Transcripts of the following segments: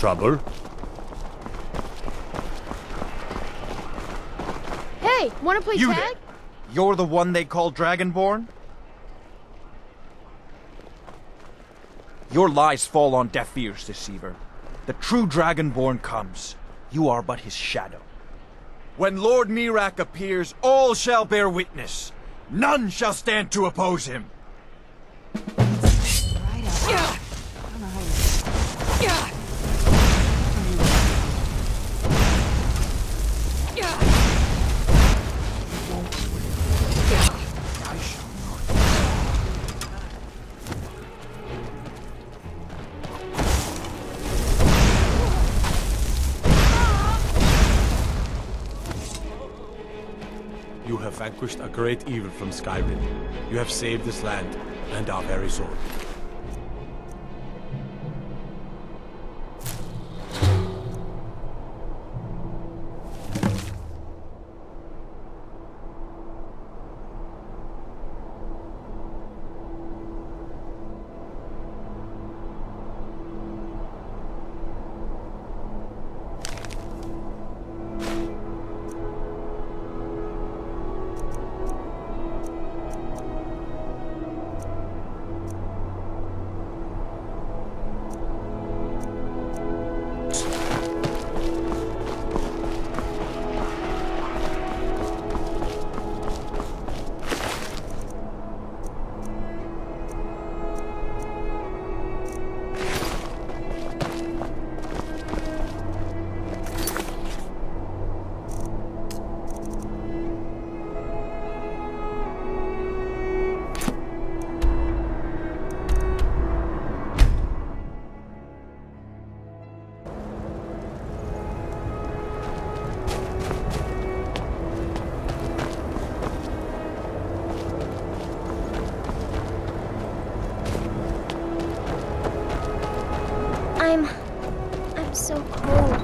trouble? Hey, wanna play You tag? there. You're the one they call Dragonborn? Your lies fall on deaf ears, deceiver. The true Dragonborn comes. You are but his shadow. When Lord Miraak appears, all shall bear witness. None shall stand to oppose him. Right up. I don't know how you... You have vanquished a great evil from Skyrim. You have saved this land, and our very soul. I'm so cold.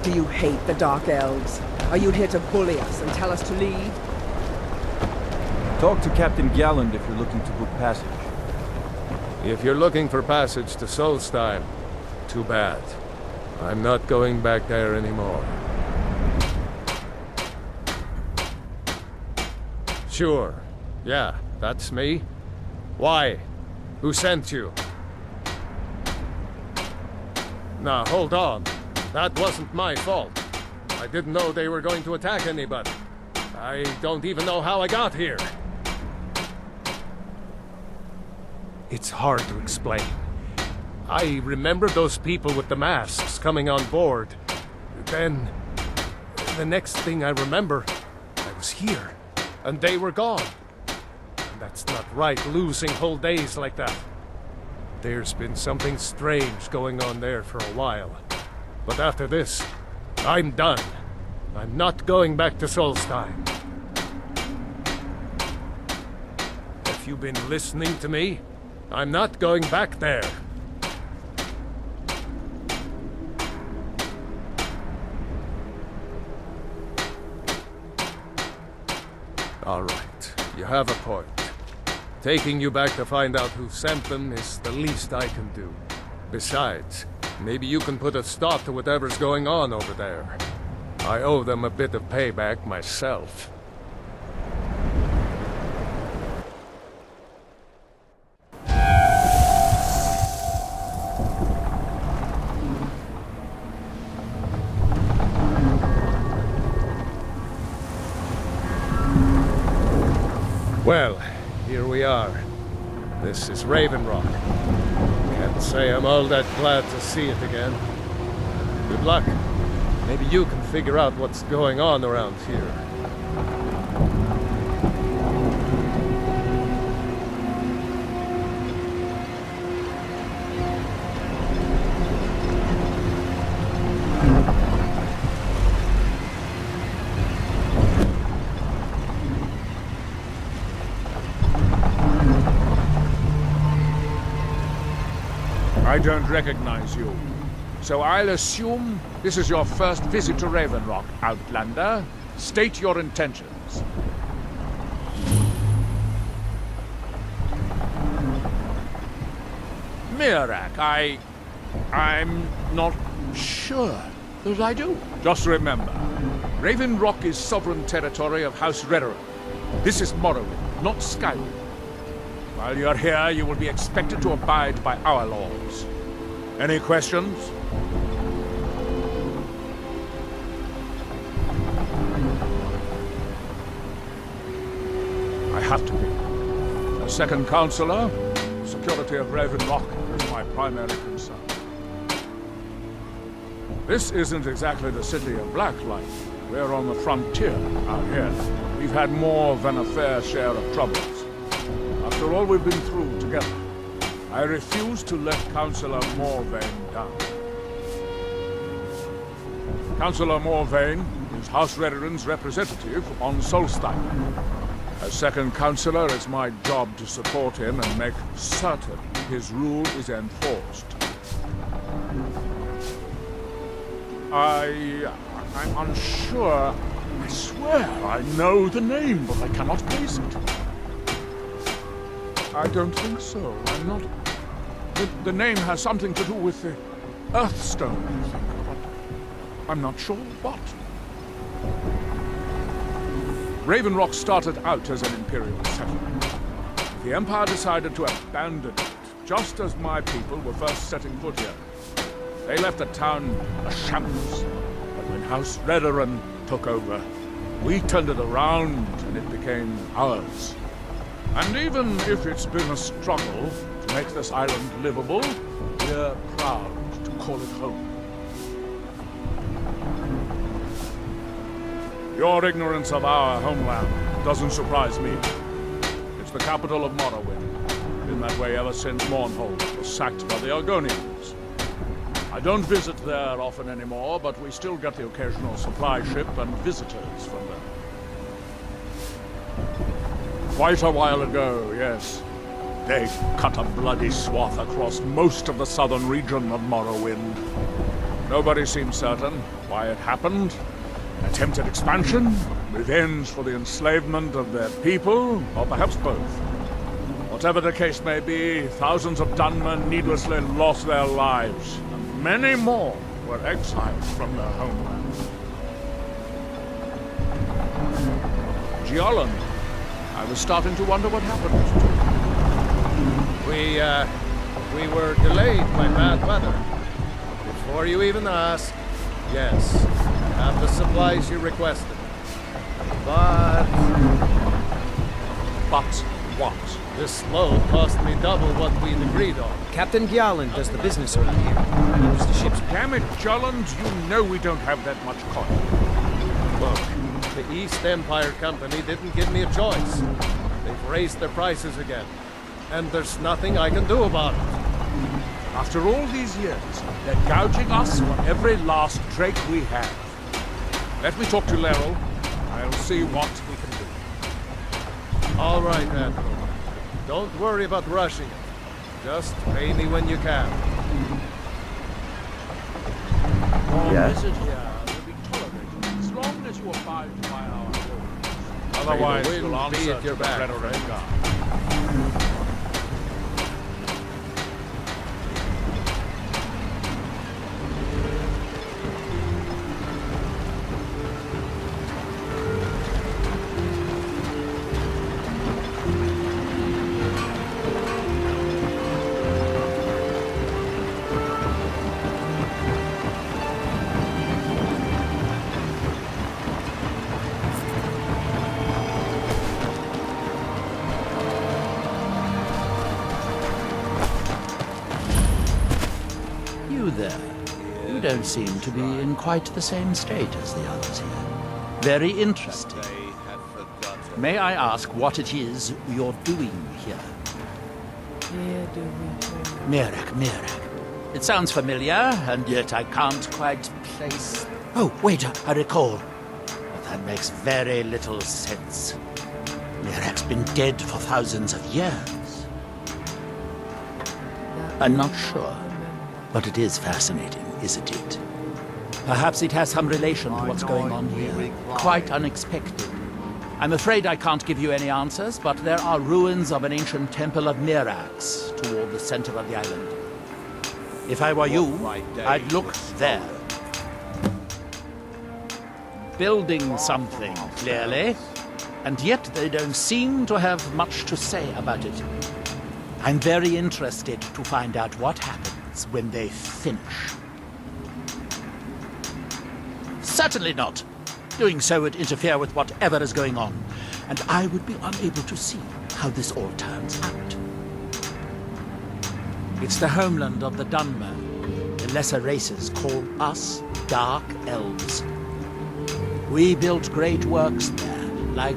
Do you hate the Dark Elves? Are you here to bully us and tell us to leave? Talk to Captain Galland if you're looking to book passage. If you're looking for passage to Solstheim, too bad. I'm not going back there anymore. Sure. Yeah, that's me. Why? Who sent you? Now, hold on. That wasn't my fault. I didn't know they were going to attack anybody. I don't even know how I got here. It's hard to explain. I remember those people with the masks coming on board. Then, the next thing I remember, I was here, and they were gone. And that's not right, losing whole days like that. There's been something strange going on there for a while. But after this, I'm done. I'm not going back to Solstheim. Have you been listening to me? I'm not going back there. All right, you have a point. Taking you back to find out who sent them is the least I can do. Besides, maybe you can put a stop to whatever's going on over there. I owe them a bit of payback myself. Well, here we are. This is Raven Rock. Can't say I'm all that glad to see it again. Good luck. Maybe you can figure out what's going on around here. I don't recognize you. So I'll assume this is your first visit to Raven Rock, Outlander. State your intentions. Miraak, I'm not sure that I do. Just remember, Raven Rock is sovereign territory of House Redaran. This is Morrowind, not Skyrim. While you're here, you will be expected to abide by our laws. Any questions? I have to be. As second counselor, the security of Raven Rock is my primary concern. This isn't exactly the city of Blacklight. We're on the frontier out here. We've had more than a fair share of troubles. After all we've been through together, I refuse to let Councillor Morvain down. Councillor Morvain is House Redaran's representative on Solstheim. As second councillor, it's my job to support him and make certain his rule is enforced. I'm unsure. I swear I know the name, but I cannot place it. I don't think so. I'm not... The name has something to do with the Earthstone, I think, but I'm not sure what. Raven Rock started out as an Imperial settlement. The Empire decided to abandon it, just as my people were first setting foot here. They left the town a shambles, but when House Redaran took over, we turned it around and it became ours. And even if it's been a struggle to make this island livable, we're proud to call it home. Your ignorance of our homeland doesn't surprise me. It's the capital of Morrowind. Been that way ever since Mournhold was sacked by the Argonians. I don't visit there often anymore, but we still get the occasional supply ship and visitors from there. Quite a while ago, yes. They cut a bloody swath across most of the southern region of Morrowind. Nobody seems certain why it happened. Attempted expansion, revenge for the enslavement of their people, or perhaps both. Whatever the case may be, thousands of Dunmen needlessly lost their lives, and many more were exiled from their homeland. Giallan, I was starting to wonder what happened to you. We were delayed by bad weather. Before you even ask, yes, have the supplies you requested. But what? this load cost me double what we'd agreed on. Captain Giallan does the business around here. He knows the ship's... Damn it, Jolland, you know we don't have that much coin. Look, the East Empire Company didn't give me a choice. They've raised their prices again. And there's nothing I can do about it. After all these years, they're gouging us for every last drake we have. Let me talk to Laeral. I'll see what we can do. All right, Admiral. Don't worry about rushing it. Just pay me when you can. Your visit here will be tolerated as long as you abide by our rules. Otherwise, May the you'll wind be answer at your to back, the friend. Guard. You there. You don't seem to be in quite the same state as the others here. Very interesting. May I ask what it is you're doing here? Miraak. It sounds familiar, and yet I can't quite place... Oh, wait, I recall. But that makes very little sense. Miraak's been dead for thousands of years. I'm not sure. But it is fascinating, isn't it? Perhaps it has some relation to what's going on here. Quite unexpected. I'm afraid I can't give you any answers, but there are ruins of an ancient Temple of Miraak toward the center of the island. If I were you, I'd look there. Building something, clearly. And yet they don't seem to have much to say about it. I'm very interested to find out what happens when they finish. Certainly not. Doing so would interfere with whatever is going on, and I would be unable to see how this all turns out. It's the homeland of the Dunmer. The lesser races call us Dark Elves. We built great works there, like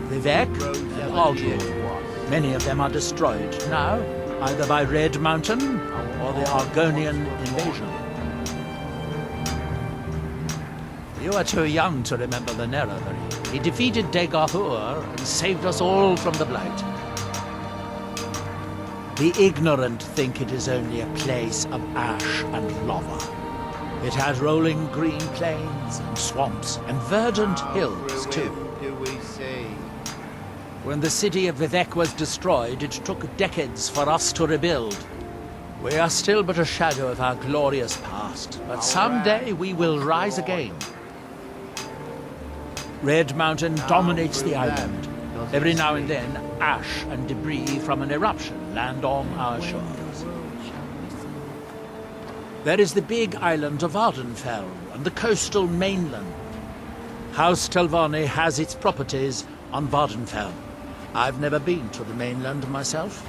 Vivek and Untold. Many of them are destroyed now, either by Red Mountain or the Argonian invasion. You are too young to remember the Nerevary. He defeated Dagahur and saved us all from the Blight. The ignorant think it is only a place of ash and lava. It has rolling green plains and swamps and verdant hills, too. When the city of Vivek was destroyed, it took decades for us to rebuild. We are still but a shadow of our glorious past, but someday we will rise again. Red Mountain dominates the island. Every now and then, ash and debris from an eruption land on our shores. There is the big island of Ardenfell and the coastal mainland. House Telvanni has its properties on Vardenfell. I've never been to the mainland myself.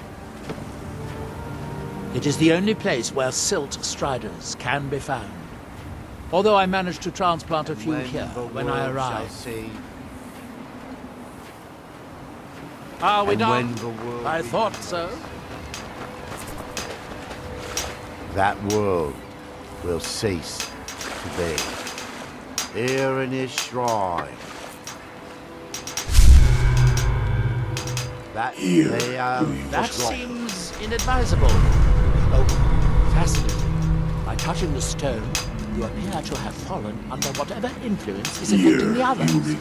It is the only place where silt striders can be found. Although I managed to transplant a few here when I arrived. Are we done? I thought so. That world will cease to be. Here in his shrine. That seems inadvisable. Oh, fascinating. By touching the stone, you appear to have fallen under whatever influence is affecting the others.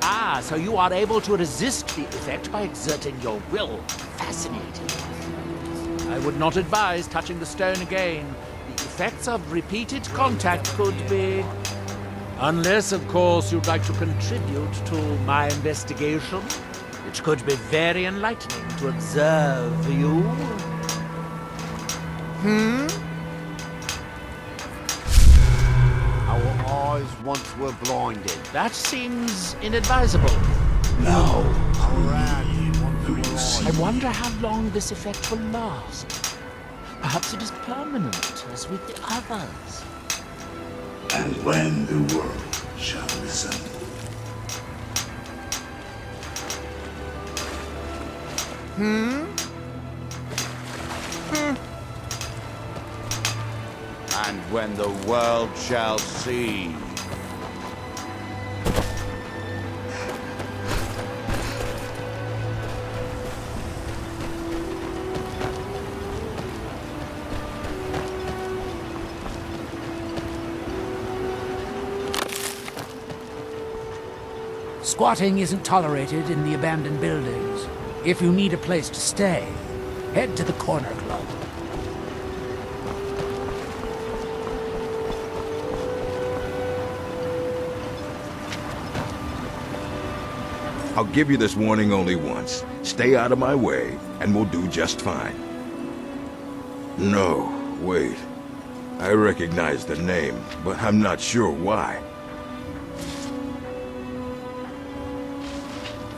Ah, so you are able to resist the effect by exerting your will. Fascinating. I would not advise touching the stone again. The effects of repeated contact could be... Unless, of course, you'd like to contribute to my investigation, which could be very enlightening to observe you. Our eyes once were blinded. That seems inadvisable. No. Our hands once were blind. I wonder how long this effect will last. Perhaps it is permanent, as with the others. And when the world shall listen. And when the world shall see. Squatting isn't tolerated in the abandoned buildings. If you need a place to stay, head to the Corner Club. I'll give you this warning only once. Stay out of my way, and we'll do just fine. No, wait. I recognize the name, but I'm not sure why.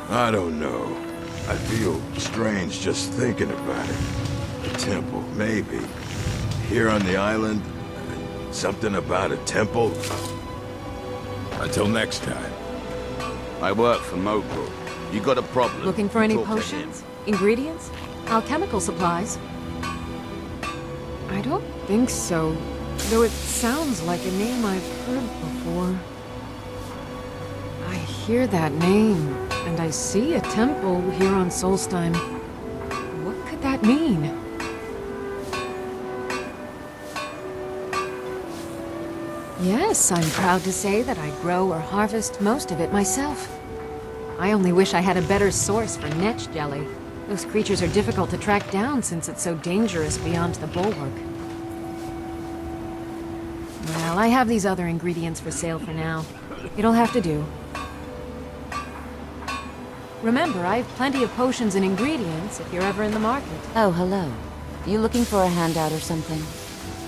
I don't know. I feel strange just thinking about it. The temple, maybe. Here on the island, something about a temple. Until next time. I work for Mogul. You got a problem? Looking for any Talk to him. potions? Ingredients? Alchemical supplies? I don't think so. Though it sounds like a name I've heard before. I hear that name, and I see a temple here on Solstheim. mean? Yes, I'm proud to say that I grow or harvest most of it myself. I only wish I had a better source for netch jelly. Those creatures are difficult to track down since it's so dangerous beyond the bulwark. Well, I have these other ingredients for sale for now. It'll have to do. Remember, I have plenty of potions and ingredients if you're ever in the market. Oh, hello. You looking for a handout or something?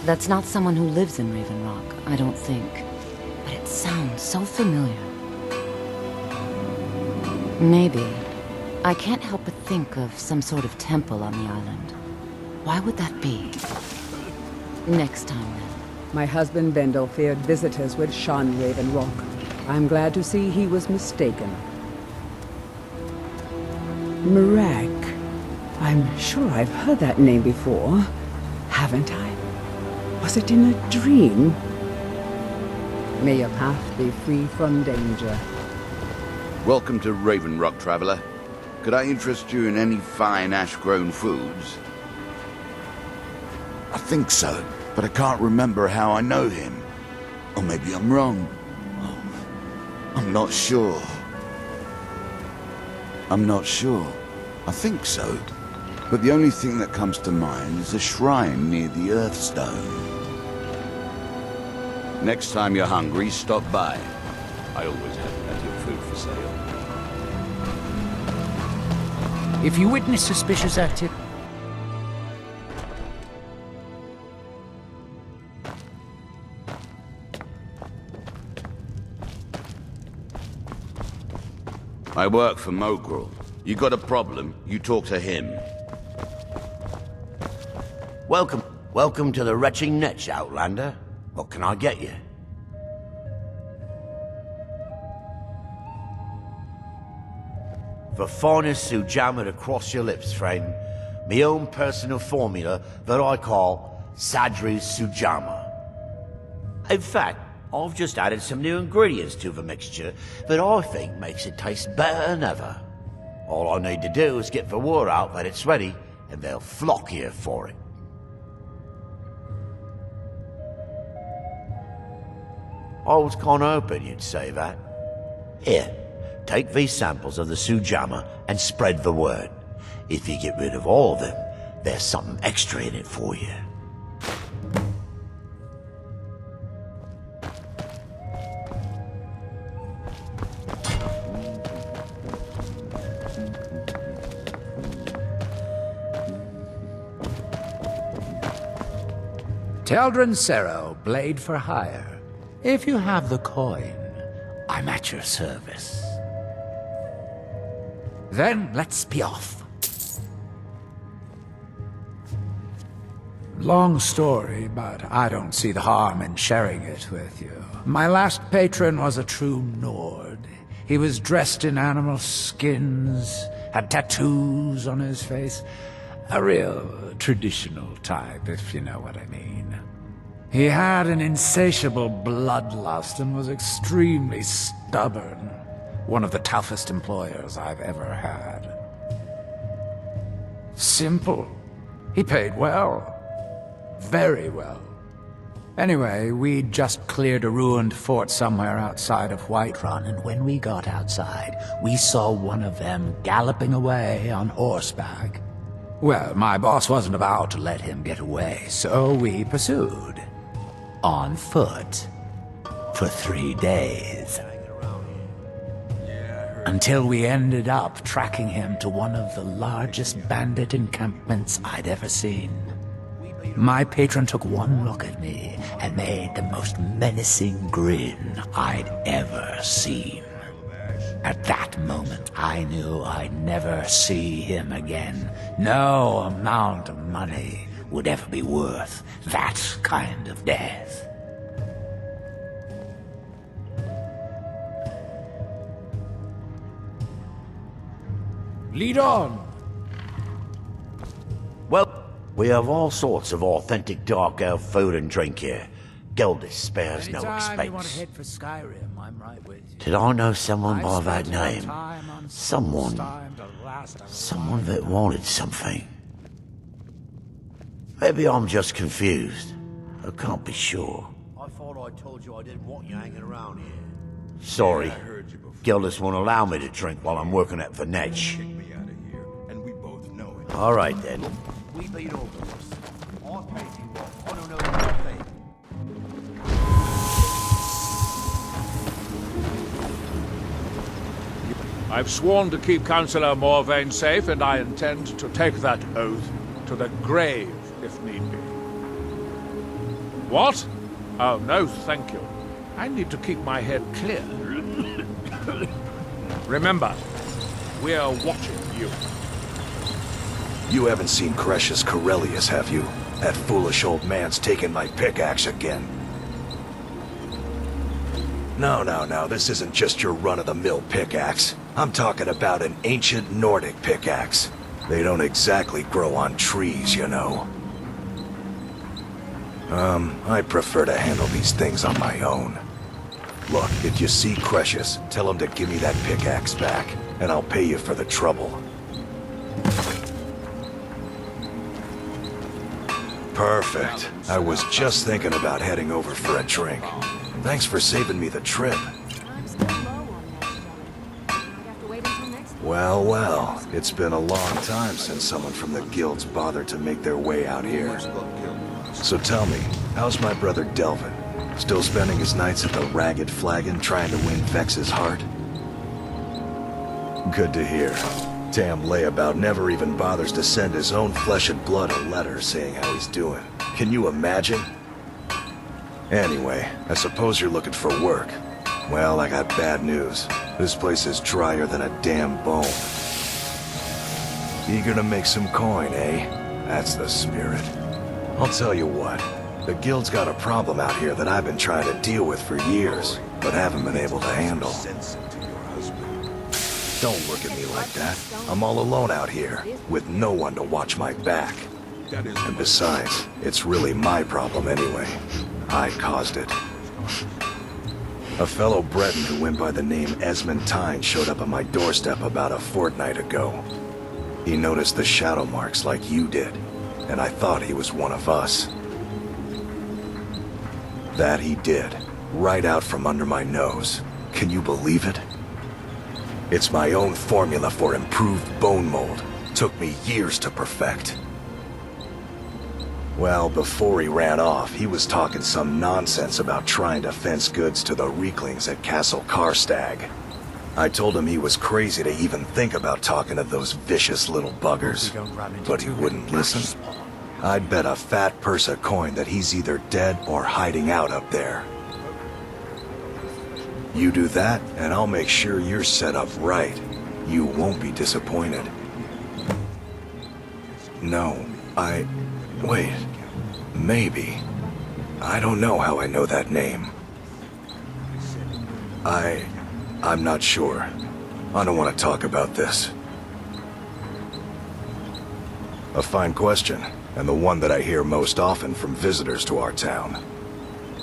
That's not someone who lives in Raven Rock, I don't think. But it sounds so familiar. Maybe. I can't help but think of some sort of temple on the island. Why would that be? Next time, then. My husband Bendel feared visitors would shun Raven Rock. I'm glad to see he was mistaken. Miraak. I'm sure I've heard that name before. Haven't I? Was it in a dream? May your path be free from danger. Welcome to Raven Rock, traveler. Could I interest you in any fine ash-grown foods? I think so, but I can't remember how I know him. Or maybe I'm wrong. I'm not sure. I think so. But the only thing that comes to mind is a shrine near the Earthstone. Next time you're hungry, stop by. I always have plenty of food for sale. If you witness suspicious activity... I work for Mogrel. You got a problem, you talk to him. Welcome to the Retching Netch, Outlander. What can I get you? The finest sujama to cross your lips, friend. My own personal formula that I call Sadri's Sujama. In fact, I've just added some new ingredients to the mixture that I think makes it taste better than ever. All I need to do is get the word out that it's ready, and they'll flock here for it. I was kinda hoping you'd say that. Here, take these samples of the Sujama and spread the word. If you get rid of all of them, there's something extra in it for you. Teldrin Sero, blade for hire. If you have the coin, I'm at your service. Then let's be off. Long story, but I don't see the harm in sharing it with you. My last patron was a true Nord. He was dressed in animal skins, had tattoos on his face. A real traditional type, if you know what I mean. He had an insatiable bloodlust and was extremely stubborn. One of the toughest employers I've ever had. Simple. He paid well. Very well. Anyway, we'd just cleared a ruined fort somewhere outside of Whiterun, and when we got outside, we saw one of them galloping away on horseback. Well, my boss wasn't about to let him get away, so we pursued. On foot. For 3 days. Until we ended up tracking him to one of the largest bandit encampments I'd ever seen. My patron took one look at me and made the most menacing grin I'd ever seen. At that moment, I knew I'd never see him again. No amount of money would ever be worth that kind of death. Lead on! Well, we have all sorts of authentic dark elf food and drink here. Gildis spares no Anytime you want to expense. head for Skyrim, I'm right with you. Did I know someone by I've that spent more name? time on Someone time to last a that wanted something. Maybe I'm just confused. I can't be sure. I thought I told you I didn't want you hanging around here. Sorry. Guilders won't allow me to drink while I'm working at Vanetch. All right, then. We beat all of us. I paid you off. I don't know what I think. I've sworn to keep Councillor Morvain safe, and I intend to take that oath to the grave, if need be. What? Oh, no, thank you. I need to keep my head clear. Remember, we're watching you. You haven't seen Cretius Corellius, have you? That foolish old man's taken my pickaxe again. No, this isn't just your run-of-the-mill pickaxe. I'm talking about an ancient Nordic pickaxe. They don't exactly grow on trees, you know. I prefer to handle these things on my own. Look, if you see Cretius, tell him to give me that pickaxe back, and I'll pay you for the trouble. Perfect. I was just thinking about heading over for a drink. Thanks for saving me the trip. Well, it's been a long time since someone from the guilds bothered to make their way out here. So tell me, how's my brother Delvin? Still spending his nights at the Ragged Flagon trying to win Vex's heart? Good to hear. Damn layabout never even bothers to send his own flesh and blood a letter saying how he's doing. Can you imagine? Anyway, I suppose you're looking for work. Well, I got bad news. This place is drier than a damn bone. Eager to make some coin, eh? That's the spirit. I'll tell you what. The guild's got a problem out here that I've been trying to deal with for years, but haven't been able to handle. Don't look at me like that. I'm all alone out here, with no one to watch my back. And besides, it's really my problem anyway. I caused it. A fellow Breton who went by the name Esmond Tyne showed up at my doorstep about a fortnight ago. He noticed the shadow marks like you did, and I thought he was one of us. That he did, right out from under my nose. Can you believe it? It's my own formula for improved bone mold. Took me years to perfect. Well, before he ran off, he was talking some nonsense about trying to fence goods to the Reeklings at Castle Karstag. I told him he was crazy to even think about talking to those vicious little buggers, but he wouldn't listen. I'd bet a fat purse of coin that he's either dead or hiding out up there. You do that, and I'll make sure you're set up right. You won't be disappointed. No, wait. Maybe. I don't know how I know that name. I'm not sure. I don't want to talk about this. A fine question, and the one that I hear most often from visitors to our town.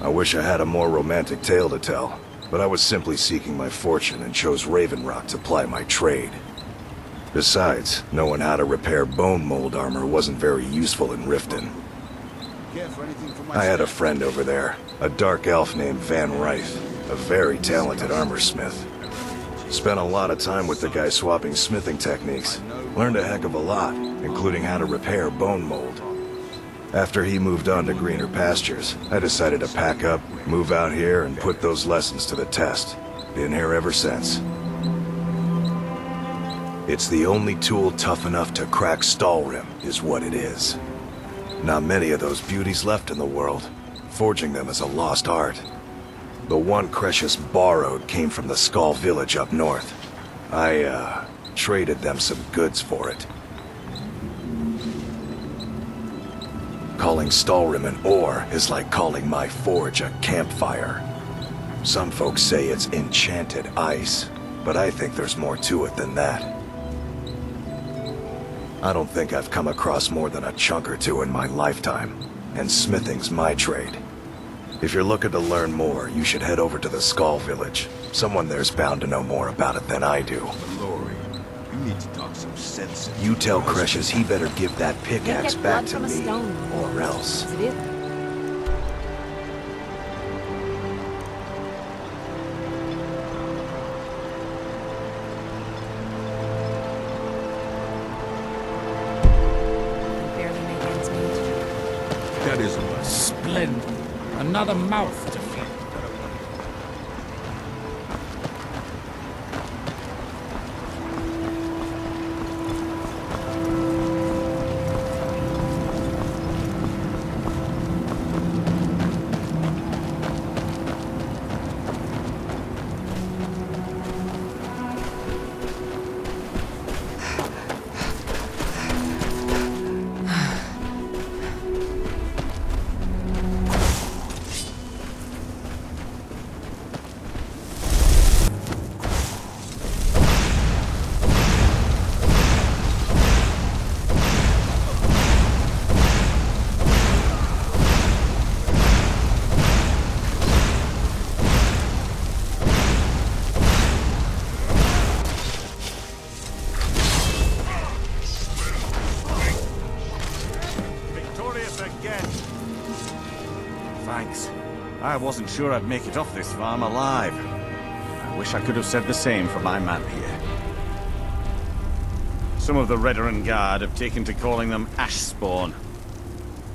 I wish I had a more romantic tale to tell, but I was simply seeking my fortune and chose Raven Rock to ply my trade. Besides, knowing how to repair bone mold armor wasn't very useful in Riften. I had a friend over there, a dark elf named Van Ryth, a very talented armorsmith. Spent a lot of time with the guy swapping smithing techniques. Learned a heck of a lot, including how to repair bone mold. After he moved on to greener pastures, I decided to pack up, move out here, and put those lessons to the test. Been here ever since. It's the only tool tough enough to crack Stalhrim, is what it is. Not many of those beauties left in the world. Forging them is a lost art. The one Cretius borrowed came from the Skaal village up north. I, traded them some goods for it. Calling Stalhrim an ore is like calling my forge a campfire. Some folks say it's enchanted ice, but I think there's more to it than that. I don't think I've come across more than a chunk or two in my lifetime, and smithing's my trade. If you're looking to learn more, you should head over to the Skaal village. Someone there's bound to know more about it than I do. need to talk some sense into You tell your husband. Cresius he better give that pickaxe get back blood to from a me, stone. or else. Is it it? Barely make ends meet. That isn't much. Splendid. Another mouth to feed. Thanks. I wasn't sure I'd make it off this farm alive. I wish I could have said the same for my man here. Some of the Redaran Guard have taken to calling them Ashspawn.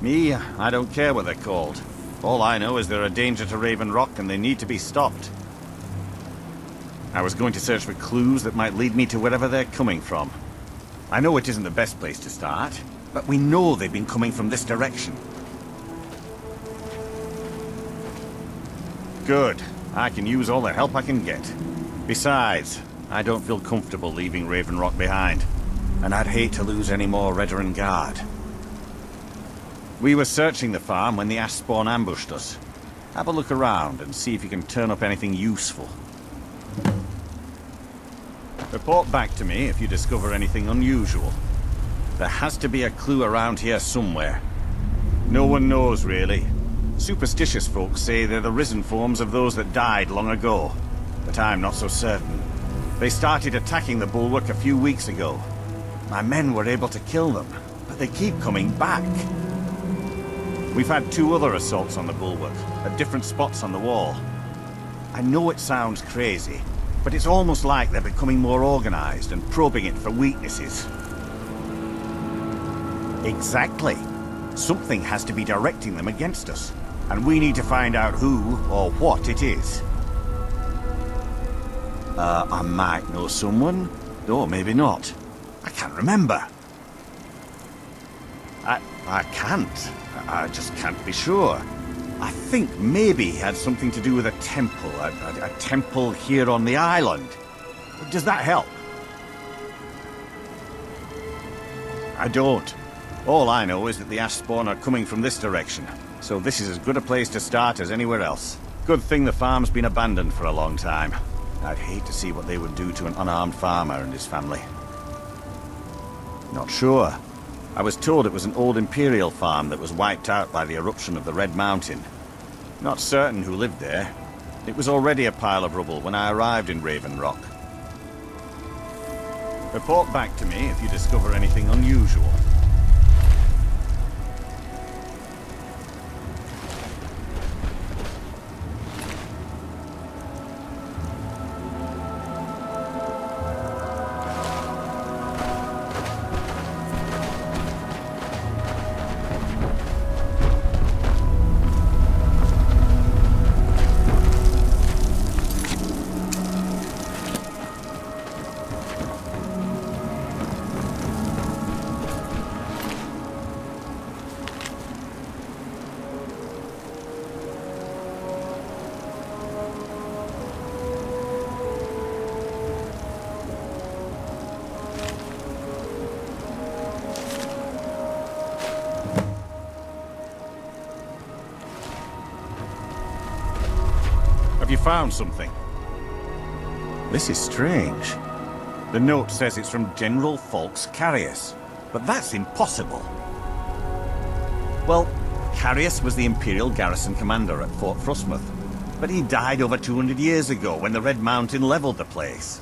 Me, I don't care what they're called. All I know is they're a danger to Raven Rock and they need to be stopped. I was going to search for clues that might lead me to wherever they're coming from. I know it isn't the best place to start, but we know they've been coming from this direction. Good. I can use all the help I can get. Besides, I don't feel comfortable leaving Raven Rock behind, and I'd hate to lose any more Redaran Guard. We were searching the farm when the Ashspawn ambushed us. Have a look around and see if you can turn up anything useful. Report back to me if you discover anything unusual. There has to be a clue around here somewhere. No one knows, really. Superstitious folks say they're the risen forms of those that died long ago, but I'm not so certain. They started attacking the bulwark a few weeks ago. My men were able to kill them, but they keep coming back. We've had 2 other assaults on the bulwark, at different spots on the wall. I know it sounds crazy, but it's almost like they're becoming more organized and probing it for weaknesses. Exactly. Something has to be directing them against us, and we need to find out who or what it is. I might know someone, or maybe not. I can't remember. I can't. I just can't be sure. I think maybe he had something to do with a temple. A temple here on the island. Does that help? I don't. All I know is that the Ashspawn are coming from this direction, so this is as good a place to start as anywhere else. Good thing the farm's been abandoned for a long time. I'd hate to see what they would do to an unarmed farmer and his family. Not sure. I was told it was an old Imperial farm that was wiped out by the eruption of the Red Mountain. Not certain who lived there. It was already a pile of rubble when I arrived in Raven Rock. Report back to me if you discover anything unusual. Have you found something? This is strange. The note says it's from General Falk's Carius, but that's impossible. Well, Carius was the Imperial garrison commander at Fort Frostmouth, but he died over 200 years ago when the Red Mountain leveled the place.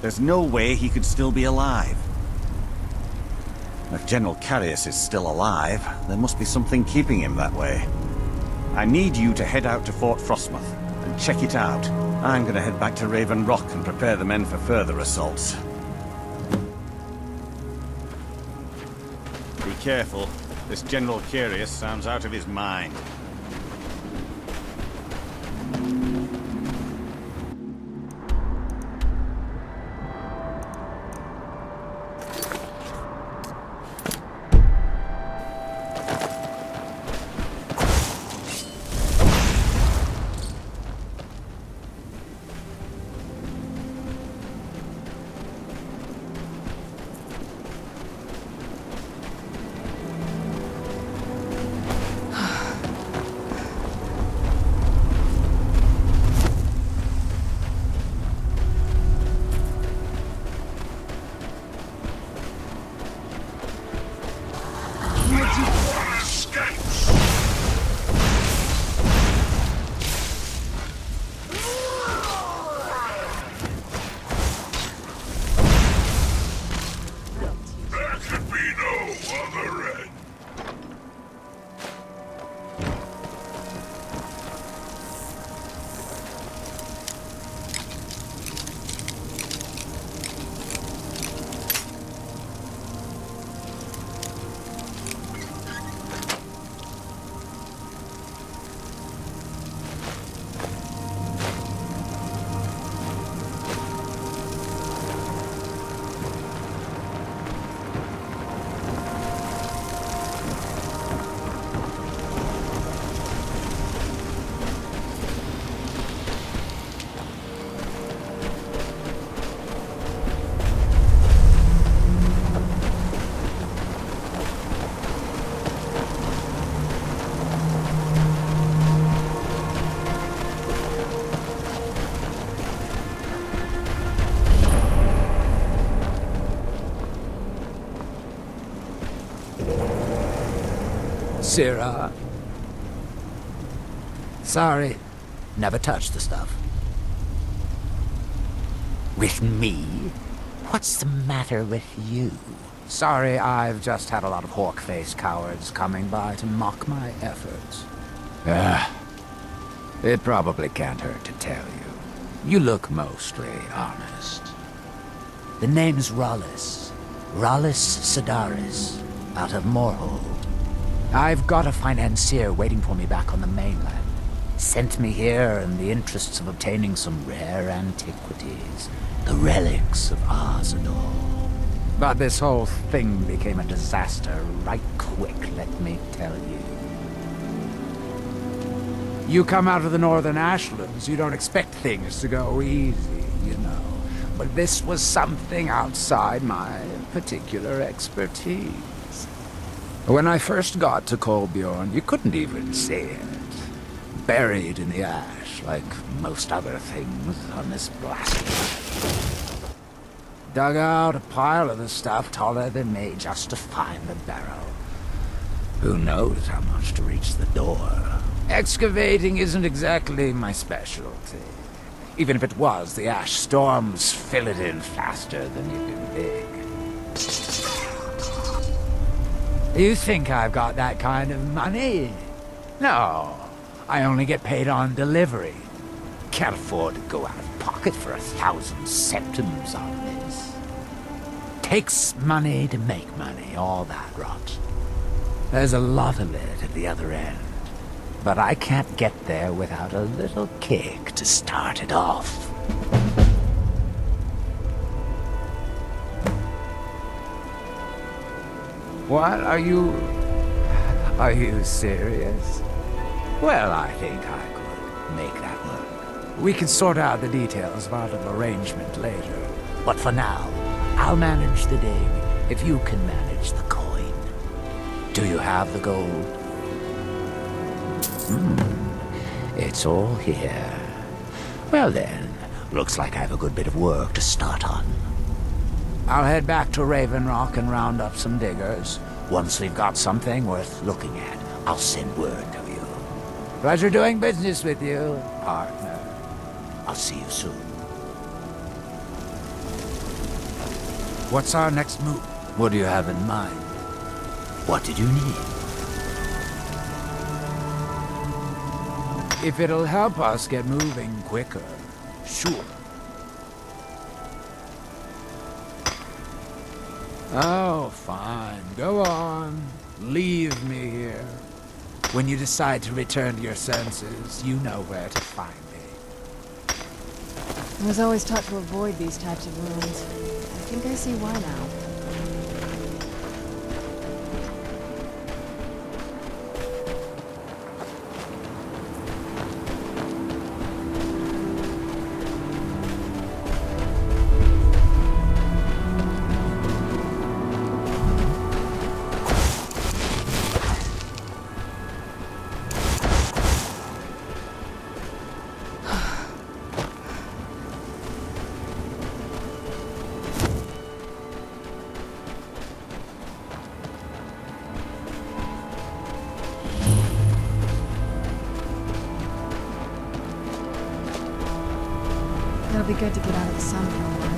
There's no way he could still be alive. If General Carius is still alive, there must be something keeping him that way. I need you to head out to Fort Frostmoth and check it out. I'm gonna head back to Raven Rock and prepare the men for further assaults. Be careful. This General Carius sounds out of his mind. Sirrah. Sorry, never touched the stuff. With me? What's the matter with you? Sorry, I've just had a lot of hawk-faced cowards coming by to mock my efforts. It probably can't hurt to tell you. You look mostly honest. The name's Rollis. Rollis Sedaris, out of Moorhold. I've got a financier waiting for me back on the mainland. Sent me here in the interests of obtaining some rare antiquities. The relics of Azra. But this whole thing became a disaster right quick, let me tell you. You come out of the northern ashlands, you don't expect things to go easy, you know. But this was something outside my particular expertise. When I first got to Kolbjorn, you couldn't even see it. Buried in the ash, like most other things on this blasted. Dug out a pile of the stuff taller than me just to find the barrel. Who knows how much to reach the door? Excavating isn't exactly my specialty. Even if it was, the ash storms fill it in faster than you can dig. You think I've got that kind of money? No, I only get paid on delivery. Can't afford to go out of pocket for 1,000 septims on this. Takes money to make money, all that rot. There's a lot of it at the other end. But I can't get there without a little kick to start it off. What? Are you serious? Well, I think I could make that work. We can sort out the details of our little arrangement later. But for now, I'll manage the dig if you can manage the coin. Do you have the gold? It's all here. Well then, looks like I have a good bit of work to start on. I'll head back to Raven Rock and round up some diggers. Once we've got something worth looking at, I'll send word to you. Pleasure doing business with you, partner. I'll see you soon. What's our next move? What do you have in mind? What did you need? If it'll help us get moving quicker, sure. Oh, fine. Go on. Leave me here. When you decide to return to your senses, you know where to find me. I was always taught to avoid these types of ruins. I think I see why now. It'll be good to get out of the sun for a while.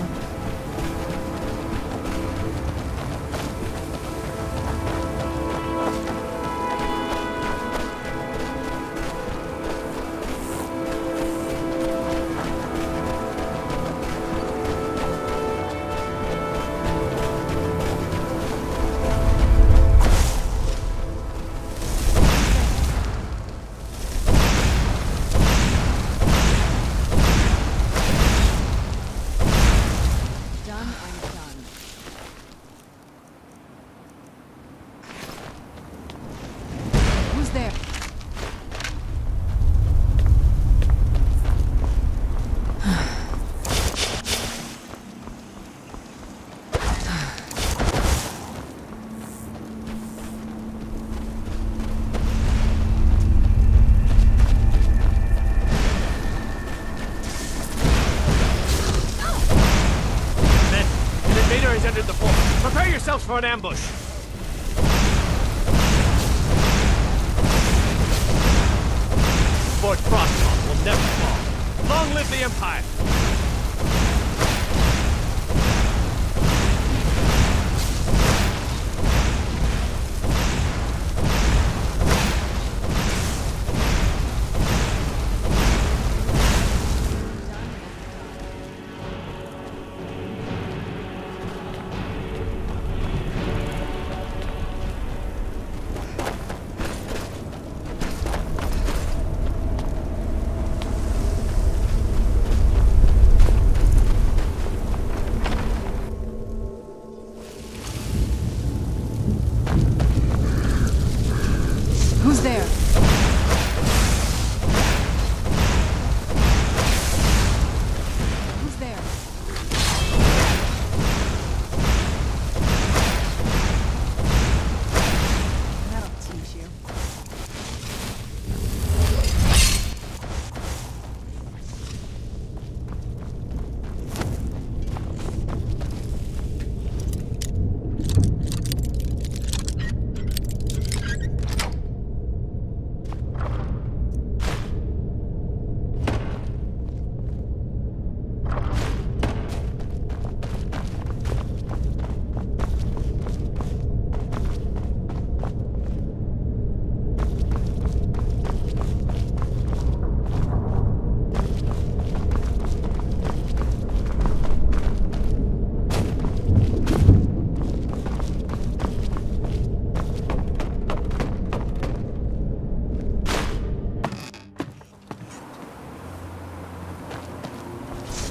For an ambush. Fort Frostmoth will never fall. Long live the Empire!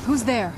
Who's there?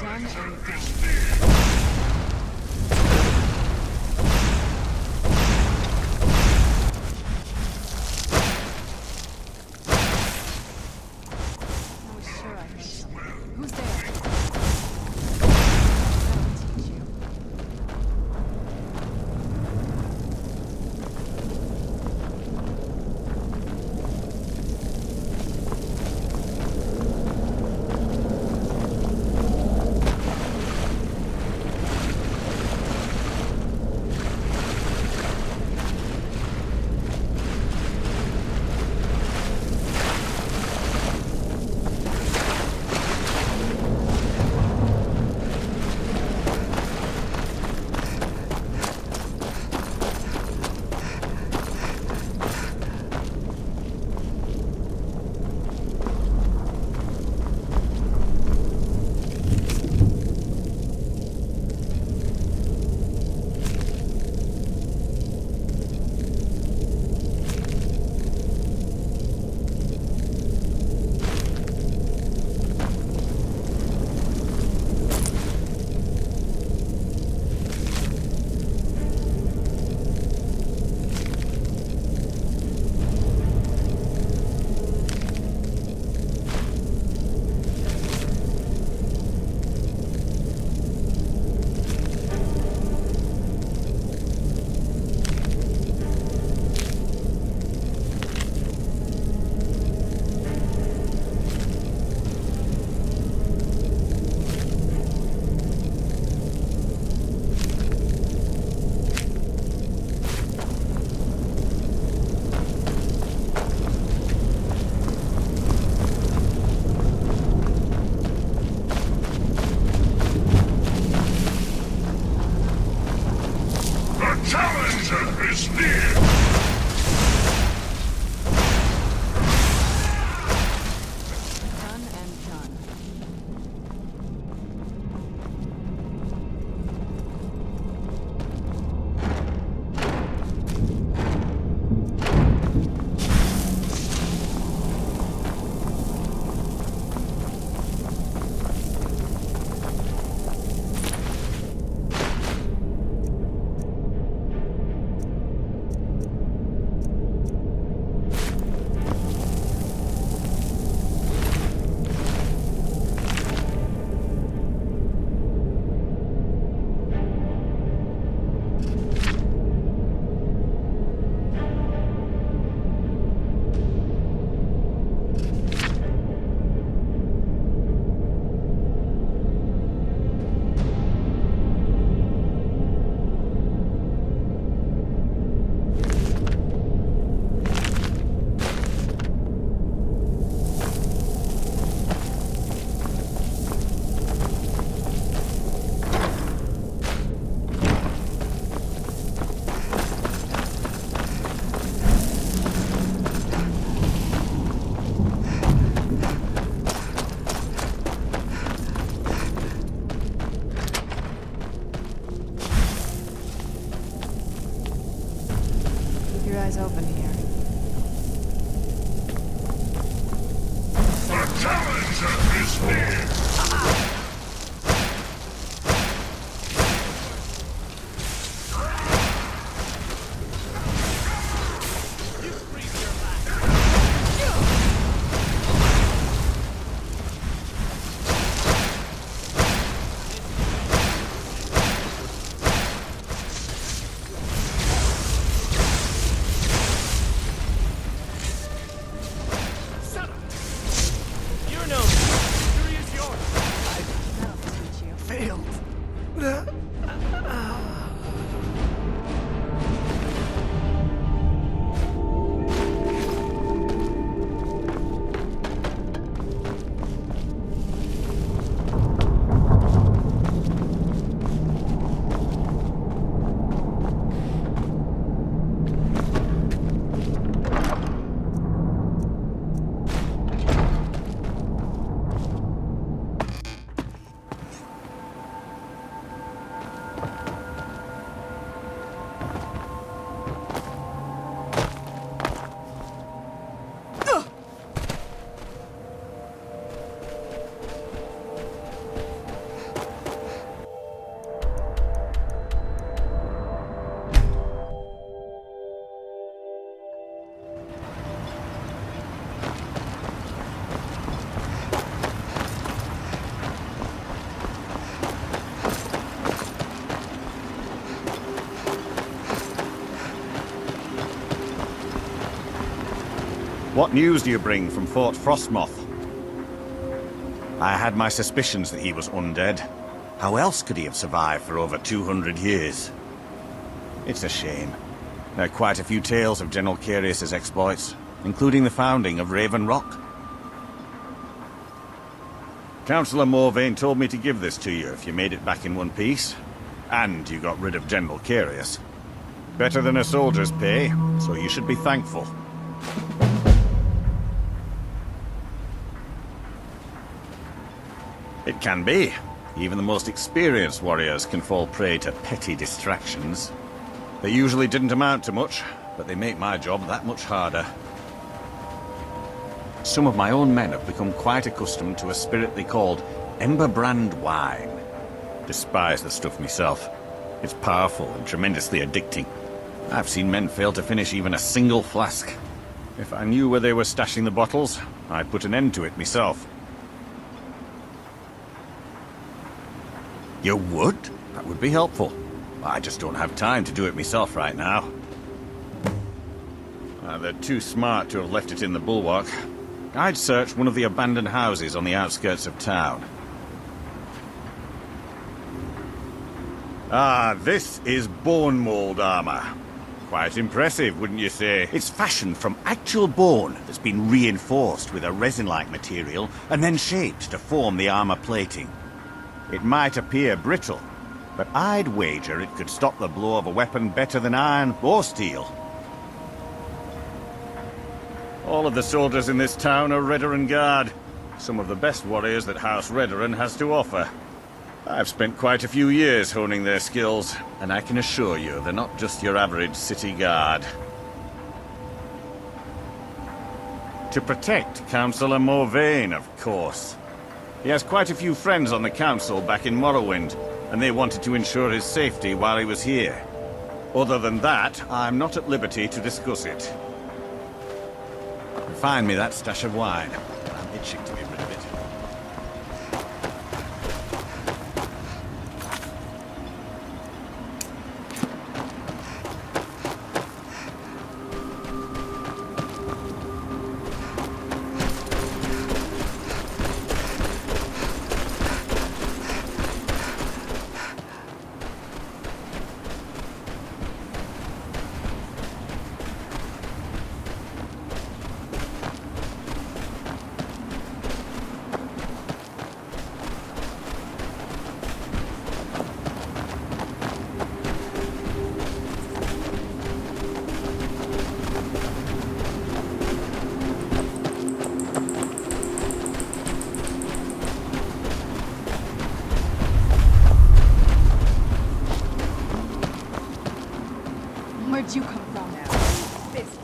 Done and done. What news do you bring from Fort Frostmoth? I had my suspicions that he was undead. How else could he have survived for over 200 years? It's a shame. There are quite a few tales of General Carius's exploits, including the founding of Raven Rock. Councillor Morvain told me to give this to you if you made it back in one piece. And you got rid of General Carius. Better than a soldier's pay, so you should be thankful. It can be. Even the most experienced warriors can fall prey to petty distractions. They usually didn't amount to much, but they make my job that much harder. Some of my own men have become quite accustomed to a spirit they called Emberbrand wine. Despise the stuff myself. It's powerful and tremendously addicting. I've seen men fail to finish even a single flask. If I knew where they were stashing the bottles, I'd put an end to it myself. You would? That would be helpful. I just don't have time to do it myself right now. They're too smart to have left it in the bulwark. I'd search one of the abandoned houses on the outskirts of town. Ah, this is bone mold armor. Quite impressive, wouldn't you say? It's fashioned from actual bone that's been reinforced with a resin-like material and then shaped to form the armor plating. It might appear brittle, but I'd wager it could stop the blow of a weapon better than iron or steel. All of the soldiers in this town are Redoran Guard, some of the best warriors that House Redoran has to offer. I've spent quite a few years honing their skills, and I can assure you they're not just your average city guard. To protect Councillor Morvain, of course. He has quite a few friends on the council back in Morrowind, and they wanted to ensure his safety while he was here. Other than that, I'm not at liberty to discuss it. Find me that stash of wine. I'm itching to get rid of it. Where'd you come from now? This.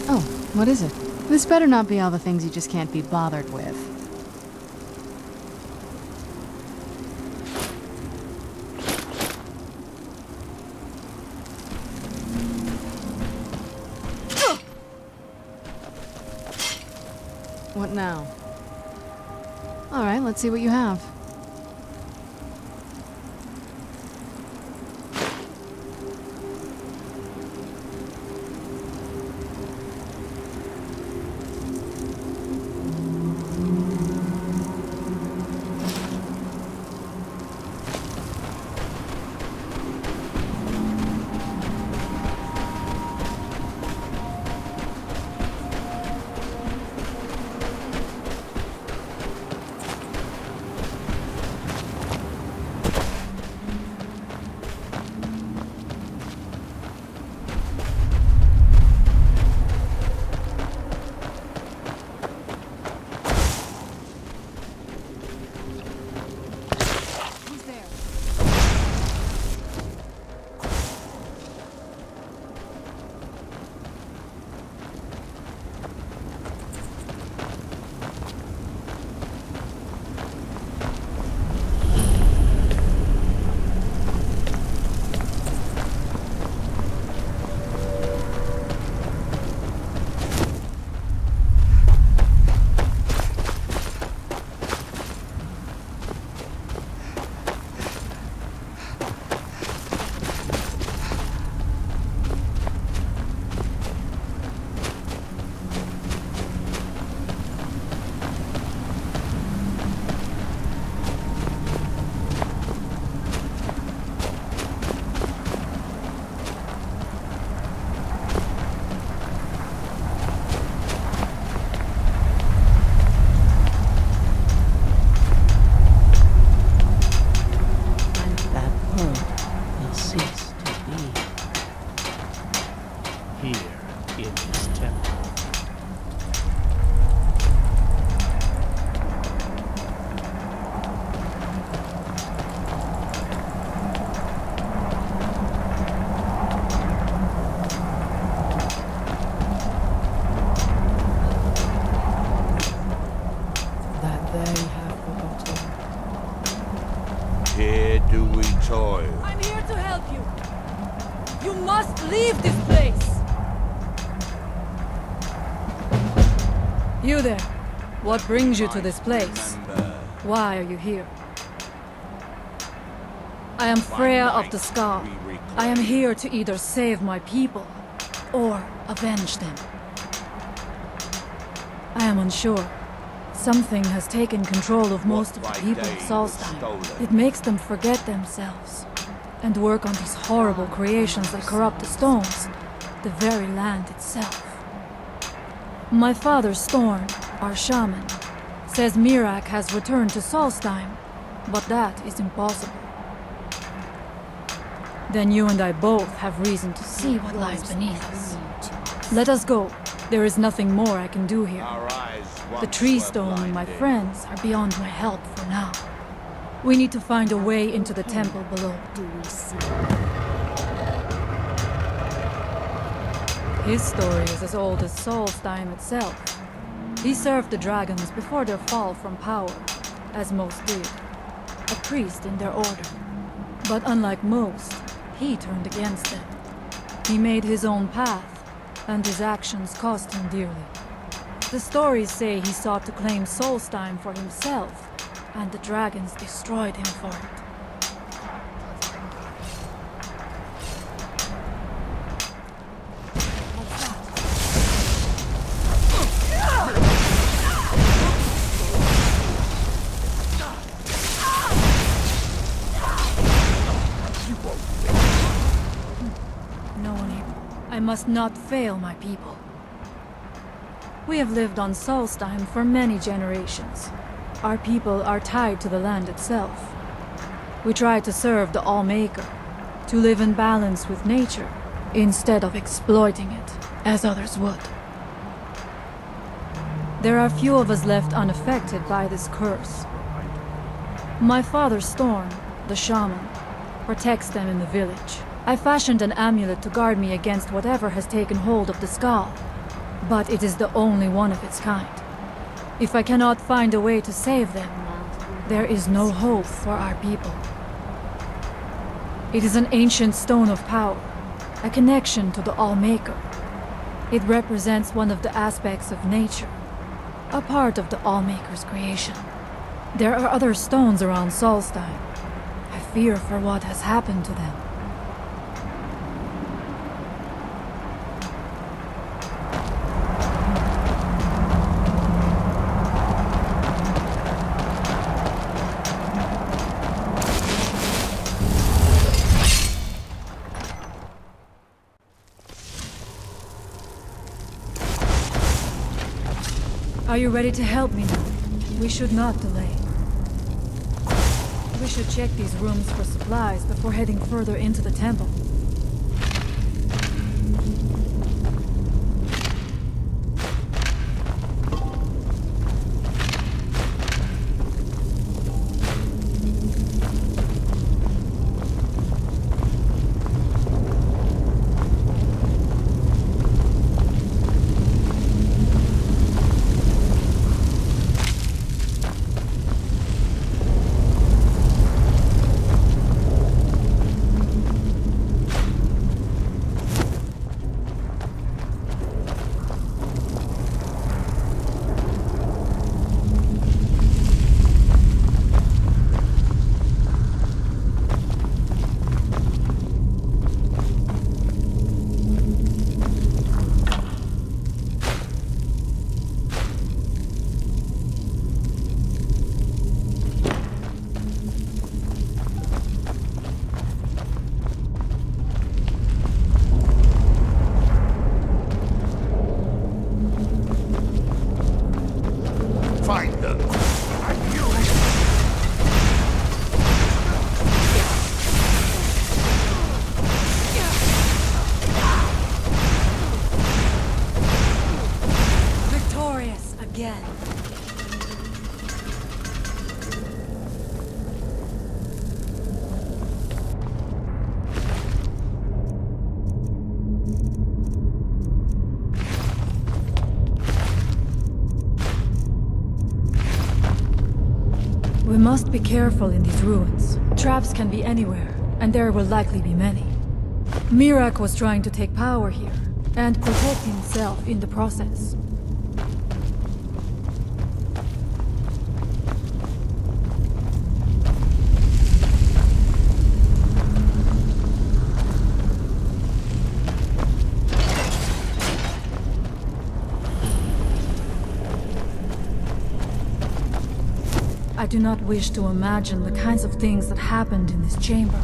Oh, what is it? This better not be all the things you just can't be bothered with. What now? Alright, let's see what you have. I'm here to help you. You must leave this place. You there. What brings you to this place? Why are you here? I am Freya of the Skaal. I am here to either save my people or avenge them. I am unsure. Something has taken control of most of the people of Solstheim. It makes them forget themselves and work on these horrible creations that corrupt the stones, the very land itself. My father, Storm, our shaman, says Miraak has returned to Solstheim, but that is impossible. Then you and I both have reason to see what lies beneath us. Let us go. There is nothing more I can do here. The tree stone and my friends are beyond my help for now. We need to find a way into the temple below. His story is as old as Solstheim itself. He served the dragons before their fall from power, as most did. A priest in their order. But unlike most, he turned against them. He made his own path, and his actions cost him dearly. The stories say he sought to claim Solstheim for himself, and the dragons destroyed him for it. No one here. I must not fail my people. We have lived on Solstheim for many generations. Our people are tied to the land itself. We try to serve the Allmaker, to live in balance with nature, instead of exploiting it, as others would. There are few of us left unaffected by this curse. My father, Storm, the shaman, protects them in the village. I fashioned an amulet to guard me against whatever has taken hold of the Skaal. But it is the only one of its kind. If I cannot find a way to save them, there is no hope for our people. It is an ancient stone of power, a connection to the Allmaker. It represents one of the aspects of nature, A part of the Allmaker's creation. There are other stones around Solstheim. I fear for what has happened to them. Are you ready to help me now? We should not delay. We should check these rooms for supplies before heading further into the temple. We must be careful in these ruins. Traps can be anywhere, and there will likely be many. Miraak was trying to take power here, and protect himself in the process. I do not wish to imagine the kinds of things that happened in this chamber.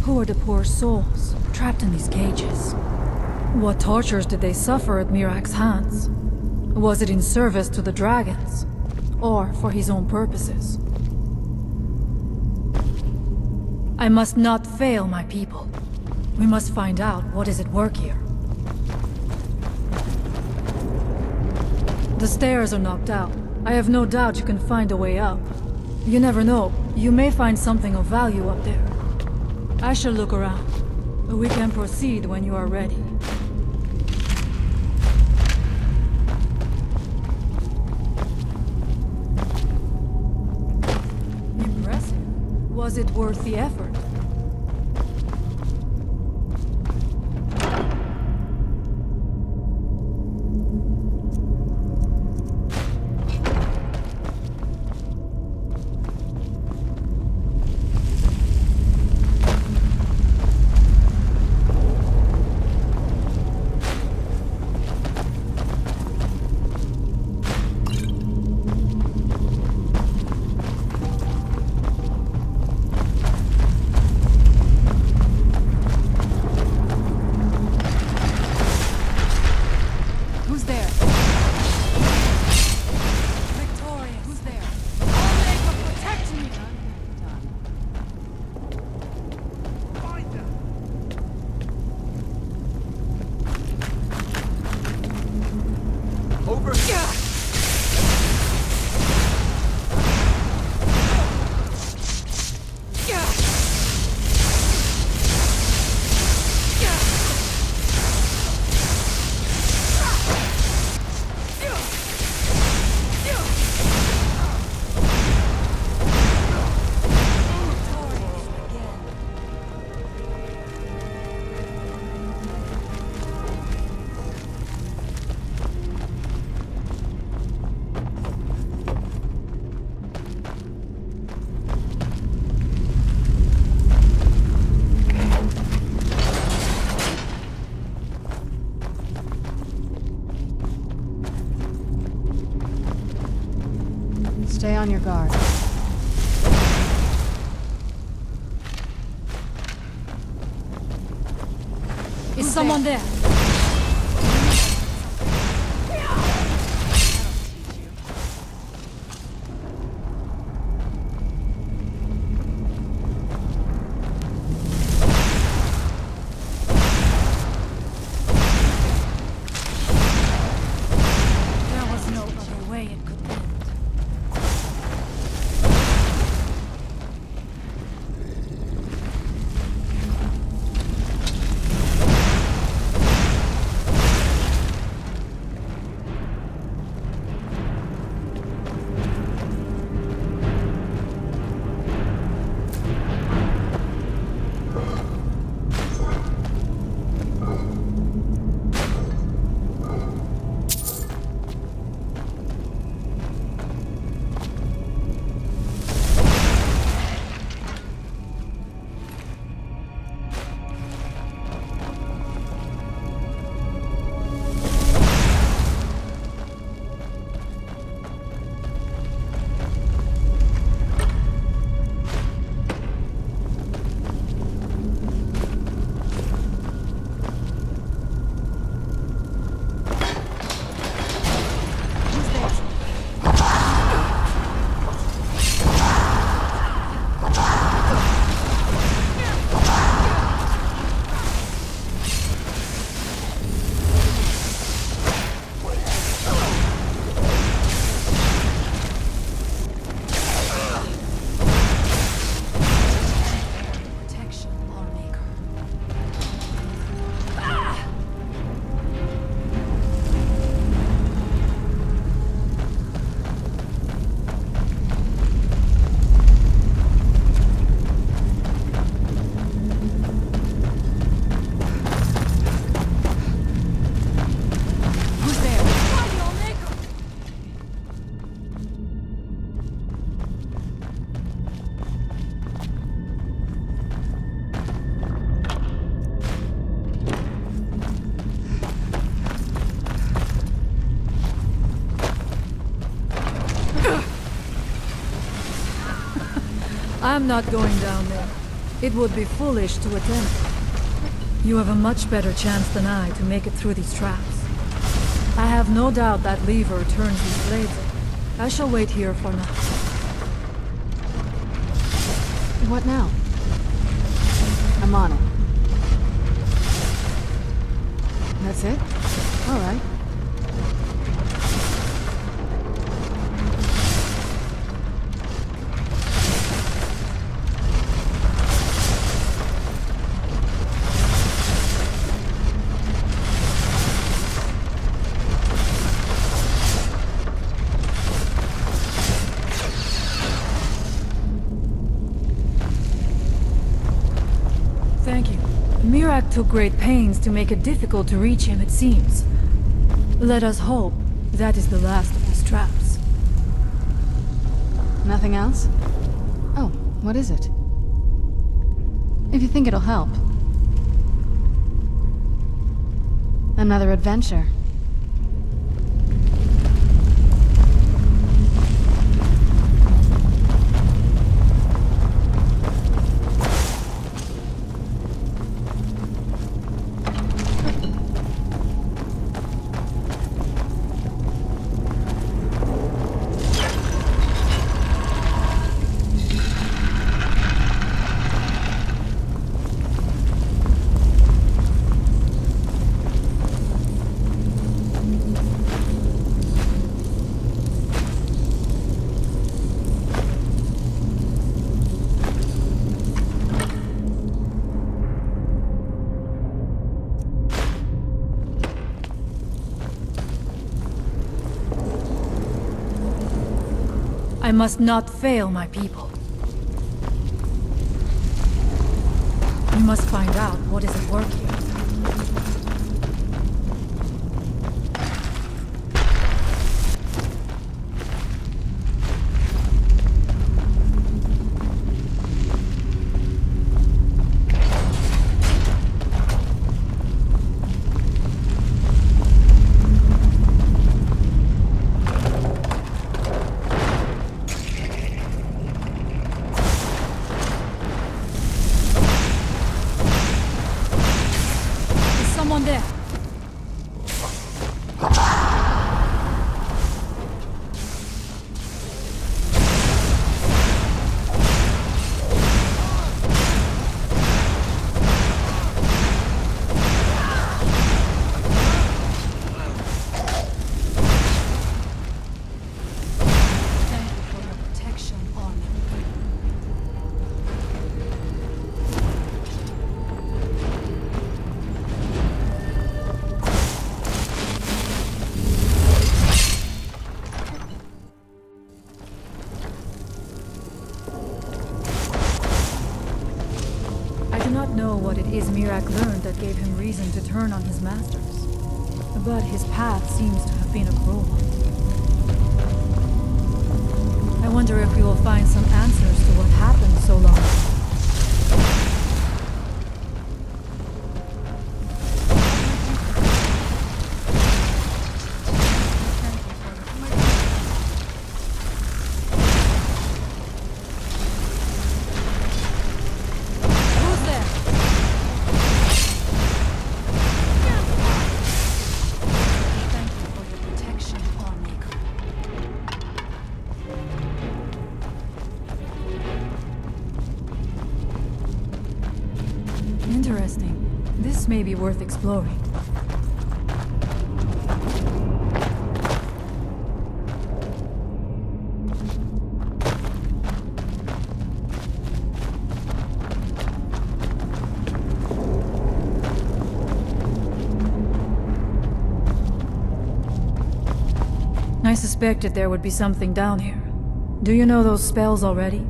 Who are the poor souls trapped in these cages? What tortures did they suffer at Miraak's hands? Was it in service to the dragons, or for his own purposes? I must not fail my people. We must find out what is at work here. The stairs are knocked out. I have no doubt you can find a way up. You never know. You may find something of value up there. I shall look around. We can proceed when you are ready. Impressive. Was it worth the effort? Stay on your guard. Is someone there? I'm not going down there. It would be foolish to attempt. You have a much better chance than I to make it through these traps. I have no doubt that lever turns these blades. I shall wait here for now. What now? I'm on it. That's it? All right. Miraak took great pains to make it difficult to reach him, it seems. Let us hope that is the last of his traps. Nothing else? Oh, what is it? If you think it'll help. Another adventure. I must not fail my people. We must find out what is at work here. Someone there! Miraak learned that gave him reason to turn on his masters. But his path seems to have been a cruel one. I wonder if we will find some answers to what happened so long ago. This may be worth exploring. I suspected there would be something down here. Do you know those spells already?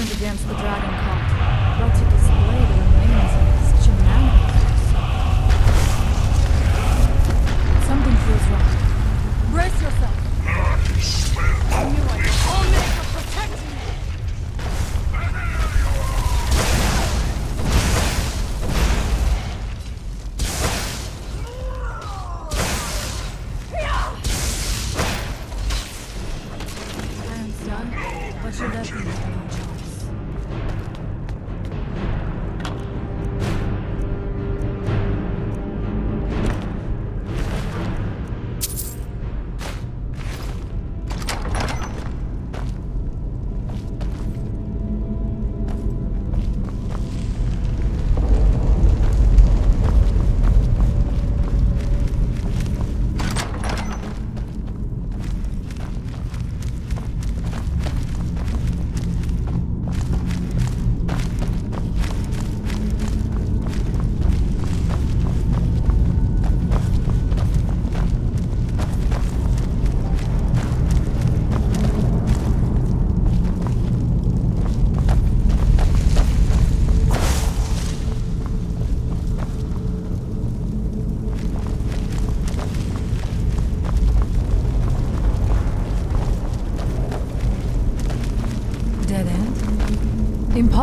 Against the dragon cult, but to display the remains of its shenanigans. Something feels wrong. Brace yourself. I knew I was all meant for protecting you. I am son, but you left me with no choice.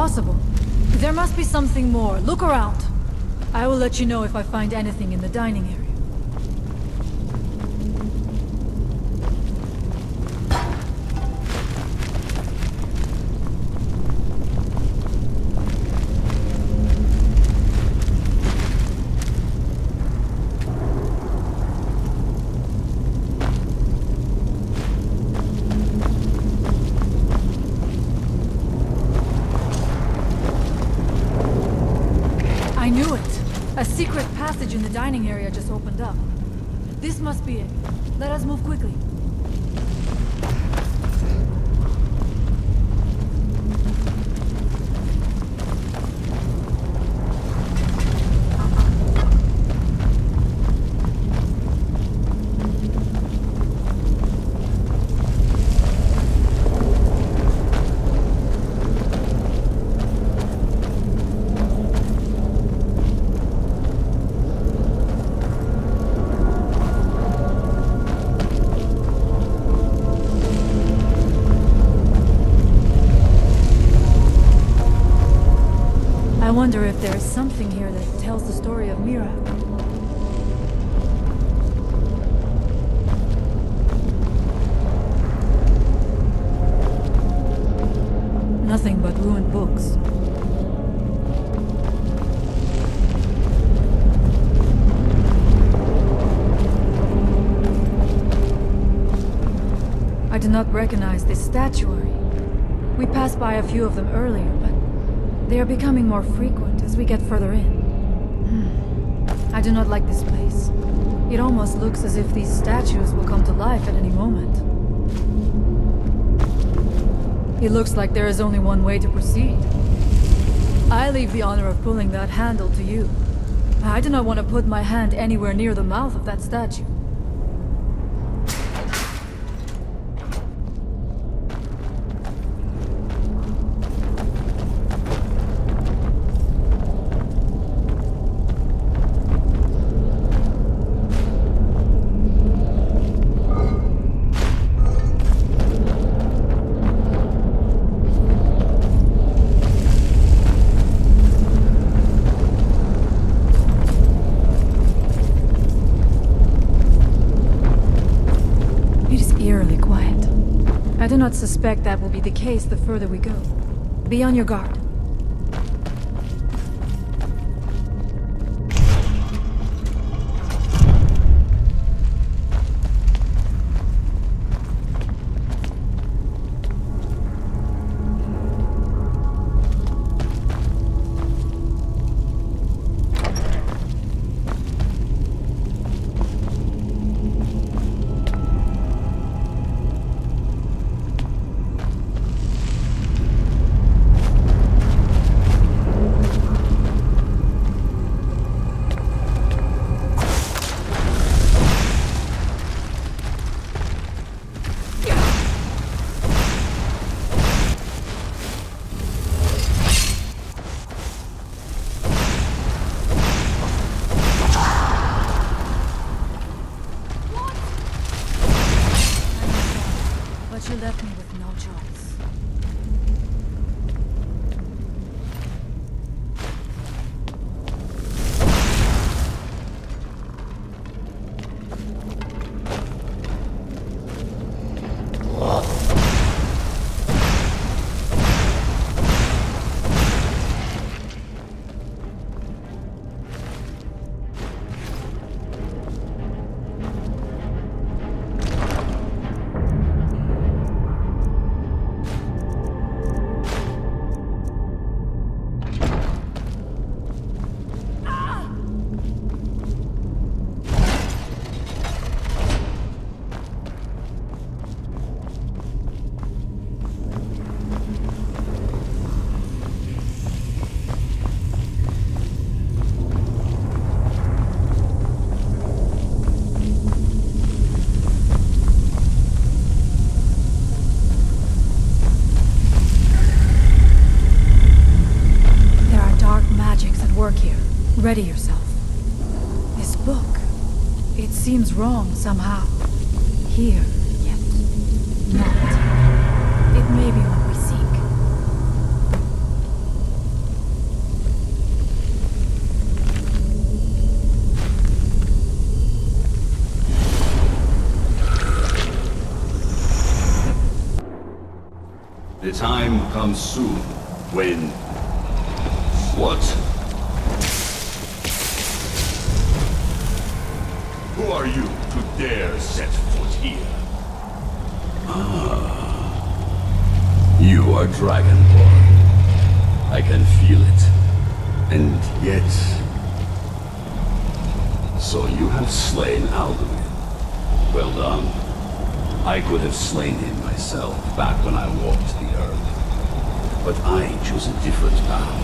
impossible. There must be something more. Look around. I will let you know if I find anything in the dining area. I knew it! A secret passage in the dining area just opened up. This must be it. Let us move quickly. I wonder if there's something here that tells the story of Miraak. Nothing but ruined books. I do not recognize this statuary. We passed by a few of them earlier, but they are becoming more frequent as we get further in. I do not like this place. It almost looks as if these statues will come to life at any moment. It looks like there is only one way to proceed. I leave the honor of pulling that handle to you. I do not want to put my hand anywhere near the mouth of that statue. I do not suspect that will be the case the further we go. Be on your guard. Ready yourself. This book, it seems wrong somehow. Here, yet not. It may be what we seek. The time comes soon when... What? Who are you to dare set foot here? You are Dragonborn. I can feel it. And yet... So you have slain Alduin. Well done. I could have slain him myself back when I walked the earth. But I chose a different path.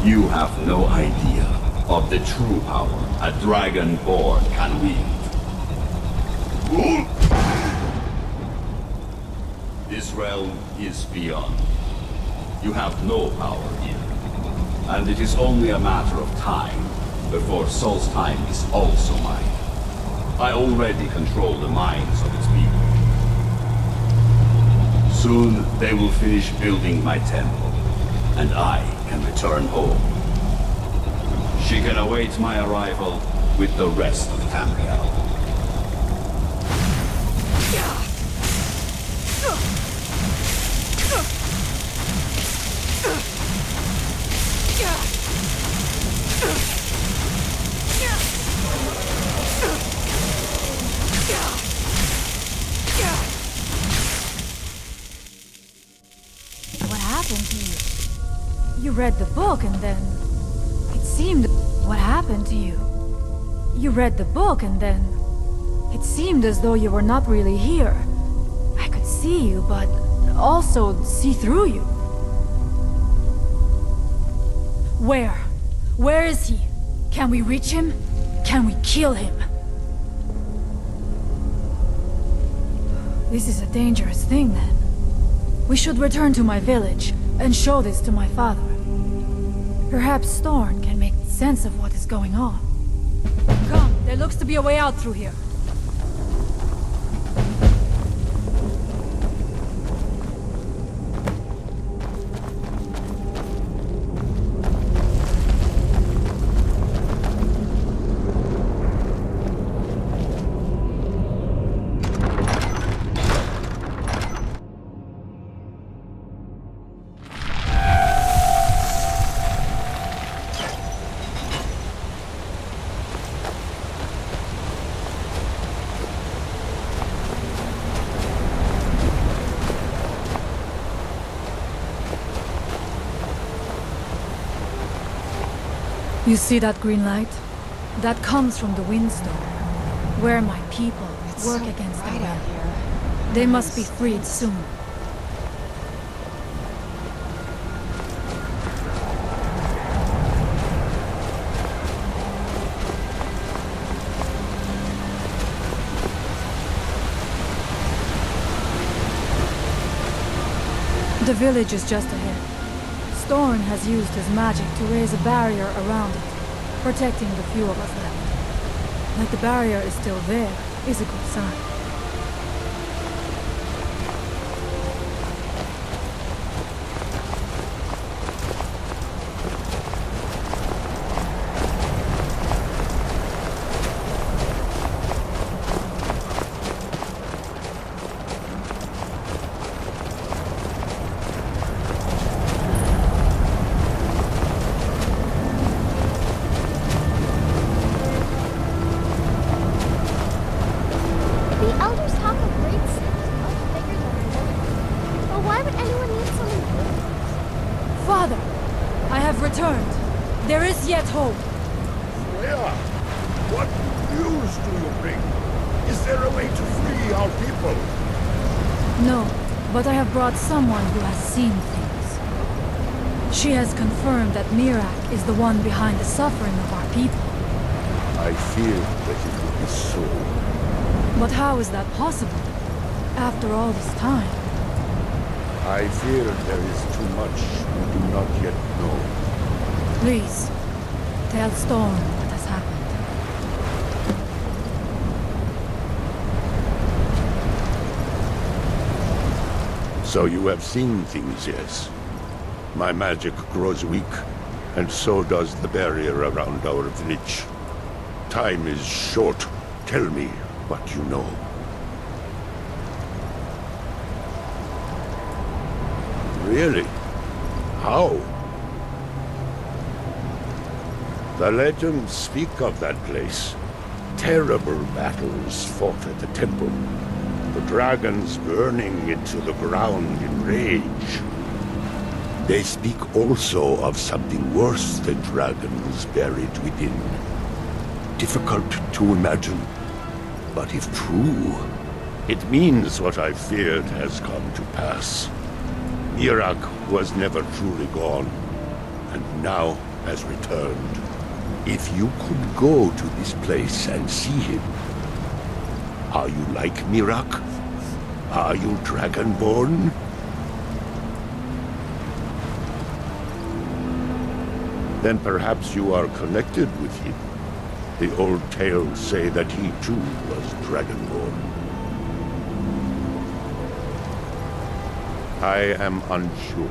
You have no idea of the true power a Dragonborn can wield. This realm is beyond. You have no power here. And it is only a matter of time before Solstheim is also mine. I already control the minds of its people. Soon they will finish building my temple, and I can return home. She can await my arrival with the rest of Tamriel. What happened to you? You read the book and then... It seemed... What happened to you? You read the book and then... It seemed as though you were not really here. I could see you, but also see through you. Where? Where is he? Can we reach him? Can we kill him? This is a dangerous thing, then. We should return to my village and show this to my father. Perhaps Storn can make sense of what is going on. Come, there looks to be a way out through here. You see that green light? That comes from the Windstone, where my people work against the wind. They must be freed soon. The village is just ahead. Storn has used his magic to raise a barrier around it, protecting the few of us left. That the barrier is still there is a good sign. Someone who has seen things. She has confirmed that Miraak is the one behind the suffering of our people. I feared that it would be so. But how is that possible, after all this time? I fear there is too much we do not yet know. Please, tell Storm what has happened. So you have seen things, yes? My magic grows weak, and so does the barrier around our village. Time is short. Tell me what you know. Really? How? The legends speak of that place. Terrible battles fought at the temple. The dragons burning into the ground in rage. They speak also of something worse than dragons buried within. Difficult to imagine, but if true, it means what I feared has come to pass. Miraak was never truly gone, and now has returned. If you could go to this place and see him, are you like Miraak? Are you Dragonborn? Then perhaps you are connected with him. The old tales say that he too was Dragonborn. I am unsure.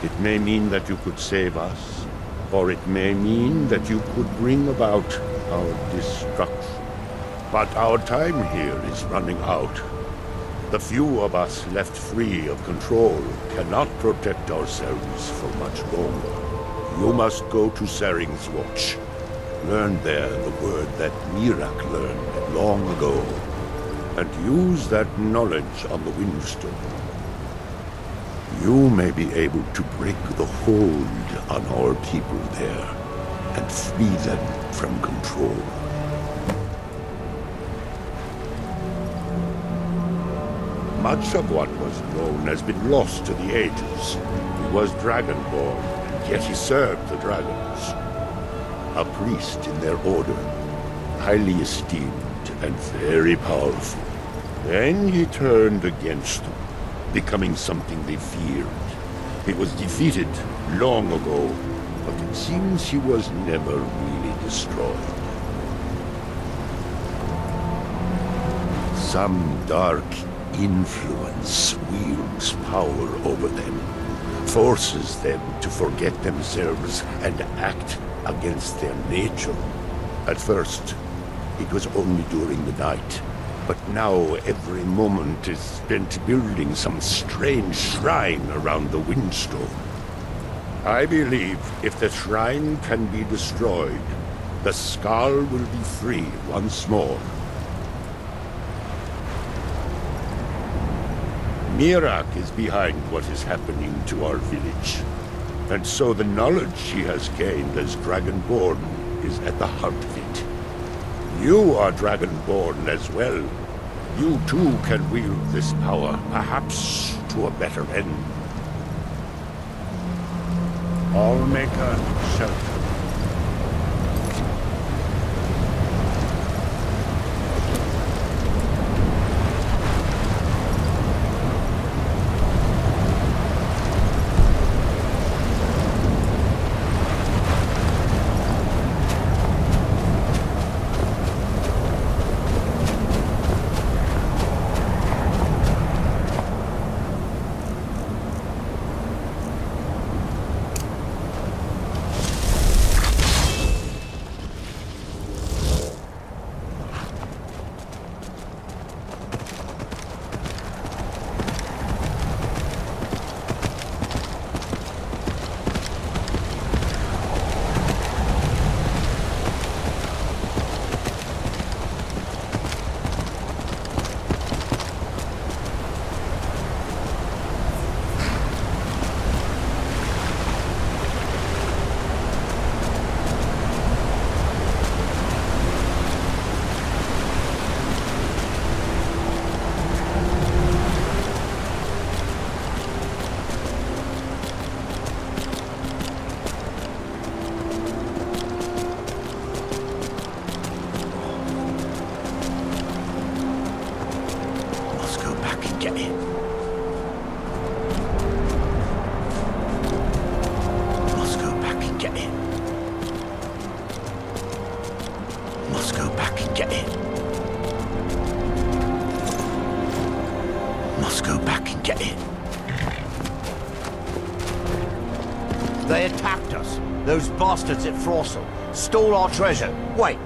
It may mean that you could save us, or it may mean that you could bring about our destruction. But our time here is running out. The few of us left free of control cannot protect ourselves for much longer. You must go to Saring's Watch. Learn there the word that Miraak learned long ago, and use that knowledge on the Windstone. You may be able to break the hold on our people there, and free them from control. Much of what was known has been lost to the ages. He was Dragonborn, yet he served the dragons. A priest in their order, highly esteemed and very powerful. Then he turned against them, becoming something they feared. He was defeated long ago, but it seems he was never really destroyed. Some dark influence wields power over them, forces them to forget themselves and act against their nature. At first, it was only during the night, but now every moment is spent building some strange shrine around the Windstone. I believe if the shrine can be destroyed, the Skaal will be free once more. Miraak is behind what is happening to our village. And so the knowledge she has gained as Dragonborn is at the heart of it. You are Dragonborn as well. You too can wield this power, perhaps to a better end. I'll make a shelter. They attacked us. Those bastards at Frossel stole our treasure. Wait,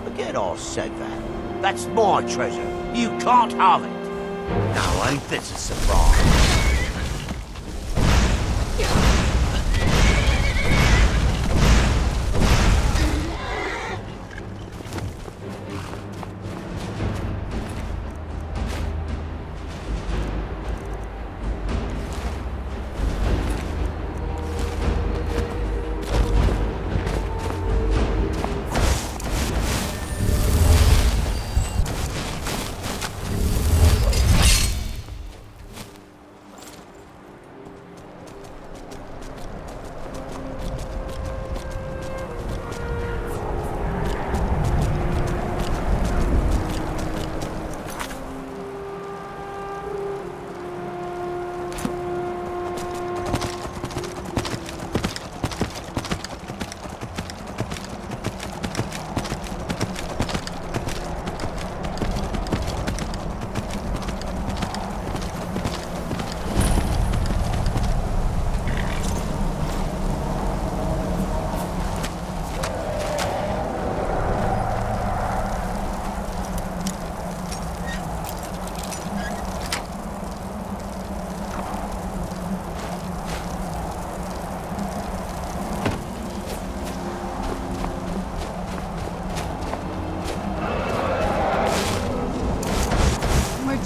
forget I said that. That's my treasure. You can't have it. Now ain't this a surprise?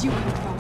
you come from?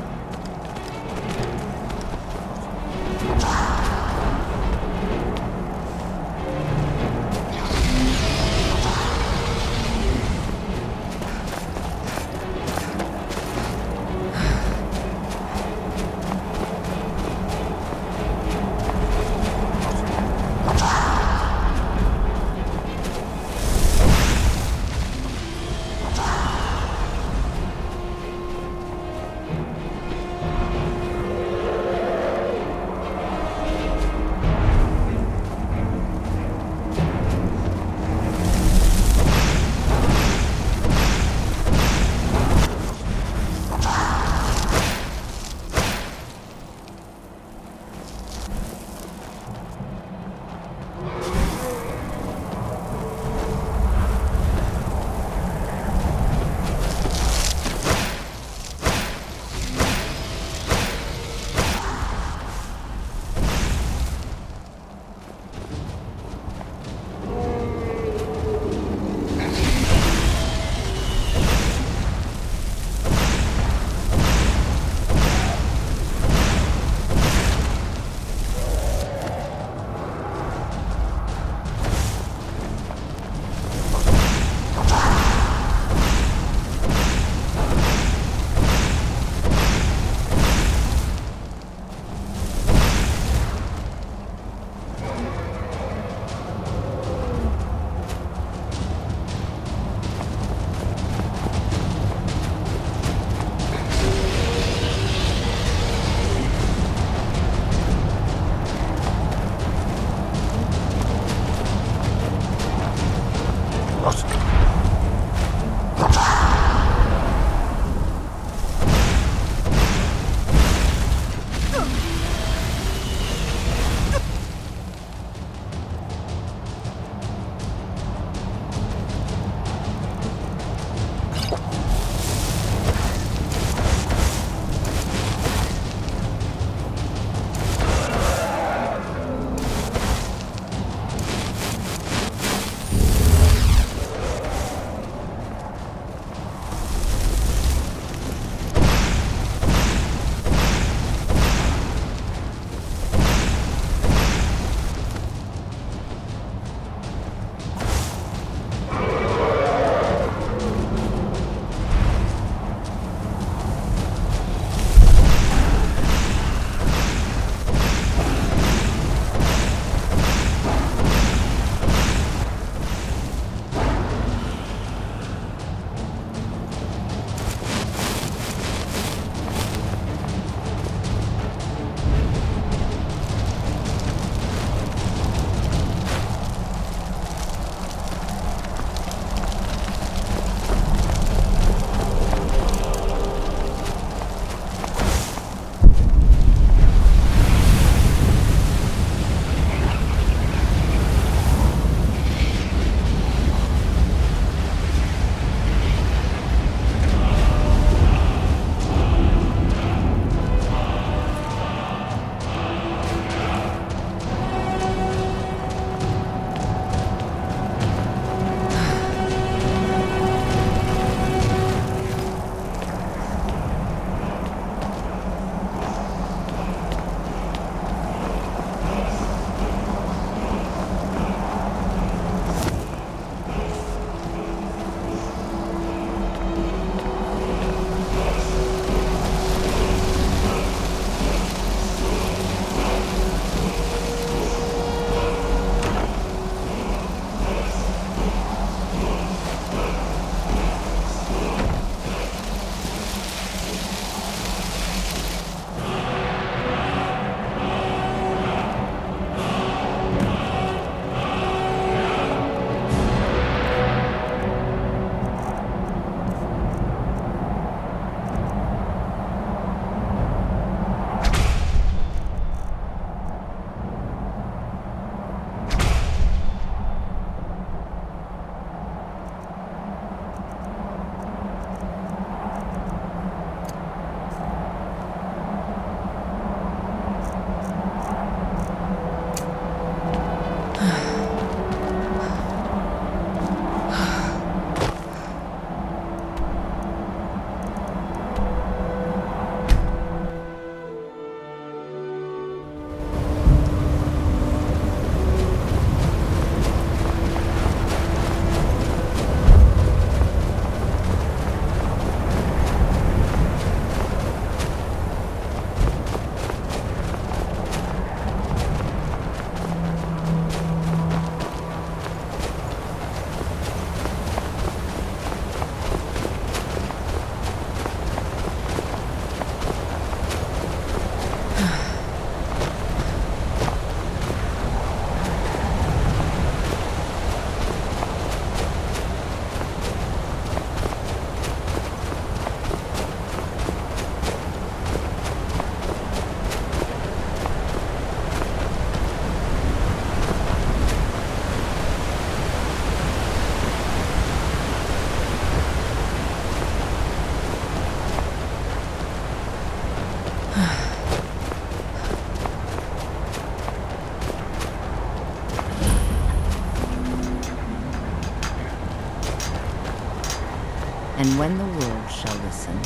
And when the world shall listen...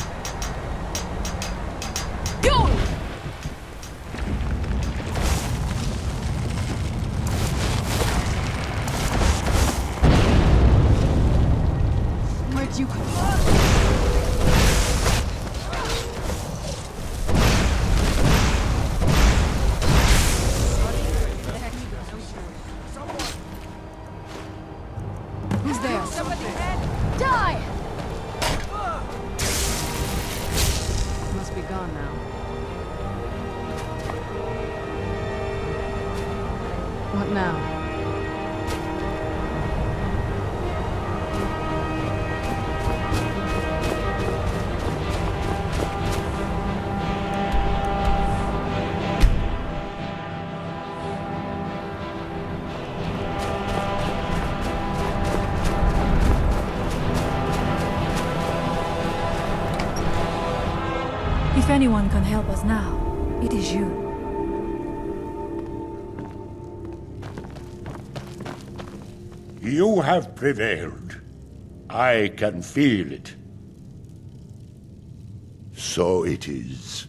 Go! Where'd you come from? Who's there? Somebody die! Must be gone now. What now? If anyone can help us now, it is you. You have prevailed. I can feel it. So it is.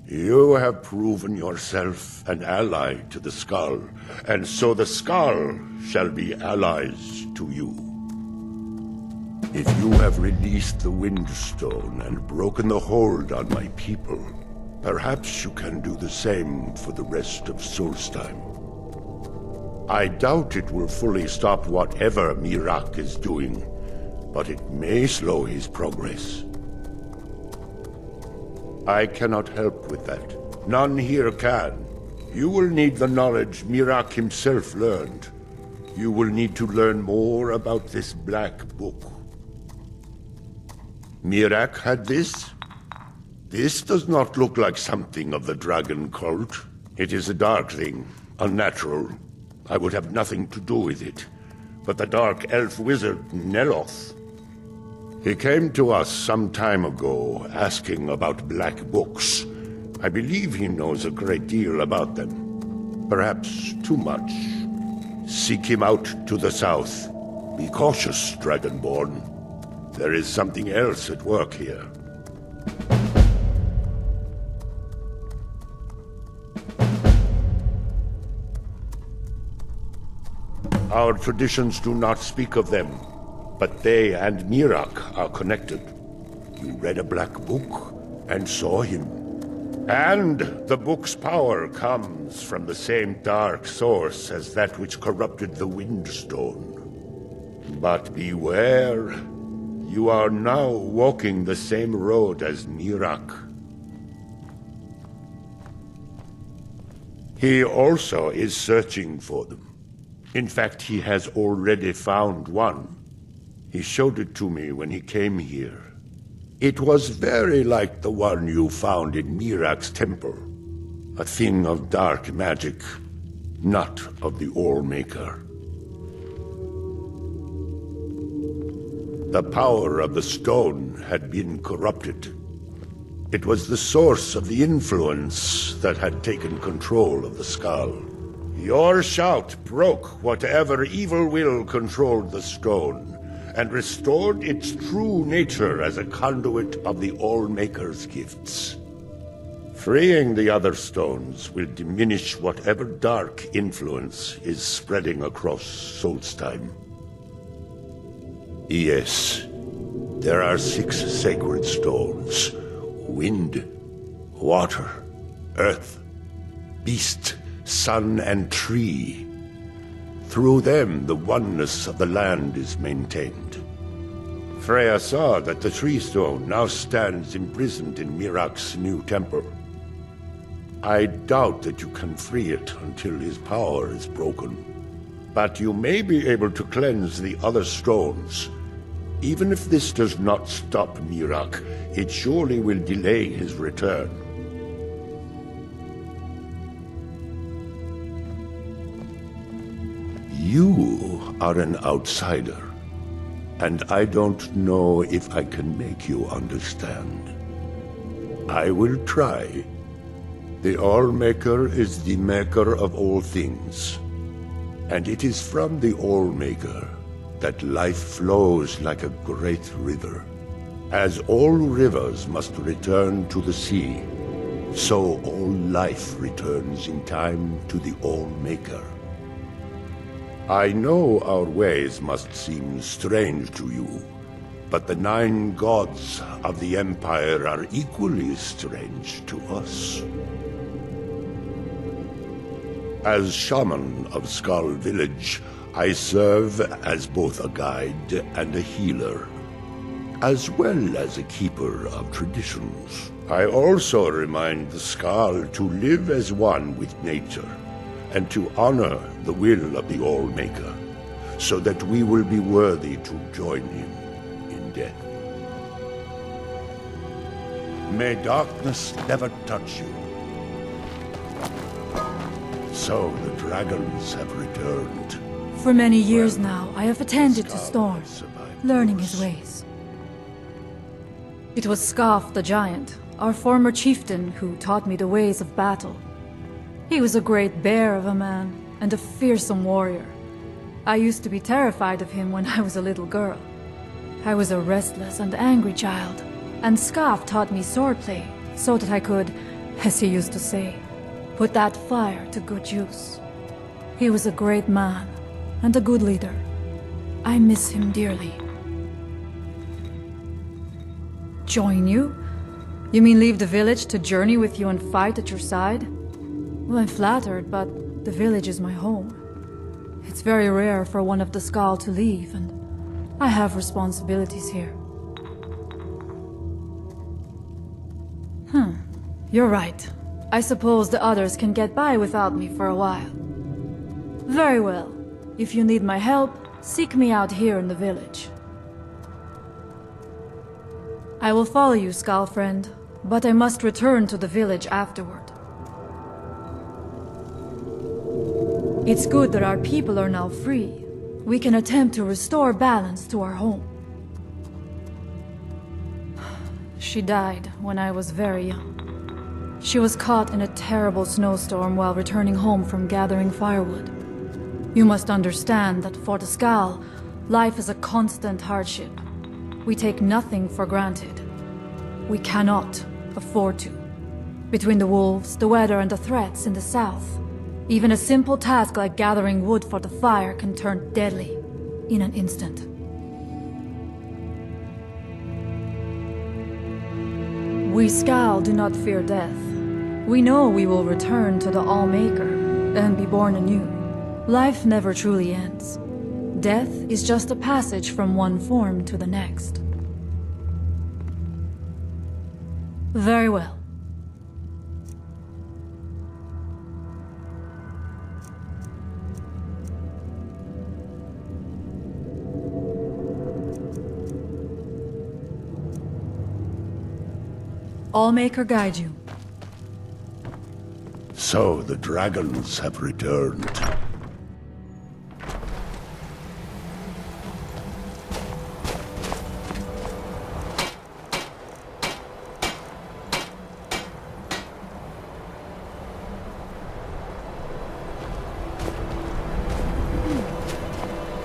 You have proven yourself an ally to the Skaal, and so the Skaal shall be allies to you. If you have released the Windstone and broken the hold on my people, perhaps you can do the same for the rest of Solstheim. I doubt it will fully stop whatever Miraak is doing, but it may slow his progress. I cannot help with that. None here can. You will need the knowledge Miraak himself learned. You will need to learn more about this Black Book. Miraak had this? This does not look like something of the dragon cult. It is a dark thing, unnatural. I would have nothing to do with it. But the dark elf wizard, Neloth, he came to us some time ago, asking about black books. I believe he knows a great deal about them. Perhaps too much. Seek him out to the south. Be cautious, Dragonborn. There is something else at work here. Our traditions do not speak of them, but they and Miraak are connected. You read a black book and saw him. And the book's power comes from the same dark source as that which corrupted the Windstone. But beware. You are now walking the same road as Miraak. He also is searching for them. In fact, he has already found one. He showed it to me when he came here. It was very like the one you found in Miraak's temple. A thing of dark magic, not of the All-Maker. The power of the stone had been corrupted. It was the source of the influence that had taken control of the Skaal. Your shout broke whatever evil will controlled the stone, and restored its true nature as a conduit of the All-Maker's gifts. Freeing the other stones will diminish whatever dark influence is spreading across Solstheim. Yes, there are 6 sacred stones. Wind, water, earth, beast, sun, and tree. Through them, the oneness of the land is maintained. Freya saw that the tree stone now stands imprisoned in Miraak's new temple. I doubt that you can free it until his power is broken. But you may be able to cleanse the other stones. Even if this does not stop Miraak, it surely will delay his return. You are an outsider, and I don't know if I can make you understand. I will try. The All-Maker is the maker of all things, and it is from the All-Maker that life flows like a great river. As all rivers must return to the sea, so all life returns in time to the All-Maker. I know our ways must seem strange to you, but the 9 gods of the Empire are equally strange to us. As shaman of Skaal village, I serve as both a guide and a healer, as well as a keeper of traditions. I also remind the Skaal to live as one with nature, and to honor the will of the All-Maker, so that we will be worthy to join him in death. May darkness never touch you. So the dragons have returned. For many years now, I have attended to Storm, learning his ways. It was Scarf the Giant, our former chieftain, who taught me the ways of battle. He was a great bear of a man, and a fearsome warrior. I used to be terrified of him when I was a little girl. I was a restless and angry child, and Scarf taught me swordplay, so that I could, as he used to say, put that fire to good use. He was a great man, and a good leader. I miss him dearly. Join you? You mean leave the village to journey with you and fight at your side? Well, I'm flattered, but the village is my home. It's very rare for one of the Skaal to leave, and I have responsibilities here. You're right. I suppose the others can get by without me for a while. Very well. If you need my help, seek me out here in the village. I will follow you, Skaal friend, but I must return to the village afterward. It's good that our people are now free. We can attempt to restore balance to our home. She died when I was very young. She was caught in a terrible snowstorm while returning home from gathering firewood. You must understand that for the Skaal, life is a constant hardship. We take nothing for granted. We cannot afford to. Between the wolves, the weather, and the threats in the south, even a simple task like gathering wood for the fire can turn deadly in an instant. We Skaal do not fear death. We know we will return to the All-Maker and be born anew. Life never truly ends. Death is just a passage from one form to the next. Very well. All-Maker guide you. So the dragons have returned.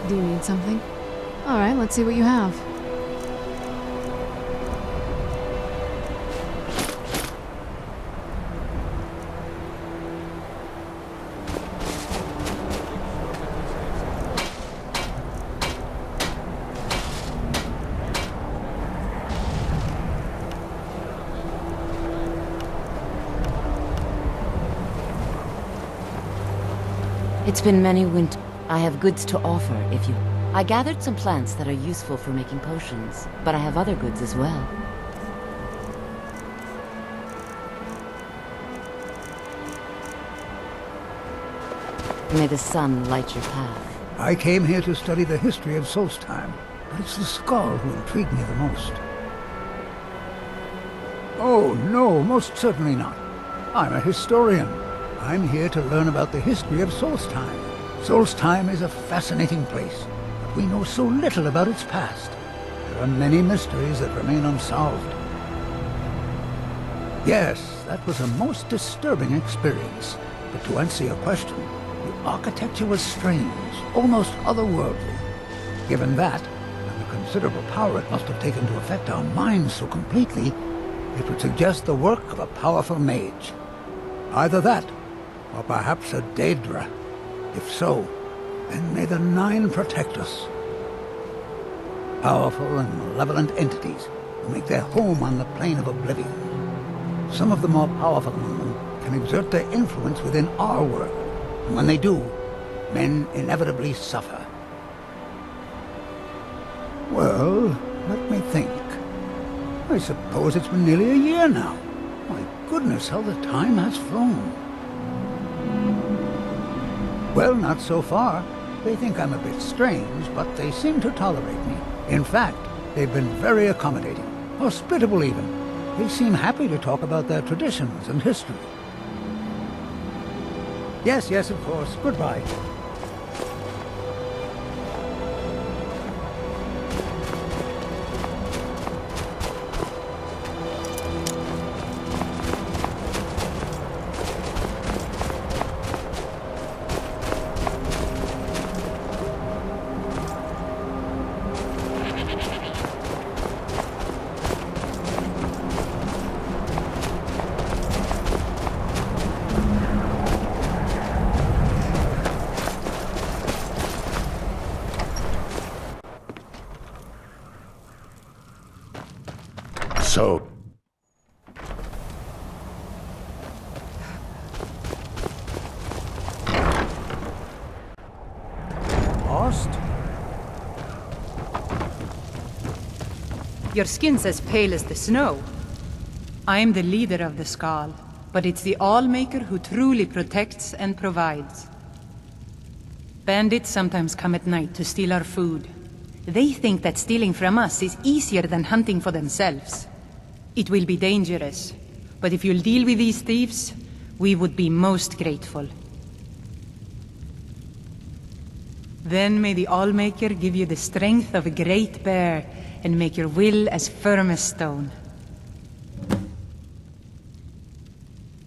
Do you need something? All right, let's see what you have. It's been many winters. I have goods to offer if you... I gathered some plants that are useful for making potions, but I have other goods as well. May the sun light your path. I came here to study the history of Solstheim, but it's the Skaal who intrigue me the most. Oh, no, most certainly not. I'm a historian. I'm here to learn about the history of Solstheim. Solstheim is a fascinating place, but we know so little about its past. There are many mysteries that remain unsolved. Yes, that was a most disturbing experience. But to answer your question, the architecture was strange, almost otherworldly. Given that, and the considerable power it must have taken to affect our minds so completely, it would suggest the work of a powerful mage. Either that, or perhaps a Daedra. If so, then may the Nine protect us. Powerful and malevolent entities who make their home on the plane of oblivion. Some of the more powerful among them can exert their influence within our world, and when they do, men inevitably suffer. Well, let me think. I suppose it's been nearly a year now. My goodness, how the time has flown. Well, not so far. They think I'm a bit strange, but they seem to tolerate me. In fact, they've been very accommodating, hospitable even. They seem happy to talk about their traditions and history. Yes, yes, of course. Goodbye. So... Lost? Your skin's as pale as the snow. I'm the leader of the Skaal, but it's the Allmaker who truly protects and provides. Bandits sometimes come at night to steal our food. They think that stealing from us is easier than hunting for themselves. It will be dangerous, but if you'll deal with these thieves, we would be most grateful. Then may the Allmaker give you the strength of a great bear and make your will as firm as stone.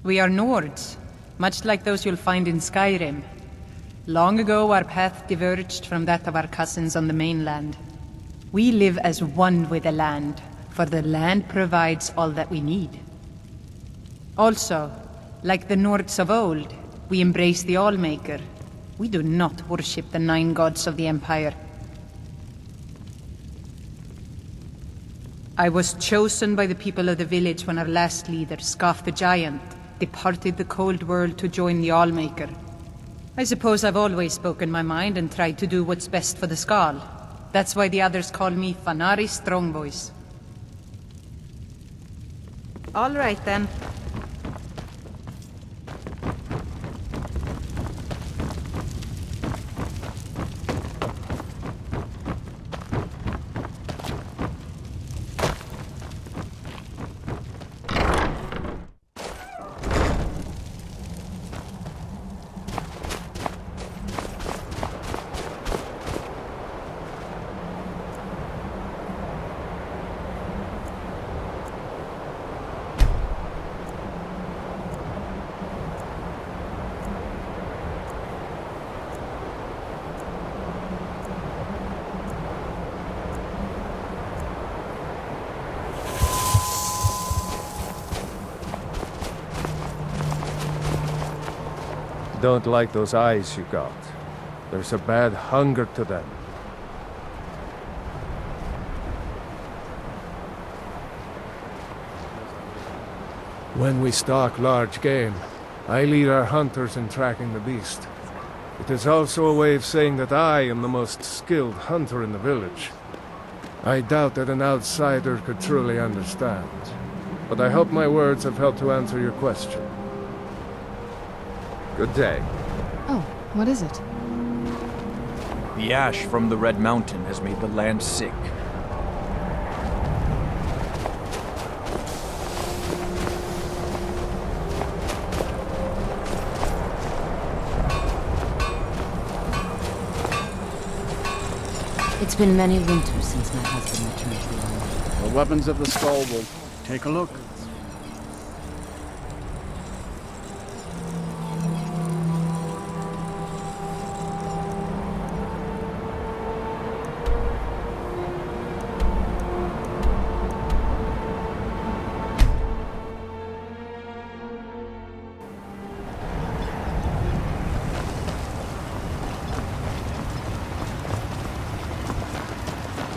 We are Nords, much like those you'll find in Skyrim. Long ago, our path diverged from that of our cousins on the mainland. We live as one with the land, for the land provides all that we need. Also, like the Nords of old, we embrace the Allmaker. We do not worship the 9 gods of the Empire. I was chosen by the people of the village when our last leader, Scoff the Giant, departed the cold world to join the Allmaker. I suppose I've always spoken my mind and tried to do what's best for the Skaal. That's why the others call me Fanari Strongvoice. All right, then. Don't like those eyes you got. There's a bad hunger to them. When we stalk large game, I lead our hunters in tracking the beast. It is also a way of saying that I am the most skilled hunter in the village. I doubt that an outsider could truly understand, but I hope my words have helped to answer your question. Good day. Oh, what is it? The ash from the Red Mountain has made the land sick. It's been many winters since my husband returned to the island. The weapons of the Skaal will take a look.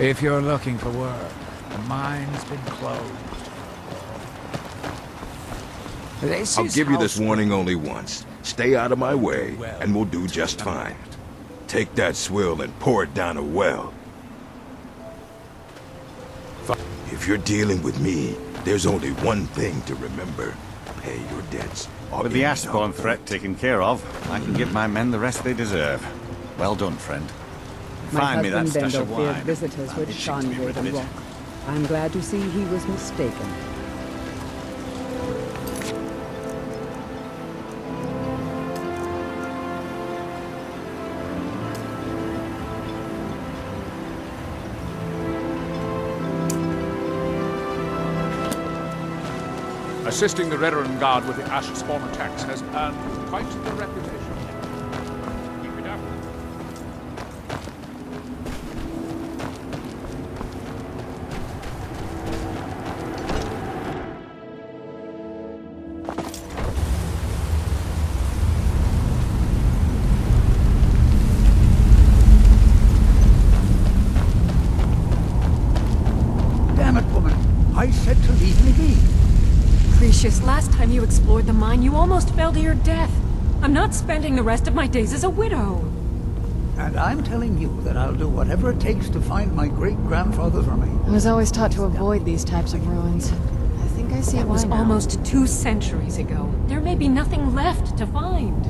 If you're looking for work, the mine's been closed. I'll give you this warning only once. Stay out of my way, and we'll do just fine. Take that swill and pour it down a well. If you're dealing with me, there's only one thing to remember. Pay your debts. With the Ashbourne threat taken care of, I can give my men the rest they deserve. Well done, friend. My Find me that husband stash Bendel of feared wine. visitors would shun to be rid of Raven it. Rock. I'm glad to see he was mistaken. Assisting the Redoran Guard with the Ashspawn attacks has earned quite the reputation. Keep it up. Damn it, woman. I said to leave me be. Cretius, last time you explored the mine, you almost fell to your death. I'm not spending the rest of my days as a widow. And I'm telling you that I'll do whatever it takes to find my great-grandfather's remains. I was always taught to avoid these types of ruins. I think I see That why was now. almost 2 centuries ago. There may be nothing left to find.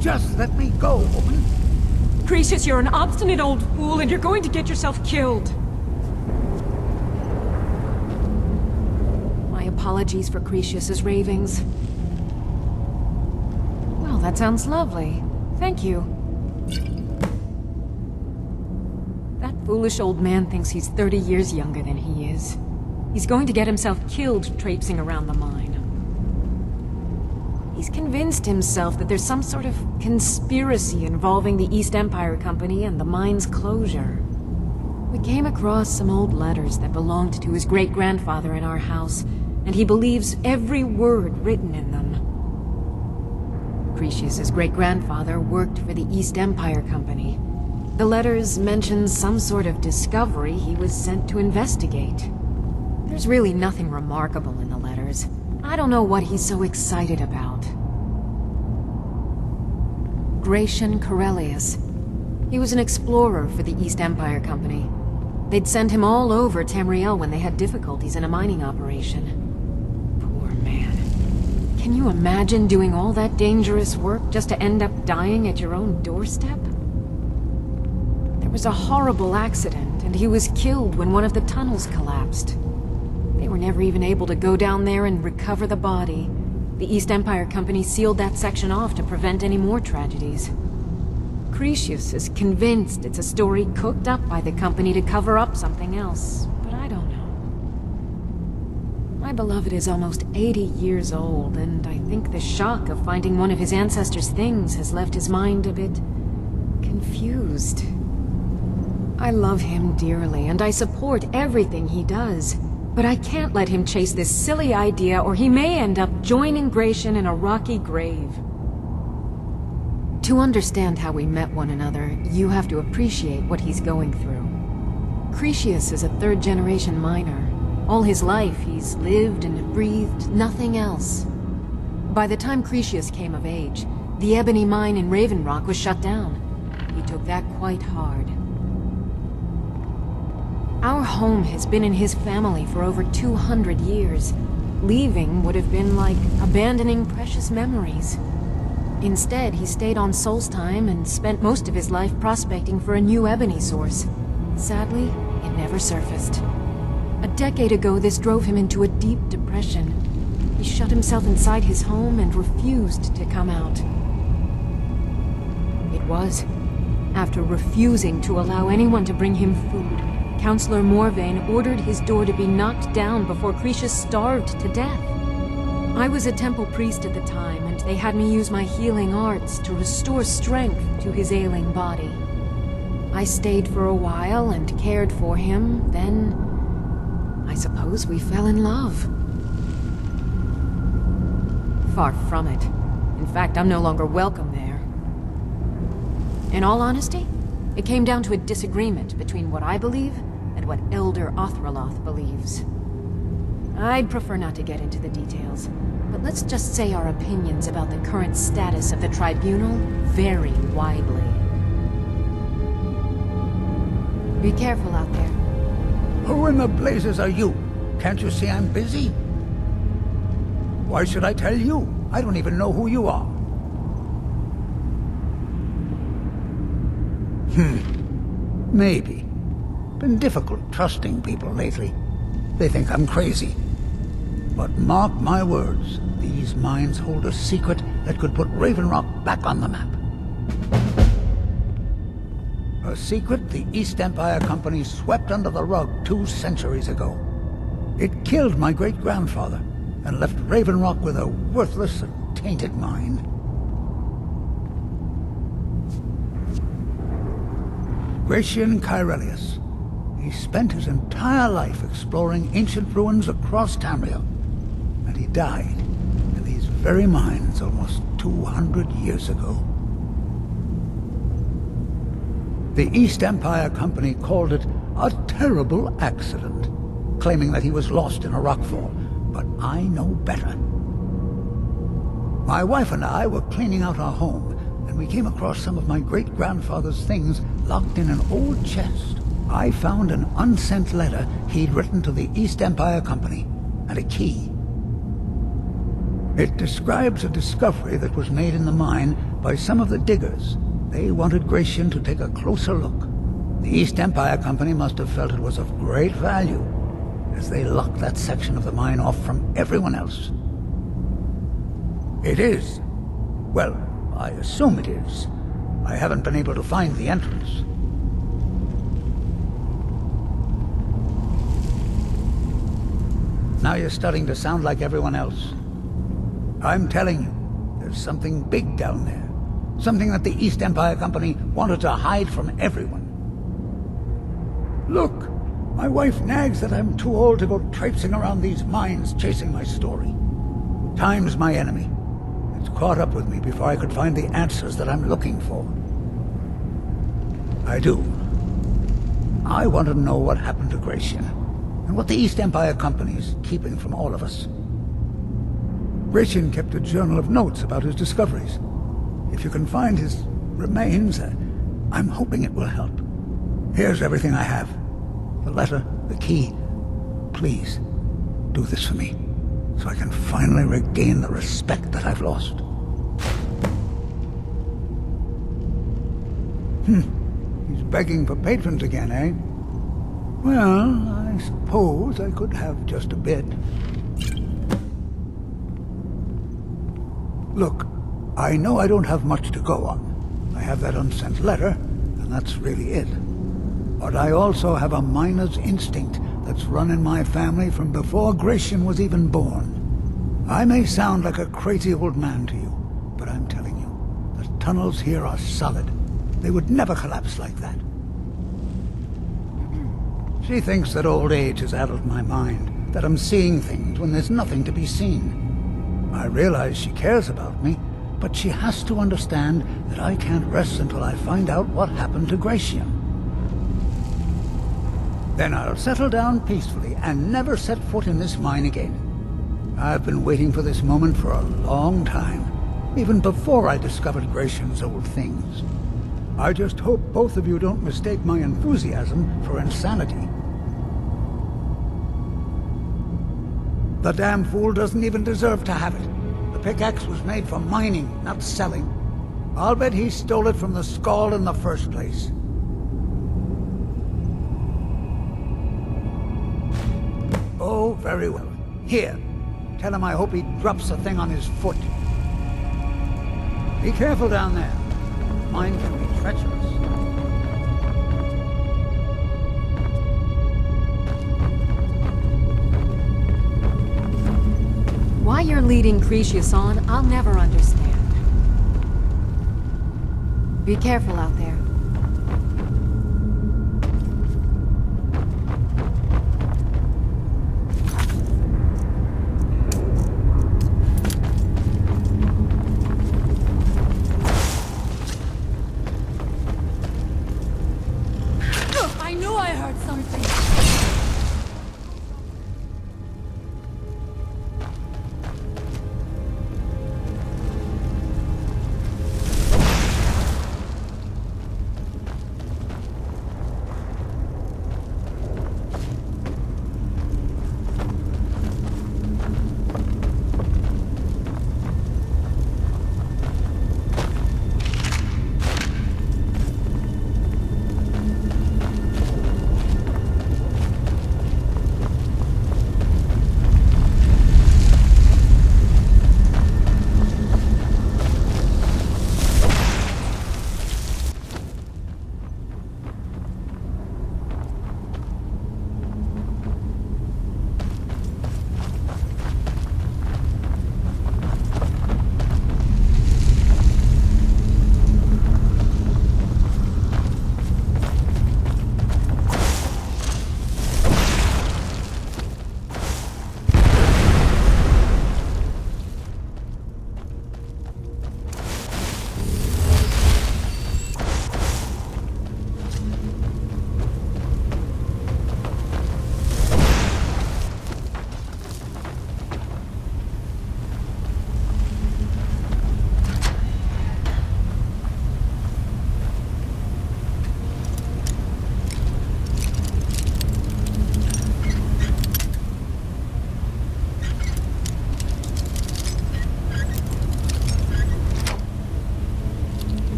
Just let me go, woman. Cretius, you're an obstinate old fool, and you're going to get yourself killed. My apologies for Cretius's ravings. Well, that sounds lovely. Thank you. That foolish old man thinks he's 30 years younger than he is. He's going to get himself killed traipsing around the mine. He's convinced himself that there's some sort of conspiracy involving the East Empire Company and the mine's closure. We came across some old letters that belonged to his great-grandfather in our house, and he believes every word written in them. Cretius's great-grandfather worked for the East Empire Company. The letters mention some sort of discovery he was sent to investigate. There's really nothing remarkable in the letters. I don't know what he's so excited about. Gratian Corellius. He was an explorer for the East Empire Company. They'd send him all over Tamriel when they had difficulties in a mining operation. Poor man. Can you imagine doing all that dangerous work just to end up dying at your own doorstep? There was a horrible accident, and he was killed when one of the tunnels collapsed. They were never even able to go down there and recover the body. The East Empire Company sealed that section off to prevent any more tragedies. Cretius is convinced it's a story cooked up by the company to cover up something else, but I don't know. My beloved is almost 80 years old, and I think the shock of finding one of his ancestors' things has left his mind a bit confused. I love him dearly, and I support everything he does. But I can't let him chase this silly idea, or he may end up joining Gratian in a rocky grave. To understand how we met one another, you have to appreciate what he's going through. Cretius is a 3rd-generation miner. All his life, he's lived and breathed nothing else. By the time Cretius came of age, the ebony mine in Raven Rock was shut down. He took that quite hard. Our home has been in his family for over 200 years. Leaving would have been like abandoning precious memories. Instead, he stayed on Solstheim and spent most of his life prospecting for a new ebony source. Sadly, it never surfaced. A decade ago, this drove him into a deep depression. He shut himself inside his home and refused to come out. It was after refusing to allow anyone to bring him food, Counselor Morvain ordered his door to be knocked down before Cretius starved to death. I was a temple priest at the time, and they had me use my healing arts to restore strength to his ailing body. I stayed for a while and cared for him, then I suppose we fell in love. Far from it. In fact, I'm no longer welcome there. In all honesty, It came down to a disagreement between what I believe and what Elder Othraloth believes. I'd prefer not to get into the details, but let's just say our opinions about the current status of the Tribunal vary widely. Be careful out there. Who in the blazes are you? Can't you see I'm busy? Why should I tell you? I don't even know who you are. Maybe. Been difficult trusting people lately. They think I'm crazy. But mark my words, these mines hold a secret that could put Raven Rock back on the map. A secret the East Empire Company swept under the rug 2 centuries ago. It killed my great-grandfather and left Raven Rock with a worthless and tainted mine. Gratian Kyrelius. He spent his entire life exploring ancient ruins across Tamriel, and he died in these very mines almost 200 years ago. The East Empire Company called it a terrible accident, claiming that he was lost in a rockfall, but I know better. My wife and I were cleaning out our home, and we came across some of my great-grandfather's things locked in an old chest. I found an unsent letter he'd written to the East Empire Company, and a key. It describes a discovery that was made in the mine by some of the diggers. They wanted Gratian to take a closer look. The East Empire Company must have felt it was of great value, as they locked that section of the mine off from everyone else. It is. Well, I assume it is. I haven't been able to find the entrance. Now you're starting to sound like everyone else. I'm telling you, there's something big down there. Something that the East Empire Company wanted to hide from everyone. Look, my wife nags that I'm too old to go traipsing around these mines chasing my story. Time's my enemy. It's caught up with me before I could find the answers that I'm looking for. I do. I want to know what happened to Gratian, and what the East Empire Company's keeping from all of us. Gratian kept a journal of notes about his discoveries. If you can find his remains, I'm hoping it will help. Here's everything I have. The letter, the key. Please, do this for me, so I can finally regain the respect that I've lost. He's begging for patrons again, eh? Well, I suppose I could have just a bit. Look, I know I don't have much to go on. I have that unsent letter, and that's really it. But I also have a miner's instinct that's run in my family from before Gratian was even born. I may sound like a crazy old man to you, but I'm telling you, the tunnels here are solid. They would never collapse like that. She thinks that old age has addled my mind, that I'm seeing things when there's nothing to be seen. I realize she cares about me, but she has to understand that I can't rest until I find out what happened to Gratian. Then I'll settle down peacefully and never set foot in this mine again. I've been waiting for this moment for a long time, even before I discovered Gratian's old things. I just hope both of you don't mistake my enthusiasm for insanity. The damn fool doesn't even deserve to have it. The pickaxe was made for mining, not selling. I'll bet he stole it from the Skaal in the first place. Oh, very well. Here, tell him I hope he drops the thing on his foot. Be careful down there. Mine can be treacherous. Why you're leading Cretius on, I'll never understand. Be careful out there.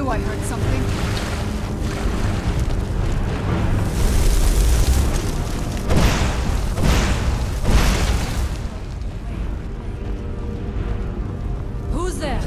knew I heard something. Who's there?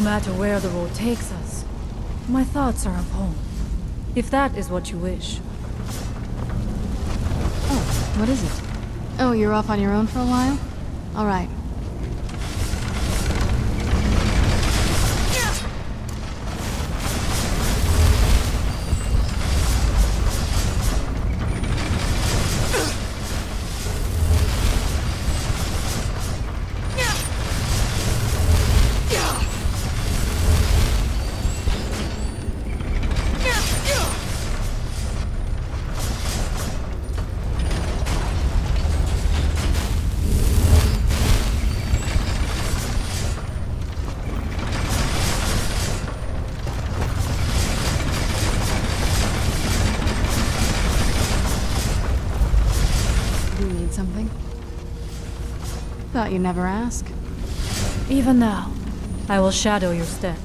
matter where the road takes us, my thoughts are of home. If that is what you wish. Oh, what is it? Oh, you're off on your own for a while? All right. Thought you'd never ask. Even now, I will shadow your steps.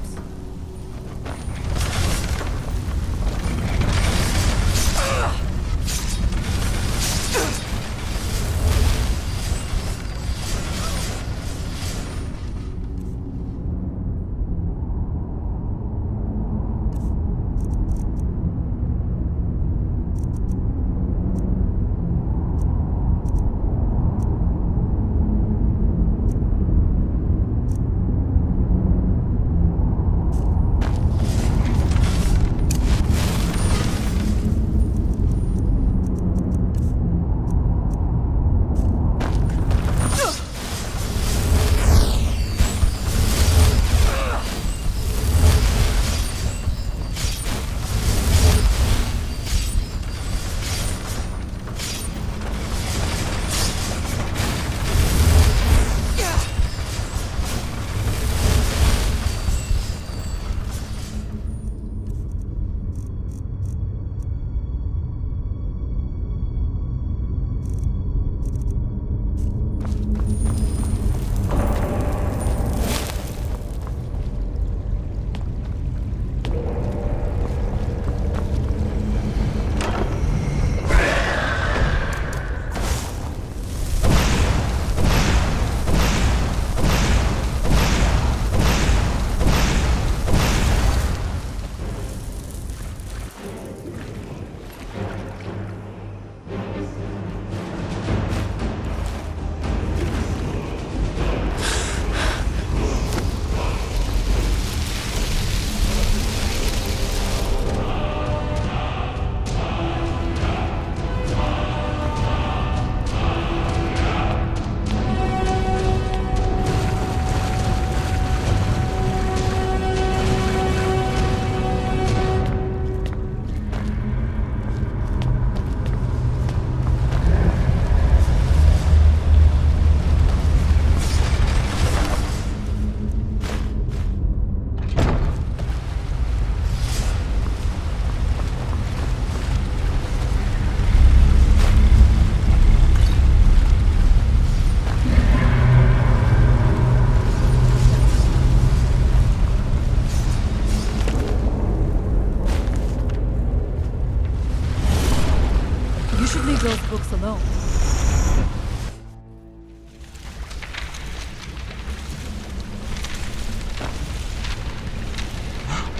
Those books alone.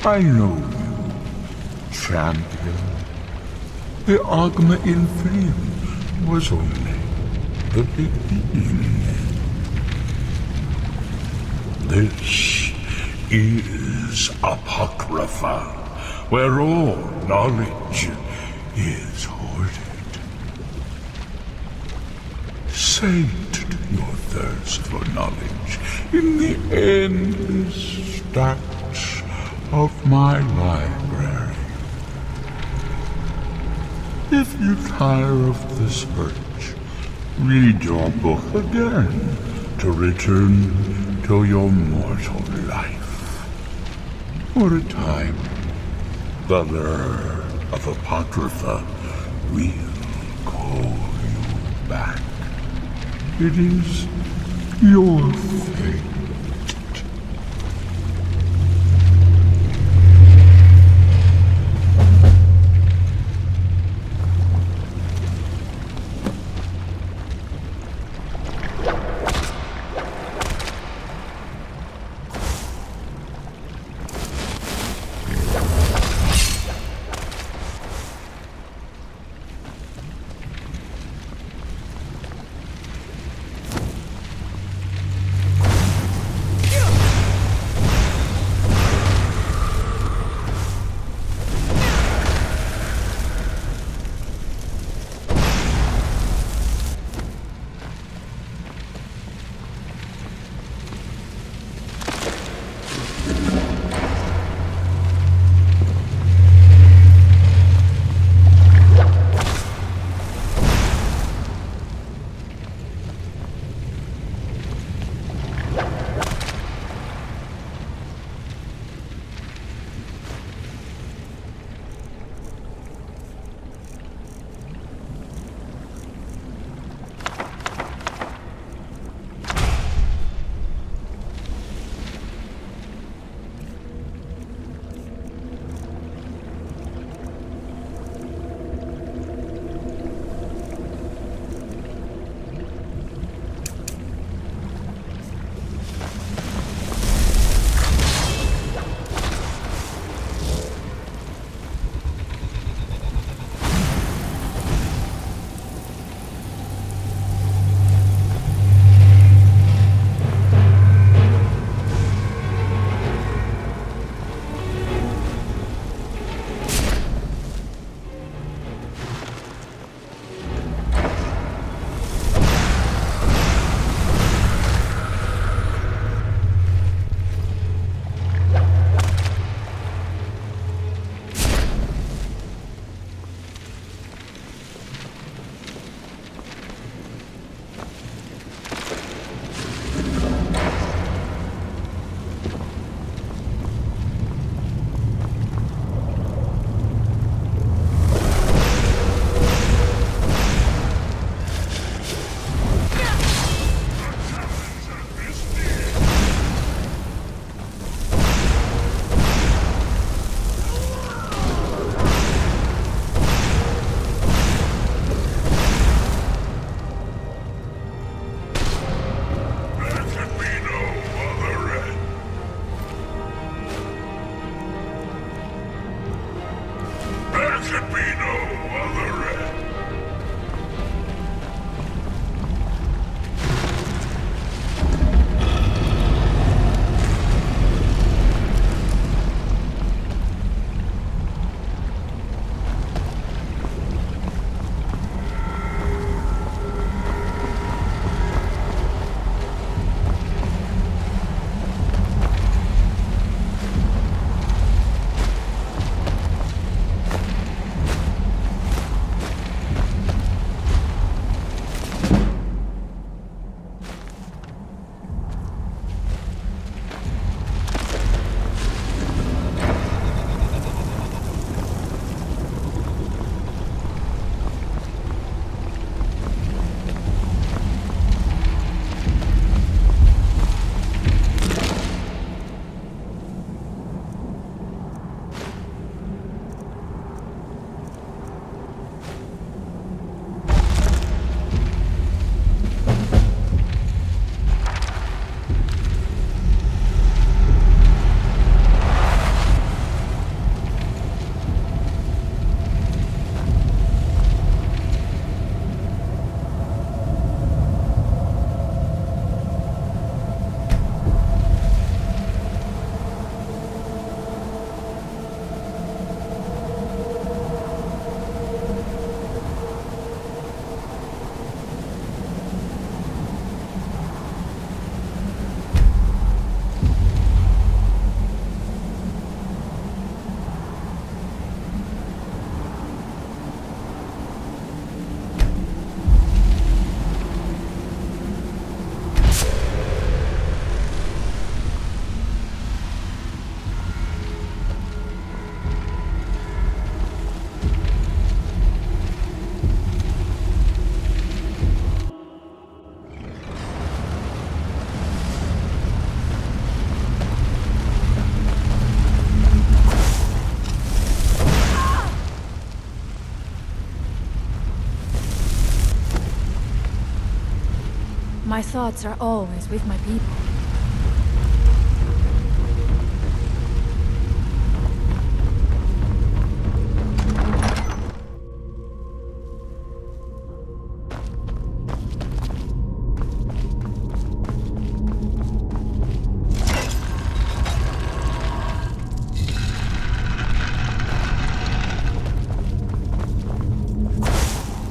I know you, champion. The Agma in Flames was only the beginning. This is Apocrypha, where all knowledge is hoarded. Sate your thirst for knowledge in the endless stacks of my library. If you tire of the search, read your book again to return to your mortal life. For a time, the learner of Apocrypha will call you back. It is your fate. should be no other end. My thoughts are always with my people.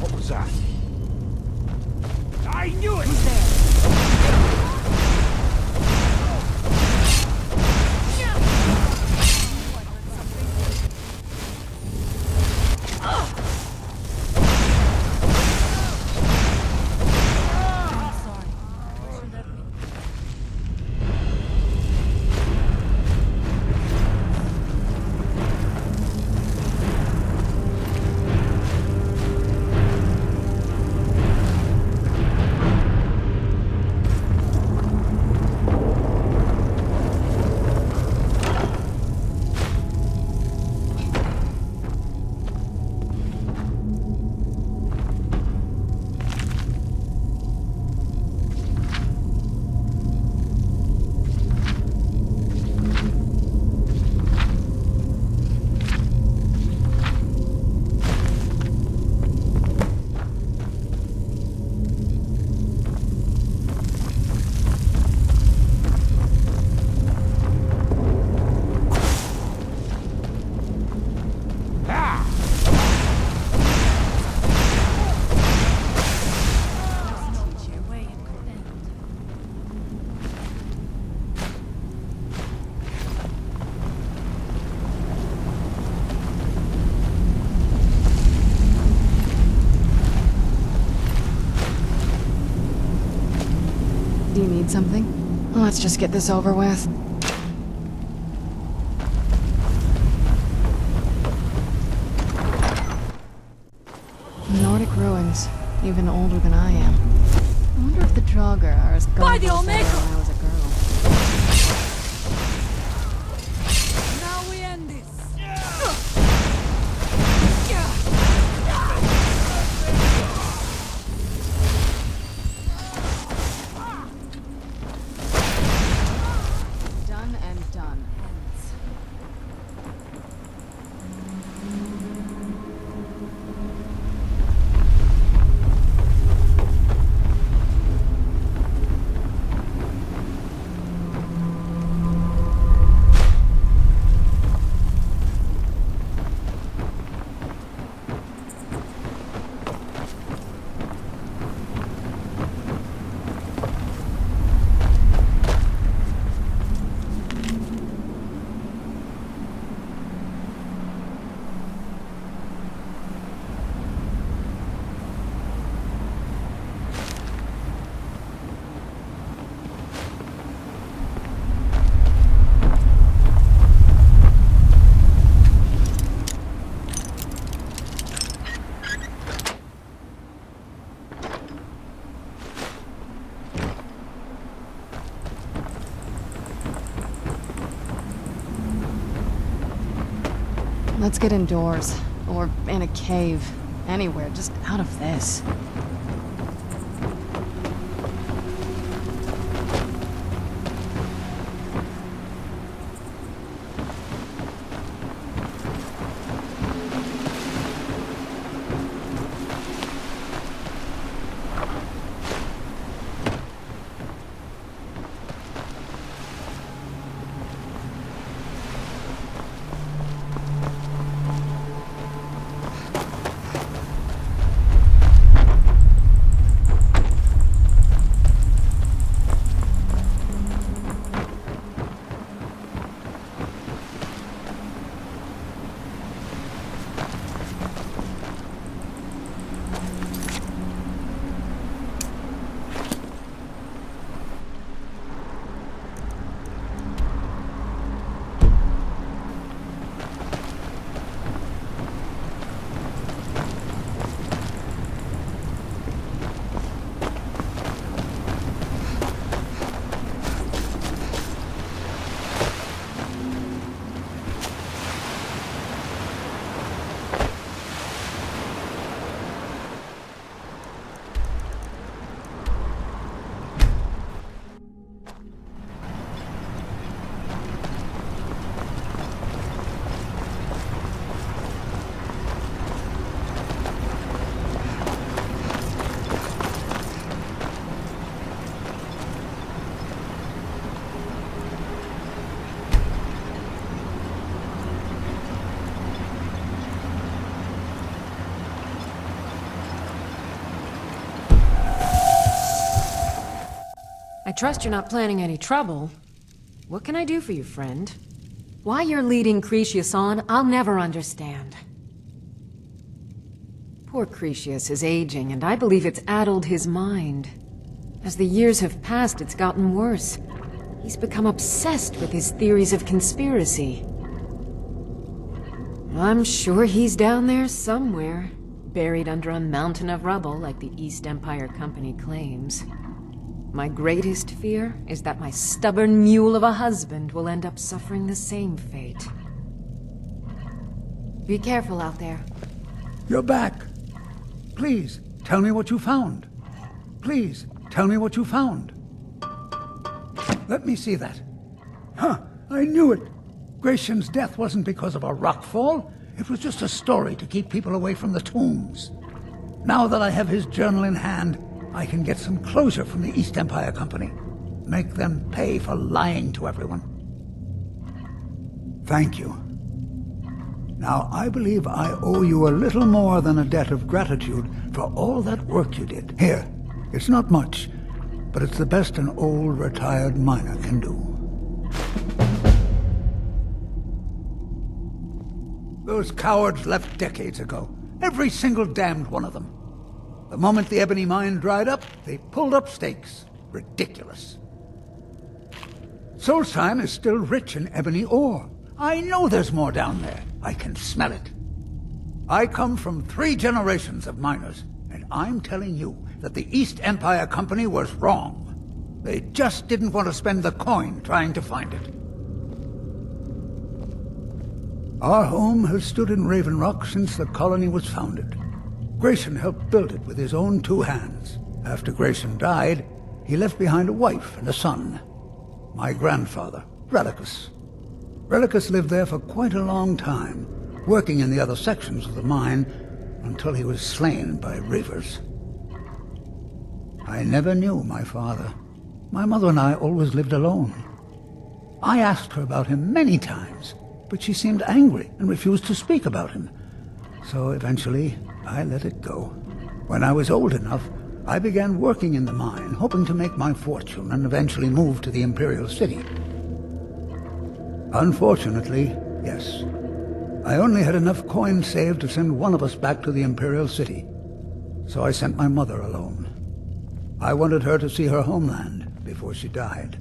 What was that? I knew it! Do you need something? Let's just get this over with. Nordic ruins, even older than I am. I wonder if the Draugr are as By the gullible as they were Omega! when I was a girl. Now we end this. Done and done. Let's get indoors. Or in a cave. Anywhere, just out of this. I trust you're not planning any trouble. What can I do for you, friend? Why you're leading Cretius on, I'll never understand. Poor Cretius is aging, and I believe it's addled his mind. As the years have passed, it's gotten worse. He's become obsessed with his theories of conspiracy. I'm sure he's down there somewhere, buried under a mountain of rubble like the East Empire Company claims. My greatest fear is that my stubborn mule of a husband will end up suffering the same fate. Be careful out there. You're back. Please, tell me what you found. Please, tell me what you found. Let me see that. Huh, I knew it. Gratian's death wasn't because of a rockfall. It was just a story to keep people away from the tombs. Now that I have his journal in hand, I can get some closure from the East Empire Company. Make them pay for lying to everyone. Thank you. Now, I believe I owe you a little more than a debt of gratitude for all that work you did. Here, it's not much, but it's the best an old retired miner can do. Those cowards left decades ago. Every single damned one of them. The moment the ebony mine dried up, they pulled up stakes. Ridiculous. Solstheim is still rich in ebony ore. I know there's more down there. I can smell it. I come from 3 generations of miners, and I'm telling you that the East Empire Company was wrong. They just didn't want to spend the coin trying to find it. Our home has stood in Raven Rock since the colony was founded. Gratian helped build it with his own 2 hands. After Gratian died, he left behind a wife and a son. My grandfather, Relicus. Relicus lived there for quite a long time, working in the other sections of the mine until he was slain by reavers. I never knew my father. My mother and I always lived alone. I asked her about him many times, but she seemed angry and refused to speak about him. So eventually, I let it go. When I was old enough, I began working in the mine, hoping to make my fortune and eventually move to the Imperial City. Unfortunately, yes. I only had enough coin saved to send one of us back to the Imperial City. So I sent my mother alone. I wanted her to see her homeland before she died.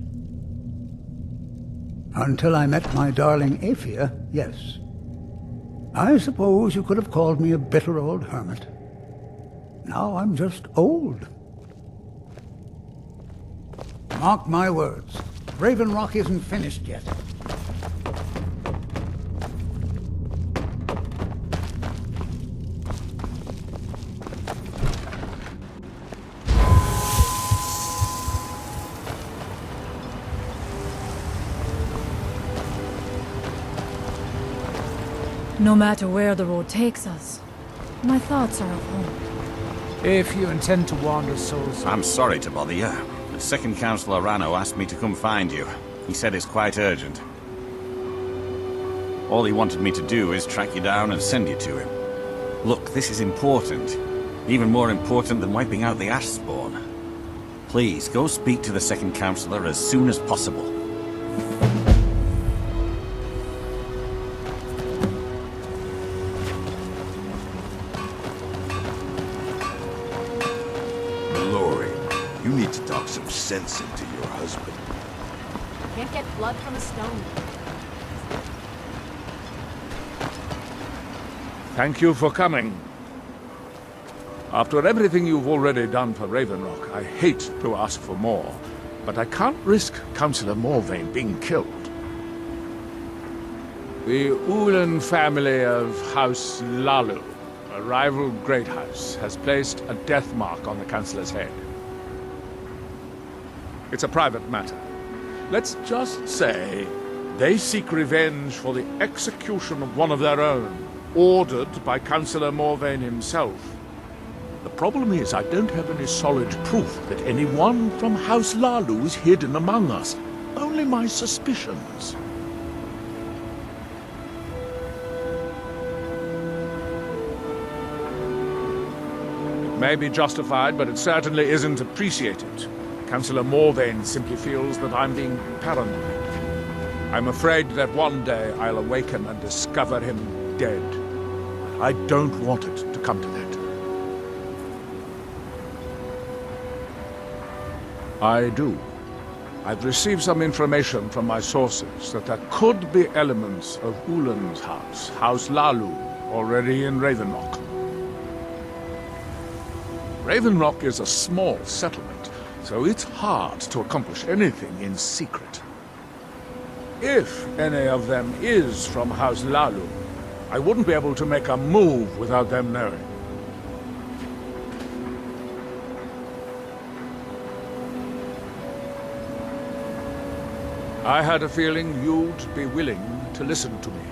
Until I met my darling Aphia, yes. I suppose you could have called me a bitter old hermit. Now I'm just old. Mark my words, Raven Rock isn't finished yet. No matter where the road takes us, my thoughts are of home. If you intend to wander souls... I'm sorry to bother you. The second Councillor Rano asked me to come find you. He said it's quite urgent. All he wanted me to do is track you down and send you to him. Look, this is important. Even more important than wiping out the Ashspawn. Please, go speak to the second Councillor as soon as possible. You need to talk some sense into your husband. Can't get blood from a stone. Thank you for coming. After everything you've already done for Raven Rock, I hate to ask for more, but I can't risk Councillor Morvain being killed. The Ulan family of House Lalu, a rival great house, has placed a death mark on the Councillor's head. It's a private matter. Let's just say they seek revenge for the execution of one of their own, ordered by Councillor Morvain himself. The problem is I don't have any solid proof that anyone from House Lalu is hidden among us. Only my suspicions. It may be justified, but it certainly isn't appreciated. Councillor Morvain simply feels that I'm being paranoid. I'm afraid that one day I'll awaken and discover him dead. I don't want it to come to that. I do. I've received some information from my sources that there could be elements of Ulan's house, House Lalu, already in Raven Rock. Raven Rock is a small settlement, so it's hard to accomplish anything in secret. If any of them is from House Lalu, I wouldn't be able to make a move without them knowing. I had a feeling you'd be willing to listen to me.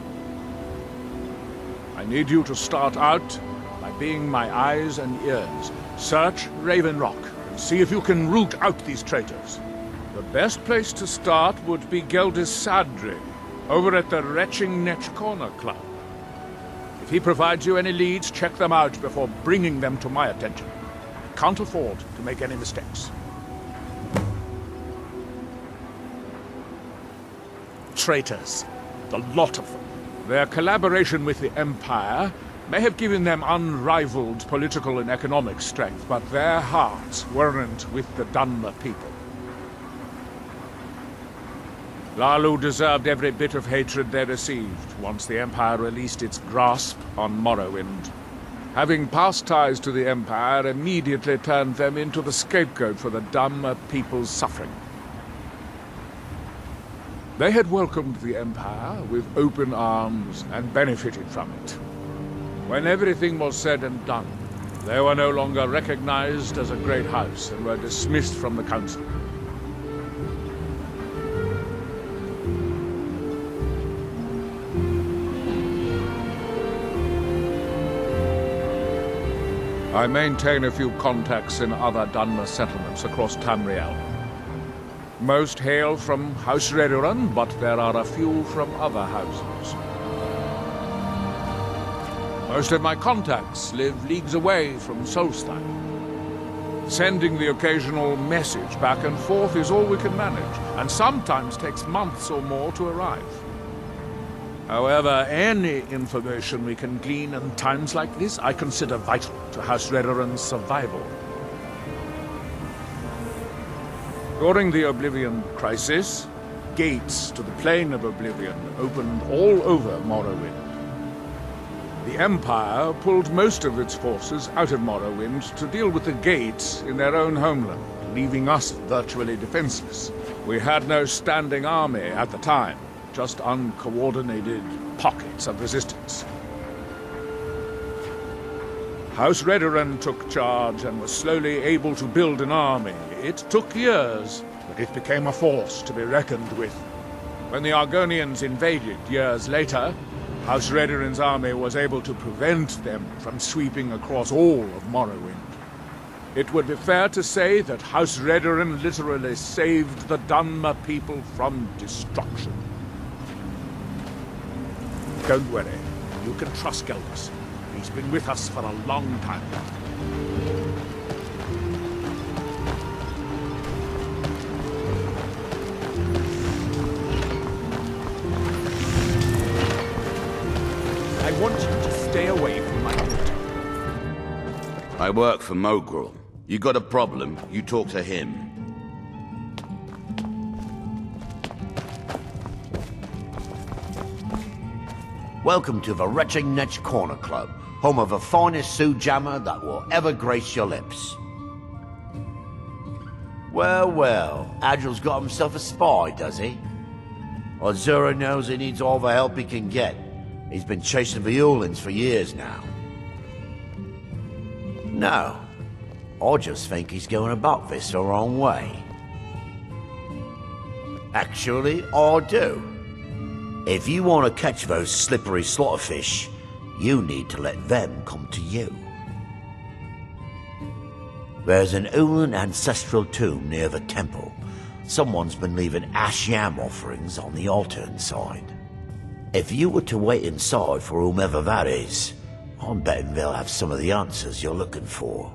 I need you to start out by being my eyes and ears. Search Raven Rock. See if you can root out these traitors. The best place to start would be Geldis Sadri, over at the Retching Netch Corner Club. If he provides you any leads, check them out before bringing them to my attention. I can't afford to make any mistakes. Traitors. The lot of them. Their collaboration with the Empire may have given them unrivaled political and economic strength, but their hearts weren't with the Dunmer people. Lalu deserved every bit of hatred they received once the Empire released its grasp on Morrowind. Having past ties to the Empire immediately turned them into the scapegoat for the Dunmer people's suffering. They had welcomed the Empire with open arms and benefited from it. When everything was said and done, they were no longer recognized as a great house and were dismissed from the council. I maintain a few contacts in other Dunmer settlements across Tamriel. Most hail from House Redoran, but there are a few from other houses. Most of my contacts live leagues away from Solstheim. Sending the occasional message back and forth is all we can manage, and sometimes takes months or more to arrive. However, any information we can glean in times like this, I consider vital to House Redoran's survival. During the Oblivion Crisis, gates to the Plane of Oblivion opened all over Morrowind. The Empire pulled most of its forces out of Morrowind to deal with the gates in their own homeland, leaving us virtually defenseless. We had no standing army at the time, just uncoordinated pockets of resistance. House Redoran took charge and was slowly able to build an army. It took years, but it became a force to be reckoned with. When the Argonians invaded years later, House Redoran's army was able to prevent them from sweeping across all of Morrowind. It would be fair to say that House Redoran literally saved the Dunmer people from destruction. Don't worry, you can trust Geldas. He's been with us for a long time now. I want you to stay away from my daughter. I work for Mogrel. You got a problem, you talk to him. Welcome to the Retching Netch Corner Club, home of the finest Sujammer that will ever grace your lips. Well, well, Adril's got himself a spy, does he? Azra knows he needs all the help he can get. He's been chasing the Ulins for years now. No, I just think he's going about this the wrong way. Actually, I do. If you want to catch those slippery slaughterfish, you need to let them come to you. There's an Ulin ancestral tomb near the temple. Someone's been leaving ash yam offerings on the altar inside. If you were to wait inside for whomever that is, I'm betting they'll have some of the answers you're looking for.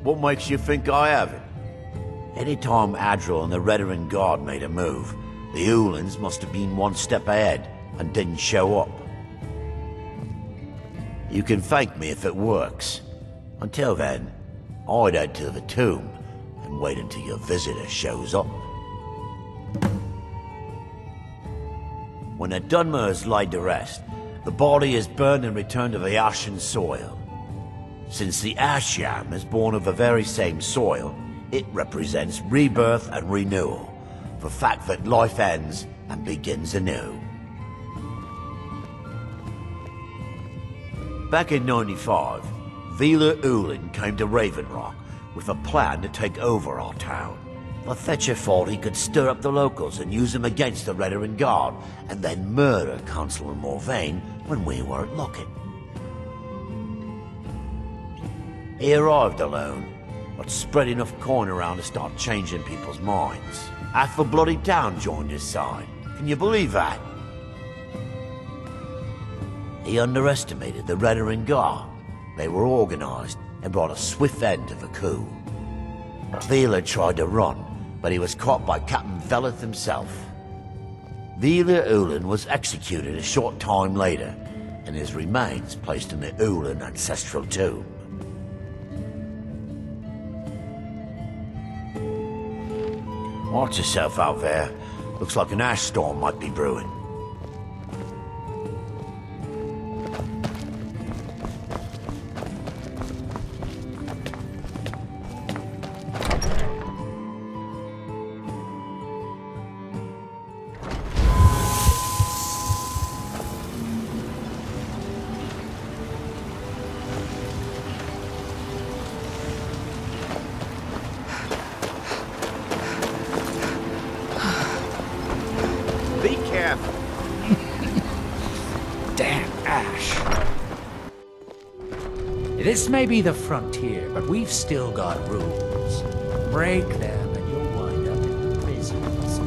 What makes you think I haven't? Anytime Adra and the Redoran Guard made a move, the Ulins must have been one step ahead and didn't show up. You can thank me if it works. Until then, I'd head to the tomb and wait until your visitor shows up. When the Dunmer is laid to rest, the body is burned and returned to the ashen soil. Since the ash yam is born of the very same soil, it represents rebirth and renewal, the fact that life ends and begins anew. Back in 95, Vila Ulin came to Ravenrock with a plan to take over our town. The Fetcher thought he could stir up the locals and use them against the Redoran Guard, and then murder Consular Morvain when we weren't looking. He arrived alone, but spread enough coin around to start changing people's minds. Half the bloody town joined his side. Can you believe that? He underestimated the Redoran Guard. They were organized and brought a swift end to the coup. Vila tried to run, but he was caught by Captain Veleth himself. Vila Ulin was executed a short time later, and his remains placed in the Ulin ancestral tomb. Watch yourself out there. Looks like an ash storm might be brewing. This may be the frontier, but we've still got rules. Break them and you'll wind up in prisons.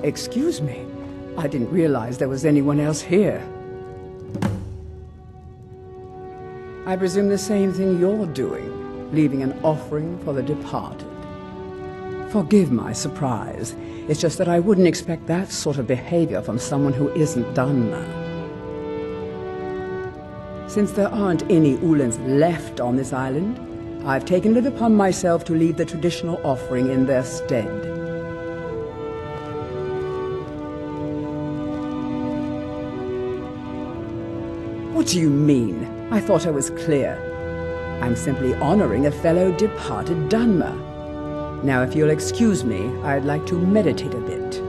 Excuse me. I didn't realize there was anyone else here. I presume the same thing you're doing, leaving an offering for the departed. Forgive my surprise. It's just that I wouldn't expect that sort of behavior from someone who isn't Dunmer. Since there aren't any Ulans left on this island, I've taken it upon myself to leave the traditional offering in their stead. What do you mean? I thought I was clear. I'm simply honoring a fellow departed Dunmer. Now, if you'll excuse me, I'd like to meditate a bit.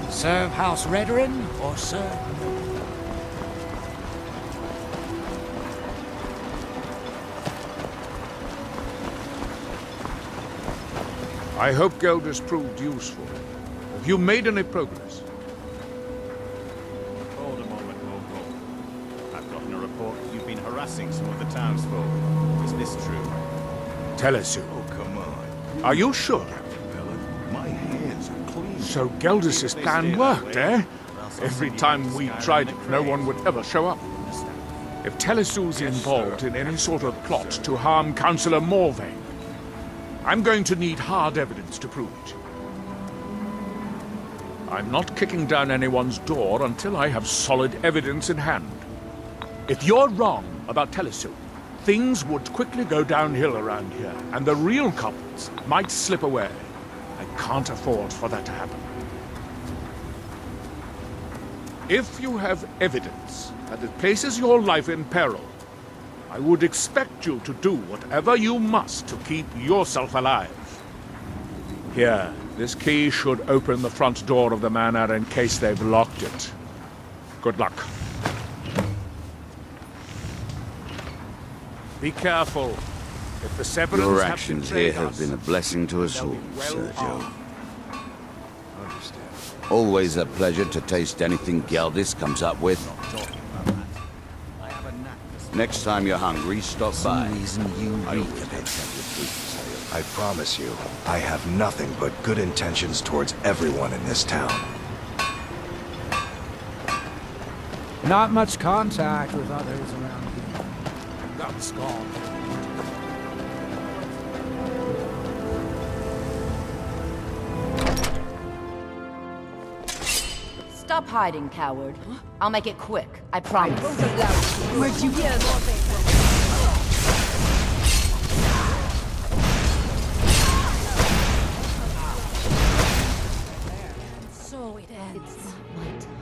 Serve House Redoran or serve no? I hope Geldis proved useful. Have you made any progress? Hold a moment, Local. I've gotten a report that you've been harassing some of the townsfolk. Is this true? Tell us, you. Oh, come on. Are you sure? My hands are clean. So Geldis' plan worked, eh? Every time we tried it, no one would ever show up. If Telesu's involved in any sort of plot to harm Councillor Morvain, I'm going to need hard evidence to prove it. I'm not kicking down anyone's door until I have solid evidence in hand. If you're wrong about Telesu, things would quickly go downhill around here, and the real culprits might slip away. I can't afford for that to happen. If you have evidence that it places your life in peril, I would expect you to do whatever you must to keep yourself alive. Here, this key should open the front door of the manor in case they've locked it. Good luck. Be careful. If the Severans Your have actions betrayed here have us, been a blessing to us they'll all, be well Sergio. armed. Always a pleasure to taste anything Geldis comes up with. Next time you're hungry, stop by. I promise you, I have nothing but good intentions towards everyone in this town. Not much contact with others around here. Got Skaal. Stop hiding, coward. I'll make it quick, I promise. Where'd you get So it ends. It's not my time.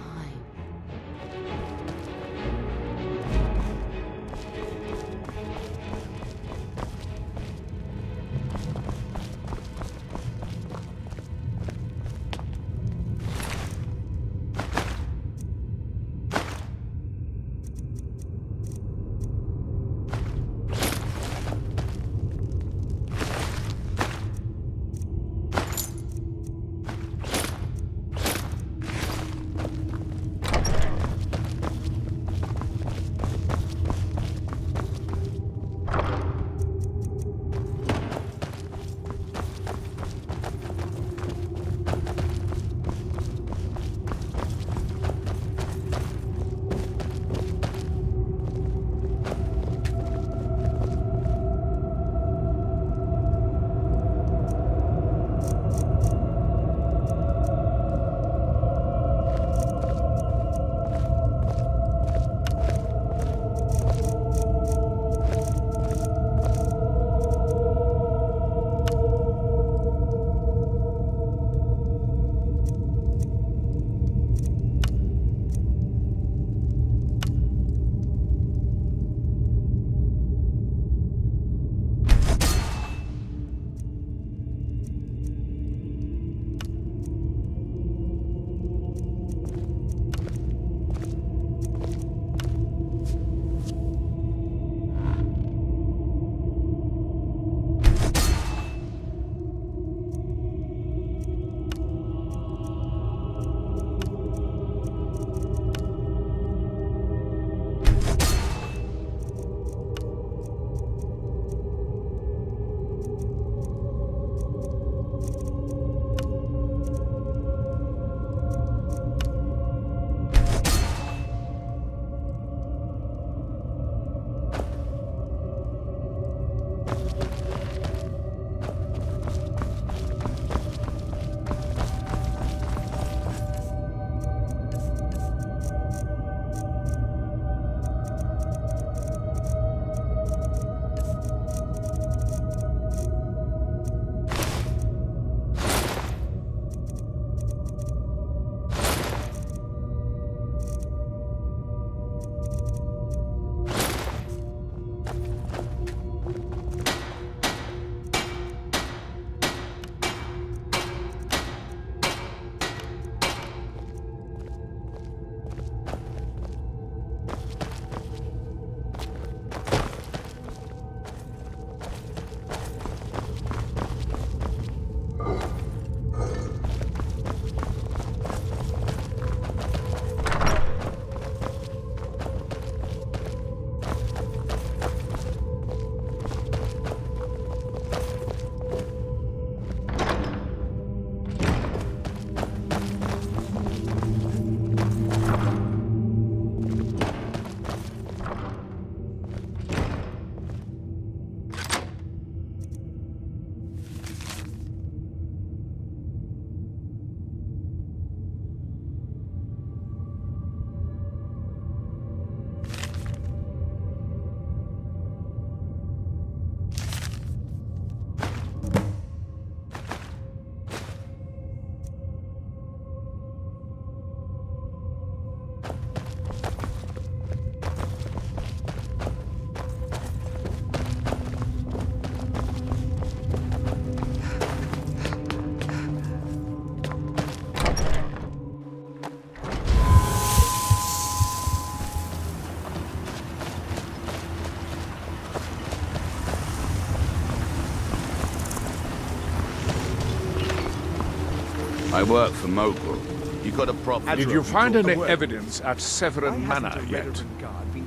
I work for Mogul. You got a problem? Did you find any evidence at Severin Manor yet?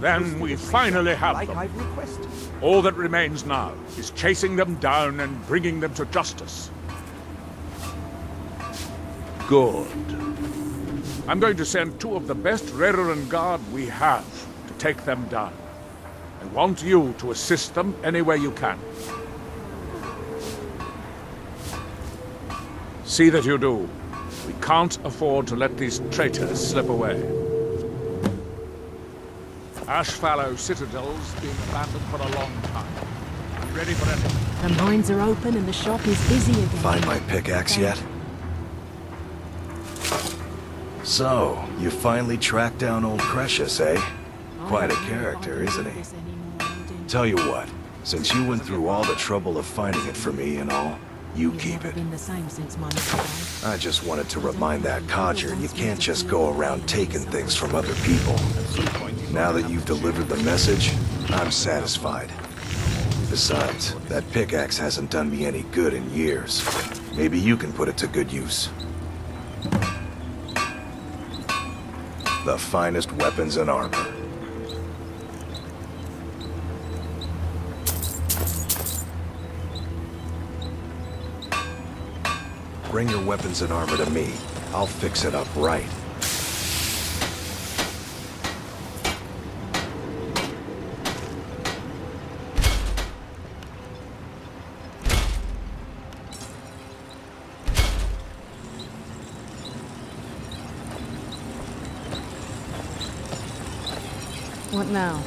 Then we finally have them. All that remains now is chasing them down and bringing them to justice. Good. I'm going to send 2 of the best Rerenn Guard we have to take them down. I want you to assist them any way you can. See that you do. We can't afford to let these traitors slip away. Ashfallow Citadel's been abandoned for a long time. I'm ready for anything. The mines are open and the shop is busy again. Find my pickaxe yet? So, you finally tracked down old Precious, eh? Quite a character, isn't he? Tell you what, since you went through all the trouble of finding it for me and all, you keep it. Been the same since my mother. I just wanted to remind that codger you can't just go around taking things from other people. Now that you've delivered the message, I'm satisfied. Besides, that pickaxe hasn't done me any good in years. Maybe you can put it to good use. The finest weapons and armor. Bring your weapons and armor to me. I'll fix it up right. What now?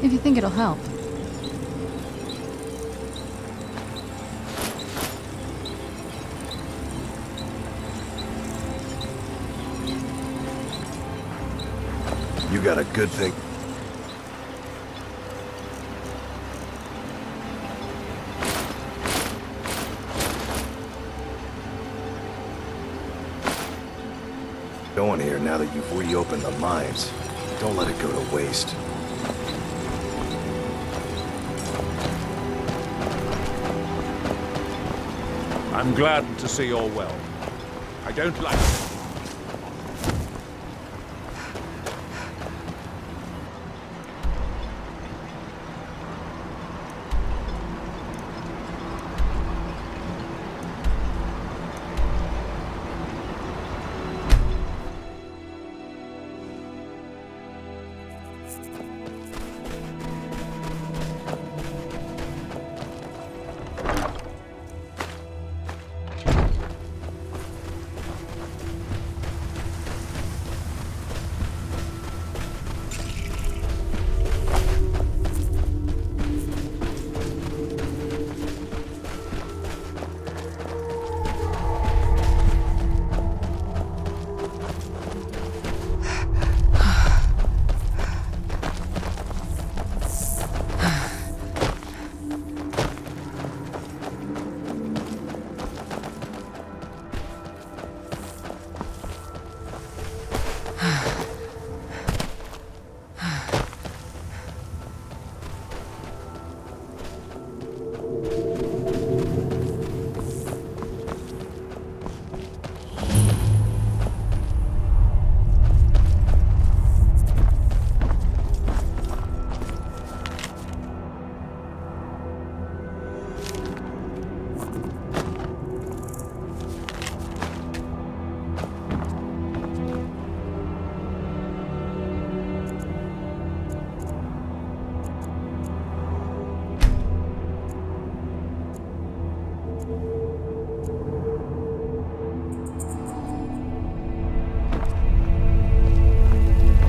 If you think it'll help. You got a good thing. Going here now that you've reopened the mines. Don't let it go to waste. I'm glad to see you're well. I don't like it.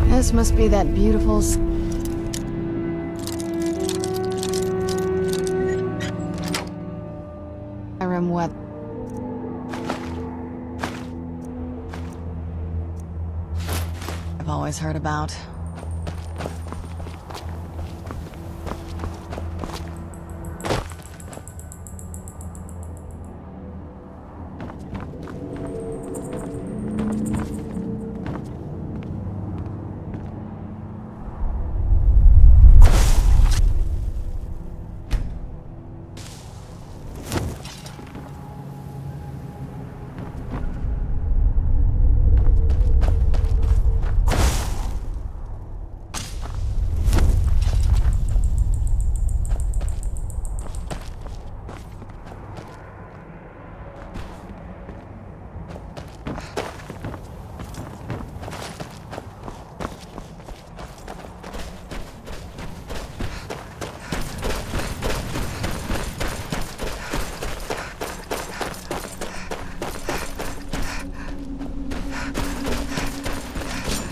This must be that beautiful Skyrim weather. I've always heard about.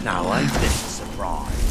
Now ain't this a surprise?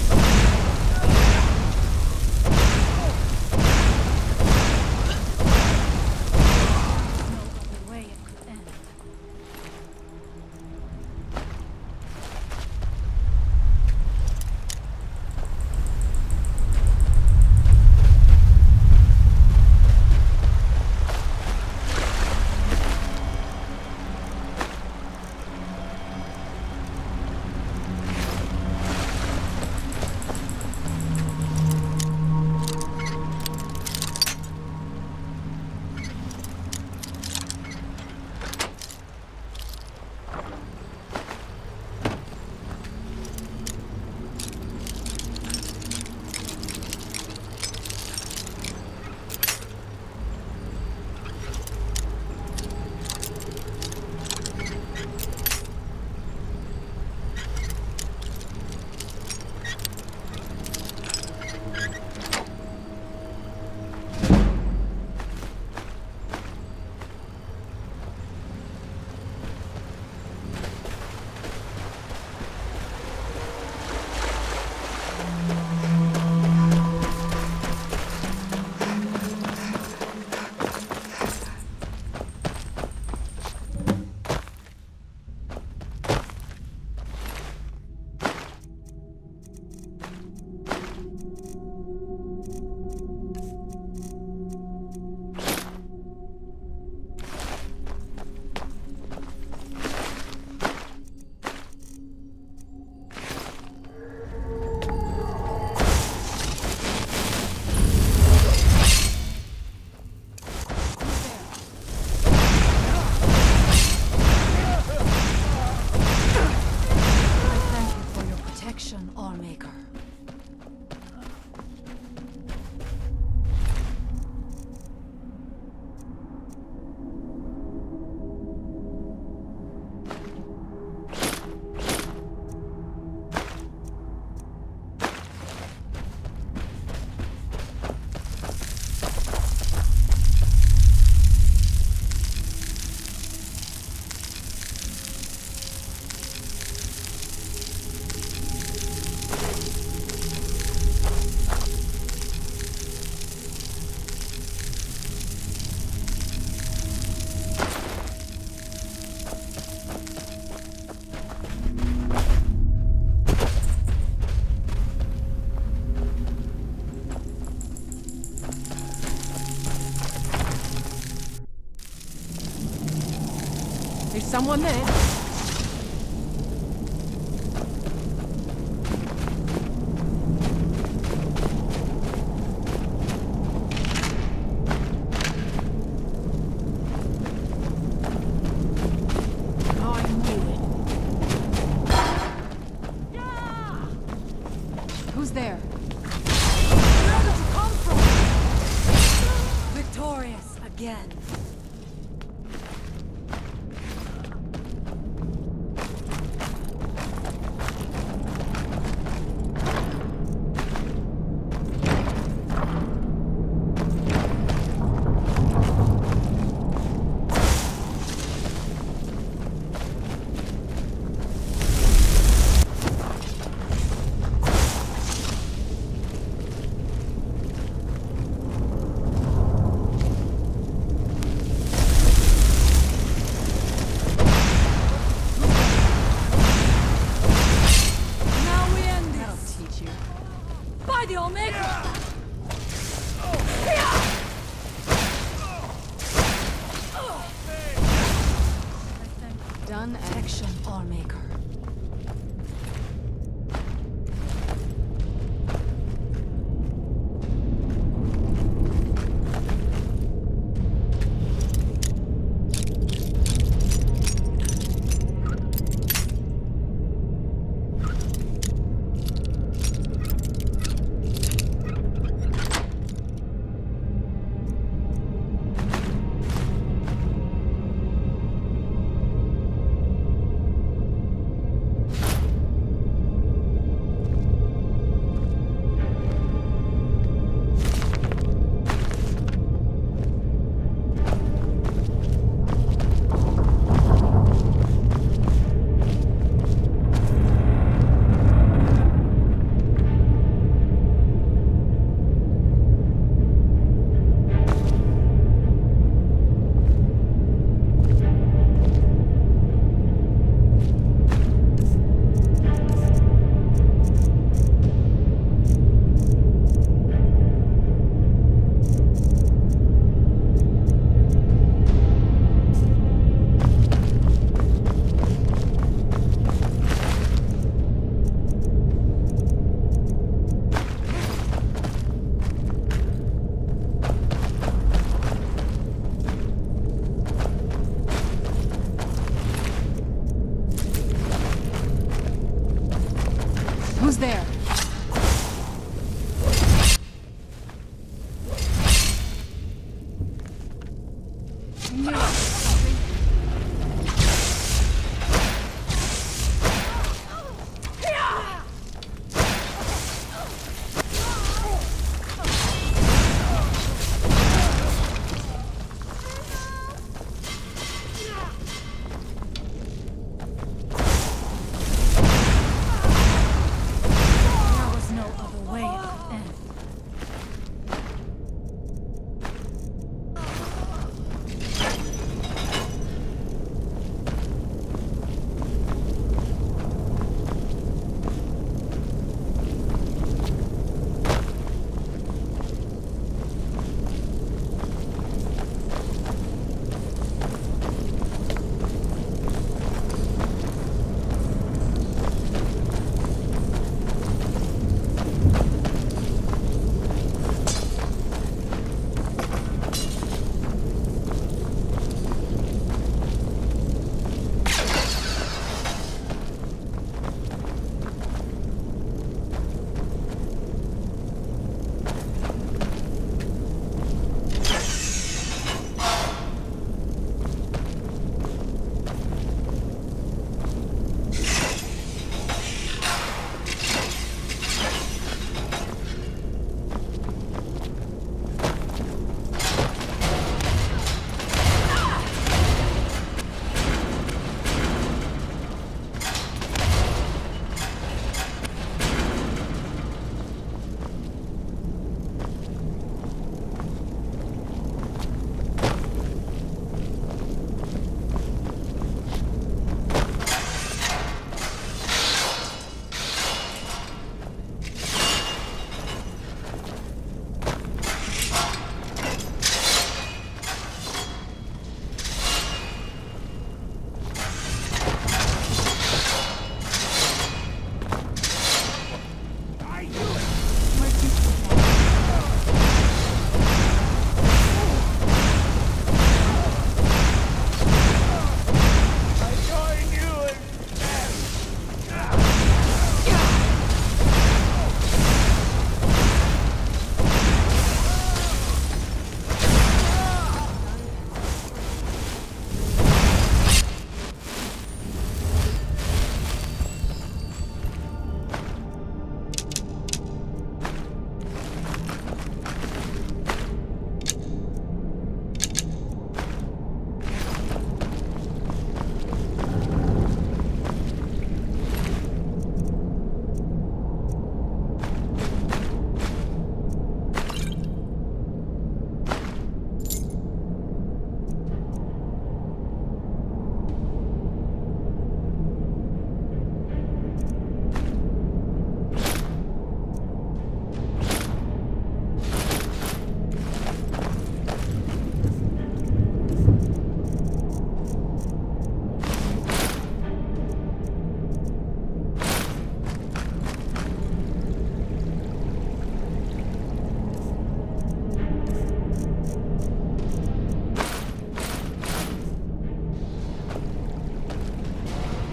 Is someone there? Who's there? Where did you come from? Victorious again. Done action, Allmaker.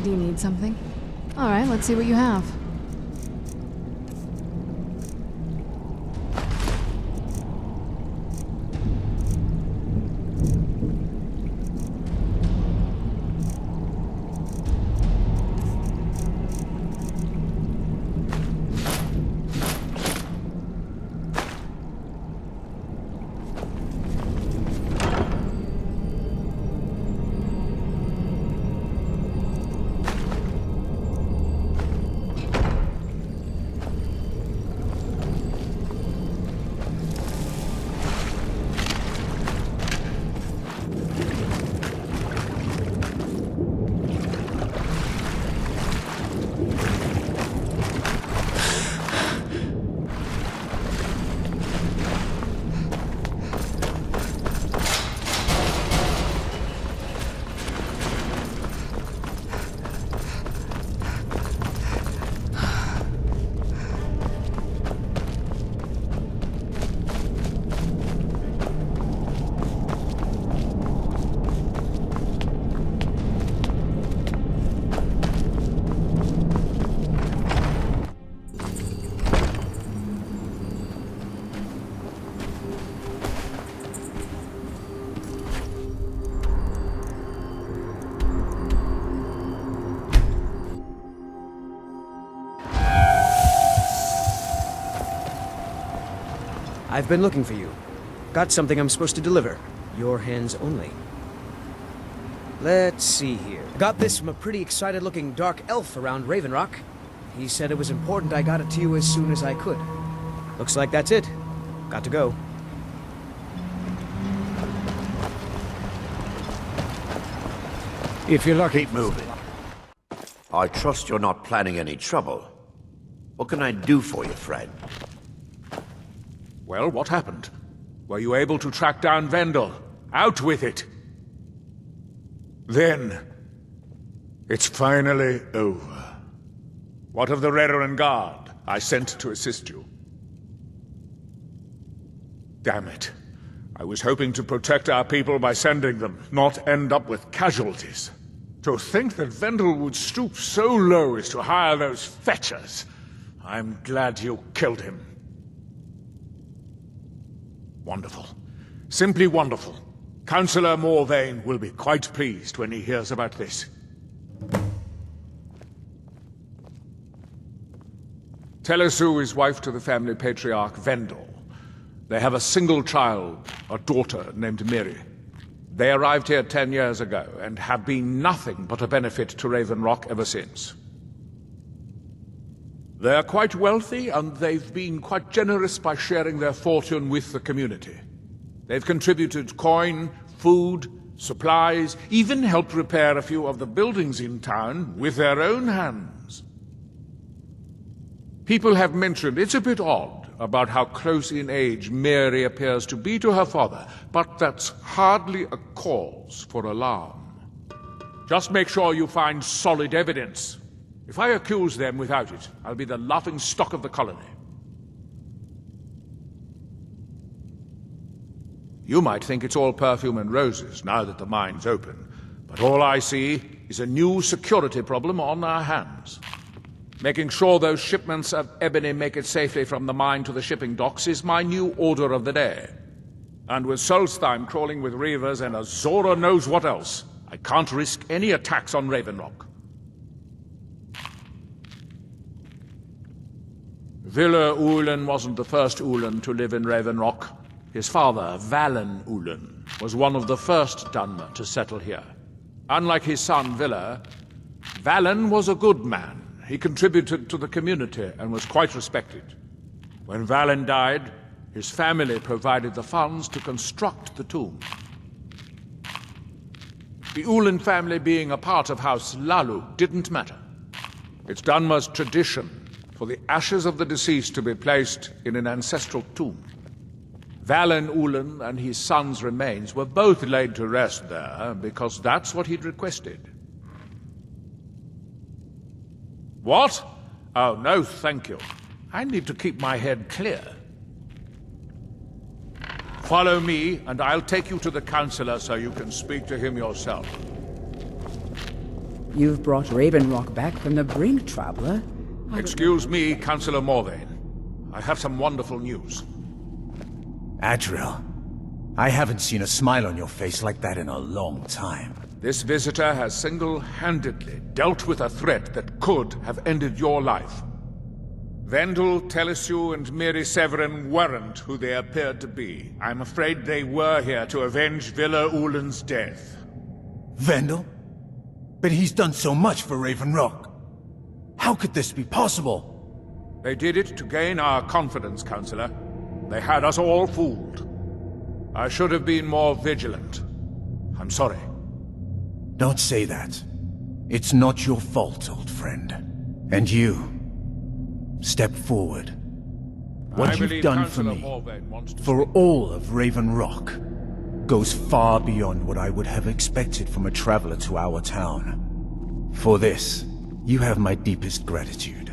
Do you need something? Alright, let's see what you have. I've been looking for you. Got something I'm supposed to deliver. Your hands only. Let's see here. Got this from a pretty excited-looking dark elf around Raven Rock. He said it was important I got it to you as soon as I could. Looks like that's it. Got to go. If you're lucky, keep moving. I trust you're not planning any trouble. What can I do for you, friend? Well, what happened? Were you able to track down Vendel? Out with it! Then, it's finally over. What of the Reverend Guard I sent to assist you? Damn it. I was hoping to protect our people by sending them, not end up with casualties. To think that Vendel would stoop so low as to hire those fetchers. I'm glad you killed him. Wonderful. Simply wonderful. Councillor Morvain will be quite pleased when he hears about this. Telesu is wife to the family patriarch Vendel. They have a single child, a daughter named Miri. They arrived here 10 years ago and have been nothing but a benefit to Raven Rock ever since. They're quite wealthy, and they've been quite generous by sharing their fortune with the community. They've contributed coin, food, supplies, even helped repair a few of the buildings in town with their own hands. People have mentioned it's a bit odd about how close in age Mary appears to be to her father, but that's hardly a cause for alarm. Just make sure you find solid evidence. If I accuse them without it, I'll be the laughing stock of the colony. You might think it's all perfume and roses now that the mine's open, but all I see is a new security problem on our hands. Making sure those shipments of ebony make it safely from the mine to the shipping docks is my new order of the day. And with Solstheim crawling with reavers and Azora knows what else, I can't risk any attacks on Raven Rock. Villa Ulen wasn't the first Ulen to live in Raven Rock. His father, Valen Ulen, was one of the first Dunmer to settle here. Unlike his son, Villa, Valen was a good man. He contributed to the community and was quite respected. When Valen died, his family provided the funds to construct the tomb. The Ulen family being a part of House Lalu didn't matter. It's Dunmer's tradition for the ashes of the deceased to be placed in an ancestral tomb. Valen Ulen and his son's remains were both laid to rest there because that's what he'd requested. What? Oh, no, thank you. I need to keep my head clear. Follow me, and I'll take you to the Councillor so you can speak to him yourself. You've brought Raven Rock back from the brink, traveler. Excuse me, Councillor Morvain. I have some wonderful news. Adriel, I haven't seen a smile on your face like that in a long time. This visitor has single-handedly dealt with a threat that could have ended your life. Vendel, Telesue, and Miri Severin weren't who they appeared to be. I'm afraid they were here to avenge Villa Ulen's death. Vendel? But he's done so much for Raven Rock. How could this be possible? They did it to gain our confidence, Councillor. They had us all fooled. I should have been more vigilant. I'm sorry. Don't say that. It's not your fault, old friend. And you, step forward. What you've done for me, for all of Raven Rock, goes far beyond what I would have expected from a traveler to our town. For this, you have my deepest gratitude.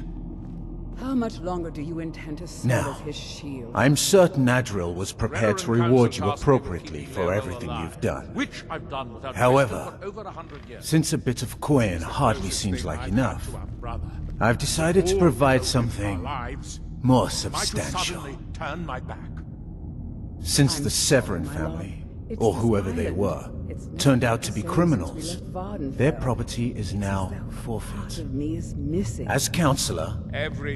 How much longer do you intend to serve Now, as his shield? I'm certain Adriel was prepared to reward you appropriately for everything you've done. Which I've done without However, question for over 100 years. since a bit of coin hardly seems like enough, I've decided to provide something more substantial. Turn my back. Since the Severin family, or whoever they were, turned out to be criminals, their property is now forfeit. As Counselor,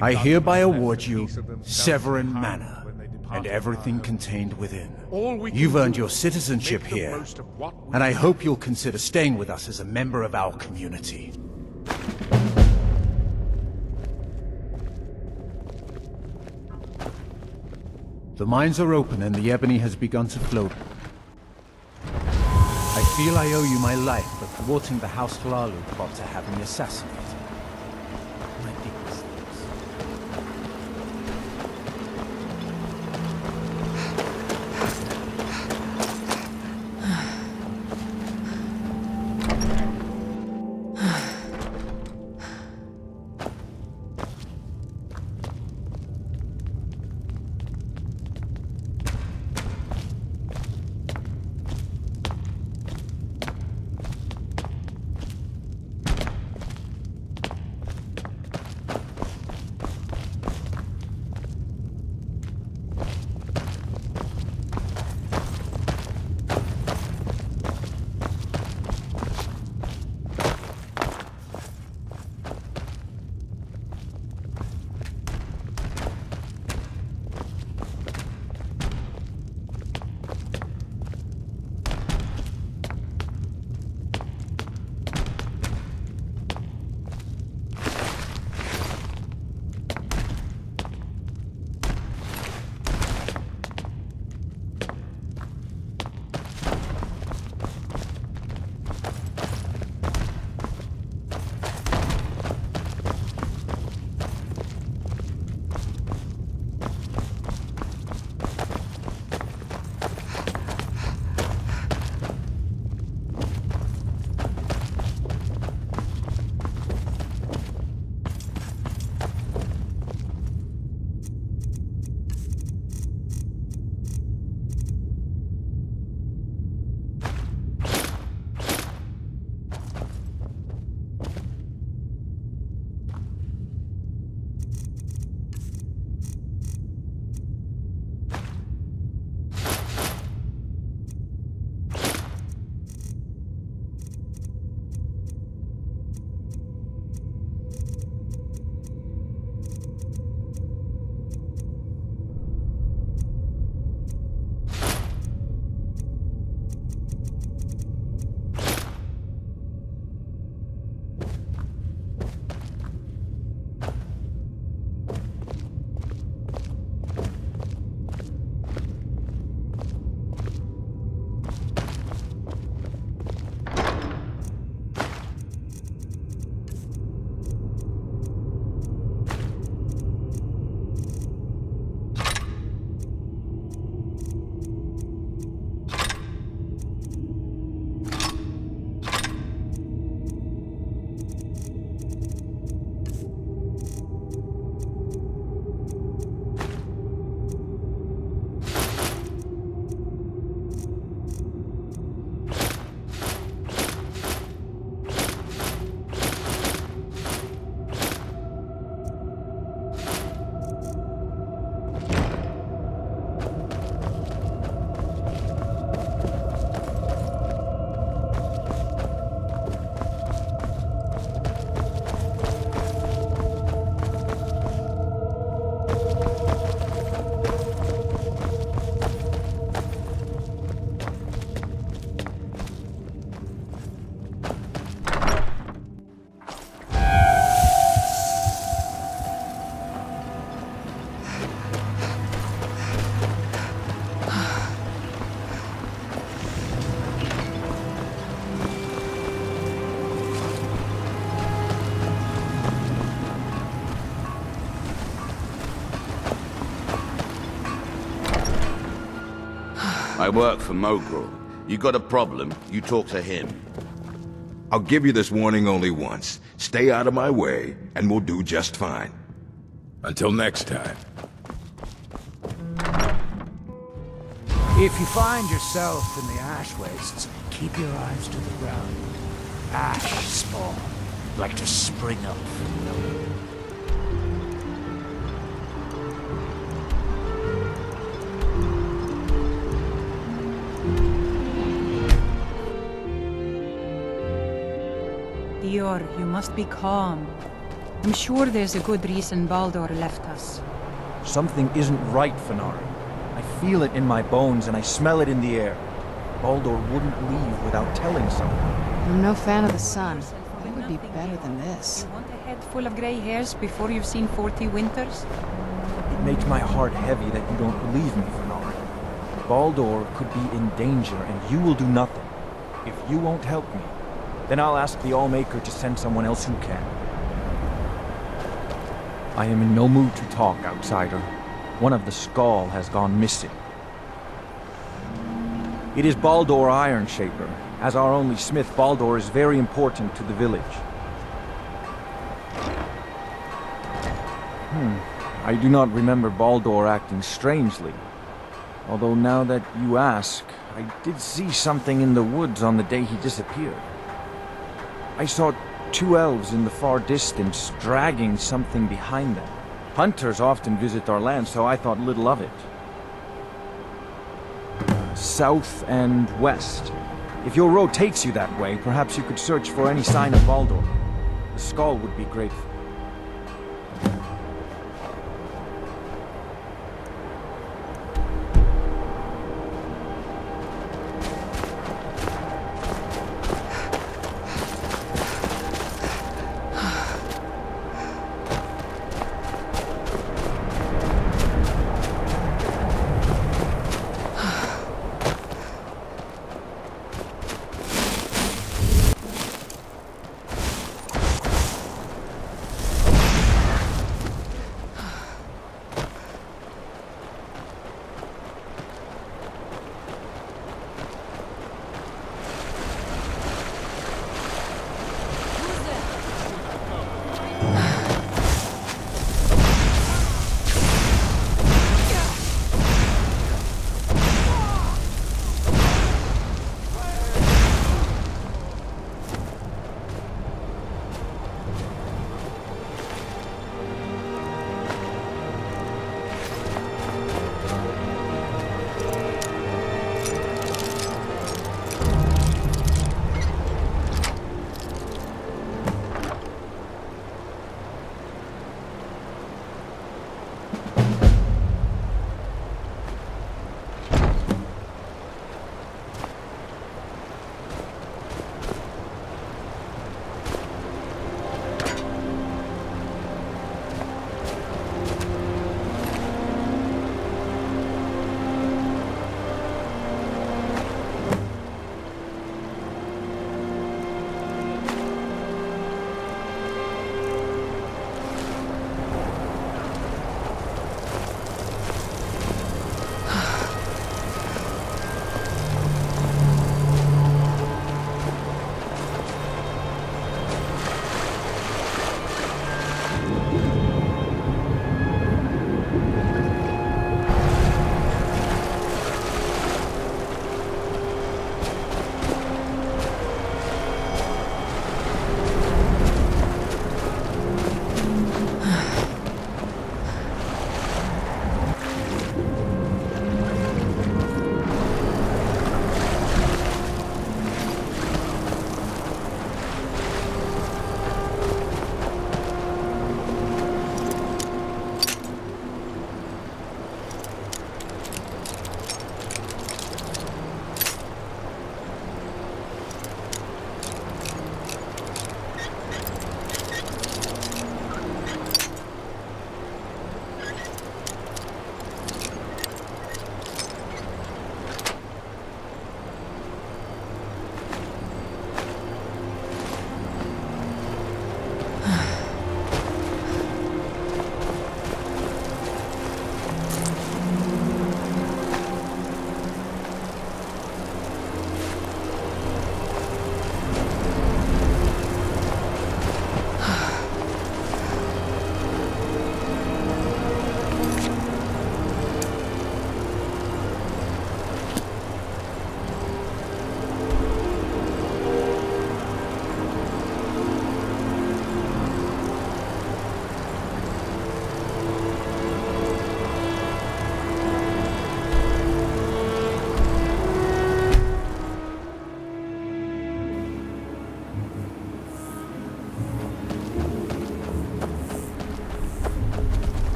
I hereby award you Severin Manor, and everything contained within. You've earned your citizenship here, and I hope you'll consider staying with us as a member of our community. The mines are open and the ebony has begun to flow. I feel I owe you my life for thwarting the House Hlalu plot to have me assassinated. My deepest work for Mogrul. You got a problem, you talk to him. I'll give you this warning only once. Stay out of my way, and we'll do just fine. Until next time. If you find yourself in the ash wastes, keep your eyes to the ground. Ash spawn, like to spring up from nowhere. Dior, you must be calm. I'm sure there's a good reason Baldur left us. Something isn't right, Fenari. I feel it in my bones and I smell it in the air. Baldur wouldn't leave without telling someone. I'm no fan of the sun. It would be better than this. You want a head full of grey hairs before you've seen 40 winters? It makes my heart heavy that you don't believe me, Fenari. Baldur could be in danger and you will do nothing. If you won't help me, then I'll ask the Allmaker to send someone else who can. I am in no mood to talk, outsider. One of the Skaal has gone missing. It is Baldur Ironshaper. As our only smith, Baldur is very important to the village. I do not remember Baldur acting strangely. Although now that you ask, I did see something in the woods on the day he disappeared. I saw 2 elves in the far distance, dragging something behind them. Hunters often visit our land, so I thought little of it. South and west. If your road takes you that way, perhaps you could search for any sign of Baldur. The Skaal would be grateful.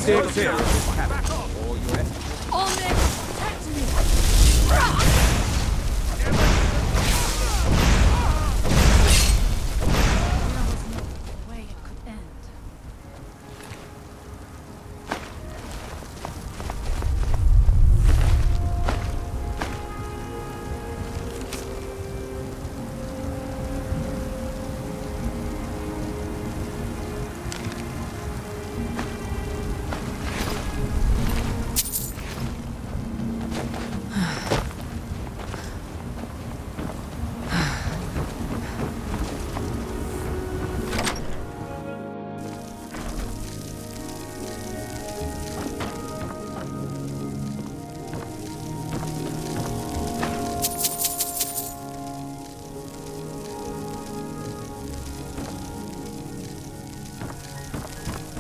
steer clear of this cabin. All men, protect me!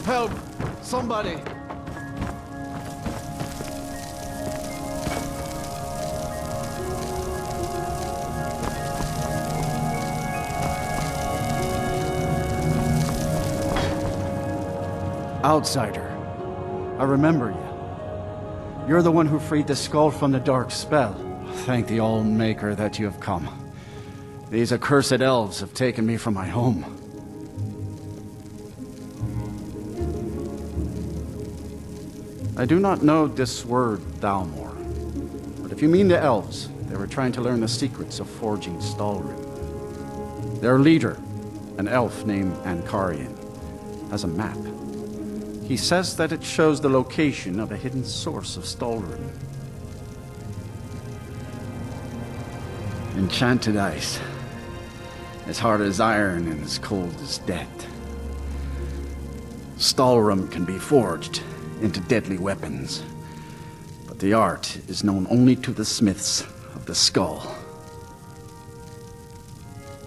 Help! Somebody! Outsider. I remember you. You're the one who freed the Skaal from the dark spell. Thank the All-Maker that you have come. These accursed elves have taken me from my home. I do not know this word, Thalmor. But if you mean the elves, they were trying to learn the secrets of forging Stalhrim. Their leader, an elf named Ankarian, has a map. He says that it shows the location of a hidden source of Stalhrim. Enchanted ice. As hard as iron and as cold as death. Stalhrim can be forged into deadly weapons, but the art is known only to the smiths of the Skaal.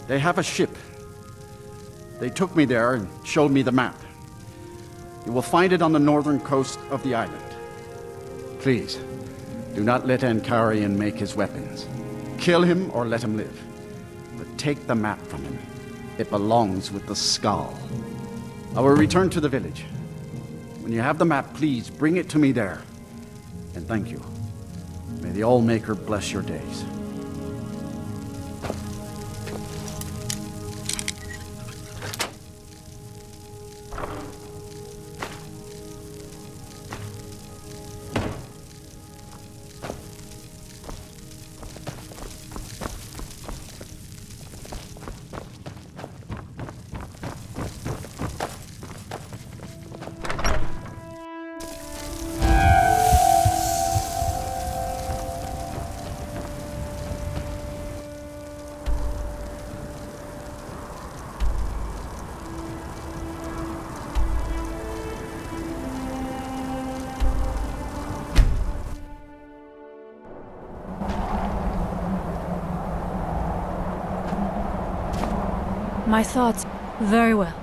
They have a ship. They took me there and showed me the map. You will find it on the northern coast of the island. Please, do not let Ankarian make his weapons. Kill him or let him live. But take the map from him. It belongs with the Skaal. I will return to the village. When you have the map, please bring it to me there. And thank you. May the All-Maker bless your days. My thoughts. Very well.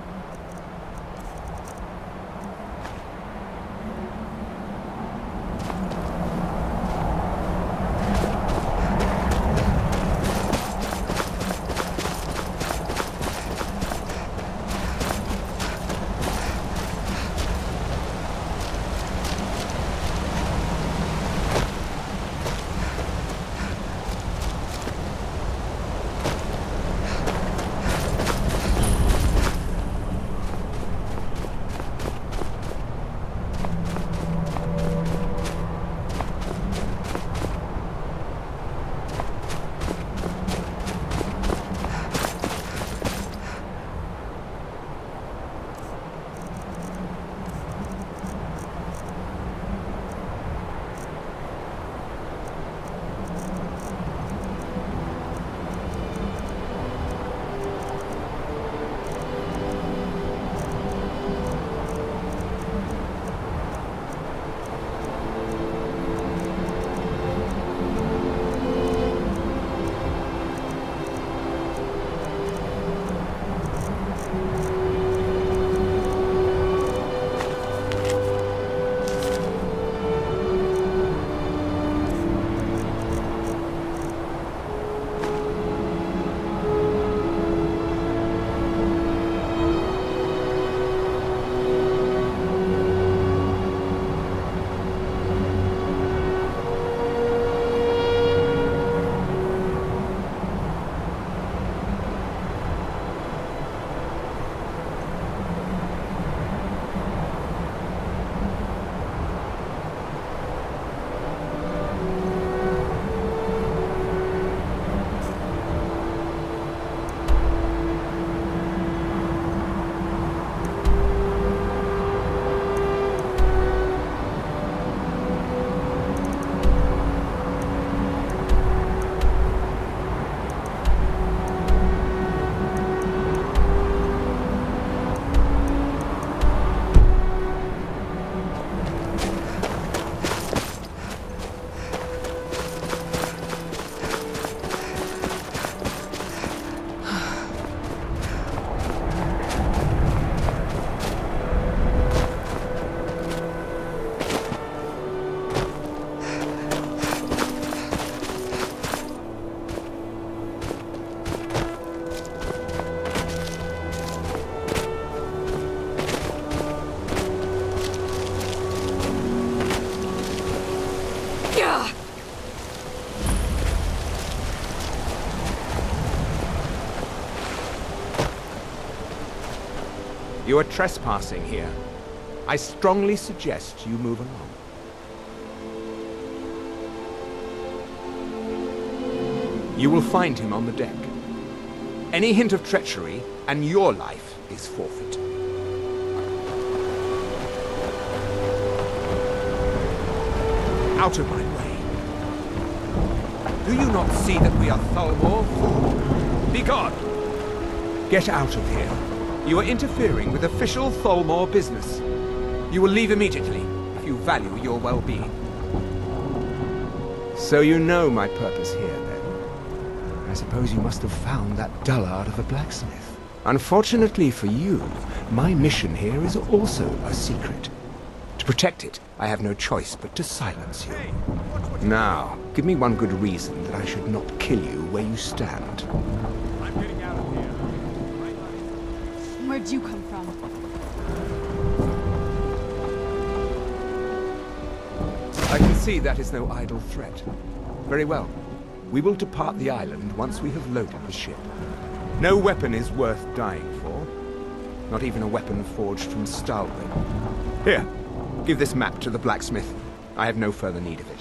Yeah. You are trespassing here. I strongly suggest you move along. You will find him on the deck. Any hint of treachery, and your life is forfeit. Out of my way. Do you not see that we are Thalmor? Be gone! Get out of here. You are interfering with official Thalmor business. You will leave immediately, if you value your well-being. So you know my purpose here, then. I suppose you must have found that dullard of a blacksmith. Unfortunately for you, my mission here is also a secret. To protect it, I have no choice but to silence you. Now, give me one good reason that I should not kill you where you stand. I'm getting out of here. Where'd you come from? I can see that is no idle threat. Very well. We will depart the island once we have loaded the ship. No weapon is worth dying for. Not even a weapon forged from Stalhrim. Here, give this map to the blacksmith. I have no further need of it.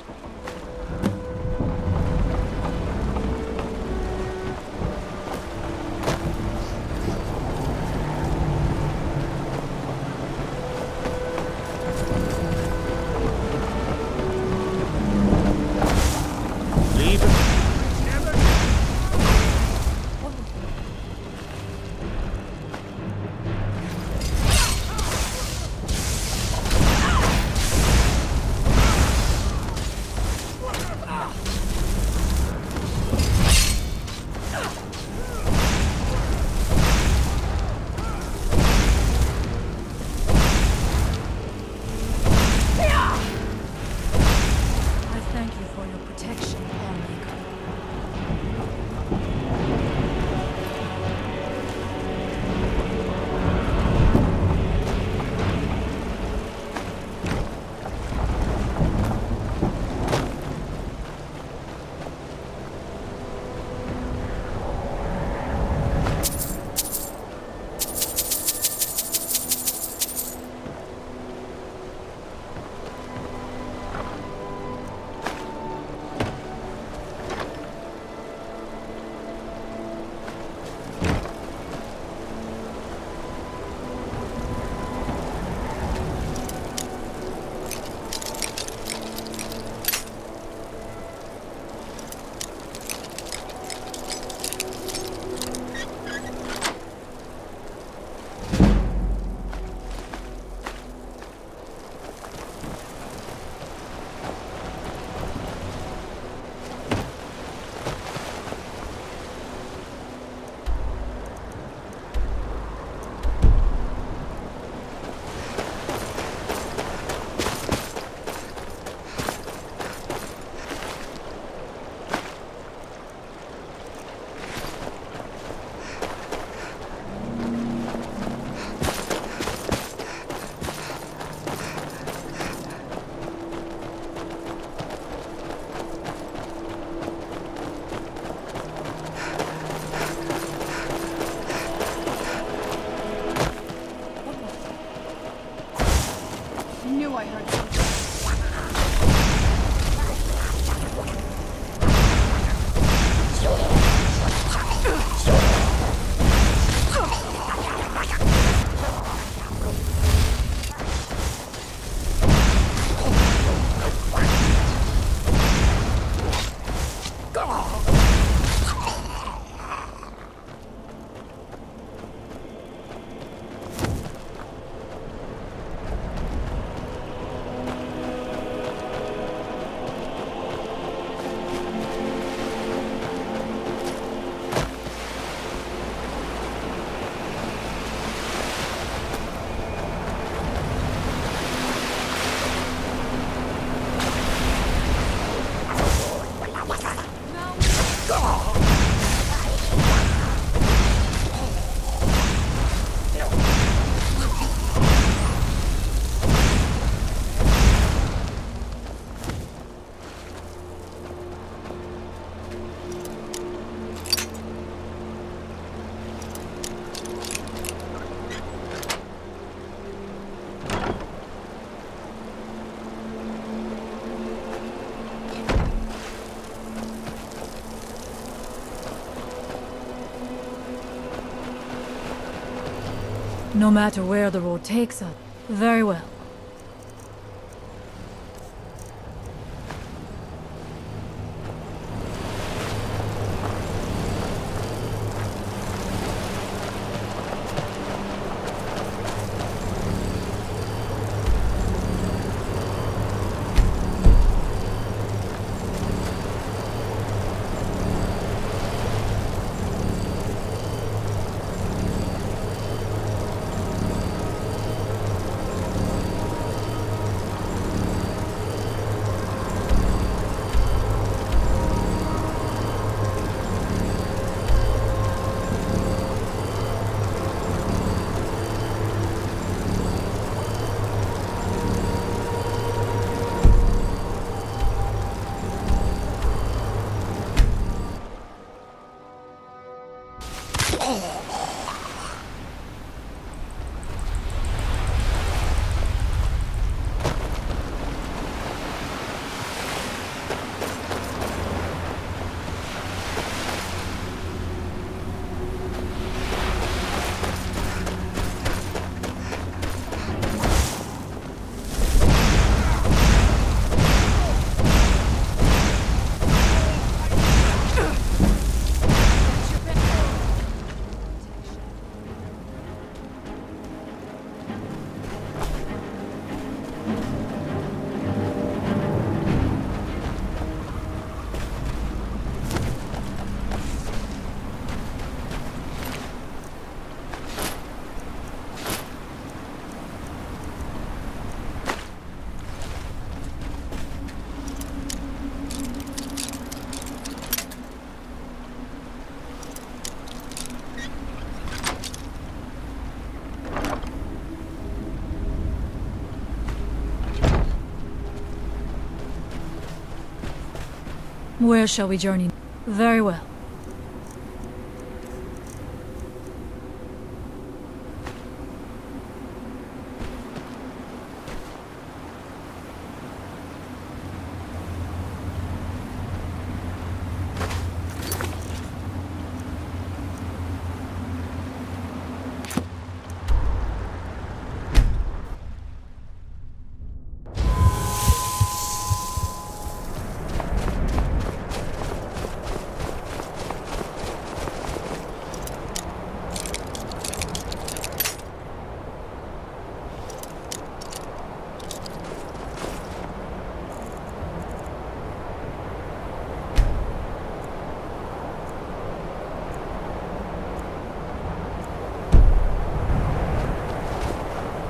No matter where the road takes us. Very well. Where shall we journey? Very well.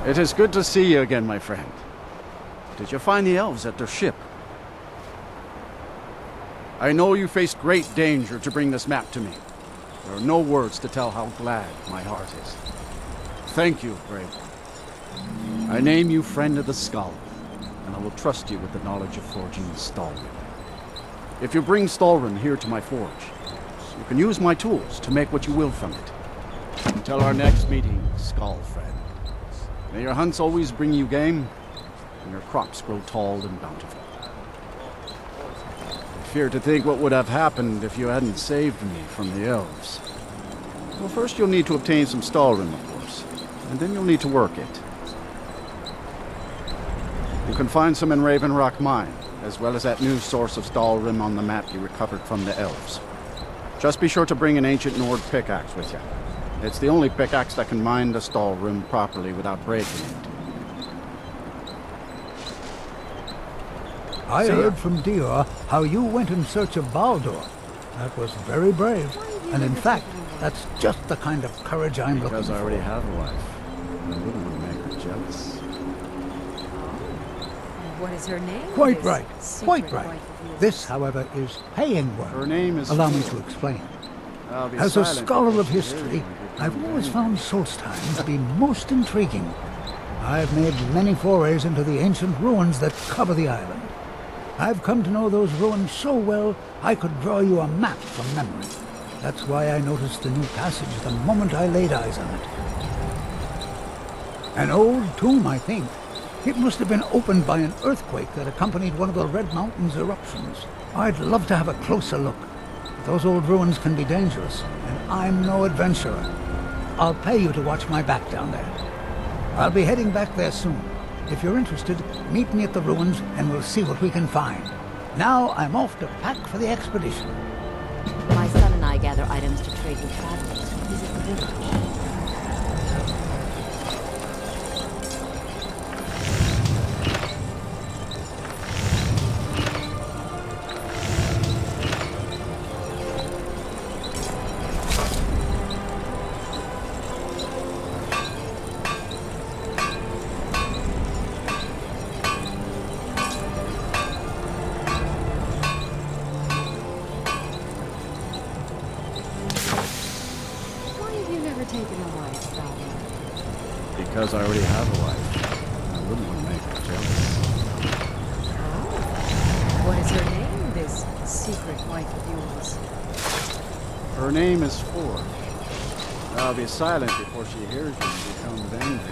It is good to see you again, my friend. Did you find the elves at their ship? I know you faced great danger to bring this map to me. There are no words to tell how glad my heart is. Thank you, brave one. I name you friend of the Skaal, and I will trust you with the knowledge of forging Stalhrim. If you bring Stalhrim here to my forge, you can use my tools to make what you will from it. Until our next meeting, Skaal friend. May your hunts always bring you game, and your crops grow tall and bountiful. I fear to think what would have happened if you hadn't saved me from the elves. Well, first you'll need to obtain some Stalhrim, of course, and then you'll need to work it. You can find some in Ravenrock Mine, as well as that new Source of Stalhrim on the map you recovered from the elves. Just be sure to bring an ancient Nord pickaxe with you. It's the only pickaxe that can mine the Stalhrim properly without breaking it. I heard from Dior how you went in search of Baldur. That was very brave. And in fact, that's just the kind of courage I'm looking for. Because I already have a wife. I wouldn't make her jealous. And what is her name? Quite right. Quite right. This, however, is paying work. Her name is... Allow me to explain. As a scholar of history, I've always found Solstheim to be most intriguing. I've made many forays into the ancient ruins that cover the island. I've come to know those ruins so well, I could draw you a map from memory. That's why I noticed the new passage the moment I laid eyes on it. An old tomb, I think. It must have been opened by an earthquake that accompanied one of the Red Mountain's eruptions. I'd love to have a closer look. Those old ruins can be dangerous, and I'm no adventurer. I'll pay you to watch my back down there. I'll be heading back there soon. If you're interested, meet me at the ruins and we'll see what we can find. Now I'm off to pack for the expedition. My son and I gather items to trade with travelers who visit the village. Because I already have a wife. I wouldn't want to make her jealous. What is her name, this secret wife of yours? Her name is Forge. I'll be silent before she hears you and becomes angry.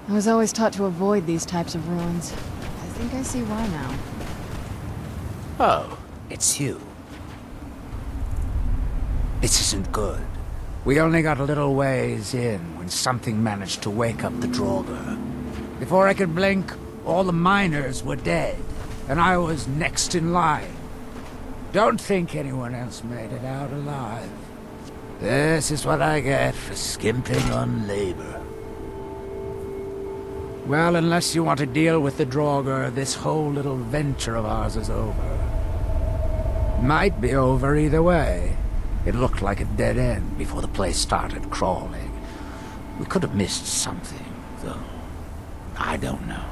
I was always taught to avoid these types of ruins. I think I see why now. Oh, it's you. This isn't good. We only got a little ways in when something managed to wake up the Draugr. Before I could blink, all the miners were dead, and I was next in line. Don't think anyone else made it out alive. This is what I get for skimping on labor. Well, unless you want to deal with the Draugr, this whole little venture of ours is over. Might be over either way. It looked like a dead end before the place started crawling. We could have missed something, though. I don't know.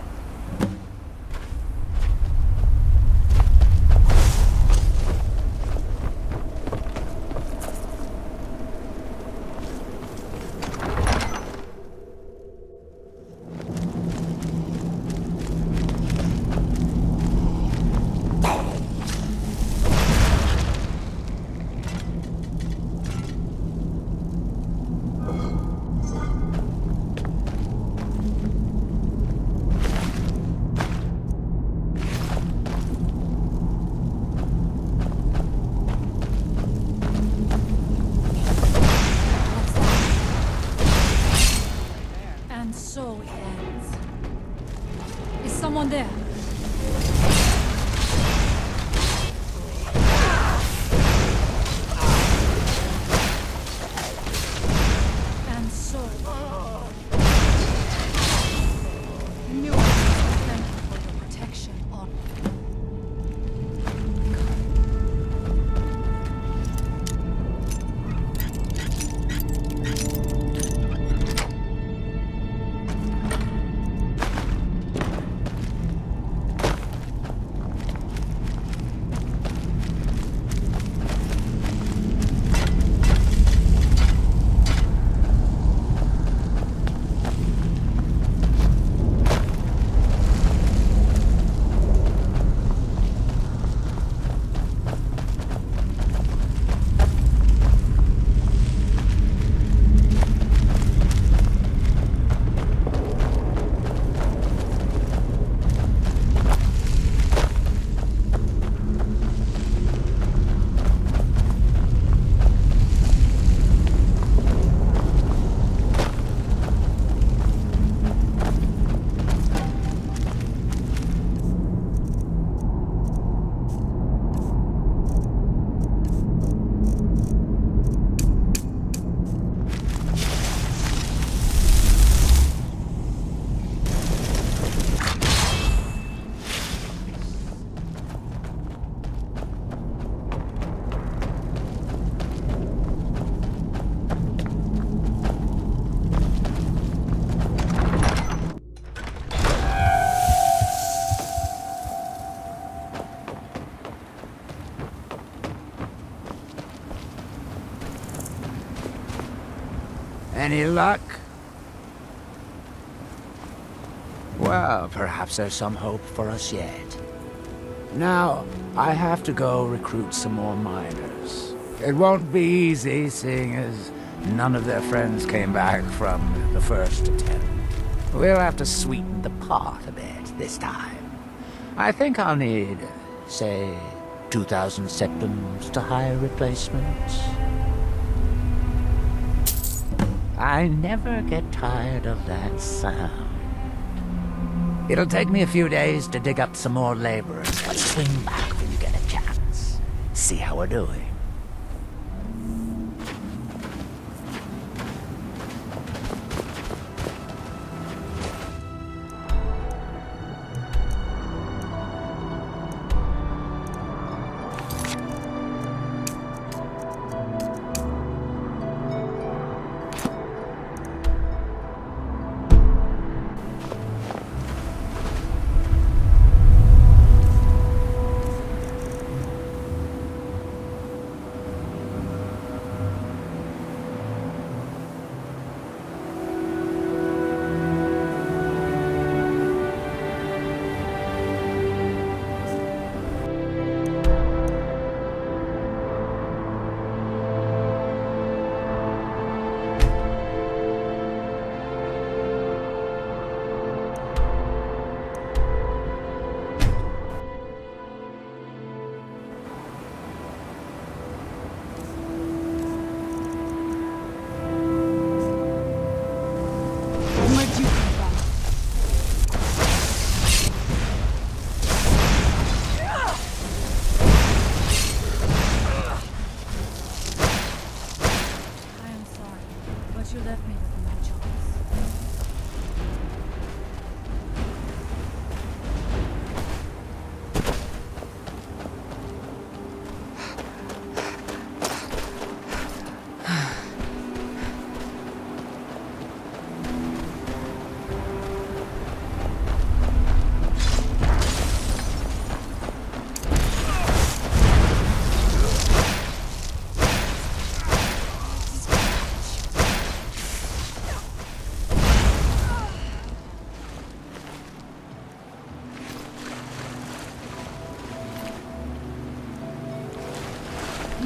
Any luck? Well, perhaps there's some hope for us yet. Now, I have to go recruit some more miners. It won't be easy, seeing as none of their friends came back from the first attempt. We'll have to sweeten the pot a bit this time. I think I'll need, say, 2,000 septums to hire replacements. I never get tired of that sound. It'll take me a few days to dig up some more laborers, but swing back when you get a chance. See how we're doing.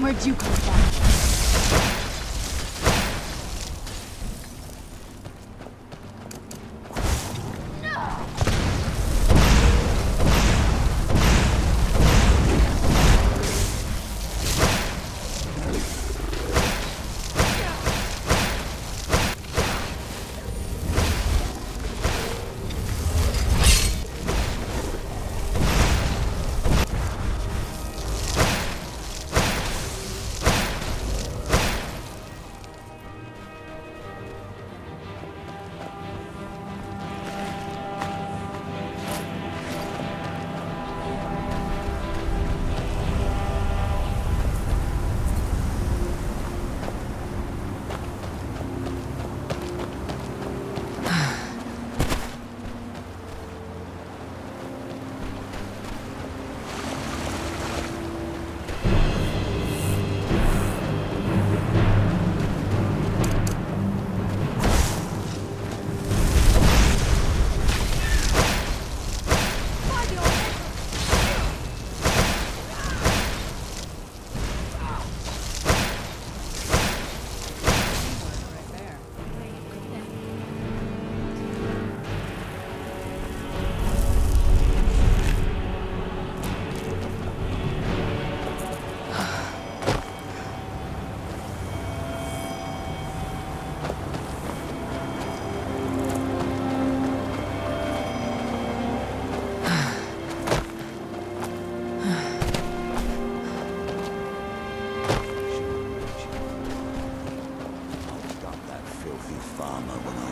Where'd you come from?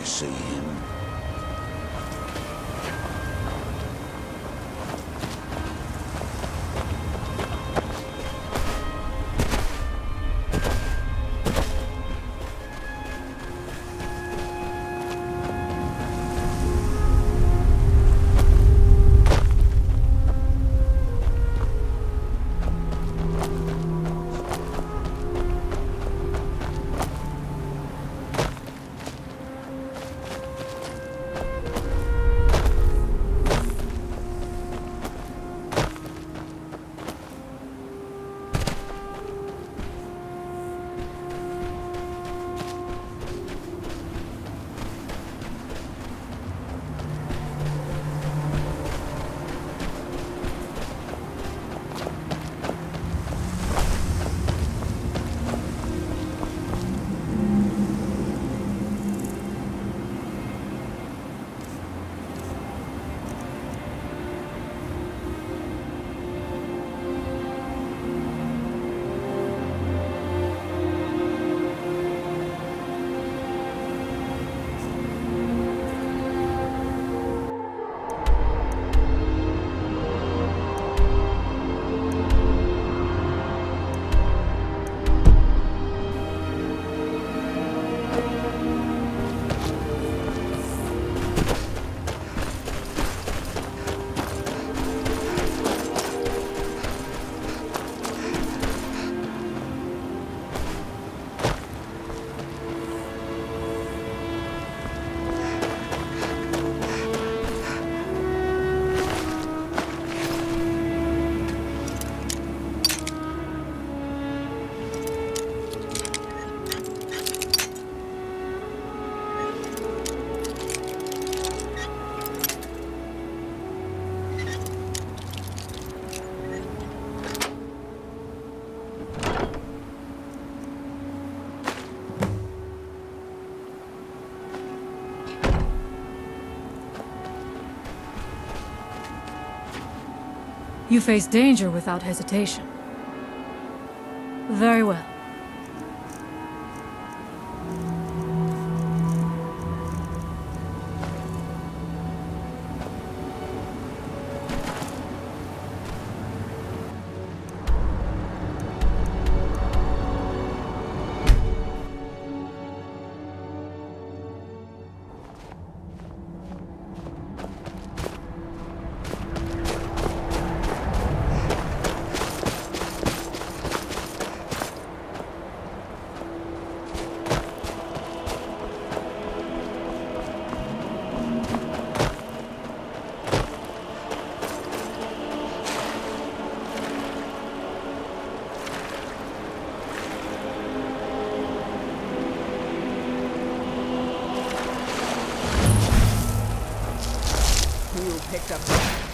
See him. You face danger without hesitation. Very well. Picked up.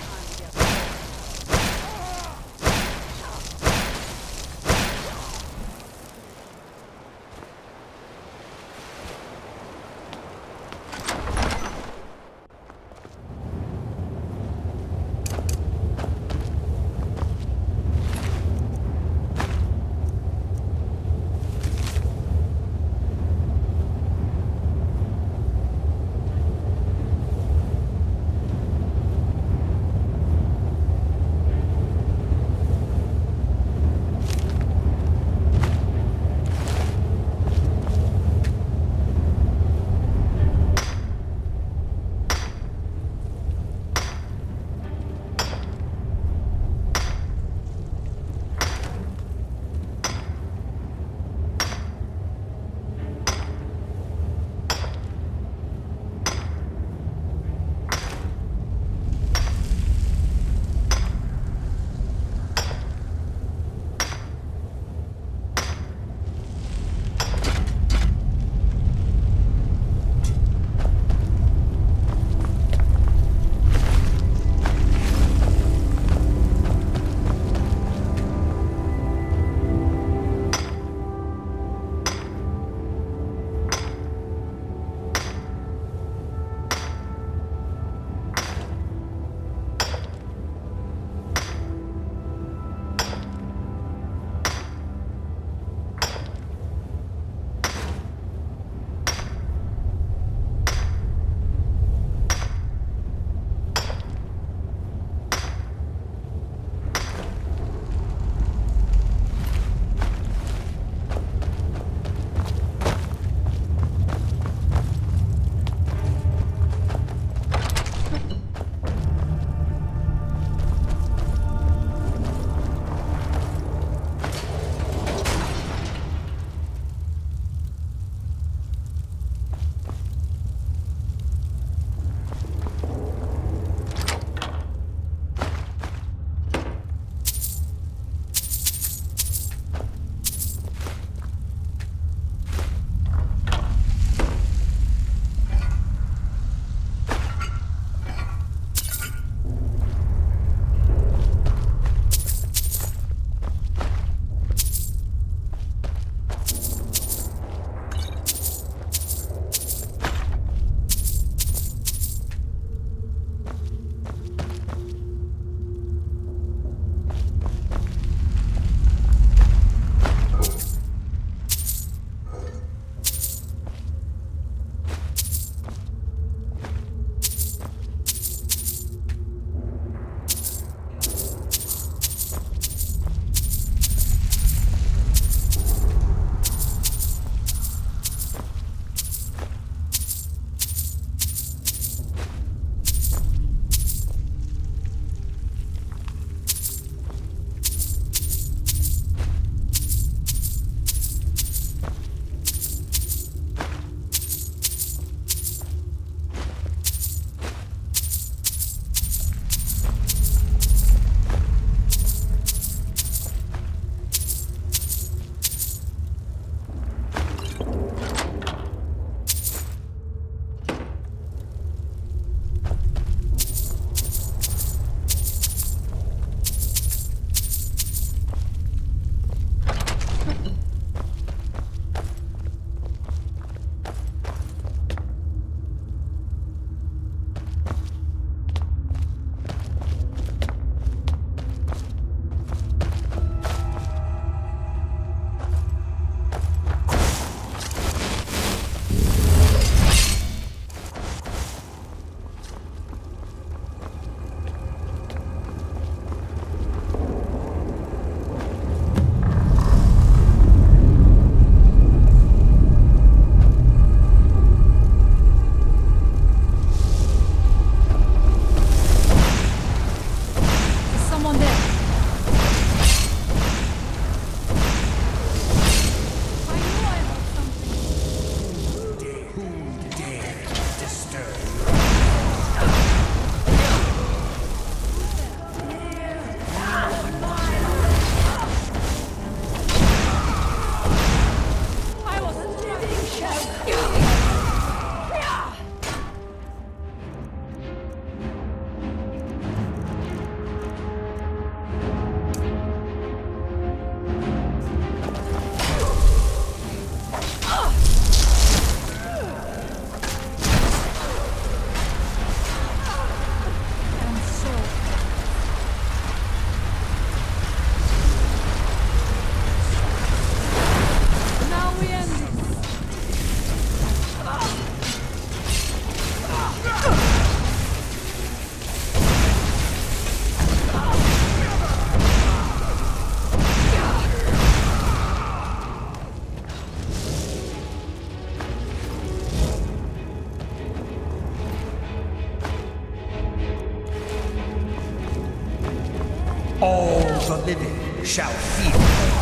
All the living shall feel it.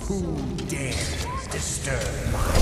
Who dares disturb my...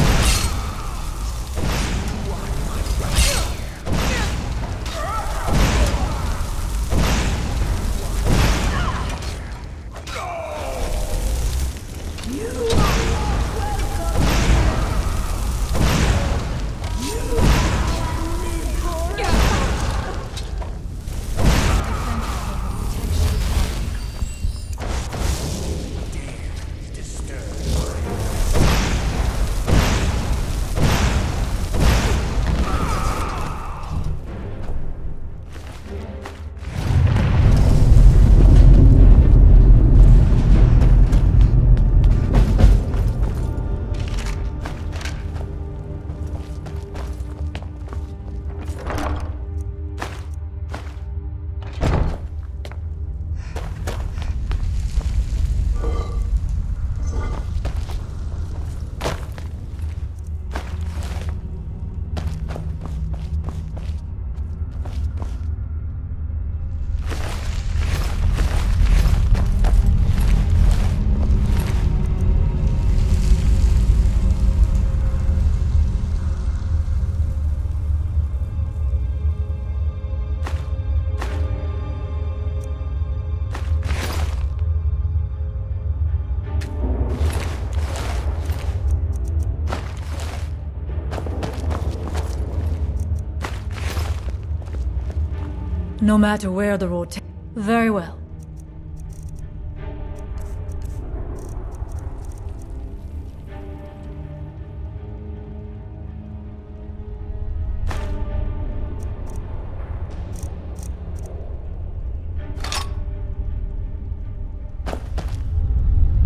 No matter where the road takes. Very well.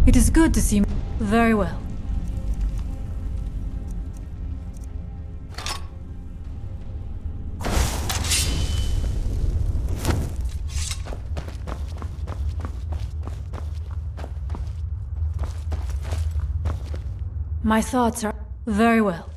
It is good to see. Very well. My thoughts are very well.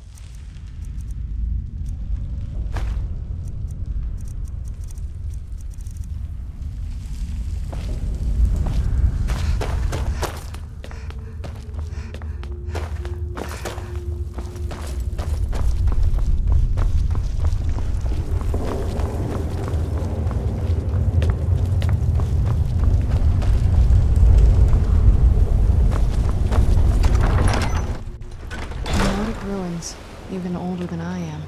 Even older than I am.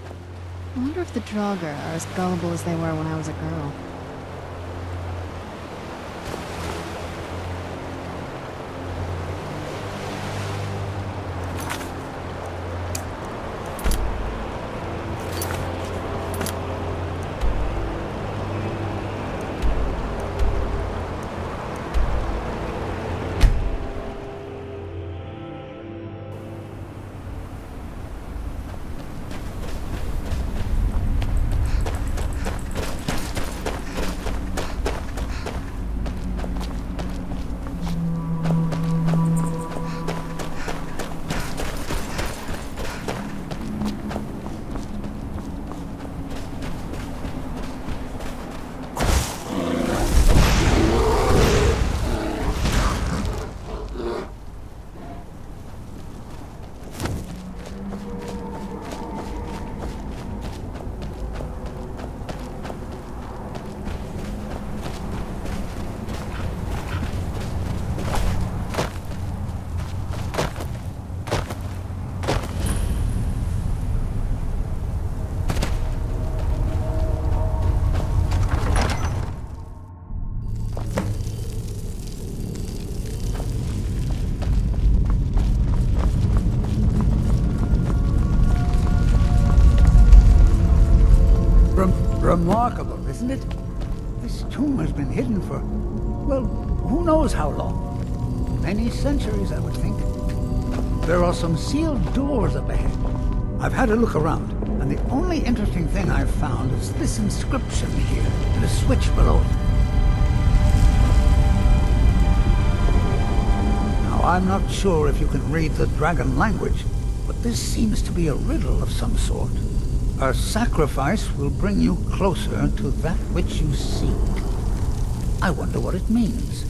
I wonder if the Draugr are as gullible as they were when I was a girl. Remarkable, isn't it? This tomb has been hidden for, well, who knows how long? Many centuries, I would think. There are some sealed doors up ahead. I've had a look around, and the only interesting thing I've found is this inscription here, and a switch below it. Now, I'm not sure if you can read the dragon language, but this seems to be a riddle of some sort. A sacrifice will bring you closer to that which you seek. I wonder what it means.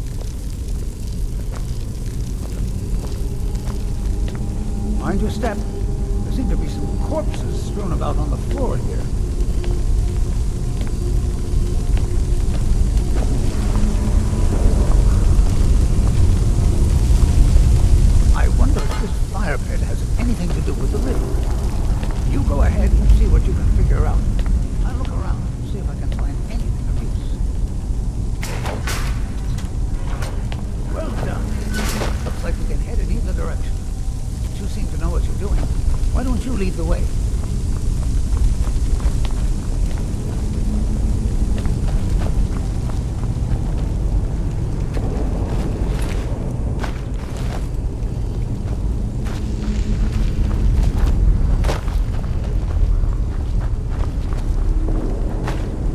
Mind your step. There seem to be some corpses strewn about on the floor here. I wonder if this fire pit has anything to do with the river. You go ahead and see what you can figure out. I'll look around and see if I can find anything of use. Well done. Looks like we can head in either direction. You seem to know what you're doing. Why don't you lead the way?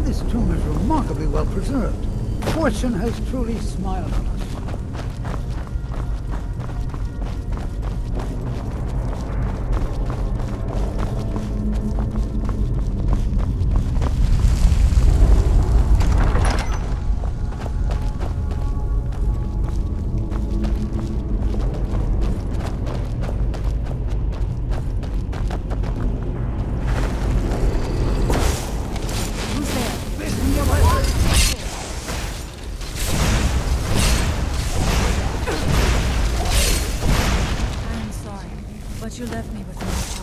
This tomb is remarkably well preserved. Fortune has truly smiled on us. You left me with no choice.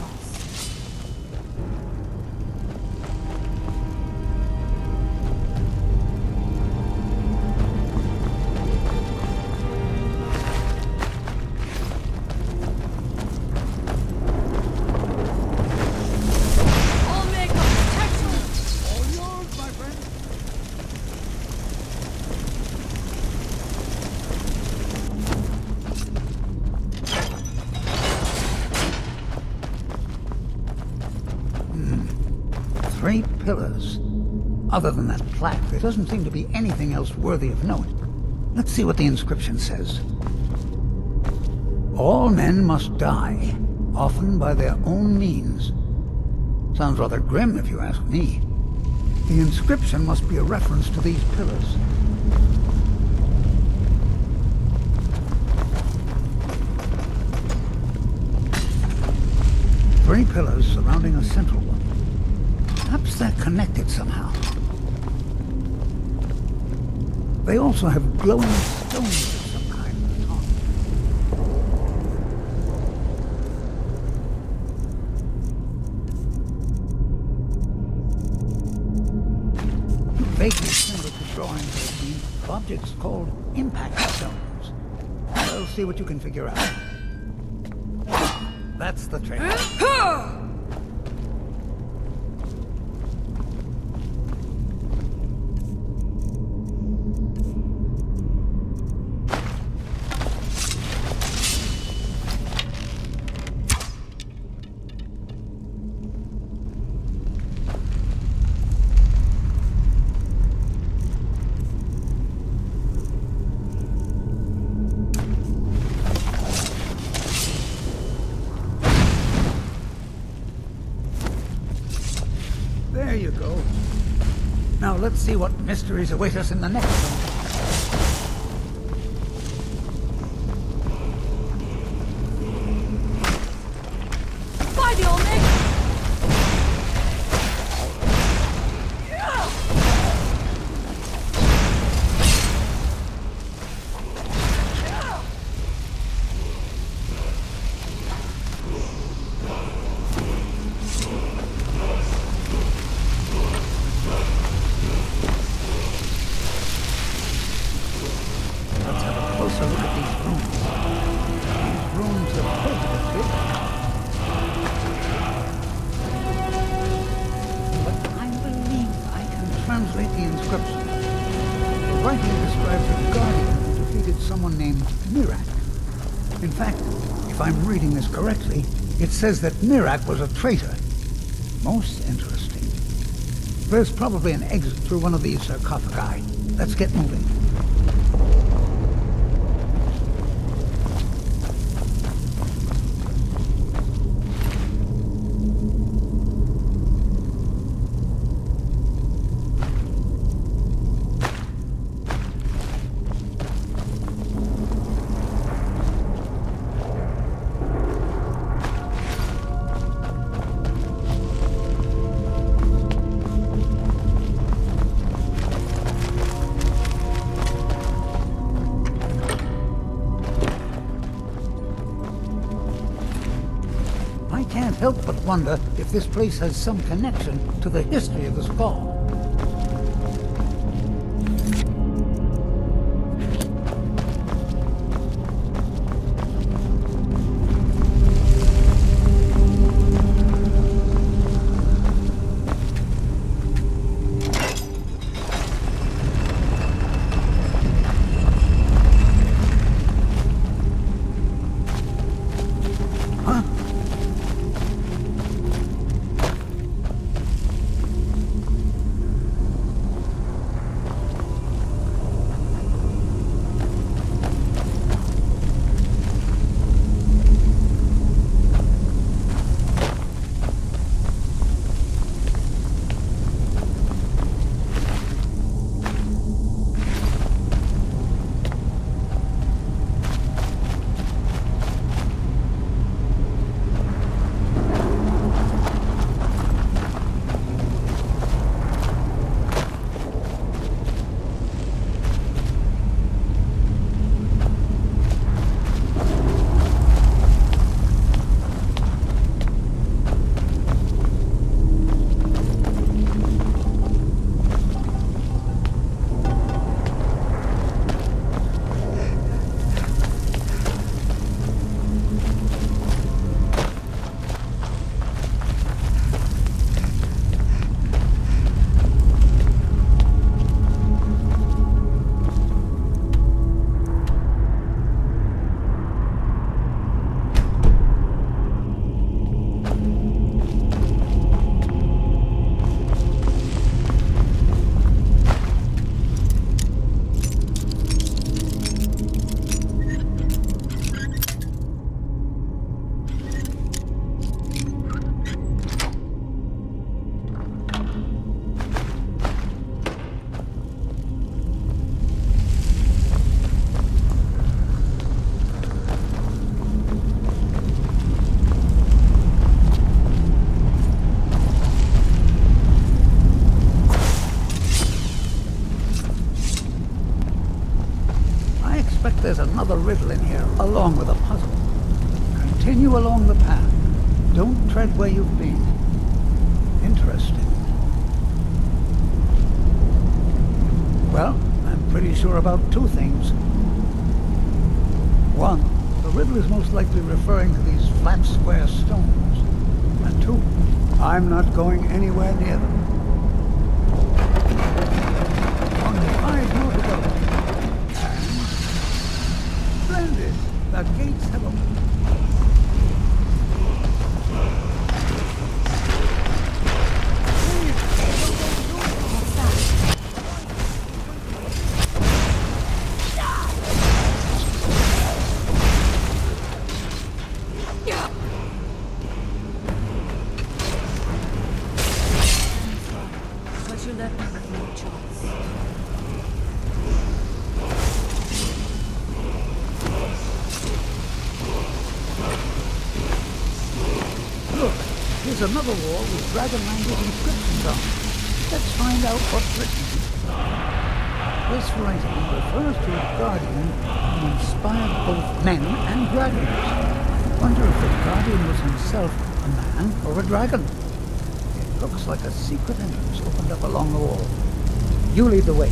I'll make a protection! All yours, my friend. Three pillars. Other than that plaque, there doesn't seem to be anything else worthy of note. Let's see what the inscription says. All men must die, often by their own means. Sounds rather grim if you ask me. The inscription must be a reference to these pillars. Three pillars surrounding a central one. Perhaps they're connected somehow. They also have glowing stones of some kind at the top. Vaguely similar to drawings I've seen of objects called impact stones. Well, see what you can figure out. That's the trick. There you go. Now let's see what mysteries await us in the next one. By the Omega! Closer look at these runes. These runes are positively. But I believe I can translate the inscription. The writing describes a guardian who defeated someone named Miraak. In fact, if I'm reading this correctly, it says that Miraak was a traitor. Most interesting. There's probably an exit through one of these sarcophagi. Let's get moving. wonder if this place has some connection to the history of the Skaal. There's another riddle in here, along with a puzzle. Continue along the path. Don't tread where you've been. Interesting. Well, I'm pretty sure about two things. One, the riddle is most likely referring to these flat, square stones. And two, I'm not going anywhere near them. Only 5 more to go. Splendid! The gates have opened. But you left me with no choice. Look, here's another wall with dragon language inscriptions on it. Let's find out what's written. This writing refers to a guardian who inspired both men and dragons. I wonder if the guardian was himself a man or a dragon. It looks like a secret entrance opened up along the wall. You lead the way.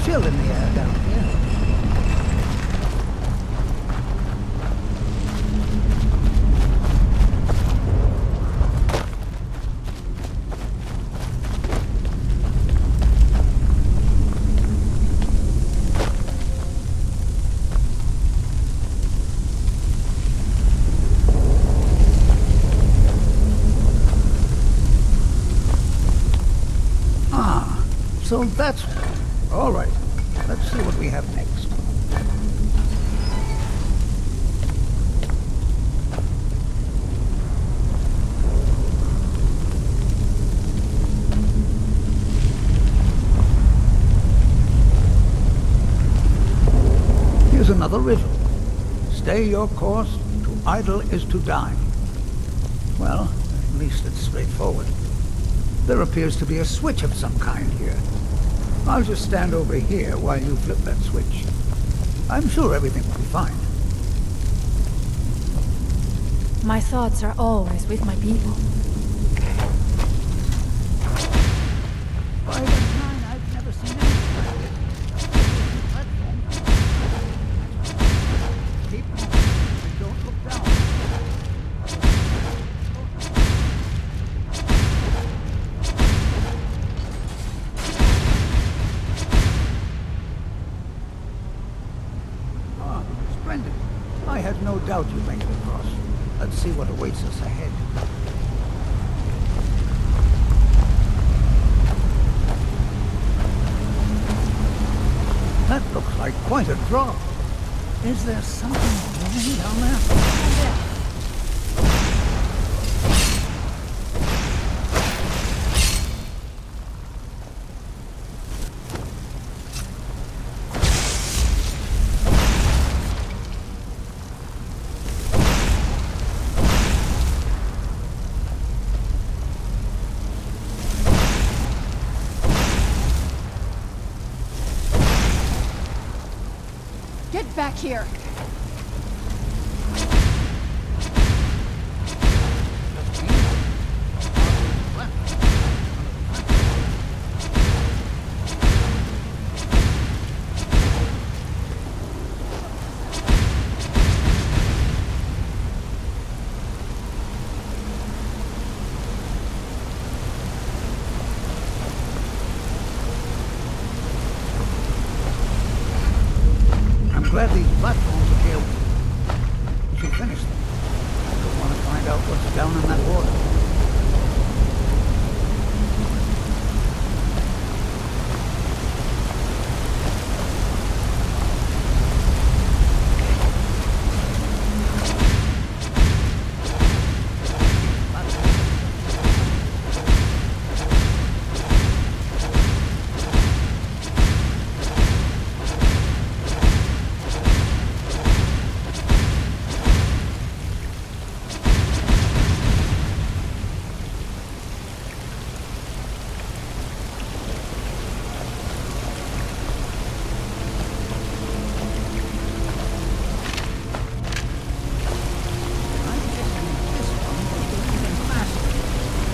Chill in the air down here. Ah, so that's all right. Let's see what we have next. another riddle. Stay your course, to idle is to die. Well, at least it's straightforward. There appears to be a switch of some kind here. I'll just stand over here while you flip that switch. I'm sure everything will be fine. My thoughts are always with my people. By the time I've never seen anything like this. Keep moving and don't look down. Ah, splendid. I had no doubt you'd make it across. Let's see what awaits us ahead. That looks like quite a drop. Is there something wrong down there? Get back here! Glad these platforms are here. We should finish them. I don't want to find out what's down in that water.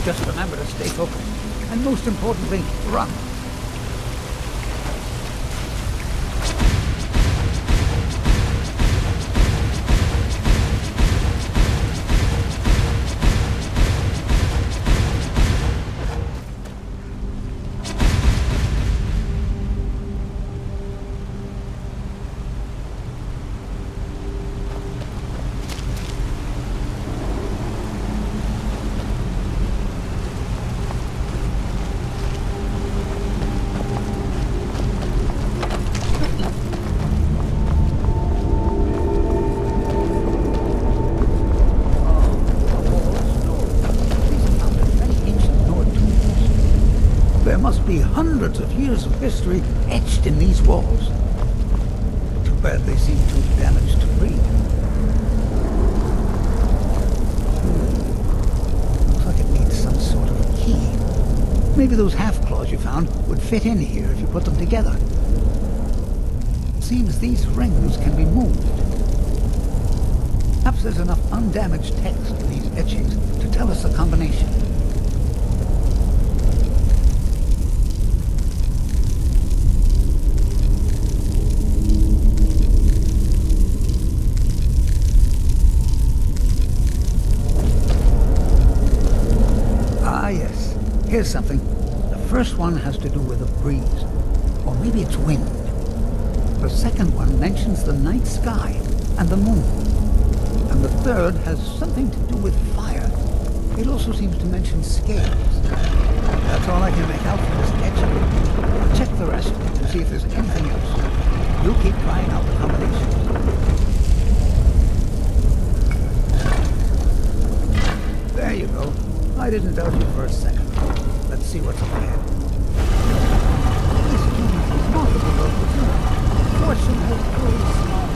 Just remember to stay focused. And most importantly, run. Hundreds of years of history etched in these walls. Too bad they seem too damaged to read. Looks like it needs some sort of key. Maybe those half-claws you found would fit in here if you put them together. It seems these rings can be moved. Perhaps there's enough undamaged text in these etchings to tell us the combination. Here's something. The first one has to do with a breeze. Or maybe it's wind. The second one mentions the night sky and the moon. And the third has something to do with fire. It also seems to mention scales. That's all I can make out from this etching. I'll check the rest to see if there's anything else. You keep trying out the combinations. There you go. I didn't doubt you for a second. Let's see what's up ahead. This key is remarkable, though, isn't it? Fortune has grown small.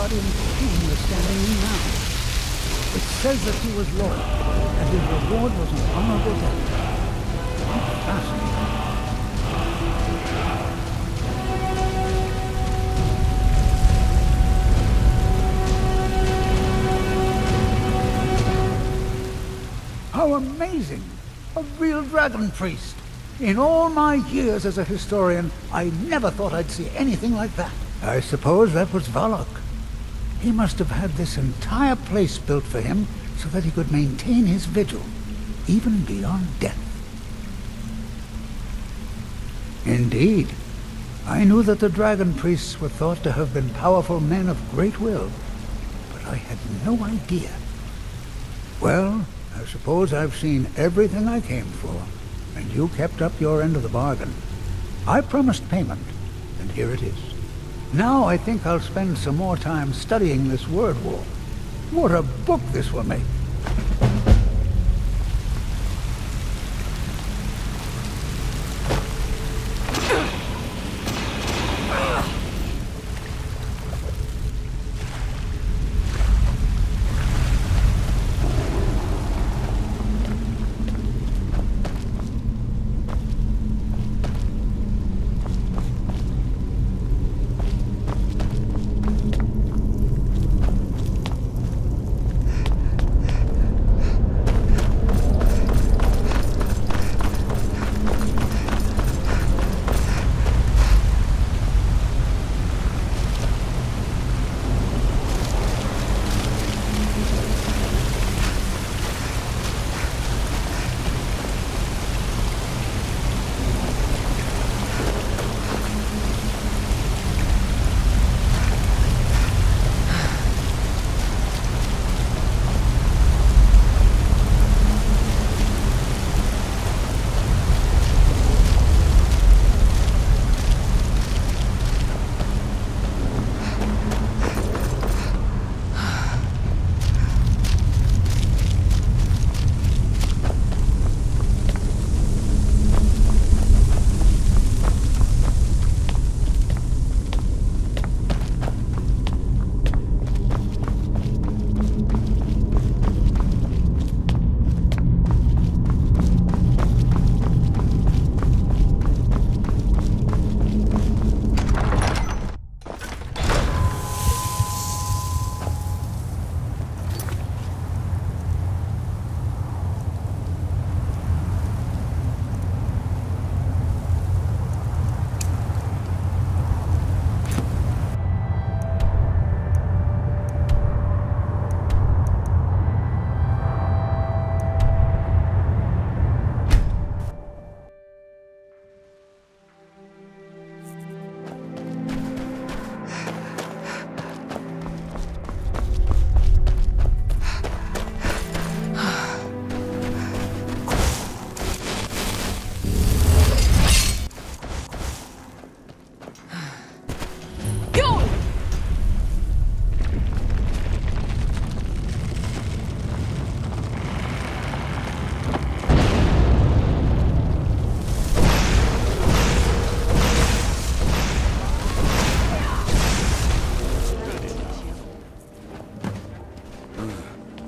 guardian tomb you're standing in now. It says that he was loyal, and his reward was an honorable death. How fascinating. How amazing! A real dragon priest! In all my years as a historian, I never thought I'd see anything like that. I suppose that was Valak. He must have had this entire place built for him so that he could maintain his vigil, even beyond death. Indeed. I knew that the dragon priests were thought to have been powerful men of great will, but I had no idea. Well, I suppose I've seen everything I came for, and you kept up your end of the bargain. I promised payment, and here it is. Now I think I'll spend some more time studying this word war. What a book this will make!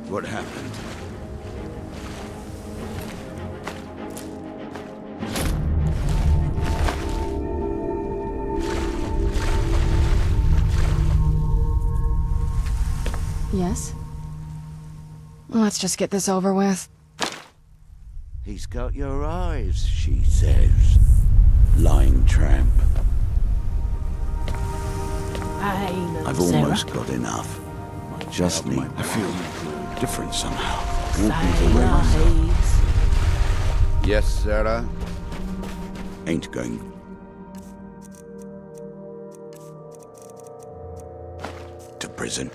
What happened? Yes? Let's just get this over with. He's got your eyes, she says. Lying tramp. I've almost got enough. Just need... I feel different somehow. Yes, Sarah? Ain't going... to prison.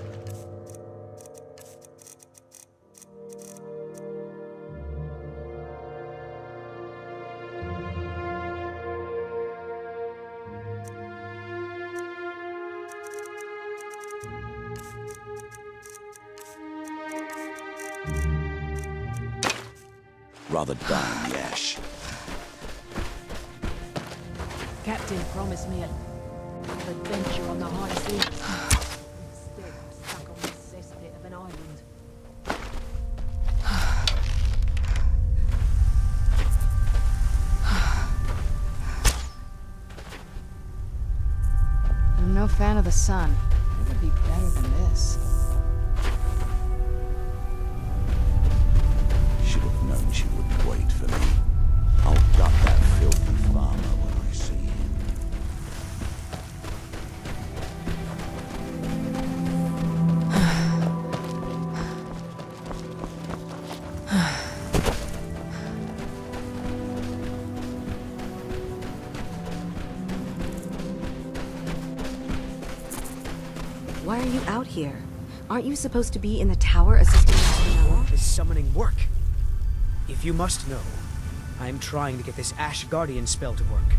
Rather die, Yash. Captain promised me an adventure on the high seas. Instead, no fan of the sun. It would be better than this. Should have known she wouldn't wait for me. I'll gut that filthy farmer when I see him. Why are you out here? Aren't you supposed to be in the tower assisting Master Nelloth? This summoning work. If you must know, I'm trying to get this Ash Guardian spell to work.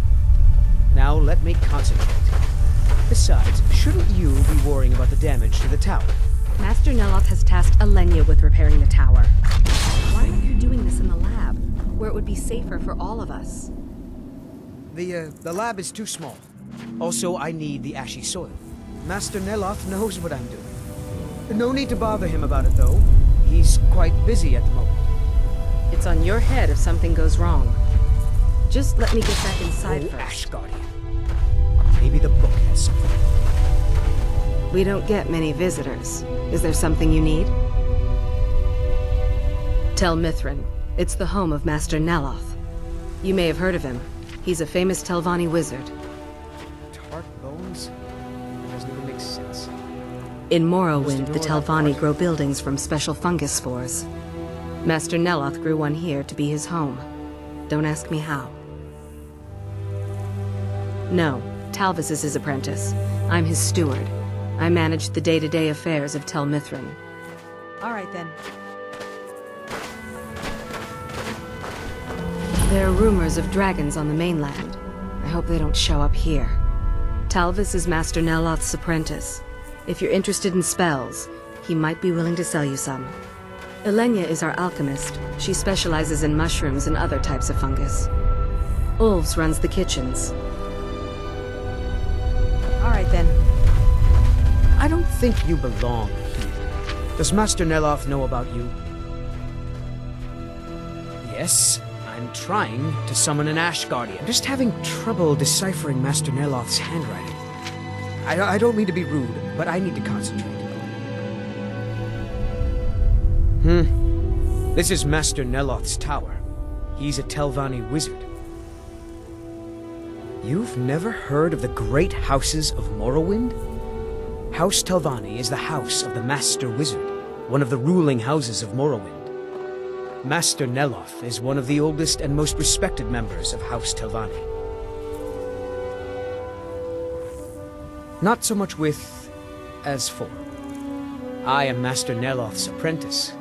Now let me concentrate. Besides, shouldn't you be worrying about the damage to the tower? Master Nelloth has tasked Alenia with repairing the tower. Why aren't you doing this in the lab, where it would be safer for all of us? The lab is too small. Also, I need the ashy soil. Master Nelloth knows what I'm doing. No need to bother him about it, though. He's quite busy at the moment. It's on your head if something goes wrong. Just let me get back inside first. Ash Guardian. Maybe the book has something. We don't get many visitors. Is there something you need? Tel Mithrin. It's the home of Master Nelloth. You may have heard of him. He's a famous Telvanni wizard. Tart bones? That doesn't even make sense. In Morrowind, the Telvanni grow buildings from special fungus spores. Master Nelloth grew one here to be his home. Don't ask me how. No, Talvis is his apprentice. I'm his steward. I manage the day-to-day affairs of Tel Mithrin. All right, then. There are rumors of dragons on the mainland. I hope they don't show up here. Talvis is Master Nelloth's apprentice. If you're interested in spells, he might be willing to sell you some. Alenia is our alchemist. She specializes in mushrooms and other types of fungus. Ulves runs the kitchens. All right, then. I don't think you belong here. Does Master Nelloth know about you? Yes, I'm trying to summon an Ash Guardian. I'm just having trouble deciphering Master Nelloth's handwriting. I don't mean to be rude, but I need to concentrate. This is Master Nelloth's tower. He's a Telvanni wizard. You've never heard of the great houses of Morrowind? House Telvanni is the house of the Master Wizard, one of the ruling houses of Morrowind. Master Nelloth is one of the oldest and most respected members of House Telvanni. Not so much with as for. I am Master Nelloth's apprentice.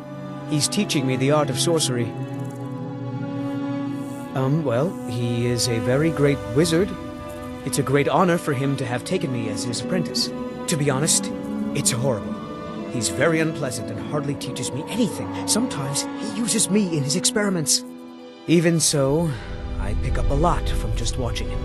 He's teaching me the art of sorcery. Well, he is a very great wizard. It's a great honor for him to have taken me as his apprentice. To be honest, it's horrible. He's very unpleasant and hardly teaches me anything. Sometimes he uses me in his experiments. Even so, I pick up a lot from just watching him.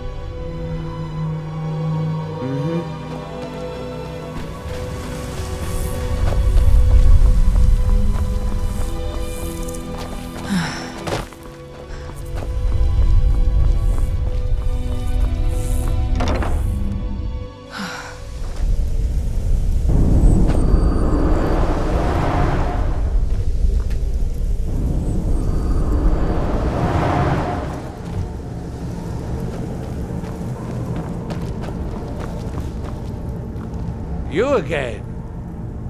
You again?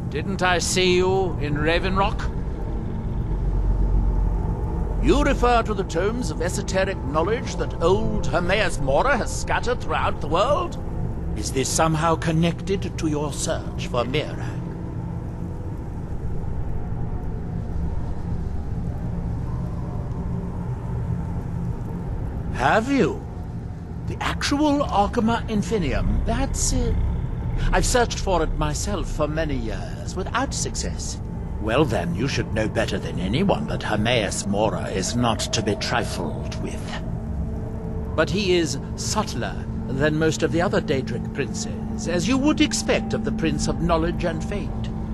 Didn't I see you in Ravenrock? You refer to the tomes of esoteric knowledge that old Hermaeus Mora has scattered throughout the world? Is this somehow connected to your search for Miraak? Have you? The actual Arcana Infinium, that's it. I've searched for it myself for many years, without success. Well then, you should know better than anyone that Hermaeus Mora is not to be trifled with. But he is subtler than most of the other Daedric princes, as you would expect of the Prince of Knowledge and Fate.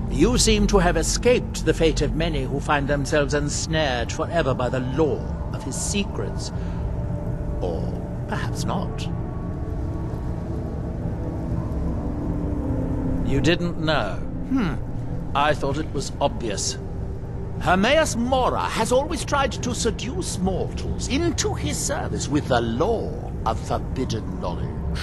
You seem to have escaped the fate of many who find themselves ensnared forever by the lore of his secrets. Or perhaps not. You didn't know? I thought it was obvious. Hermaeus Mora has always tried to seduce mortals into his service with the lore of forbidden knowledge.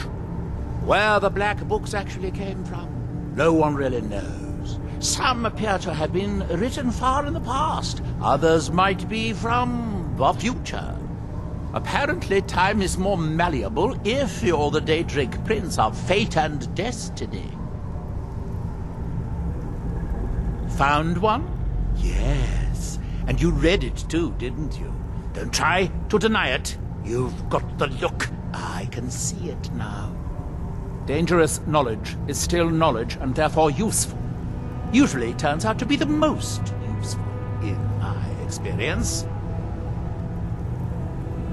Where the black books actually came from, no one really knows. Some appear to have been written far in the past. Others might be from the future. Apparently, time is more malleable if you're the Daedric Prince of Fate and Destiny. Found one? Yes. And you read it too, didn't you? Don't try to deny it. You've got the look. I can see it now. Dangerous knowledge is still knowledge and therefore useful. Usually turns out to be the most useful, in my experience.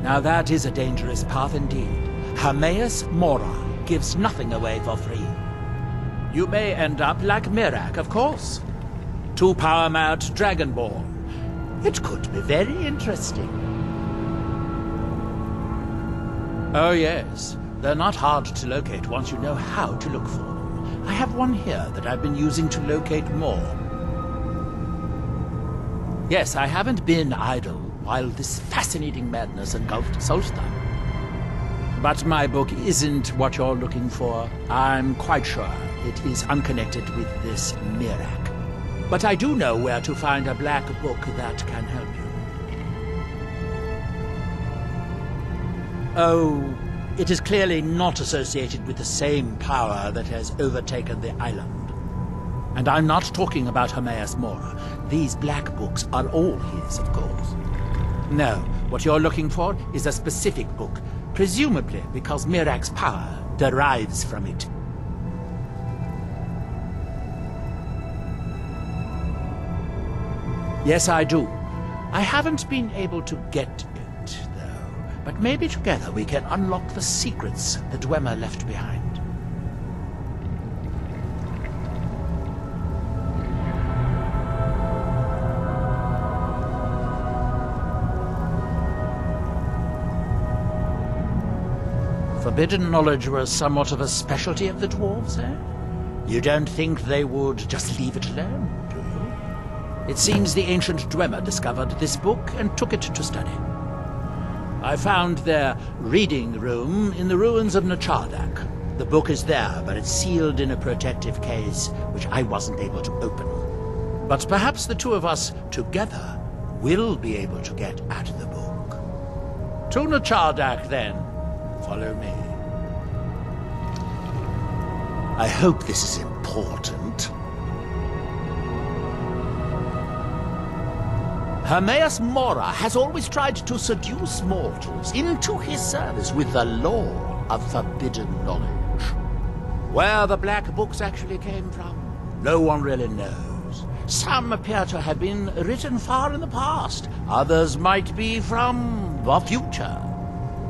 Now that is a dangerous path indeed. Hermaeus Mora gives nothing away for free. You may end up like Miraak, of course. Two-power-mad Dragonborn. It could be very interesting. Oh yes, they're not hard to locate once you know how to look for them. I have one here that I've been using to locate more. Yes, I haven't been idle while this fascinating madness engulfed Solstheim. But my book isn't what you're looking for. I'm quite sure it is unconnected with this Miraak. But I do know where to find a black book that can help you. Oh, it is clearly not associated with the same power that has overtaken the island. And I'm not talking about Hermaeus Mora. These black books are all his, of course. No, what you're looking for is a specific book, presumably because Miraak's power derives from it. Yes, I do. I haven't been able to get it, though. But maybe together we can unlock the secrets the Dwemer left behind. Forbidden knowledge was somewhat of a specialty of the dwarves, eh? You don't think they would just leave it alone, do you? It seems the ancient Dwemer discovered this book and took it to study. I found their reading room in the ruins of Nechardak. The book is there, but it's sealed in a protective case, which I wasn't able to open. But perhaps the two of us together will be able to get at the book. To Nechardak, then. Follow me. I hope this is important. Hermaeus Mora has always tried to seduce mortals into his service with the lore of forbidden knowledge. Where the black books actually came from, no one really knows. Some appear to have been written far in the past. Others might be from the future.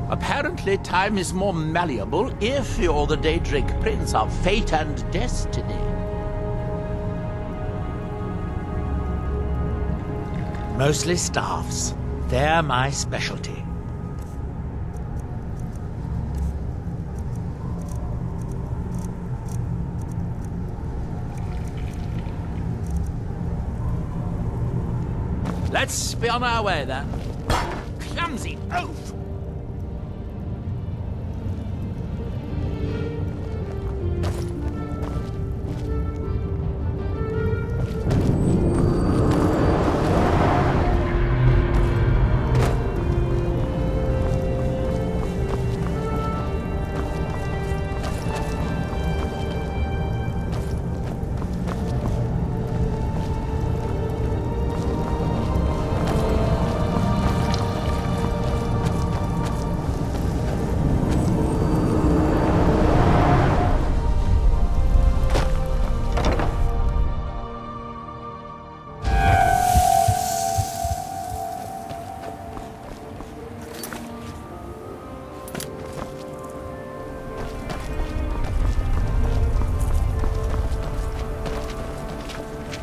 Apparently, time is more malleable if you're the Daedric Prince of Fate and Destiny. Mostly staffs. They're my specialty. Let's be on our way, then. Clumsy oaf!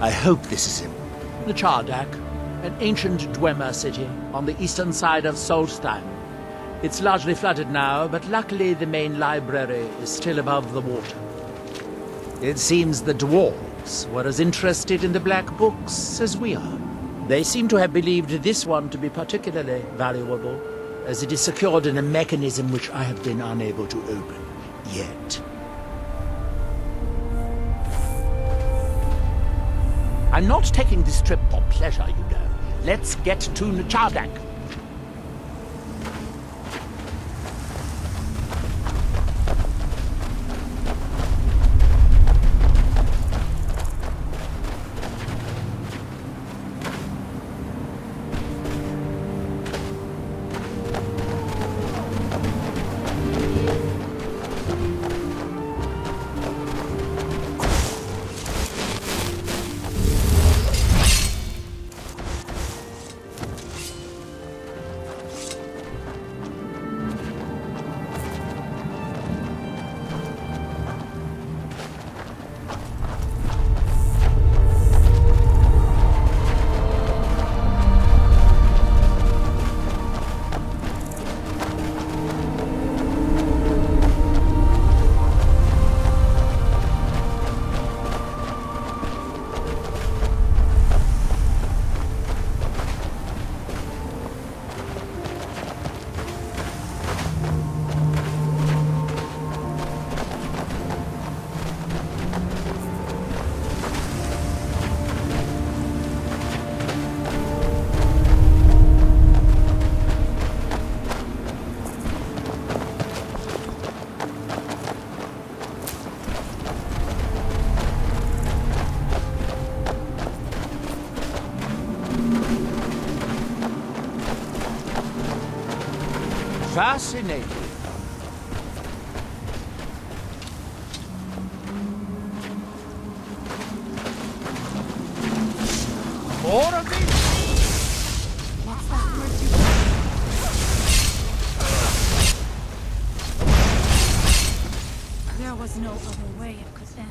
I hope this is him. Nechardak, an ancient Dwemer city on the eastern side of Solstheim. It's largely flooded now, but luckily the main library is still above the water. It seems the dwarves were as interested in the black books as we are. They seem to have believed this one to be particularly valuable, as it is secured in a mechanism which I have been unable to open yet. I'm not taking this trip for pleasure, you know. Let's get to Nchardak. Fascinating. More of these! What's that word you... There was no other way it could end.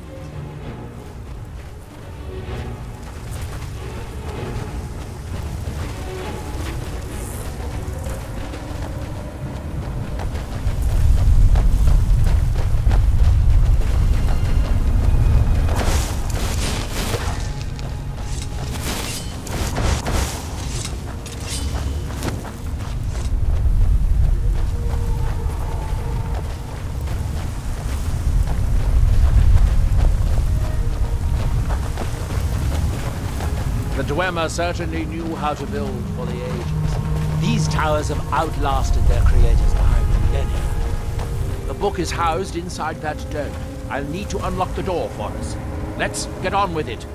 Dwemer certainly knew how to build for the ages. These towers have outlasted their creators by millennia. The book is housed inside that dome. I'll need to unlock the door for us. Let's get on with it.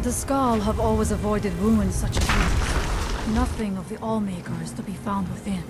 The Skaal have always avoided ruins such as these. Nothing of the Allmaker is to be found within.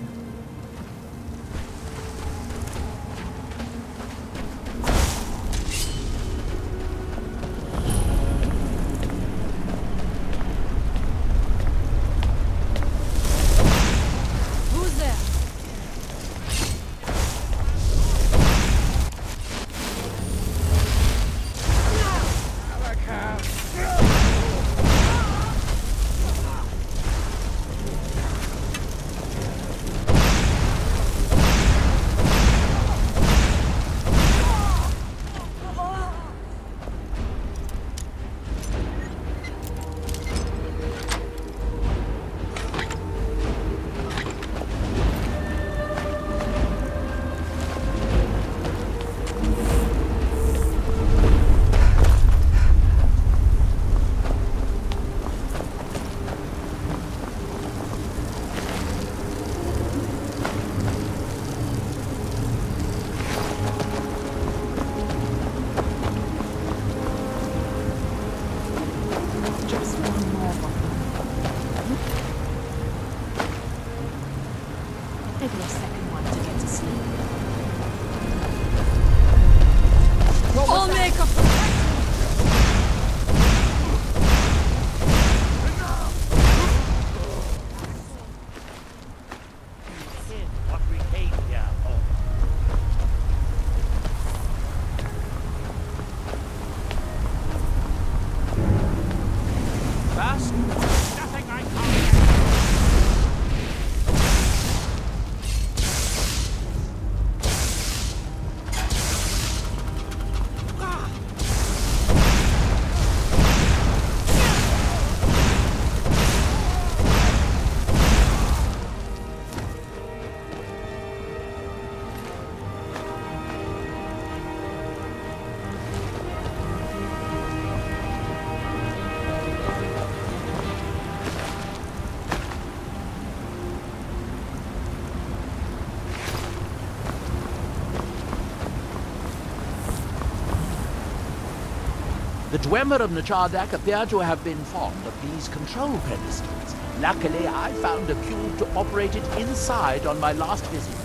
The Dwemer of Nechardak appear to have been fond of these control pedestals. Luckily, I found a cube to operate it inside on my last visit.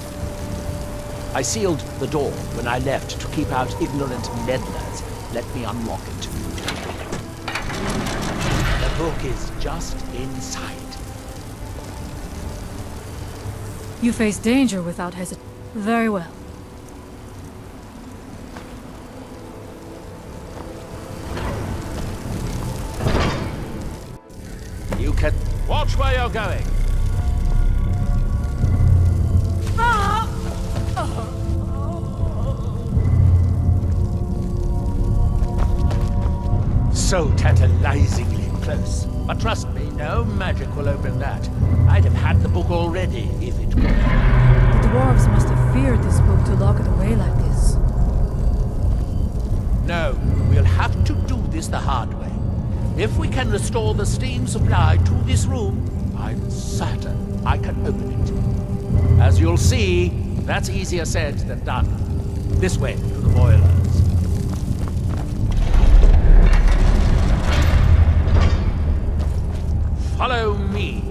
I sealed the door when I left to keep out ignorant meddlers. Let me unlock it. The book is just inside. You face danger without hesitation. Very well. You can watch where you're going. So tantalizingly close. But trust me, no magic will open that. I'd have had the book already if it could. The dwarves must have feared this book to lock it away like this. No, we'll have to do this the hard way. If we can restore the steam supply to this room, I'm certain I can open it. As you'll see, that's easier said than done. This way, to the boilers. Follow me.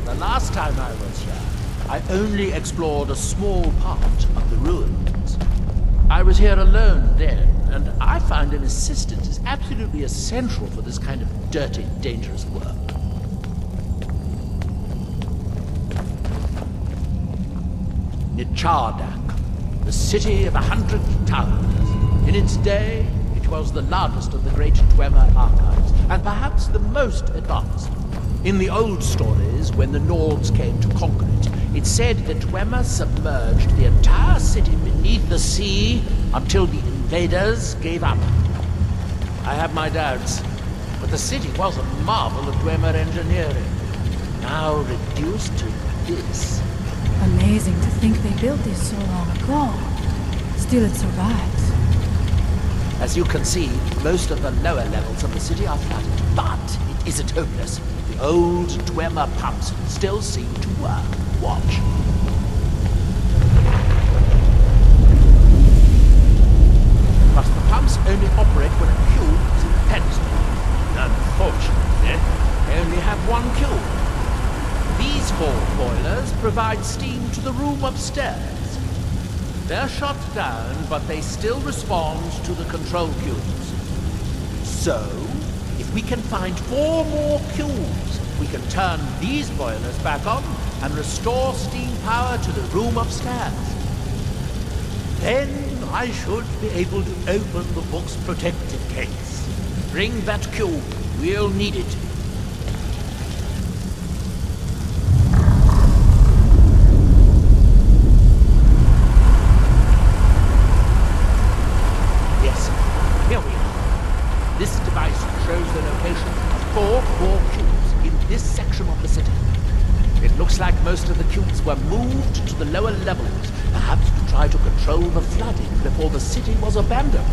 The last time I was here, I only explored a small part of the ruins. I was here alone then, and I find an assistant is absolutely essential for this kind of dirty, dangerous work. Nechardak, the city of 100 towers. In its day, it was the largest of the great Dwemer archives, and perhaps the most advanced. In the old stories, when the Nords came to conquer it, it said the Dwemer submerged the entire city beneath the sea until the invaders gave up. I have my doubts, but the city was a marvel of Dwemer engineering. Now reduced to this. Amazing to think they built this so long ago. Still, it survives. As you can see, most of the lower levels of the city are flooded, but it isn't hopeless. The old Dwemer pumps still seem to work. Watch. But the pumps only operate when a cube is in the pedestal. Unfortunately, they only have one cube. These 4 boilers provide steam to the room upstairs. They're shut down, but they still respond to the control cubes. So, if we can find 4 more cubes, we can turn these boilers back on and restore steam power to the room upstairs. Then I should be able to open the book's protective case. Bring that cube. We'll need it. This device shows the location of 4 more cubes in this section of the city. It looks like most of the cubes were moved to the lower levels, perhaps to try to control the flooding before the city was abandoned.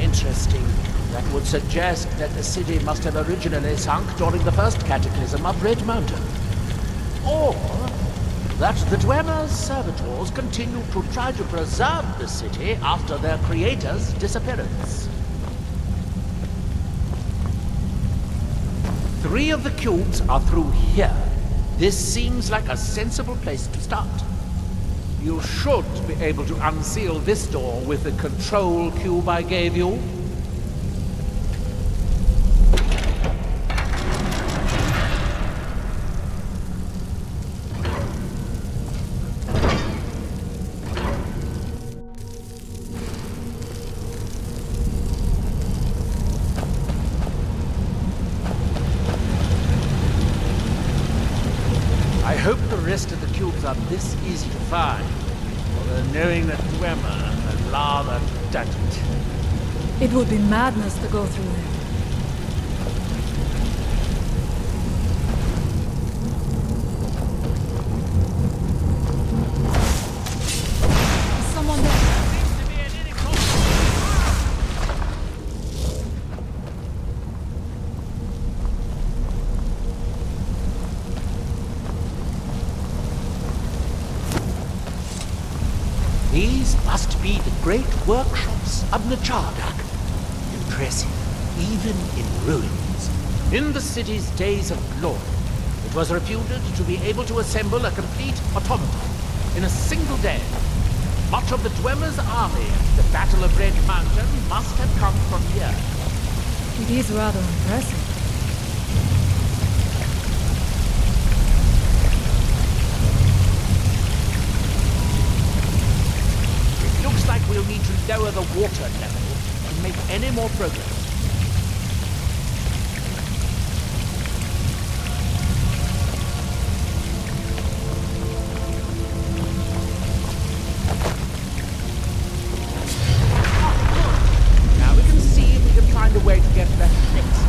Interesting. That would suggest that the city must have originally sunk during the first cataclysm of Red Mountain. Or that the Dwemer's servitors continued to try to preserve the city after their creator's disappearance. 3 of the cubes are through here. This seems like a sensible place to start. You should be able to unseal this door with the control cube I gave you. I hope the rest of the cubes are this easy to find, although knowing that Dwemer had rather doubt it. It would be madness to go through there. Is someone there? be the great workshops of Nachardak. Impressive, even in ruins. In the city's days of glory, it was reputed to be able to assemble a complete automaton in a single day. Much of the Dwemer's army at the Battle of Red Mountain must have come from here. It is rather impressive. It looks like we'll need to lower the water level to make any more progress. Find a way to get that fixed.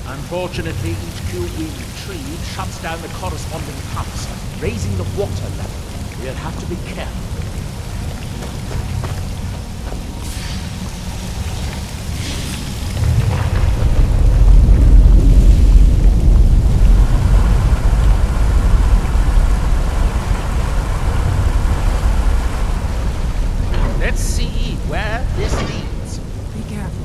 Unfortunately, each cube we retrieve shuts down the corresponding pumps, raising the water level. We'll have to be careful. Let's see where this leads. Be careful.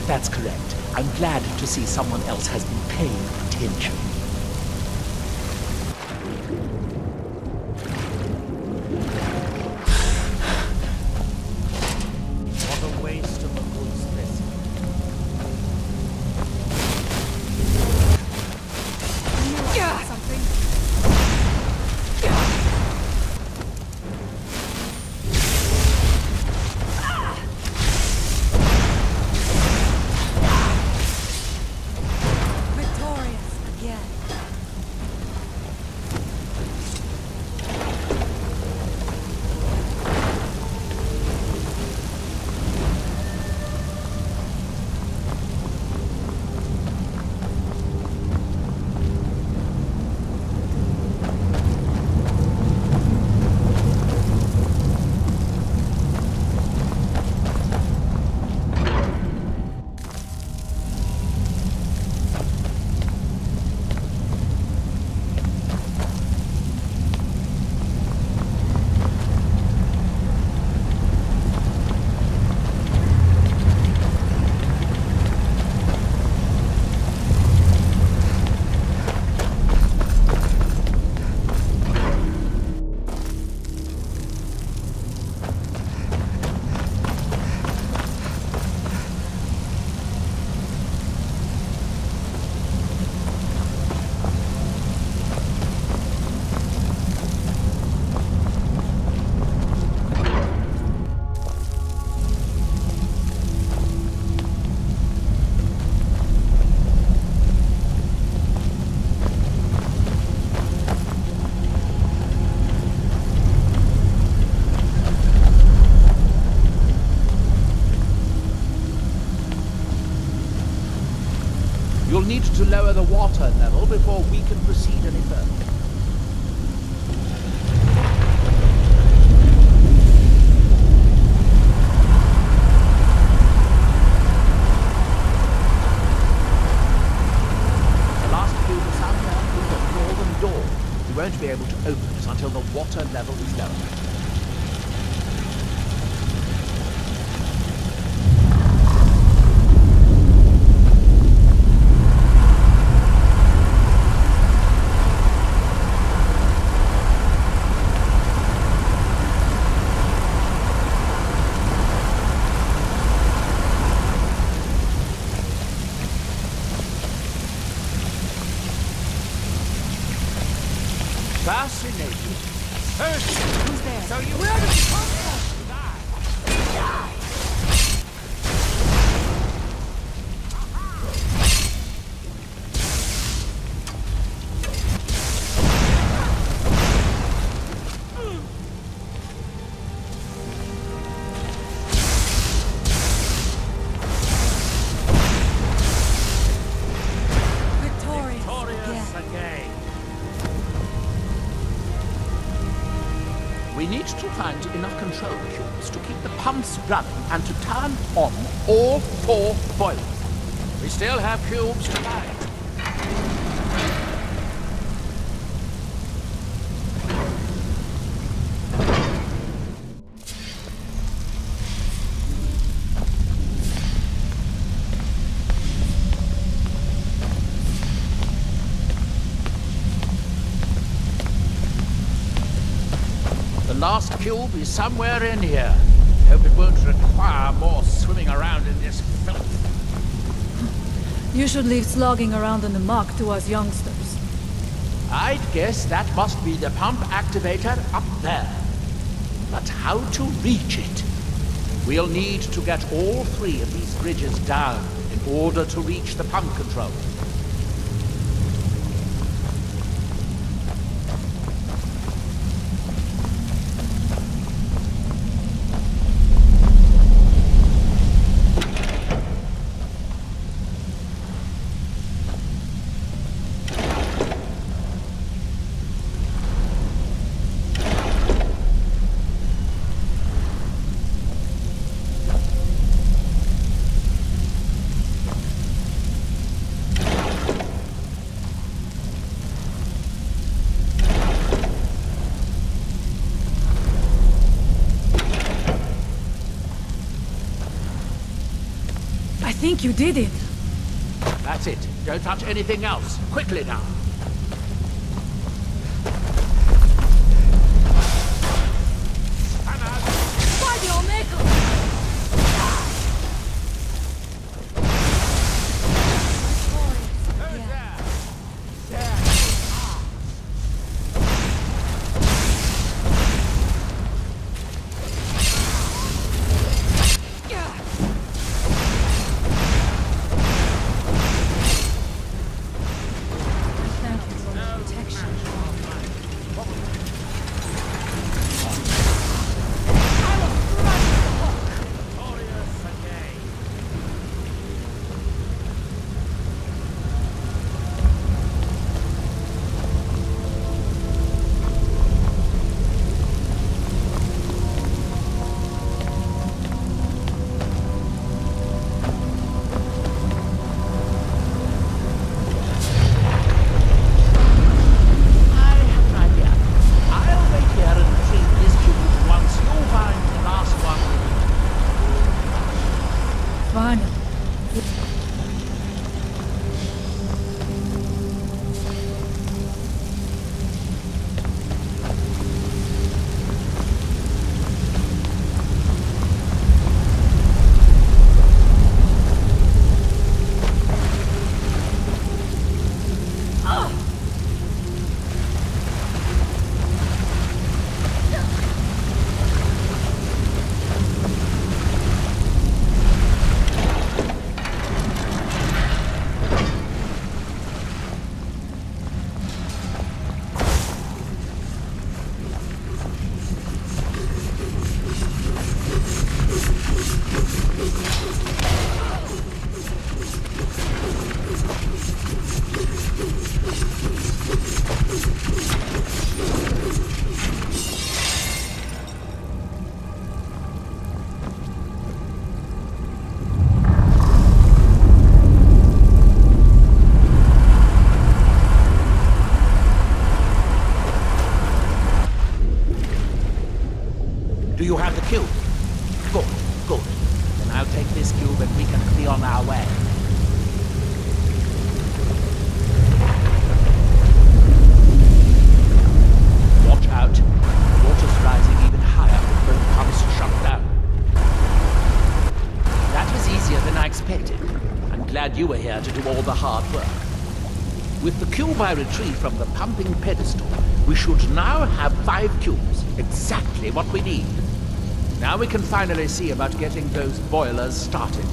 That's correct. I'm glad to see someone else has been paying attention. What a waste of a good specimen. Something. You'll need to lower the water level before we can proceed any further. The last cube is out there through the northern door. We won't be able to open it until the water level is lower. Fascinating. Thirsk! Who's there? So you where did you come from? Victorious again. We need to find enough control cubes to keep the pumps running and to turn on all 4 boilers. We still have cubes to find. The last cube is somewhere in here. Hope it won't require more swimming around in this filth. You should leave slogging around in the muck to us youngsters. I'd guess that must be the pump activator up there. But how to reach it? We'll need to get all 3 of these bridges down in order to reach the pump control. I think you did it. That's it. Don't touch anything else. Quickly now. Find your maker! Do you have the cube? Good, good. Then I'll take this cube and we can be on our way. Watch out. The water's rising even higher with both pumps shut down. That was easier than I expected. I'm glad you were here to do all the hard work. With the cube I retrieved from the pumping pedestal, we should now have 5 cubes. Exactly what we need. Now we can finally see about getting those boilers started.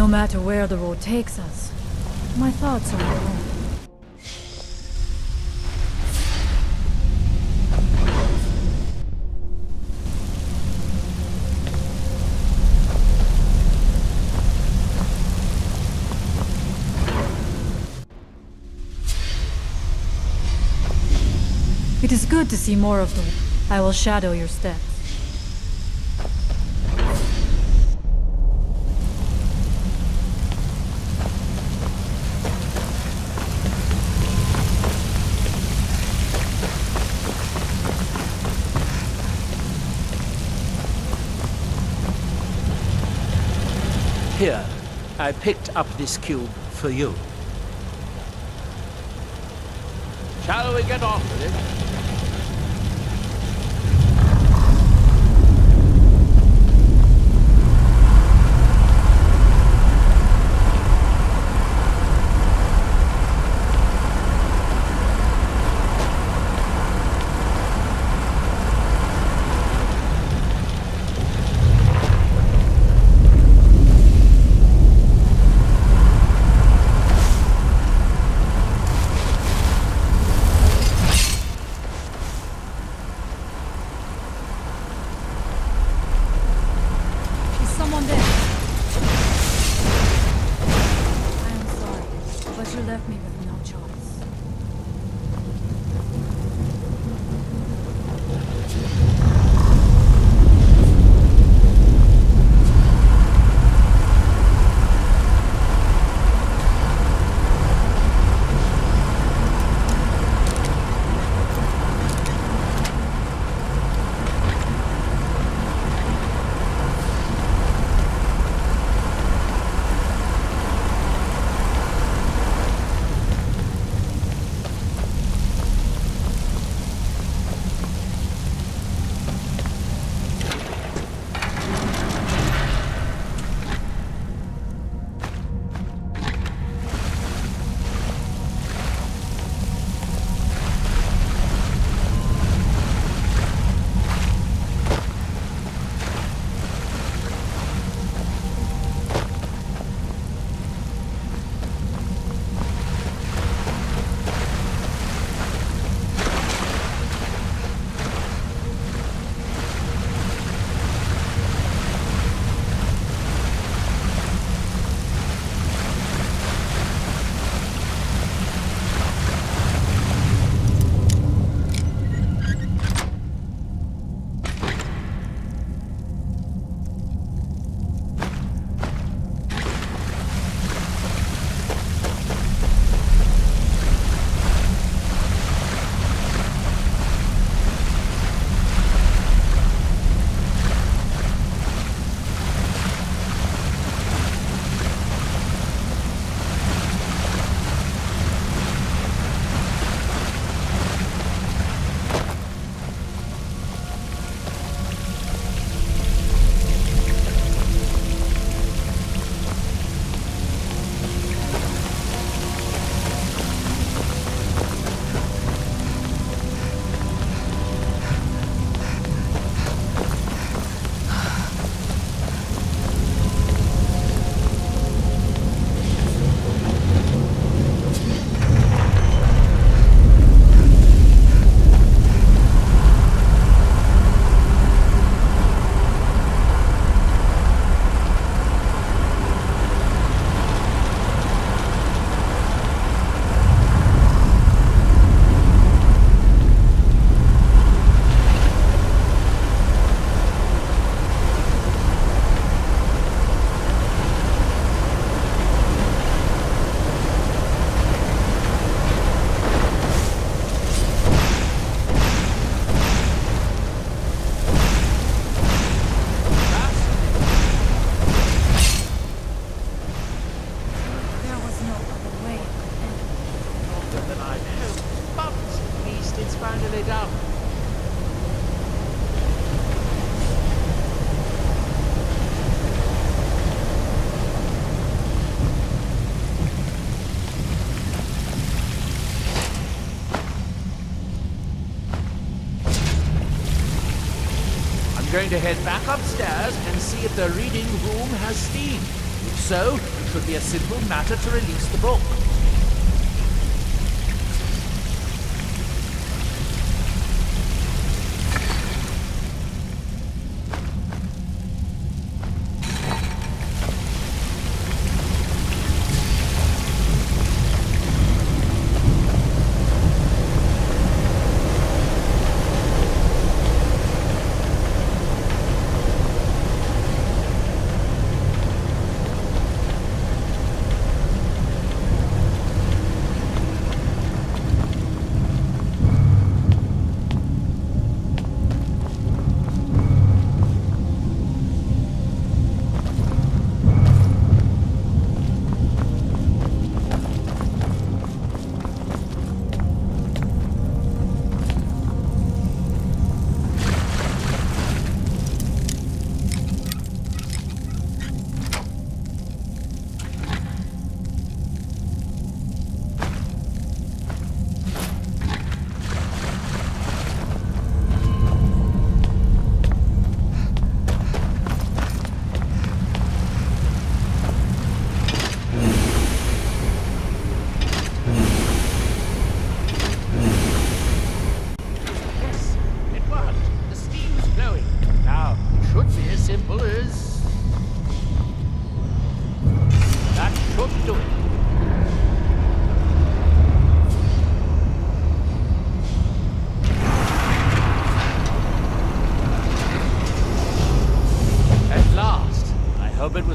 No matter where the road takes us, my thoughts are at home. It is good to see more of them. I will shadow your steps. Here, I picked up this cube for you. Shall we get on with it? Going to head back upstairs and see if the reading room has steam. If so, it should be a simple matter to release the book.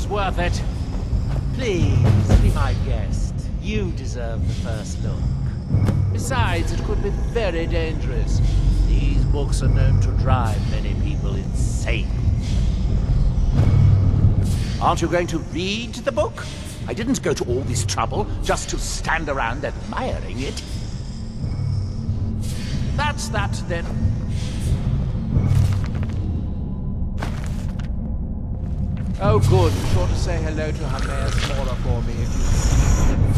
Worth it. Please, be my guest. You deserve the first look. Besides, it could be very dangerous. These books are known to drive many people insane. Aren't you going to read the book? I didn't go to all this trouble just to stand around admiring it. That's that, then. Oh, good. Be sure to say hello to Hermaeus Mora for me if you see him.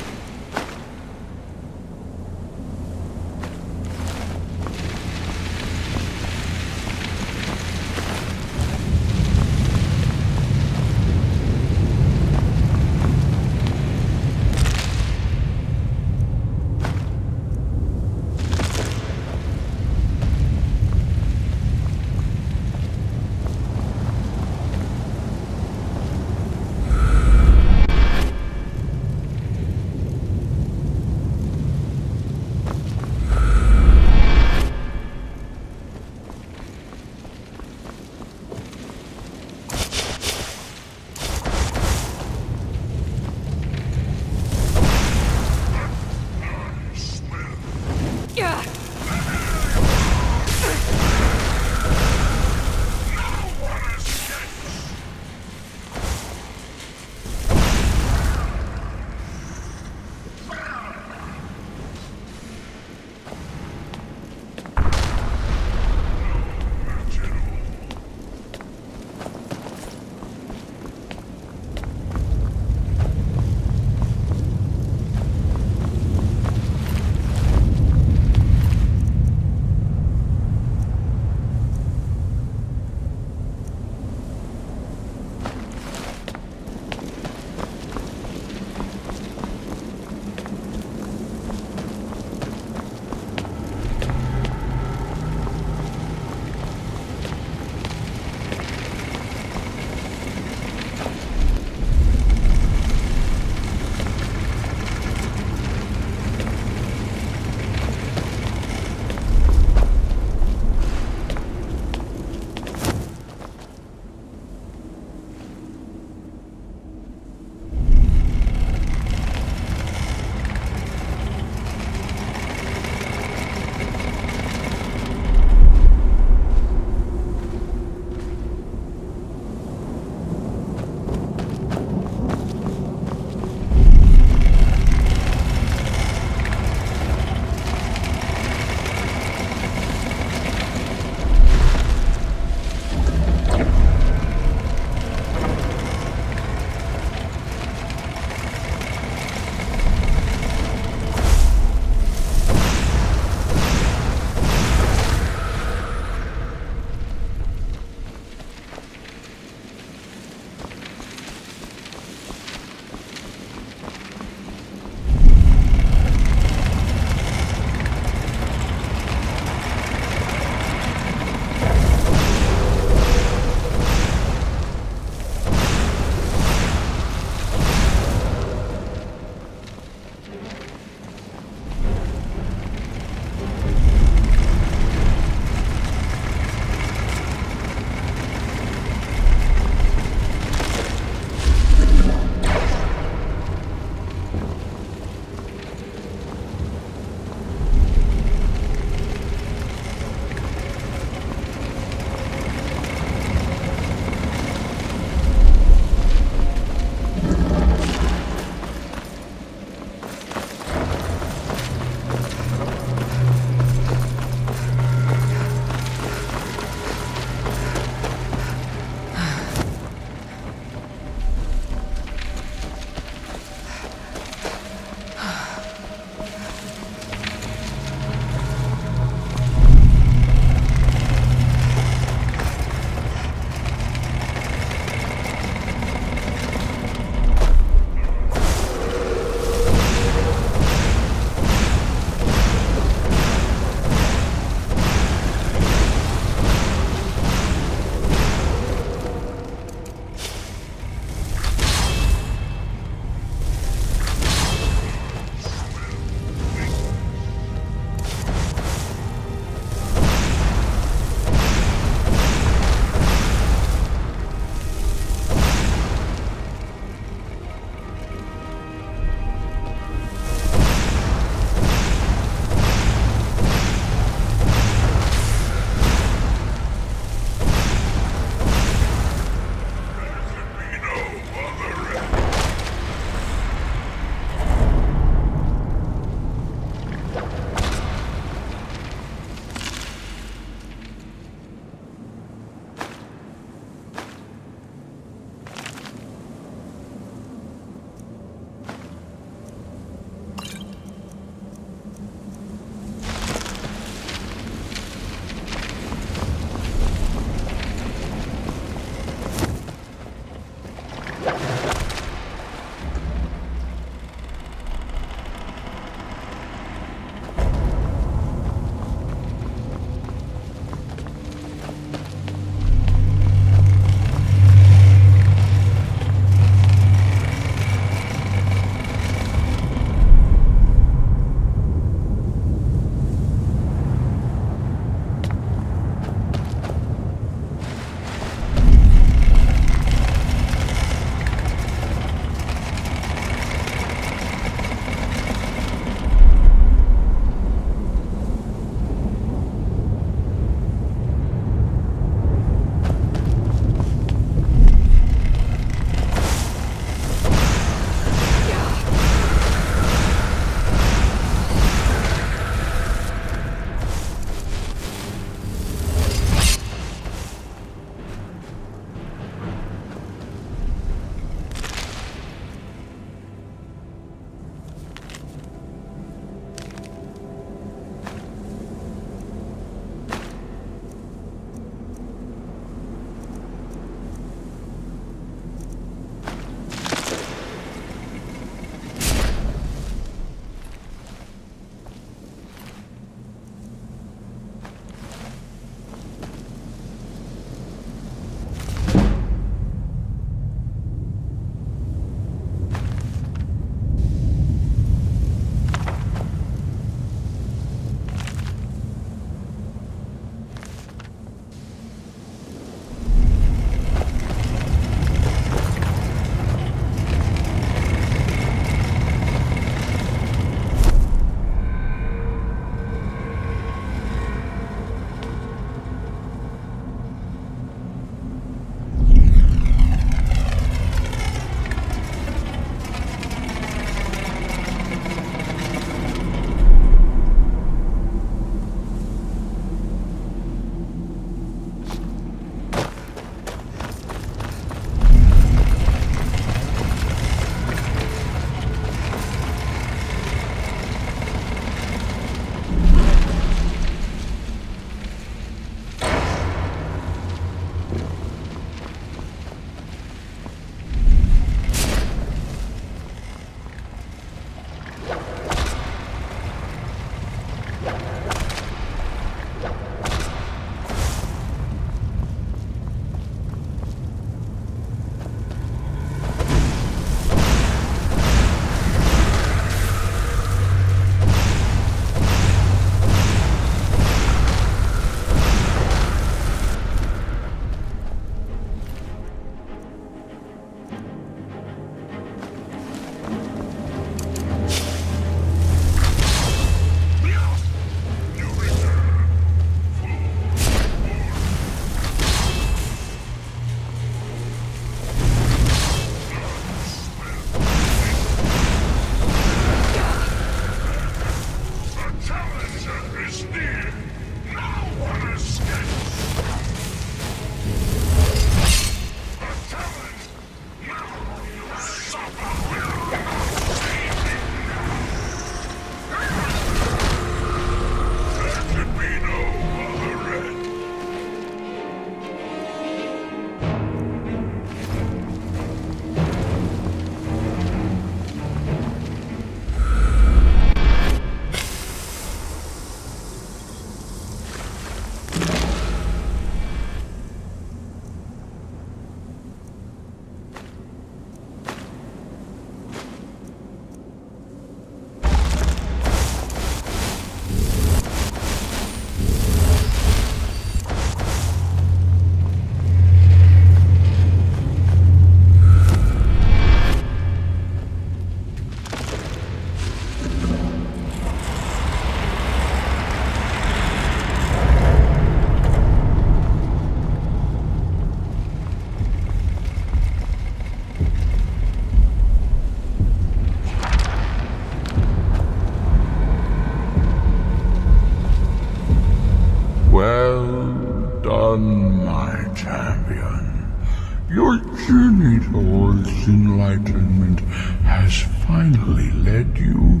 enlightenment has finally led you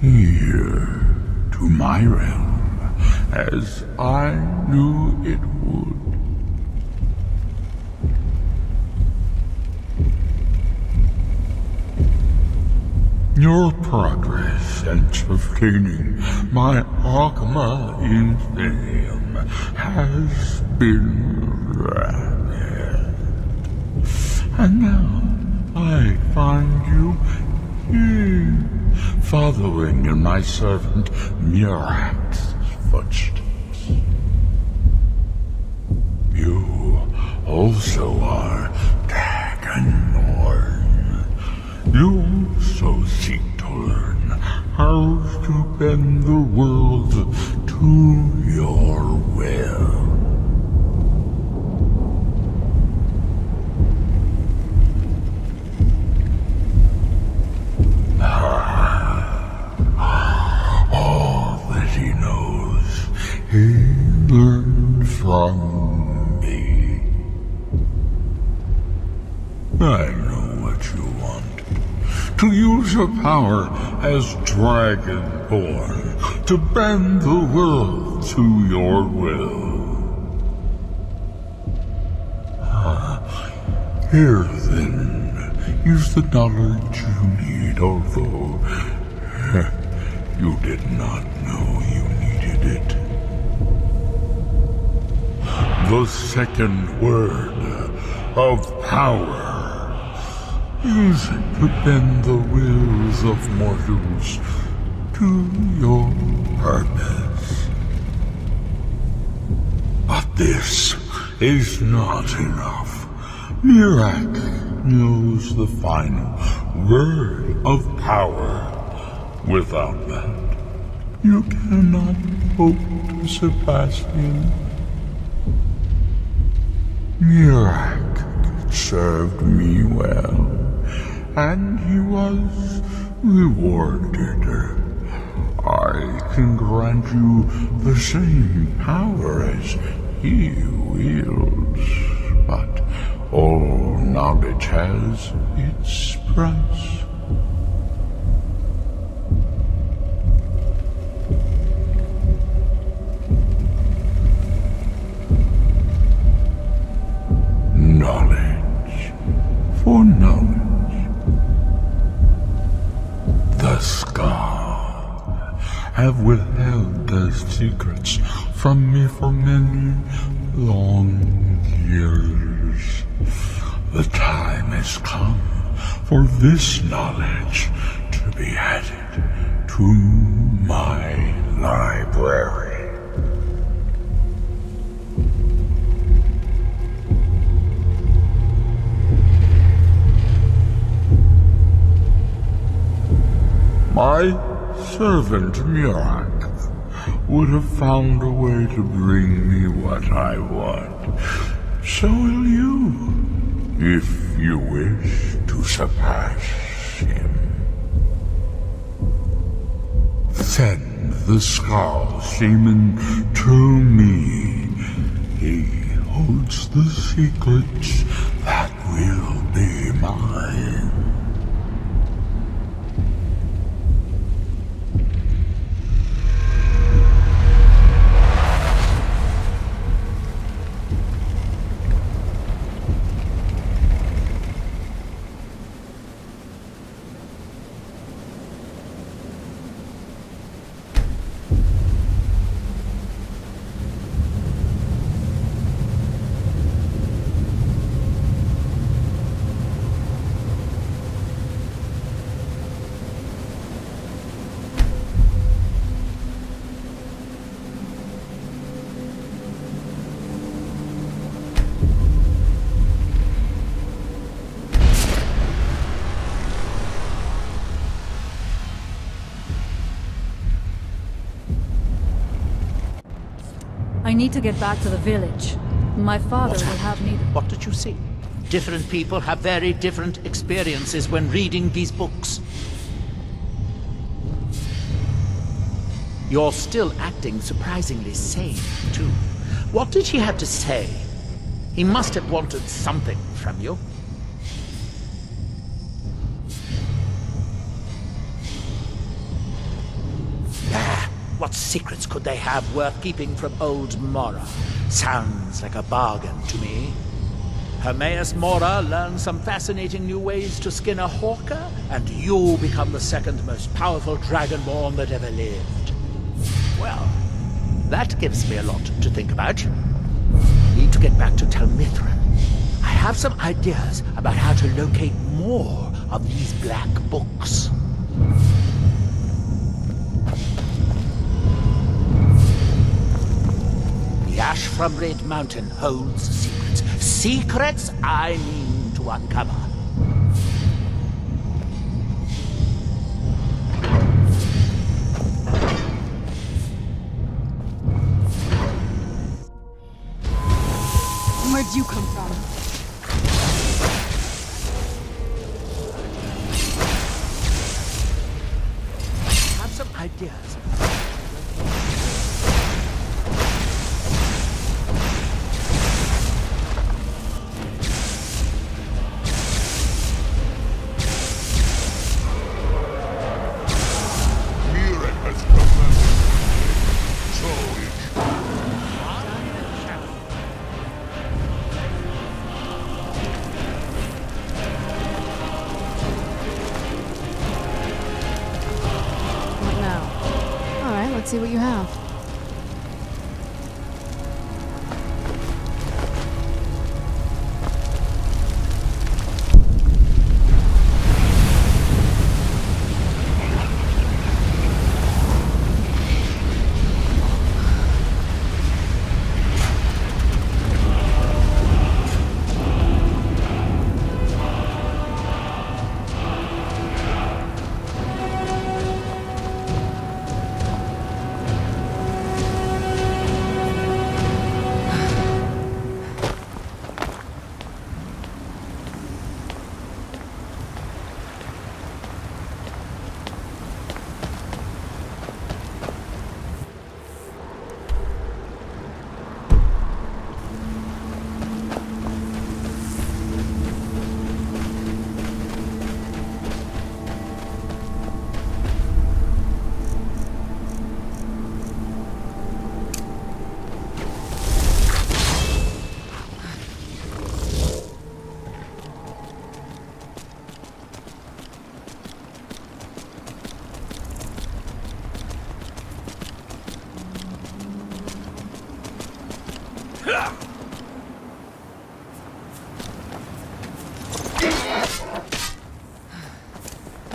here to my realm, as I knew it would. Your progress since obtaining my Arcana Infinium has been rapid. And now I find you here, following in my servant Miraak's footsteps. You also are Dragonborn. You also seek to learn how to bend the world to your will. All that he knows, he learned from me. I know what you want. To use your power as Dragonborn, to bend the world to your will. Here then is the knowledge you need, although you did not know you needed it. The second word of power is to bend the wills of mortals to your purpose. But this is not enough. Miraak knows the final word of power. Without that, you cannot hope to surpass him. Miraak served me well, and he was rewarded. I can grant you the same power as he wields, but all knowledge has its price. Knowledge for knowledge. The Skaal have withheld their secrets from me for many long years. The time has come for this knowledge to be added to my library. My servant Miraak would have found a way to bring me what I want. So will you, if you wish to surpass him. Send the Skaal shaman to me. He holds the secrets that will be mine. I need to get back to the village. My father What's will have happened? me... What did you see? Different people have very different experiences when reading these books. You're still acting surprisingly sane, too. What did he have to say? He must have wanted something from you. What secrets could they have worth keeping from old Mora? Sounds like a bargain to me. Hermaeus Mora learns some fascinating new ways to skin a hawker, and you become the second most powerful Dragonborn that ever lived. Well, that gives me a lot to think about. Need to get back to Telmithra. I have some ideas about how to locate more of these black books. The ash from Red Mountain holds secrets. Secrets I mean to uncover. Where'd you come from? I have some ideas. Let's see what you have.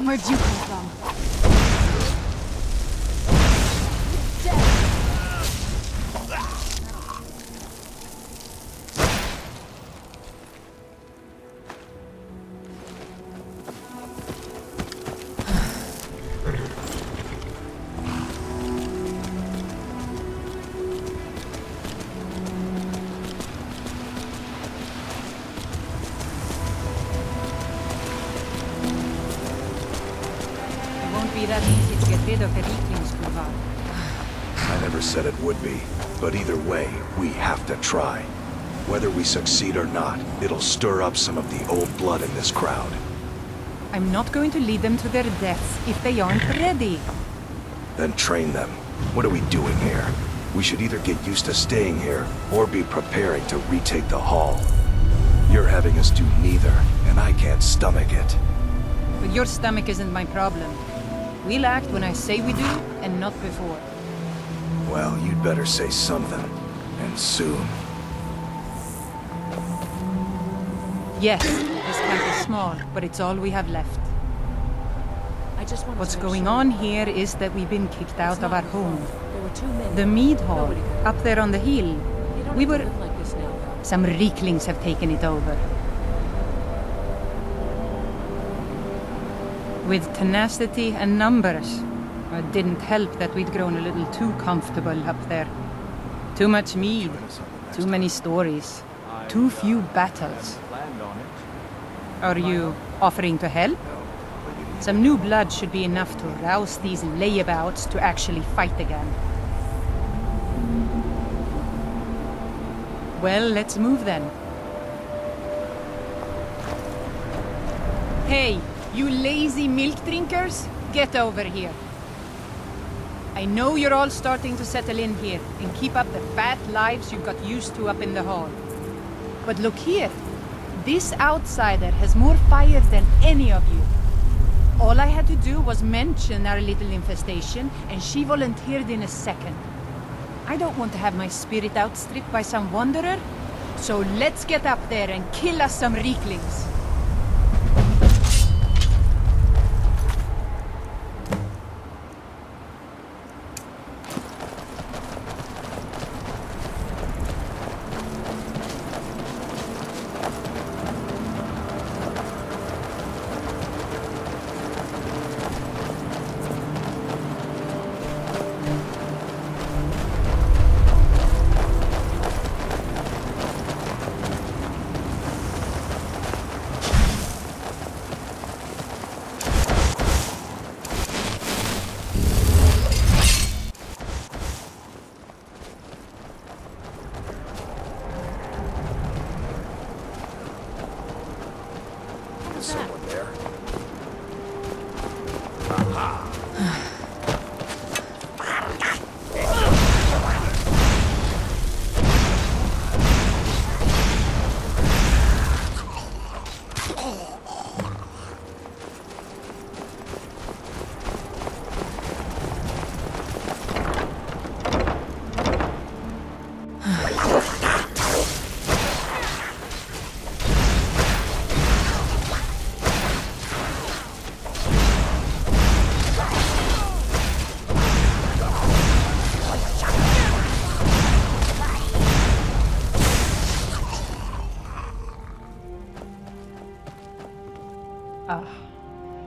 Where'd you come from? That easy to get rid of the Vikings, Kurvar. I never said it would be, but either way, we have to try. Whether we succeed or not, it'll stir up some of the old blood in this crowd. I'm not going to lead them to their deaths if they aren't ready. Then train them. What are we doing here? We should either get used to staying here, or be preparing to retake the hall. You're having us do neither, and I can't stomach it. But your stomach isn't my problem. We'll act when I say we do, and not before. Well, you'd better say something. And soon. Yes, this camp is small, but it's all we have left. What's going on here is that we've been kicked out of our home. The mead hall, up there on the hill. Some Rieklings have taken it over. With tenacity and numbers. It didn't help that we'd grown a little too comfortable up there. Too much mead, too many stories, too few battles. Are you offering to help? Some new blood should be enough to rouse these layabouts to actually fight again. Well, let's move then. Hey! You lazy milk drinkers, get over here. I know you're all starting to settle in here and keep up the fat lives you got used to up in the hall. But look here. This outsider has more fire than any of you. All I had to do was mention our little infestation, and she volunteered in a second. I don't want to have my spirit outstripped by some wanderer, so let's get up there and kill us some Reeklings.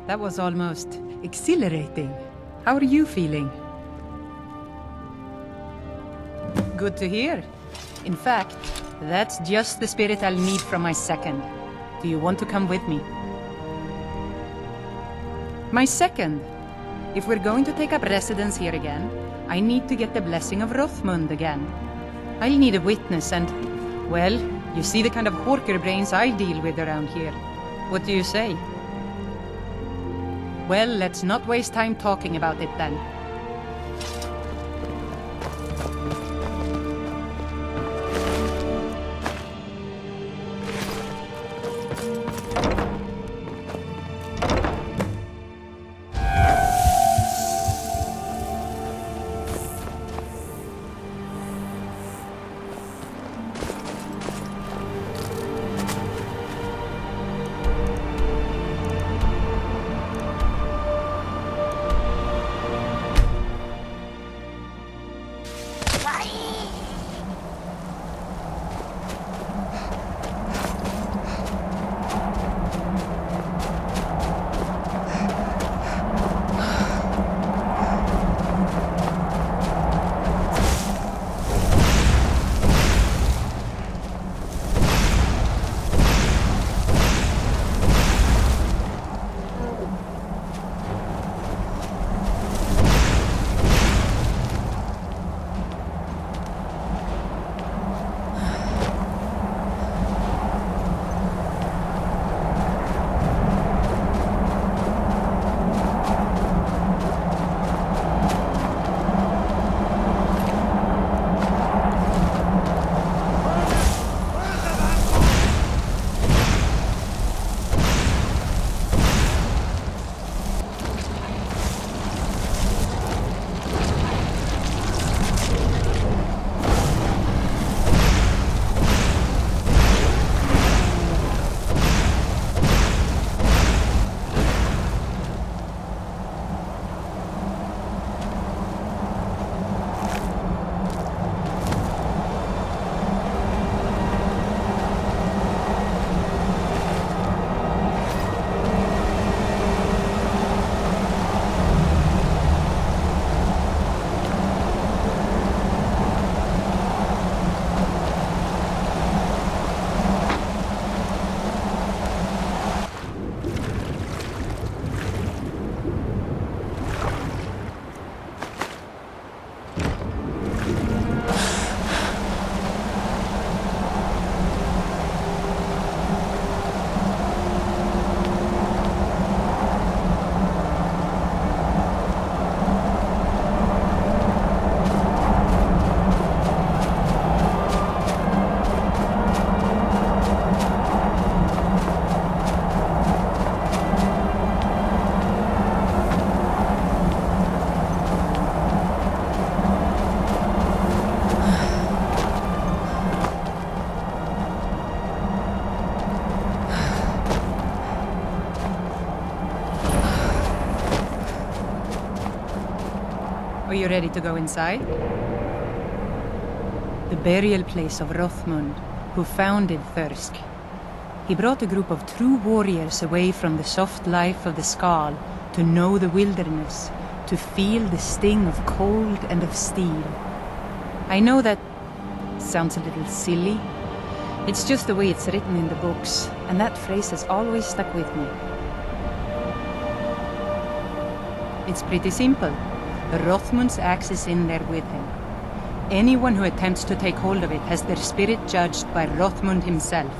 That was almost exhilarating. How are you feeling? Good to hear. In fact, that's just the spirit I'll need from my second. Do you want to come with me? My second. If we're going to take up residence here again, I need to get the blessing of Rothmund again. I'll need a witness and, well, you see the kind of horker brains I deal with around here. What do you say? Well, let's not waste time talking about it then. Are you ready to go inside? The burial place of Rothmund, who founded Thirsk. He brought a group of true warriors away from the soft life of the Skaal to know the wilderness, to feel the sting of cold and of steel. I know that sounds a little silly. It's just the way it's written in the books, and that phrase has always stuck with me. It's pretty simple. Rothmund's axe is in there with him. Anyone who attempts to take hold of it has their spirit judged by Rothmund himself.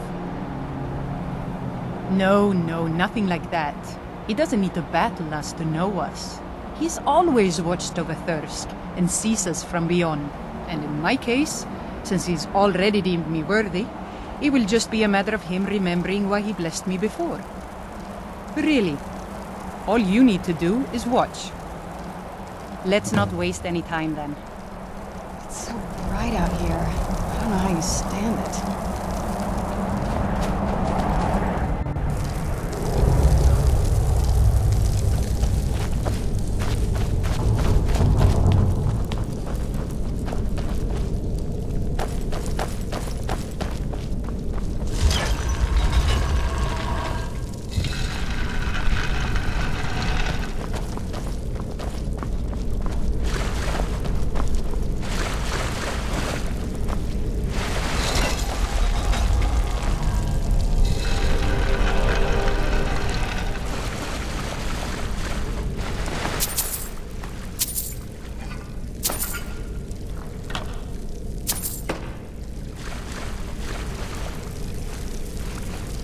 No, nothing like that. He doesn't need to battle us to know us. He's always watched over Thirsk and sees us from beyond. And in my case, since he's already deemed me worthy, it will just be a matter of him remembering why he blessed me before. Really, all you need to do is watch. Let's not waste any time then. It's so bright out here. I don't know how you stand it.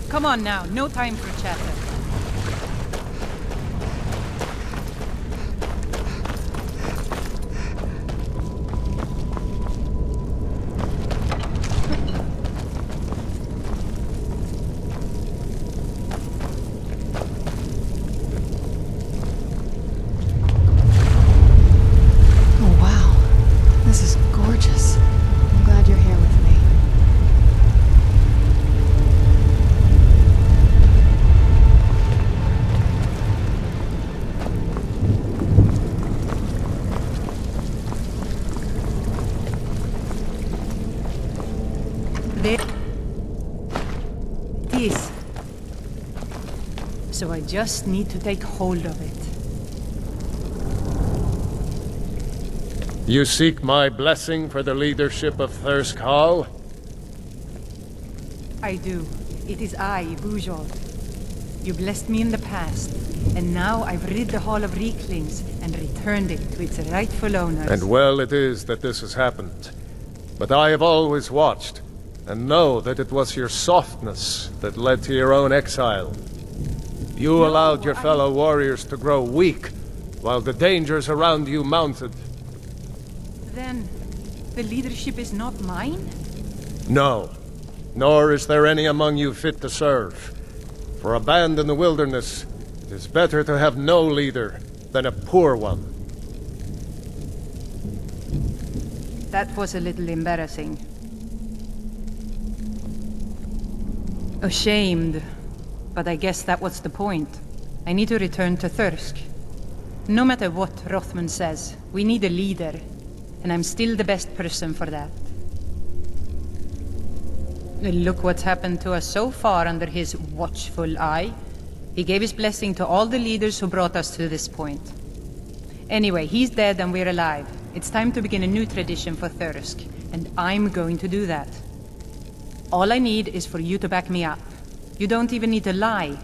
Come on now, no time for chatter. Oh wow, this is gorgeous. I'm glad you're here with me. So I just need to take hold of it. You seek my blessing for the leadership of Thirsk Hall? I do. It is I, Bujol. You blessed me in the past, and now I've rid the Hall of Reeklings and returned it to its rightful owners. And well it is that this has happened. But I have always watched, and know that it was your softness that led to your own exile. You allowed your fellow warriors to grow weak, while the dangers around you mounted. Then, the leadership is not mine? No, nor is there any among you fit to serve. For a band in the wilderness, it is better to have no leader than a poor one. That was a little embarrassing. Ashamed. But I guess that was the point. I need to return to Thirsk. No matter what Rothmund says, we need a leader. And I'm still the best person for that. Look what's happened to us so far under his watchful eye. He gave his blessing to all the leaders who brought us to this point. Anyway, he's dead and we're alive. It's time to begin a new tradition for Thirsk. And I'm going to do that. All I need is for you to back me up. You don't even need to lie.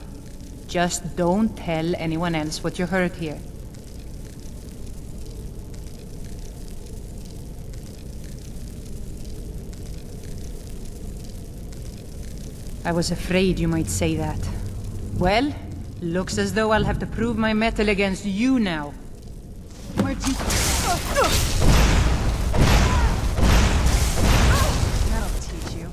Just don't tell anyone else what you heard here. I was afraid you might say that. Well, looks as though I'll have to prove my mettle against you now. Where'd you... That'll teach you.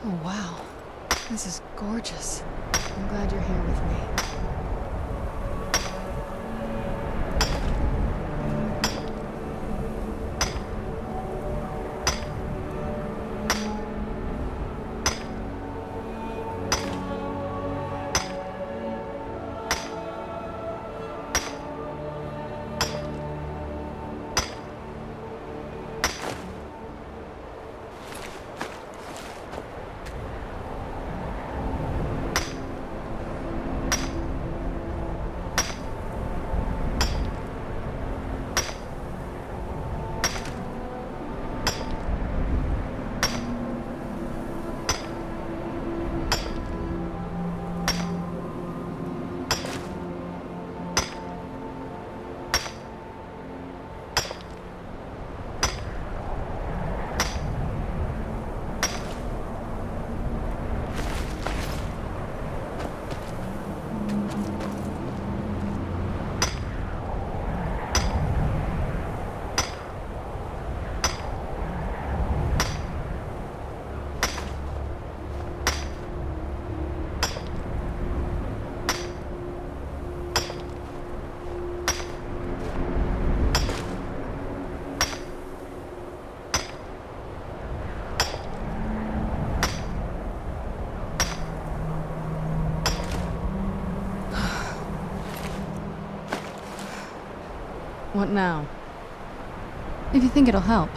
Oh, wow. This is gorgeous. I'm glad you're here with me. What now? If you think it'll help.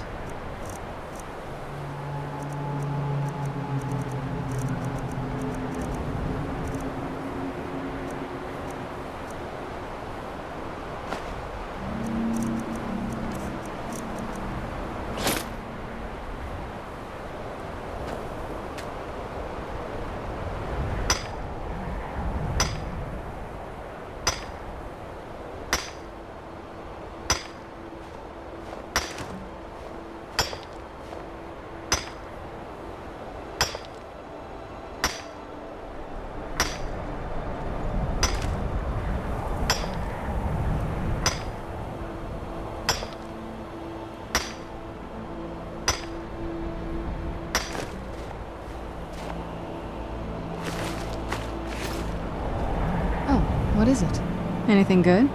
What is it? Anything good?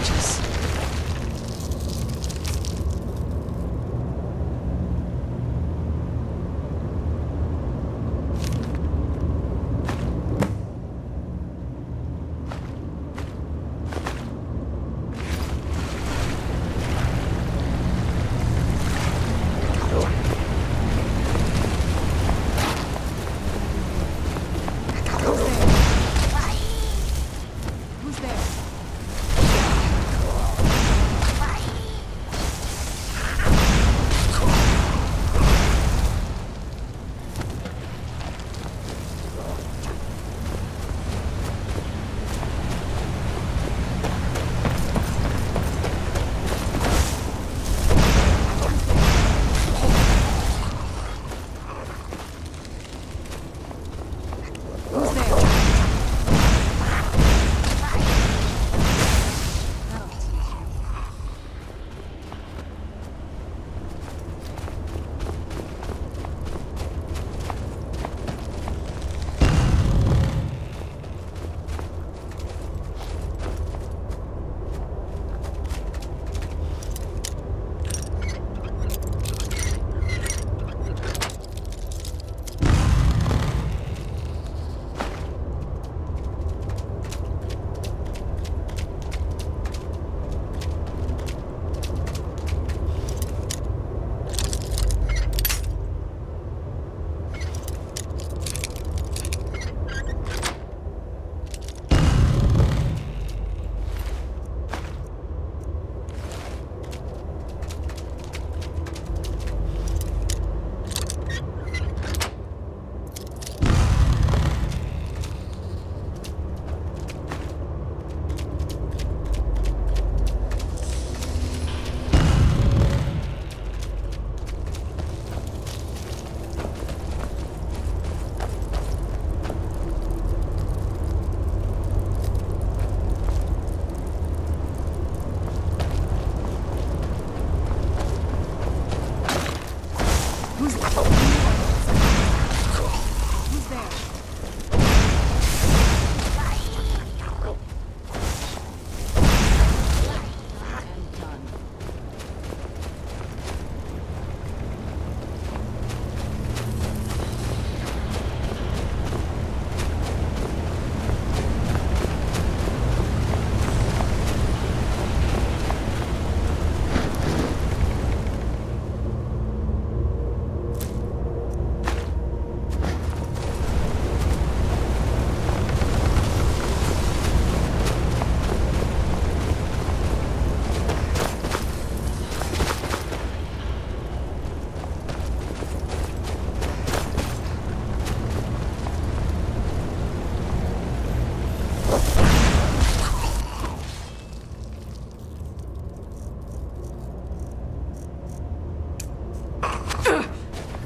gorgeous.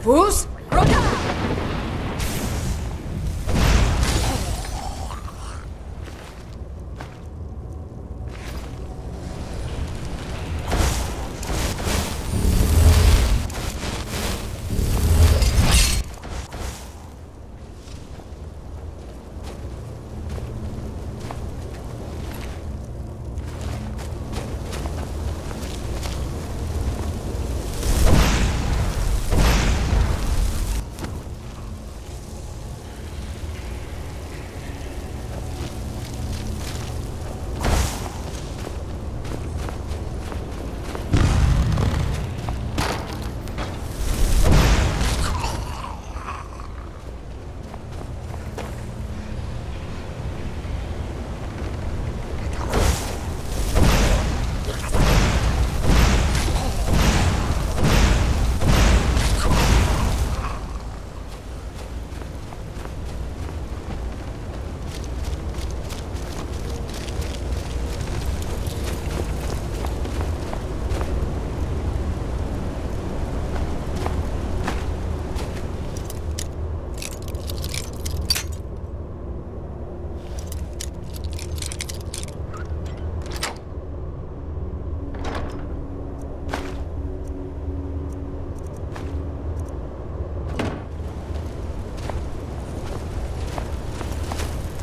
Fools!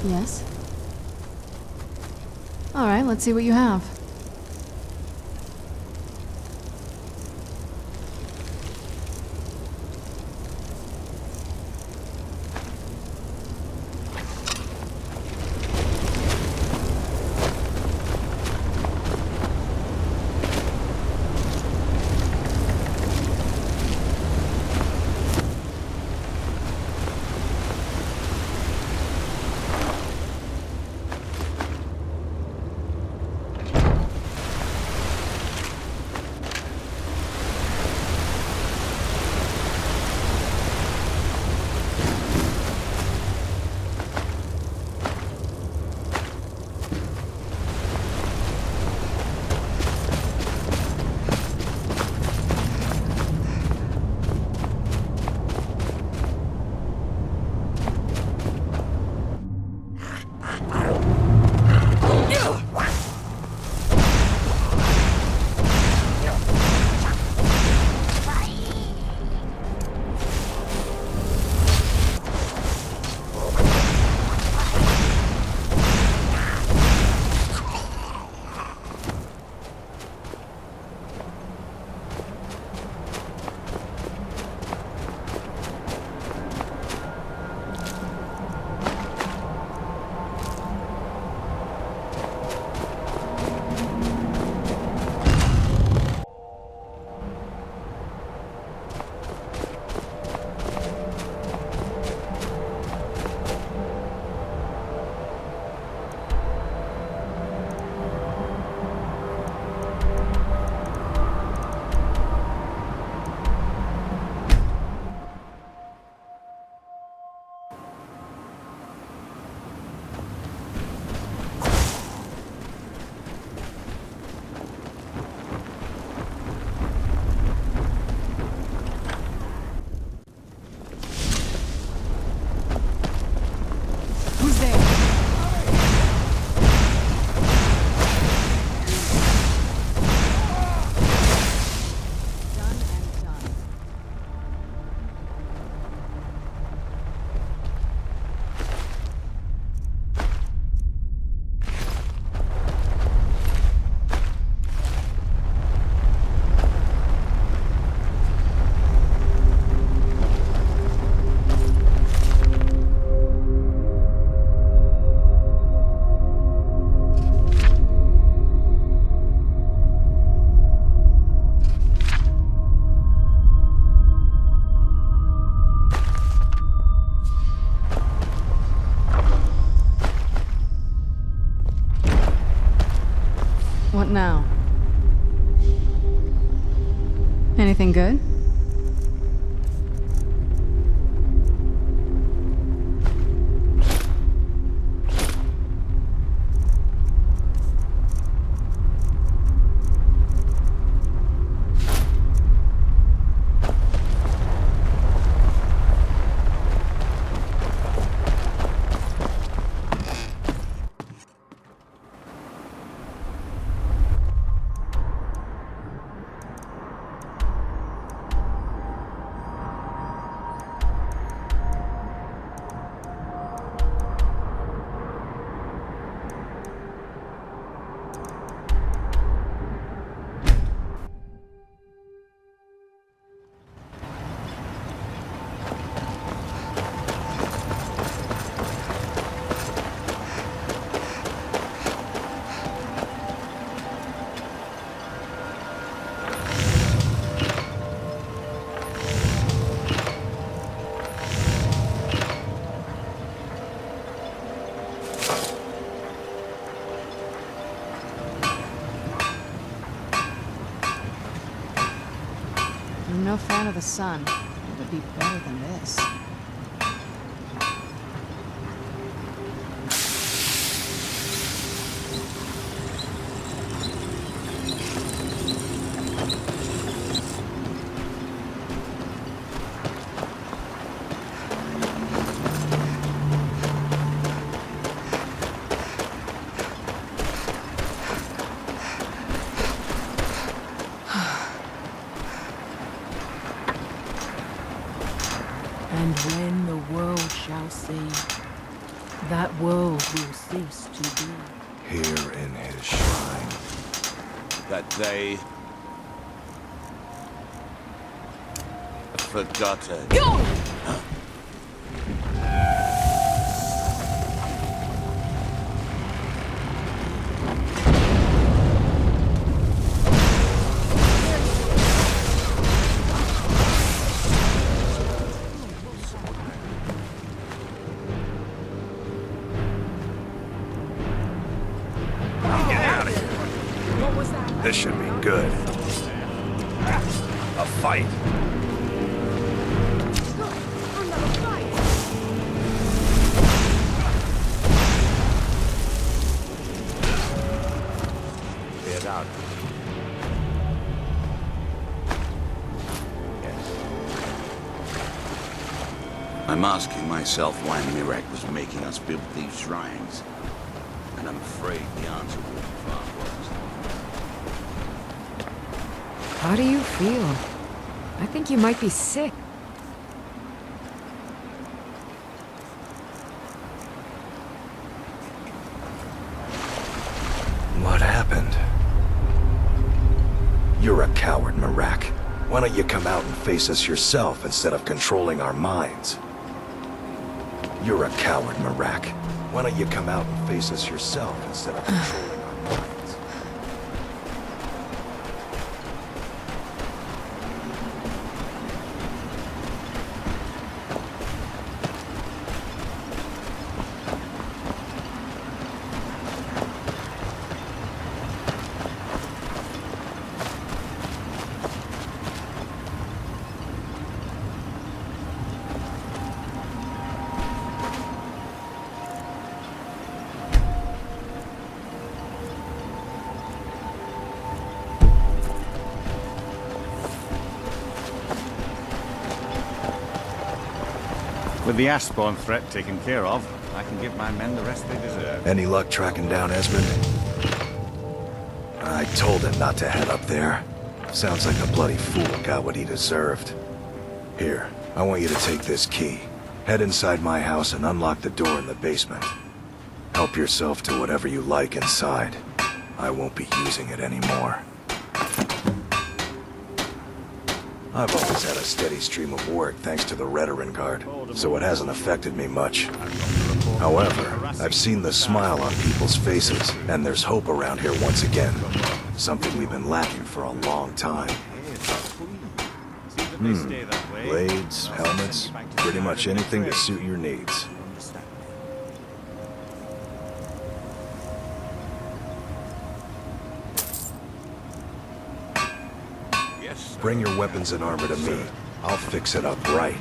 Yes? Alright, let's see what you have. What now? Anything good? I'm no fan of the sun. It would be better than this. And when the world shall see, that world will cease to be. Here in his shrine. That they... forgotten. This should be good. A fight. Get out. I'm asking myself why Miraak was making us build these shrines. And I'm afraid the answer will be far worse. How do you feel? I think you might be sick. What happened? You're a coward, Miraak. Why don't you come out and face us yourself instead of controlling our minds? You're a coward, Miraak. Why don't you come out and face us yourself instead of controlling our minds? With the Ashbourne threat taken care of, I can give my men the rest they deserve. Any luck tracking down Esmond? I told him not to head up there. Sounds like the bloody fool got what he deserved. Here, I want you to take this key. Head inside my house and unlock the door in the basement. Help yourself to whatever you like inside. I won't be using it anymore. I've always had a steady stream of work thanks to the Veteran Guard, so it hasn't affected me much. However, I've seen the smile on people's faces, and there's hope around here once again. Something we've been lacking for a long time. Blades, helmets, pretty much anything to suit your needs. Bring your weapons and armor to me. I'll fix it up right.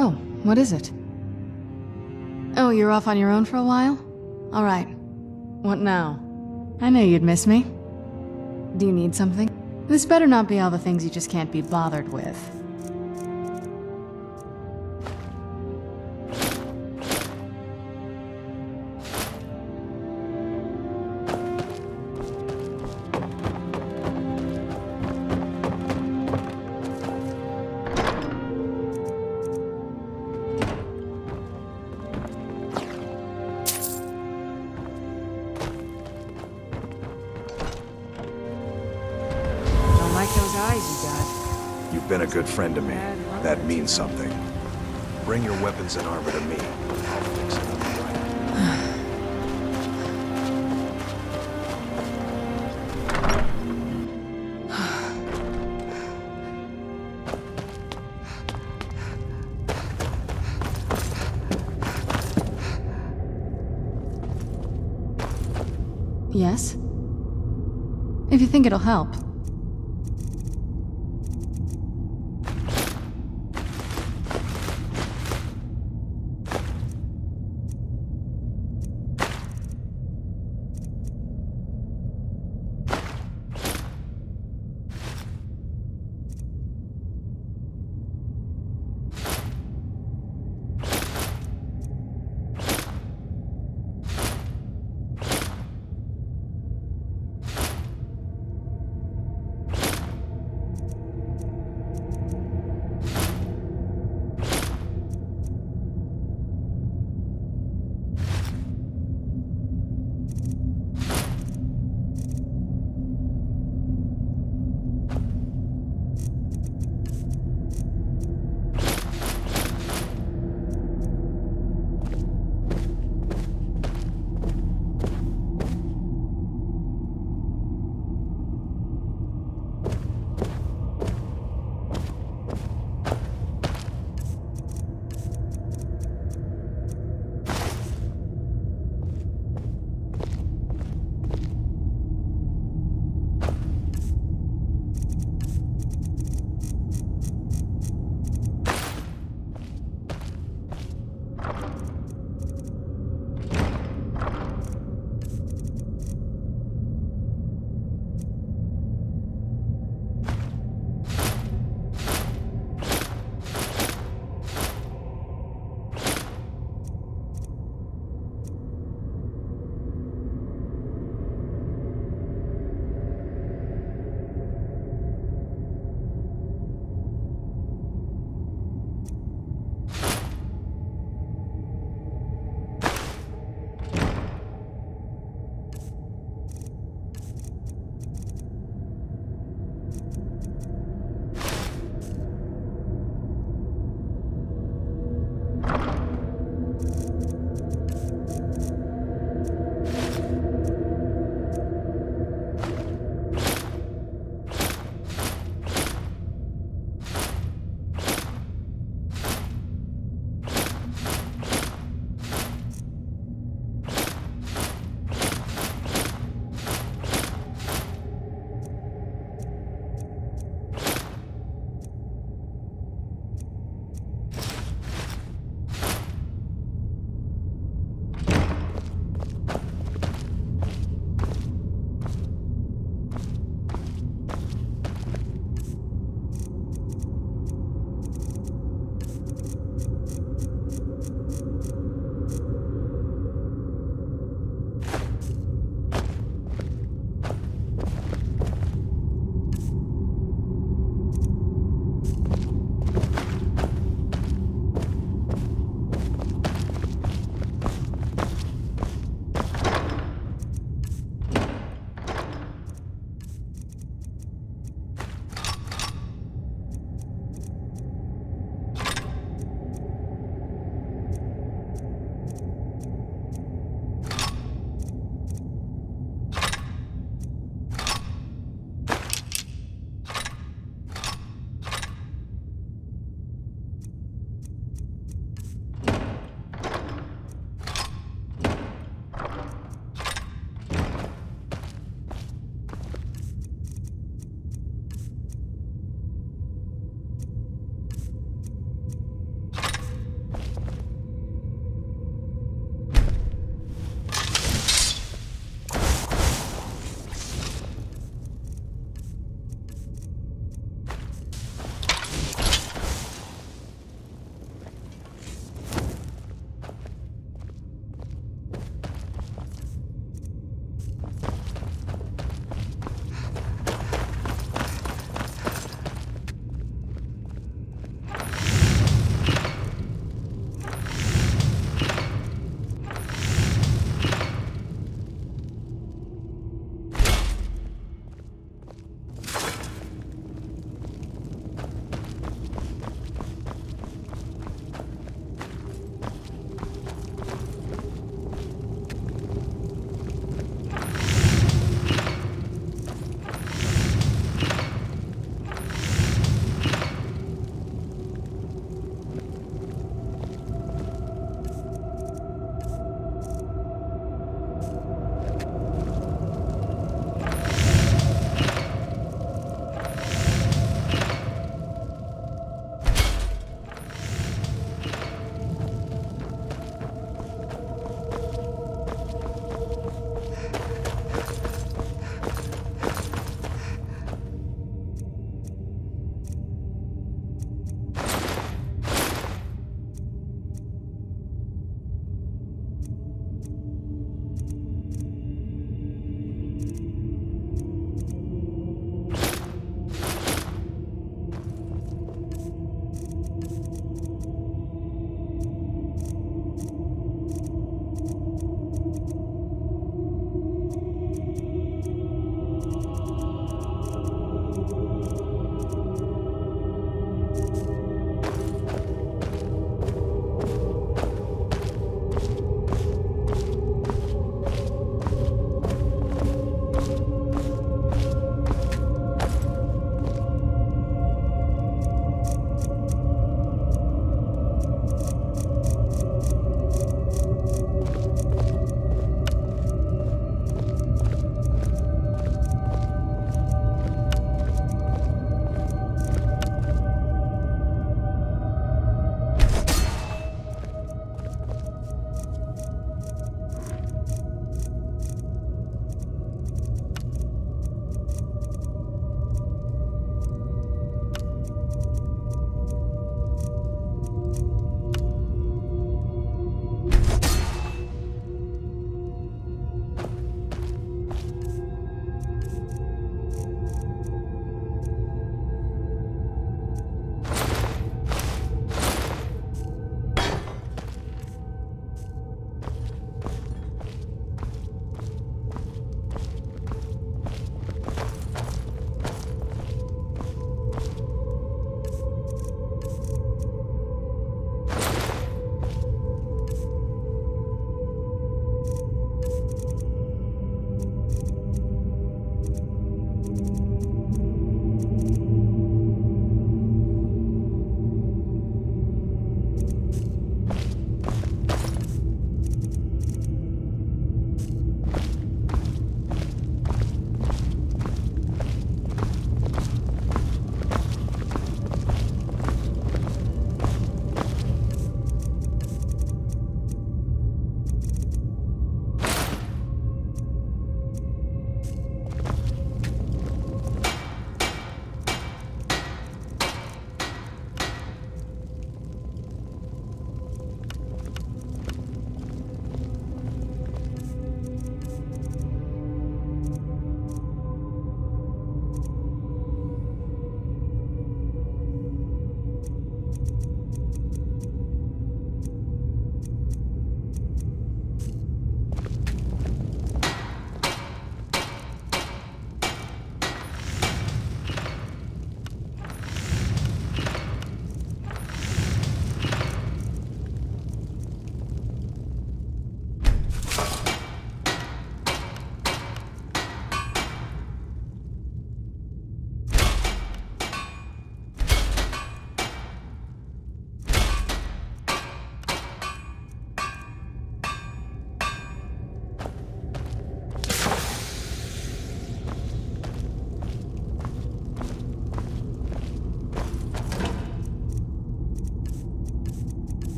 Oh, what is it? Oh, you're off on your own for a while? Alright. What now? I knew you'd miss me. Do you need something? This better not be all the things you just can't be bothered with. You've been a good friend to me. That means something. Bring your weapons and armor to me. I'll fix it up right. Yes? If you think it'll help.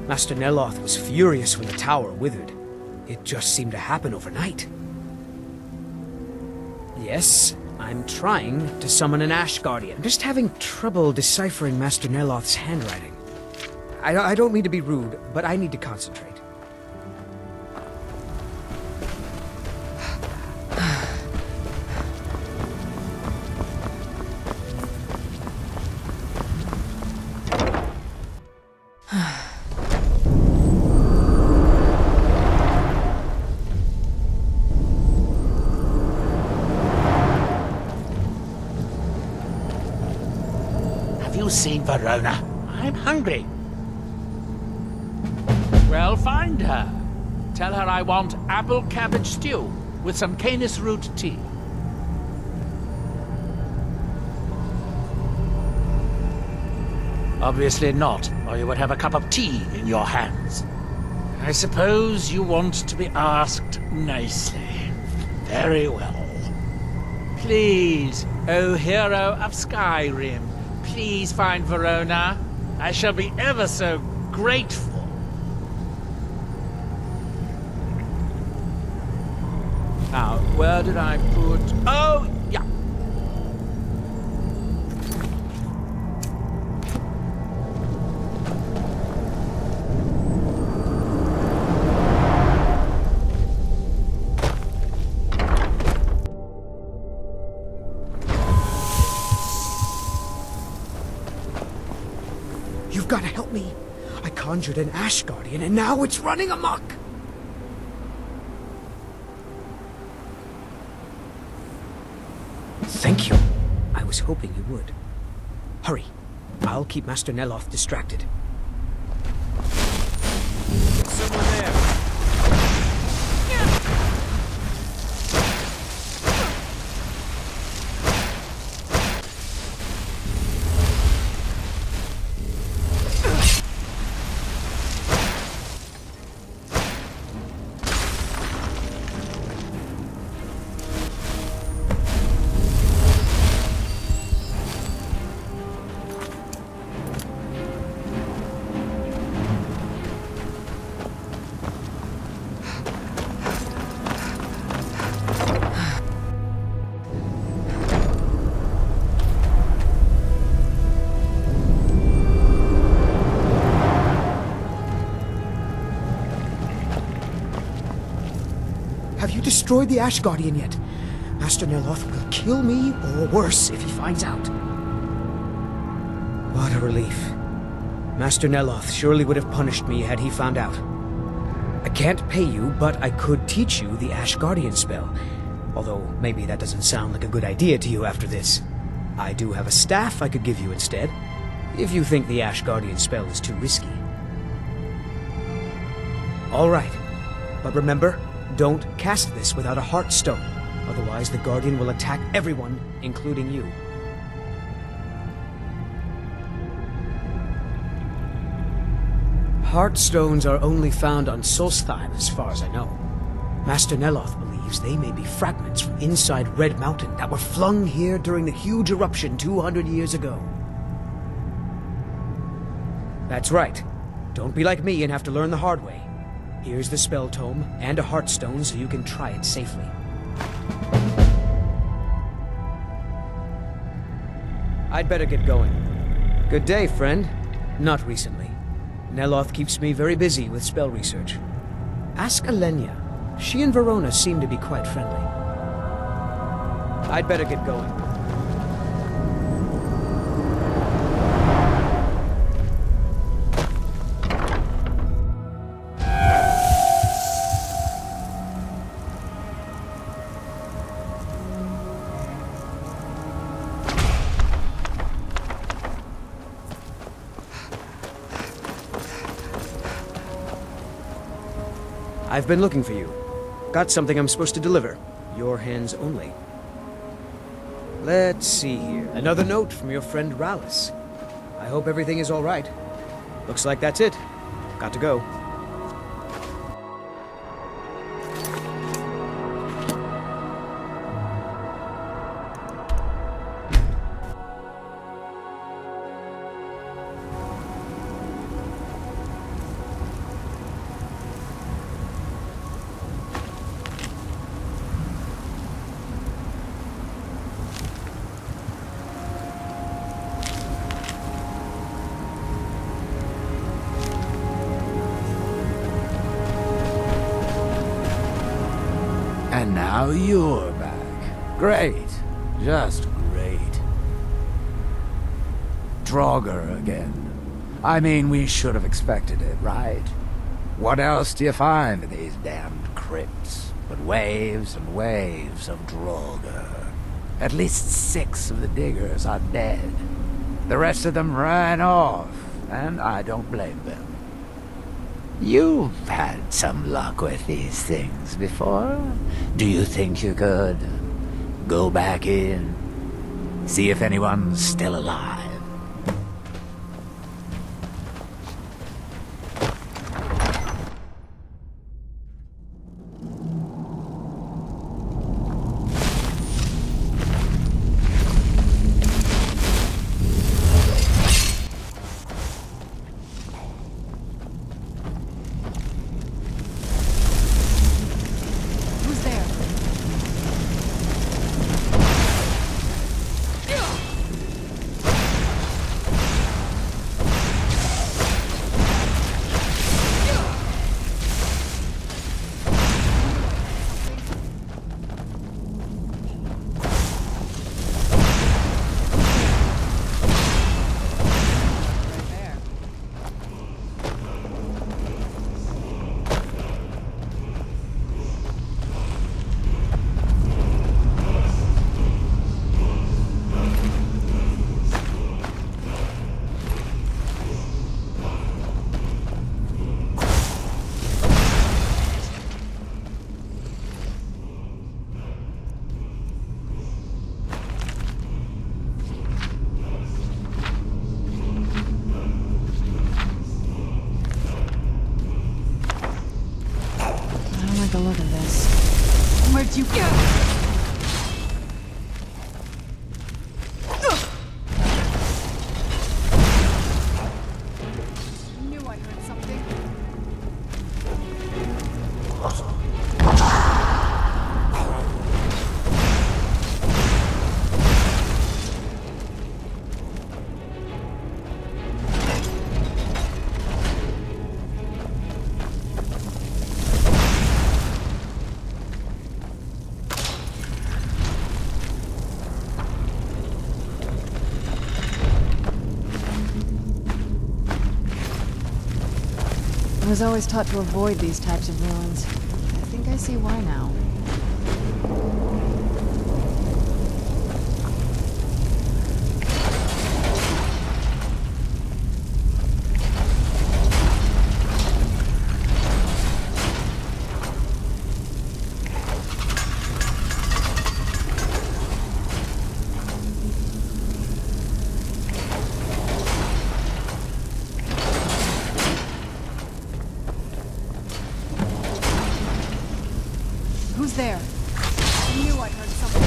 Master Neloth was furious when the tower withered. It just seemed to happen overnight. Yes, I'm trying to summon an Ash Guardian. I'm just having trouble deciphering Master Neloth's handwriting. I don't mean to be rude, but I need to concentrate. Have you seen Verona? I'm hungry. Well, find her. Tell her I want apple cabbage stew with some canis root tea. Obviously not, or you would have a cup of tea in your hands. I suppose you want to be asked nicely. Very well. Please, O hero of Skyrim, please find Verona. I shall be ever so grateful. Now, where did I put... Oh, yeah. You've got to help me. I conjured an Ash Guardian and now it's running amok. Thank you. I was hoping you would. Hurry. I'll keep Master Neloth distracted. Someone there. Have you destroyed the Ash Guardian yet? Master Neloth will kill me, or worse, if he finds out. What a relief. Master Neloth surely would have punished me had he found out. I can't pay you, but I could teach you the Ash Guardian spell. Although, maybe that doesn't sound like a good idea to you after this. I do have a staff I could give you instead, if you think the Ash Guardian spell is too risky. All right, but remember, don't cast this without a Heartstone. Otherwise, the Guardian will attack everyone, including you. Heartstones are only found on Solstheim, as far as I know. Master Neloth believes they may be fragments from inside Red Mountain that were flung here during the huge eruption 200 years ago. That's right. Don't be like me and have to learn the hard way. Here's the spell tome and a Heartstone so you can try it safely. I'd better get going. Good day, friend. Not recently. Neloth keeps me very busy with spell research. Ask Alenia. She and Verona seem to be quite friendly. I'd better get going. I've been looking for you. Got something I'm supposed to deliver. Your hands only. Let's see here. Another note from your friend Rallis. I hope everything is all right. Looks like that's it. Got to go. now you're back. Great. Just great. Draugr again. I mean, we should have expected it, right? What else do you find in these damned crypts but waves and waves of Draugr? At least 6 of the diggers are dead. The rest of them ran off, and I don't blame them. You've had some luck with these things before. Do you think you could go back in, see if anyone's still alive? Where'd you go? Knew I heard something. I was always taught to avoid these types of ruins. I think I see why now. Who's there? I knew I heard something.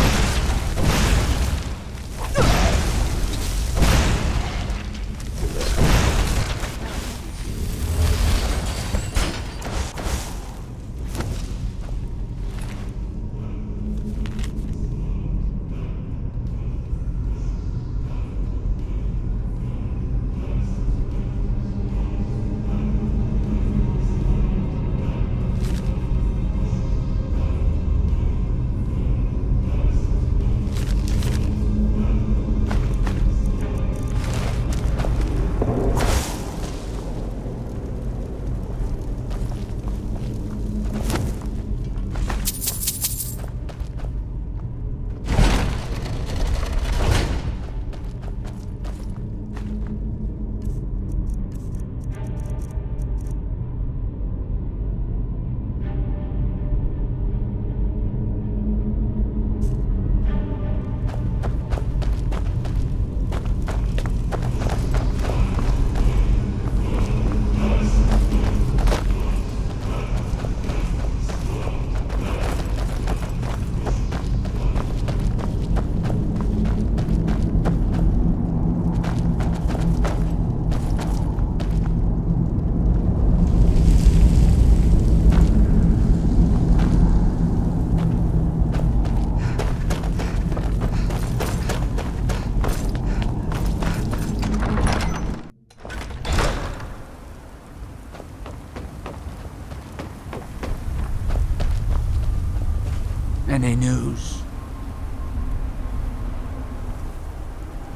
Any news?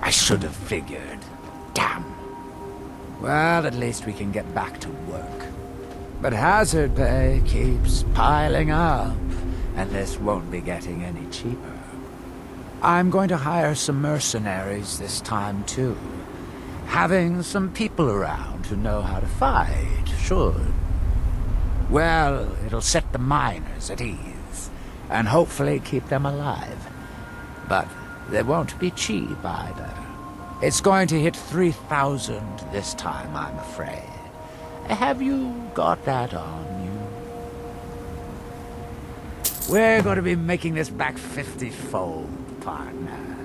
I should have figured. Damn. Well, at least we can get back to work. But hazard pay keeps piling up, and this won't be getting any cheaper. I'm going to hire some mercenaries this time, too. Having some people around who know how to fight should. Well, it'll set the miners at ease, and hopefully keep them alive. But they won't be cheap either. It's going to hit 3,000 this time, I'm afraid. Have you got that on you? We're going to be making this back 50-fold, partner.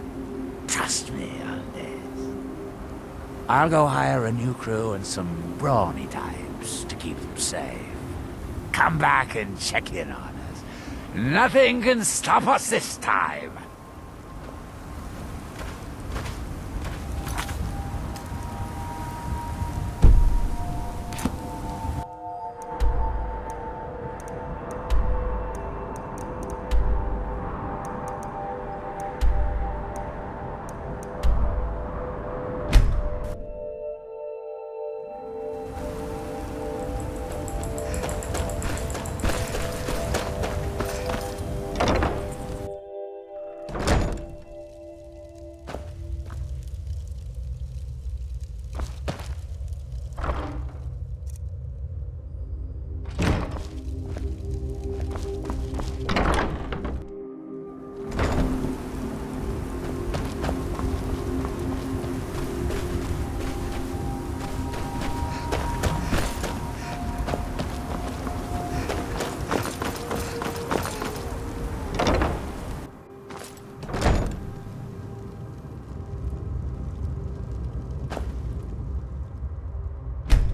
Trust me on this. I'll go hire a new crew and some brawny types to keep them safe. Come back and check in on us. Nothing can stop us this time.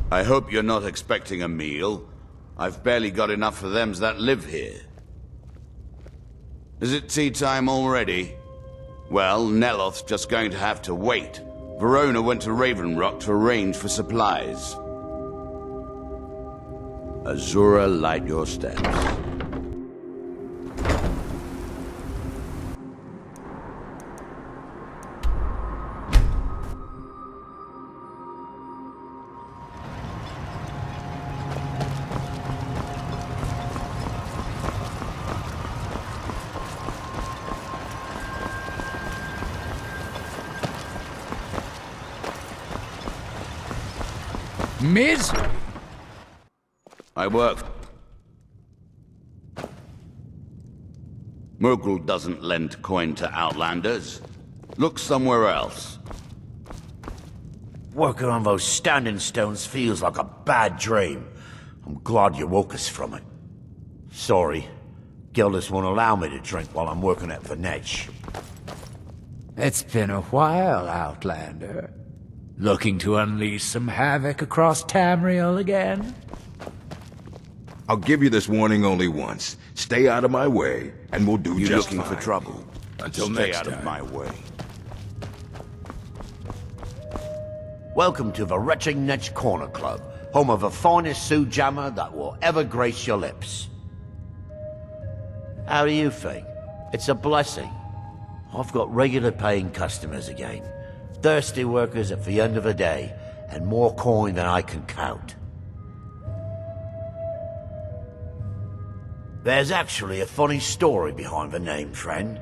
I hope you're not expecting a meal. I've barely got enough for them that live here. Is it tea time already? Well, Neloth's just going to have to wait. Verona went to Raven Rock to arrange for supplies. Azura, light your steps. Misery? I work. Murgrel doesn't lend coin to outlanders. Look somewhere else. Working on those standing stones feels like a bad dream. I'm glad you woke us from it. Sorry, Gildas won't allow me to drink while I'm working at Venetch. It's been a while, Outlander. Looking to unleash some havoc across Tamriel again? I'll give you this warning only once. Stay out of my way, and we'll do You're just looking fine. for trouble. Until Stay next out time. of my way. Welcome to the Retchingnetch Corner Club, home of the finest Sue Jammer that will ever grace your lips. How do you think? It's a blessing. I've got regular paying customers again. Thirsty workers at the end of the day, and more coin than I can count. There's actually a funny story behind the name, friend.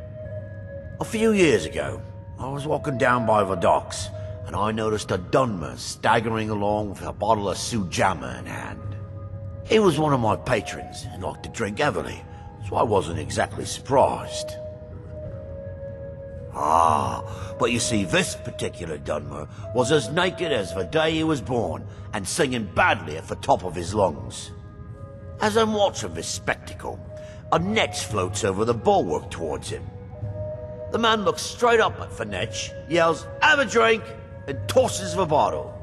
A few years ago, I was walking down by the docks, and I noticed a Dunmer staggering along with a bottle of Sujamma in hand. He was one of my patrons and liked to drink heavily, so I wasn't exactly surprised. But you see, this particular Dunmer was as naked as the day he was born, and singing badly at the top of his lungs. As I'm watching this spectacle, a netch floats over the bulwark towards him. The man looks straight up at Venetch, yells, "Have a drink!" and tosses the bottle.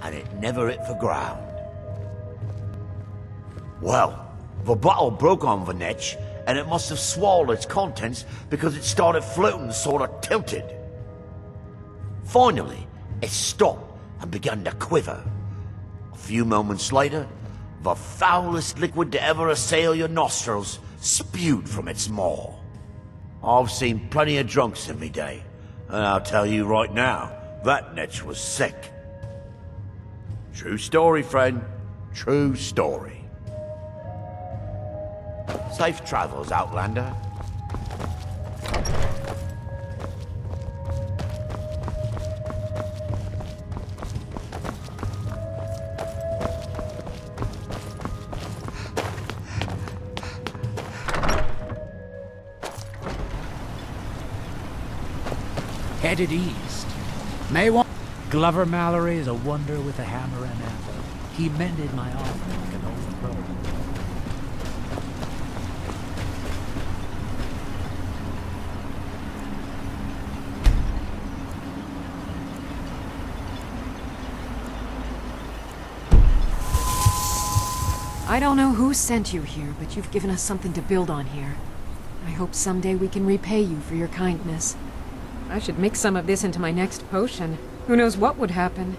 And it never hit the ground. Well, the bottle broke on Venetch, and it must have swallowed its contents because it started floating sort of tilted. Finally, it stopped and began to quiver. A few moments later, the foulest liquid to ever assail your nostrils spewed from its maw. I've seen plenty of drunks in me day, and I'll tell you right now, that Netch was sick. True story, friend. True story. Safe travels, Outlander. Headed east. May want. Glover Mallory is a wonder with a hammer and anvil. He mended my armor like an old pro. I don't know who sent you here, but you've given us something to build on here. I hope someday we can repay you for your kindness. I should mix some of this into my next potion. Who knows what would happen?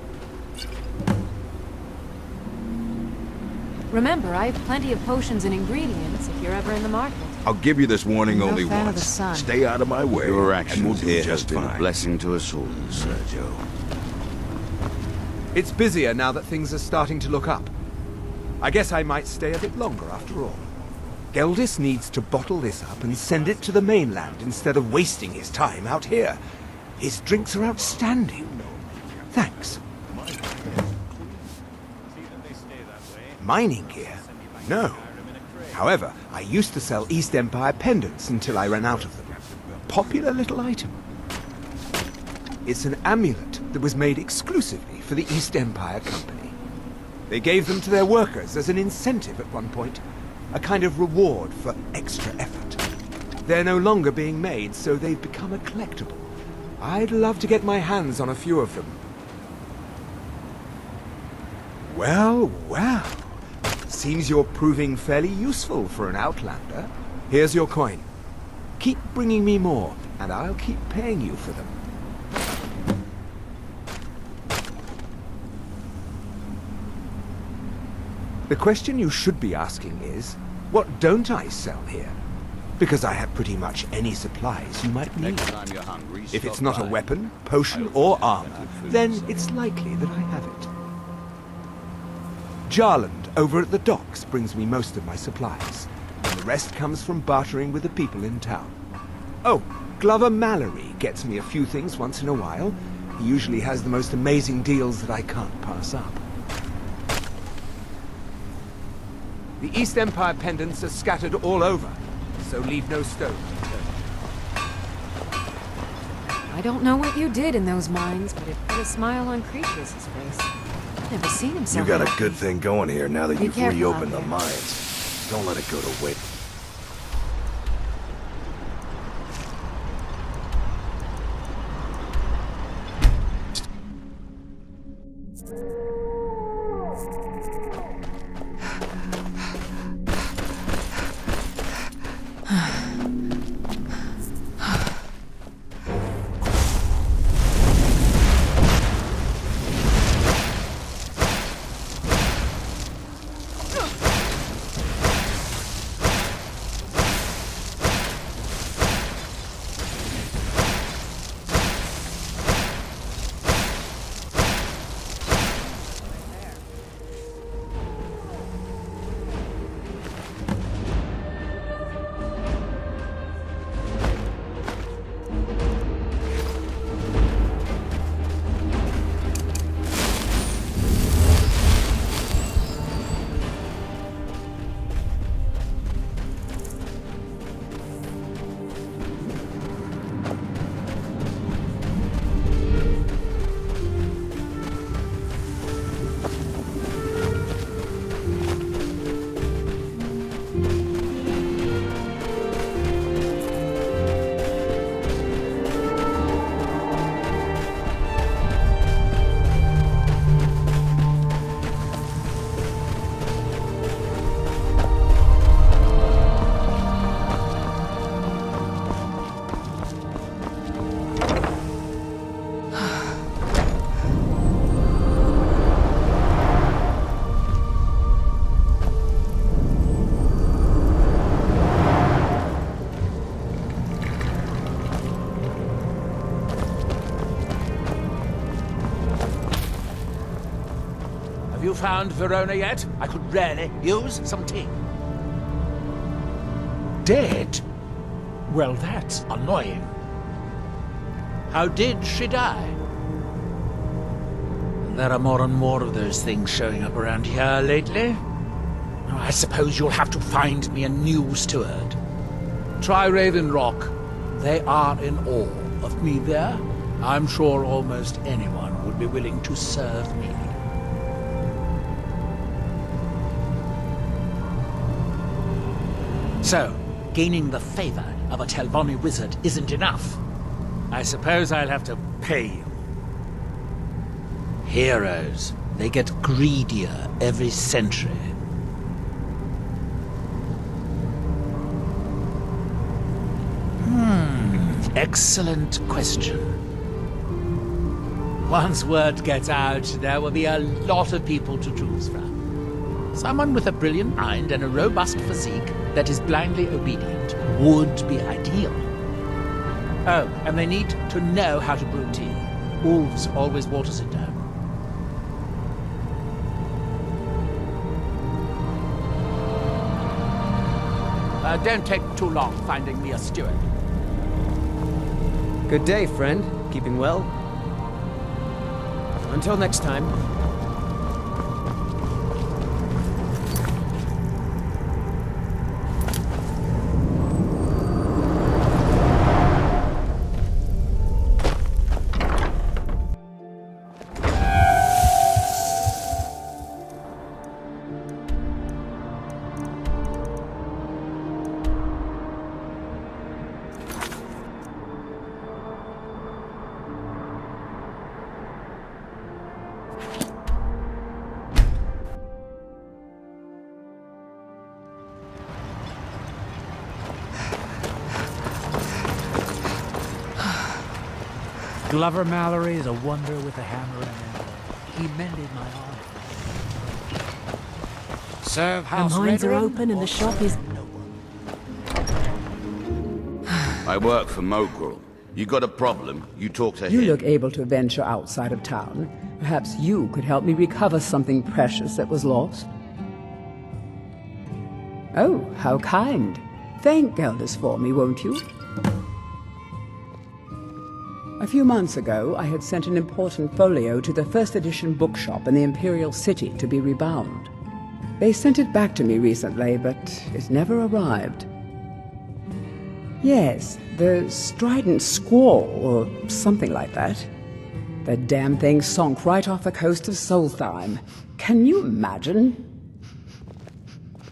Remember, I have plenty of potions and ingredients if you're ever in the market. I'll give you this warning I'm no only fan of the once. sun. Stay out of my way. Your and we'll actions do here have just been a fine. blessing to us all, Sergio. It's busier now that things are starting to look up. I guess I might stay a bit longer after all. Geldis needs to bottle this up and send it to the mainland instead of wasting his time out here. His drinks are outstanding. Thanks. Mining gear? No. However, I used to sell East Empire pendants until I ran out of them. Popular little item. It's an amulet that was made exclusively for the East Empire Company. They gave them to their workers as an incentive at one point. A kind of reward for extra effort. They're no longer being made, so they've become a collectible. I'd love to get my hands on a few of them. Well, well. Seems you're proving fairly useful for an Outlander. Here's your coin. Keep bringing me more, and I'll keep paying you for them. The question you should be asking is, what don't I sell here? Because I have pretty much any supplies you might need. Next time you're hungry, If it's stop not a by. weapon, potion, or armor, then it's likely that I have it. Jarland, over at the docks, brings me most of my supplies. And the rest comes from bartering with the people in town. Oh, Glover Mallory gets me a few things once in a while. He usually has the most amazing deals that I can't pass up. The East Empire pendants are scattered all over, so leave no stone unturned. I don't know what you did in those mines, but it put a smile on Creature's face. I've never seen him so You got a happy. good thing going here now that Be you've careful reopened out the there. mines. Don't let it go to waste. found Verona yet? I could really use some tea. Dead? Well, that's annoying. How did she die? There are more and more of those things showing up around here lately. I suppose you'll have to find me a new steward. Try Raven Rock. They are in awe of me there. I'm sure almost anyone would be willing to serve me. So, gaining the favor of a Telvanni wizard isn't enough. I suppose I'll have to pay you. Heroes, they get greedier every century. Excellent question. Once word gets out, there will be a lot of people to choose from. Someone with a brilliant mind and a robust physique that is blindly obedient would be ideal. Oh, and they need to know how to brew tea. Wolves always waters it down. Don't take too long finding me a steward. Good day, friend. Keeping well? Until next time. Glover Mallory is a wonder with a hammer and anvil. He mended my armor. Serve House The mines are Redrum, open and the shop is... I work for Mogrel. You got a problem, you talk to You him. look able to venture outside of town. Perhaps you could help me recover something precious that was lost. Oh, how kind. Thank Elders for me, won't you? A few months ago, I had sent an important folio to the first edition bookshop in the Imperial City to be rebound. They sent it back to me recently, but it never arrived. Yes, the Strident Squall, or something like that. The damn thing sunk right off the coast of Solstheim. Can you imagine?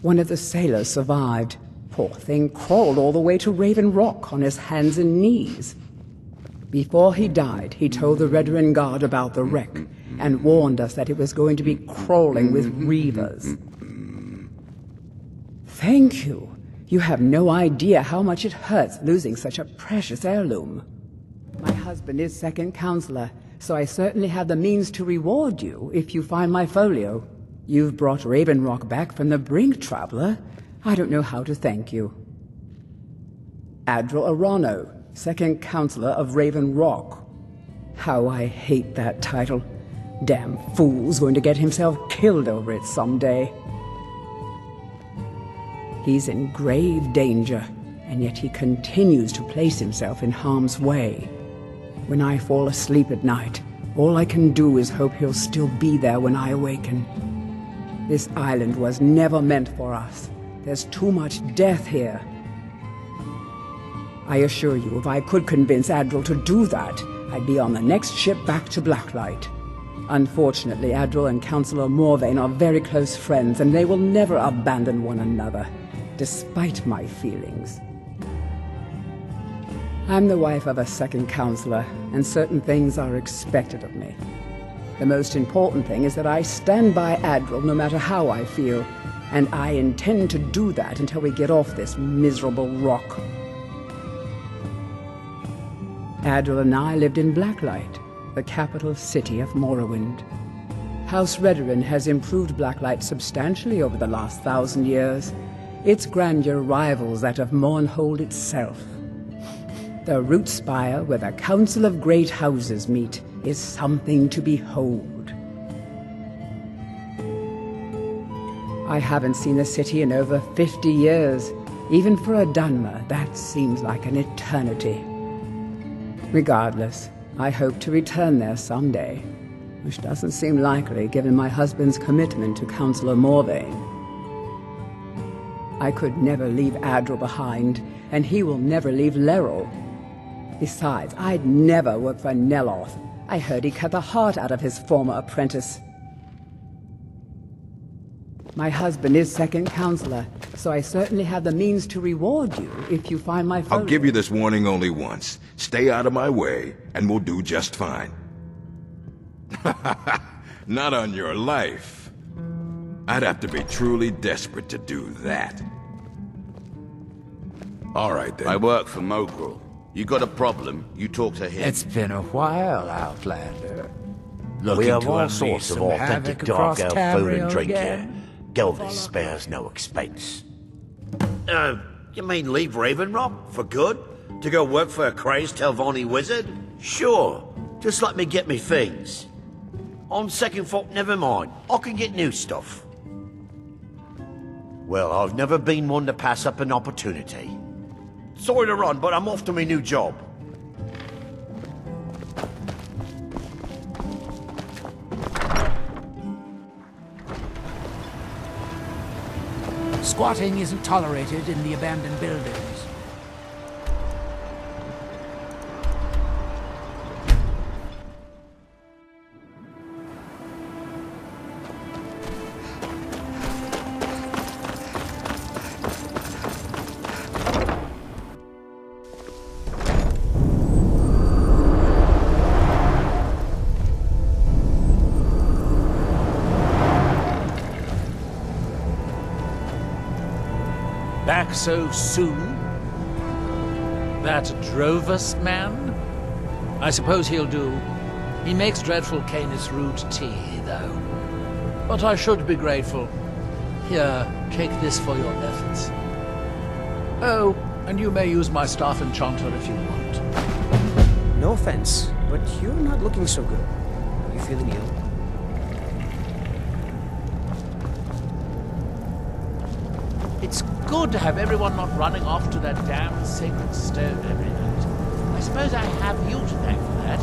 One of the sailors survived. Poor thing crawled all the way to Raven Rock on his hands and knees. Before he died, he told the Redoran Guard about the wreck and warned us that it was going to be crawling with reavers. Thank you. You have no idea how much it hurts losing such a precious heirloom. My husband is second counselor, so I certainly have the means to reward you if you find my folio. You've brought Raven Rock back from the brink, traveler. I don't know how to thank you. Adral Arano, second counselor of Raven Rock. How I hate that title. Damn fool's going to get himself killed over it someday. He's in grave danger, and yet he continues to place himself in harm's way. When I fall asleep at night, all I can do is hope he'll still be there when I awaken. This island was never meant for us. There's too much death here. I assure you, if I could convince Adral to do that, I'd be on the next ship back to Blacklight. Unfortunately, Adral and Councillor Morvain are very close friends, and they will never abandon one another, despite my feelings. I'm the wife of a second counselor, and certain things are expected of me. The most important thing is that I stand by Adral no matter how I feel, and I intend to do that until we get off this miserable rock. Adral and I lived in Blacklight, the capital city of Morrowind. House Redoran has improved Blacklight substantially over the last 1,000 years. Its grandeur rivals that of Mournhold itself. The root spire where the Council of Great Houses meet is something to behold. I haven't seen the city in over 50 years. Even for a Dunmer, that seems like an eternity. Regardless, I hope to return there someday, which doesn't seem likely given my husband's commitment to Councillor Morvain. I could never leave Azra behind, and he will never leave Leril. Besides, I'd never work for Neloth. I heard he cut the heart out of his former apprentice. My husband is second counselor, so I certainly have the means to reward you if you find my folio. I'll give you this warning only once. Stay out of my way, and we'll do just fine. Not on your life. I'd have to be truly desperate to do that. All right, then. I work for Mogrel. You got a problem, you talk to him. It's been a while, Outlander. We have to all unleash sorts of some authentic havoc dark across elf food and Tamriel drink again? here. Gelvis spares no expense. You mean leave Raven Rock for good? To go work for a crazed Telvanni wizard? Sure, just let me get me things. On second thought, never mind. I can get new stuff. Well, I've never been one to pass up an opportunity. Sorry to run, but I'm off to my new job. Squatting isn't tolerated in the abandoned buildings. Back so soon? That Drovus man? I suppose he'll do. He makes dreadful Canis root tea, though. But I should be grateful. Here, take this for your efforts. Oh, and you may use my staff enchanter if you want. No offense, but you're not looking so good. Are you feeling ill? It's good to have everyone not running off to that damn sacred stone every night. I suppose I have you to thank for that.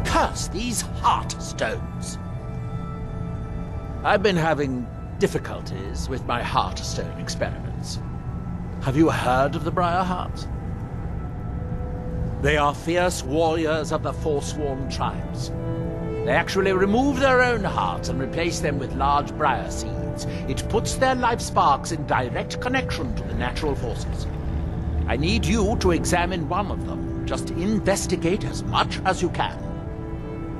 Curse these heart stones! I've been having difficulties with my Heartstone experiments. Have you heard of the Briarheart? They are fierce warriors of the Forsworn tribes. They actually remove their own hearts and replace them with large briar seeds. It puts their life sparks in direct connection to the natural forces. I need you to examine one of them. Just investigate as much as you can.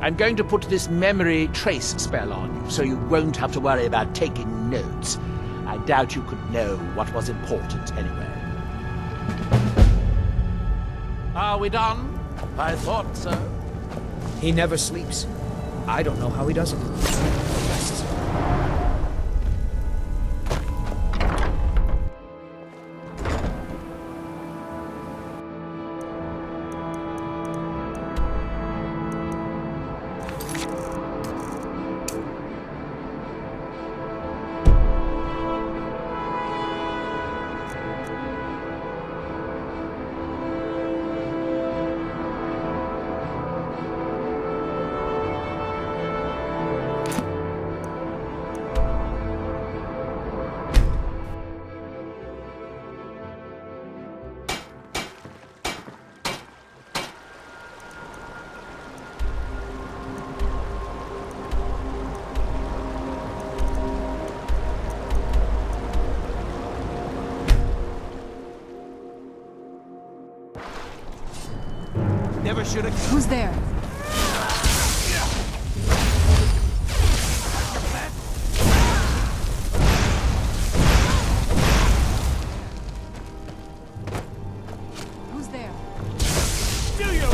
I'm going to put this memory trace spell on you, so you won't have to worry about taking notes. I doubt you could know what was important anyway. Are we done? I thought so. He never sleeps. I don't know how he does it. Never should have. Who's there? Who's there? Do you?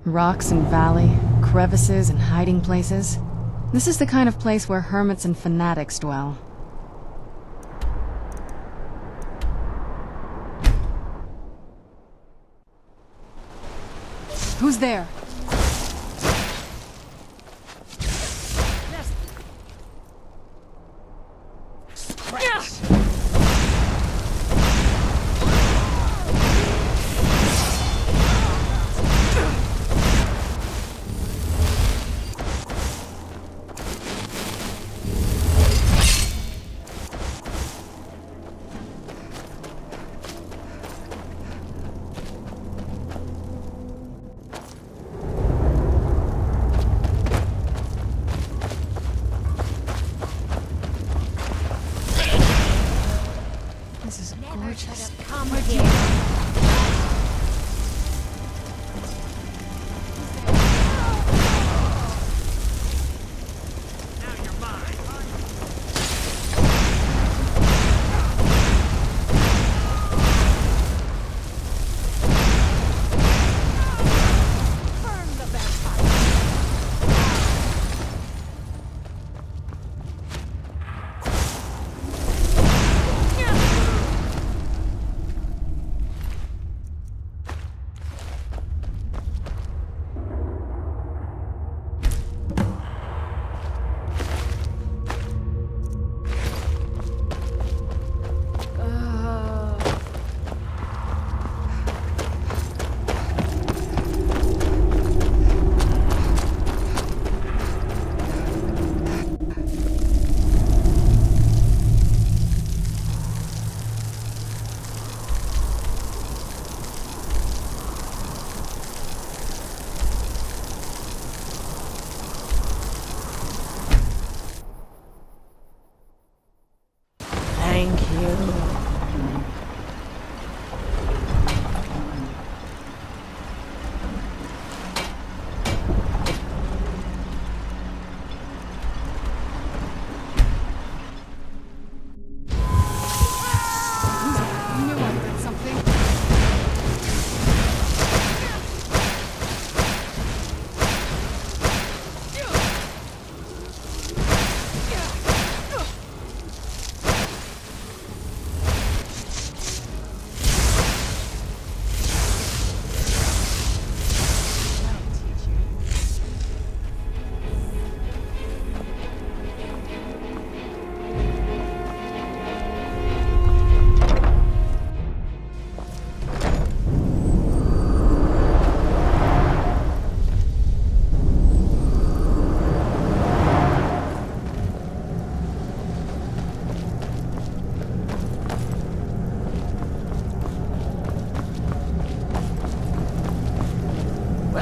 Rocks and valley, crevices and hiding places. This is the kind of place where hermits and fanatics dwell. Who's there?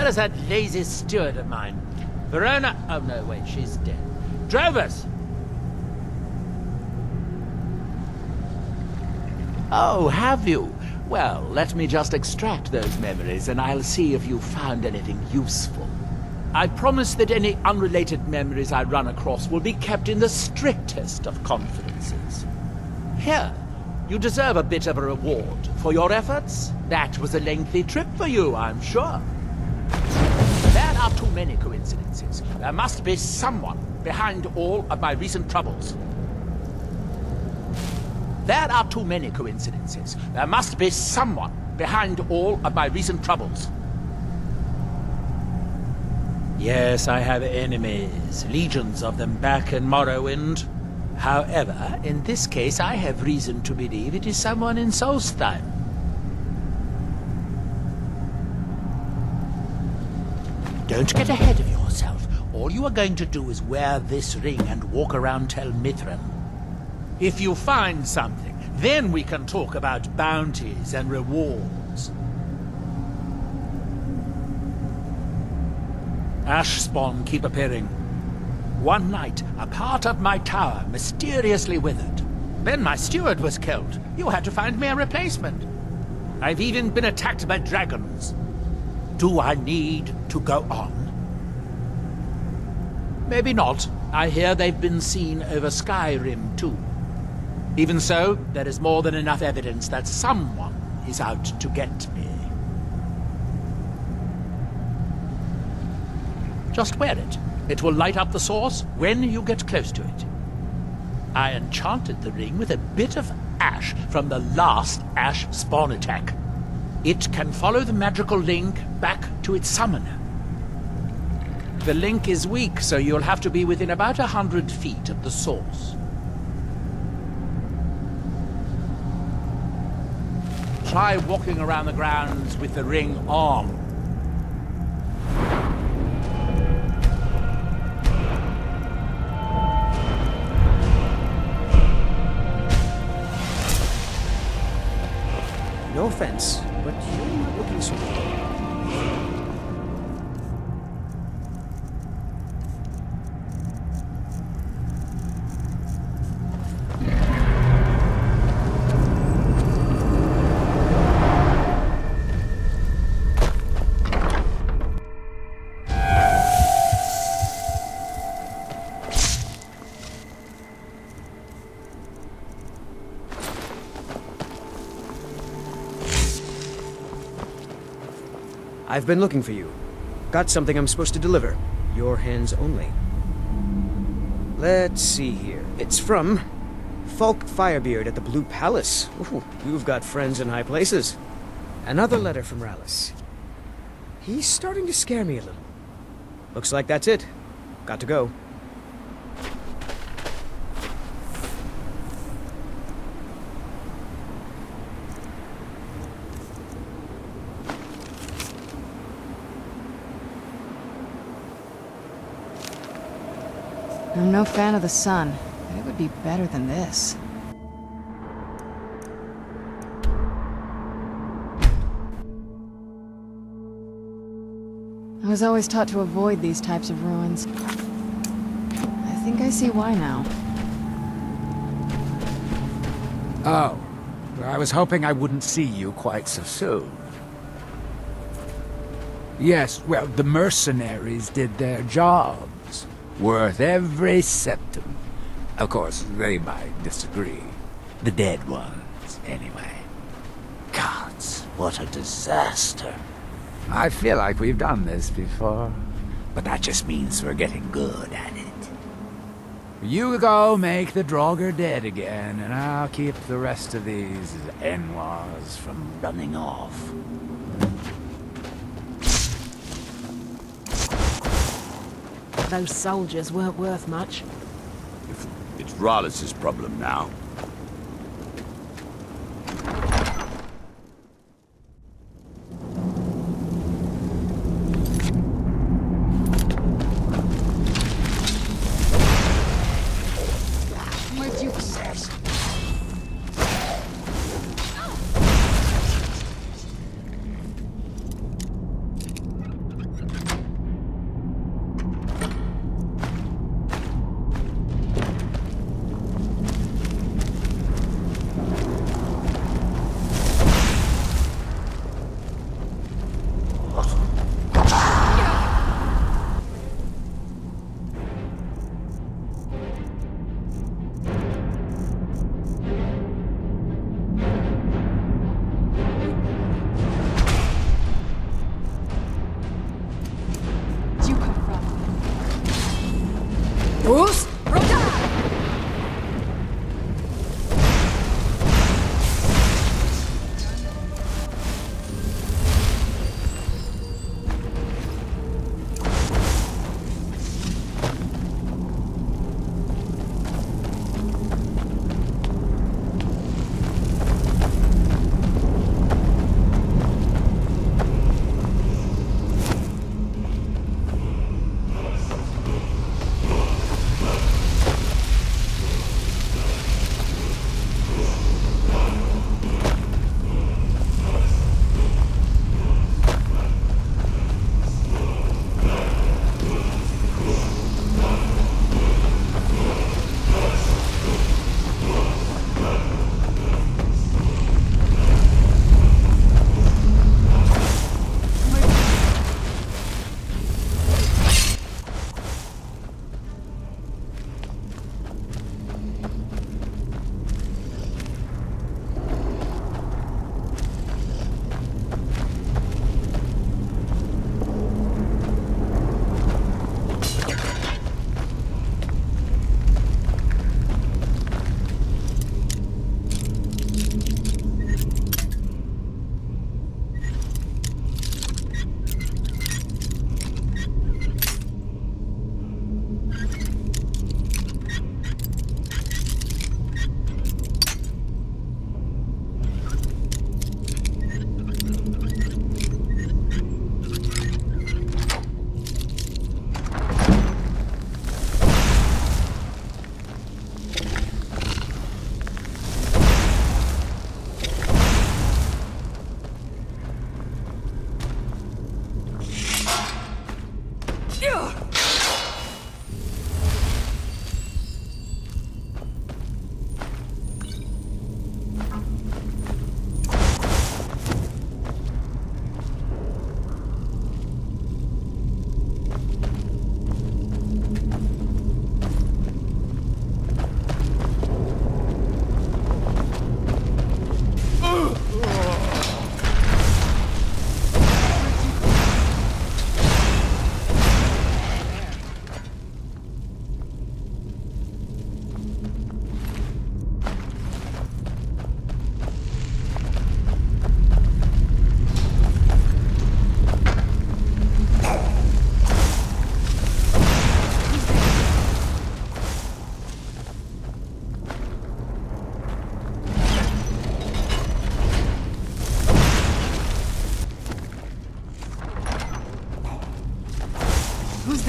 Where's that lazy steward of mine? Verona? Oh no, wait, she's dead. Drovers! Oh, have you? Well, let me just extract those memories and I'll see if you found anything useful. I promise that any unrelated memories I run across will be kept in the strictest of confidences. Here, you deserve a bit of a reward for your efforts. That was a lengthy trip for you, I'm sure. There are too many coincidences. There must be someone behind all of my recent troubles. There are too many coincidences. There must be someone behind all of my recent troubles. Yes, I have enemies, legions of them back in Morrowind. However, in this case, I have reason to believe it is someone in Solstheim. Don't get ahead of yourself. All you are going to do is wear this ring and walk around Tel Mithril. If you find something, then we can talk about bounties and rewards. Ash spawn keep appearing. One night, a part of my tower mysteriously withered. Then my steward was killed. You had to find me a replacement. I've even been attacked by dragons. Do I need to go on? Maybe not. I hear they've been seen over Skyrim, too. Even so, there is more than enough evidence that someone is out to get me. Just wear it. It will light up the source when you get close to it. I enchanted the ring with a bit of ash from the last ash spawn attack. It can follow the magical link back to its summoner. The link is weak, so you'll have to be within about 100 feet of the source. Try walking around the grounds with the ring on. No offense, but you're not looking so good. I've been looking for you. Got something I'm supposed to deliver. Your hands only. Let's see here. It's from Falk Firebeard at the Blue Palace. Ooh, you've got friends in high places. Another letter from Rallis. He's starting to scare me a little. Looks like that's it. Got to go. I'm no fan of the sun, but it would be better than this. I was always taught to avoid these types of ruins. I think I see why now. Oh, I was hoping I wouldn't see you quite so soon. Yes, well, the mercenaries did their jobs. Worth every septum. Of course, they might disagree. The dead ones, anyway. Gods, what a disaster. I feel like we've done this before, but that just means we're getting good at it. You go make the Draugr dead again, and I'll keep the rest of these Enwas from running off. Those soldiers weren't worth much. It's Rallis' problem now. My duke says.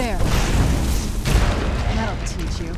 there? That'll teach you.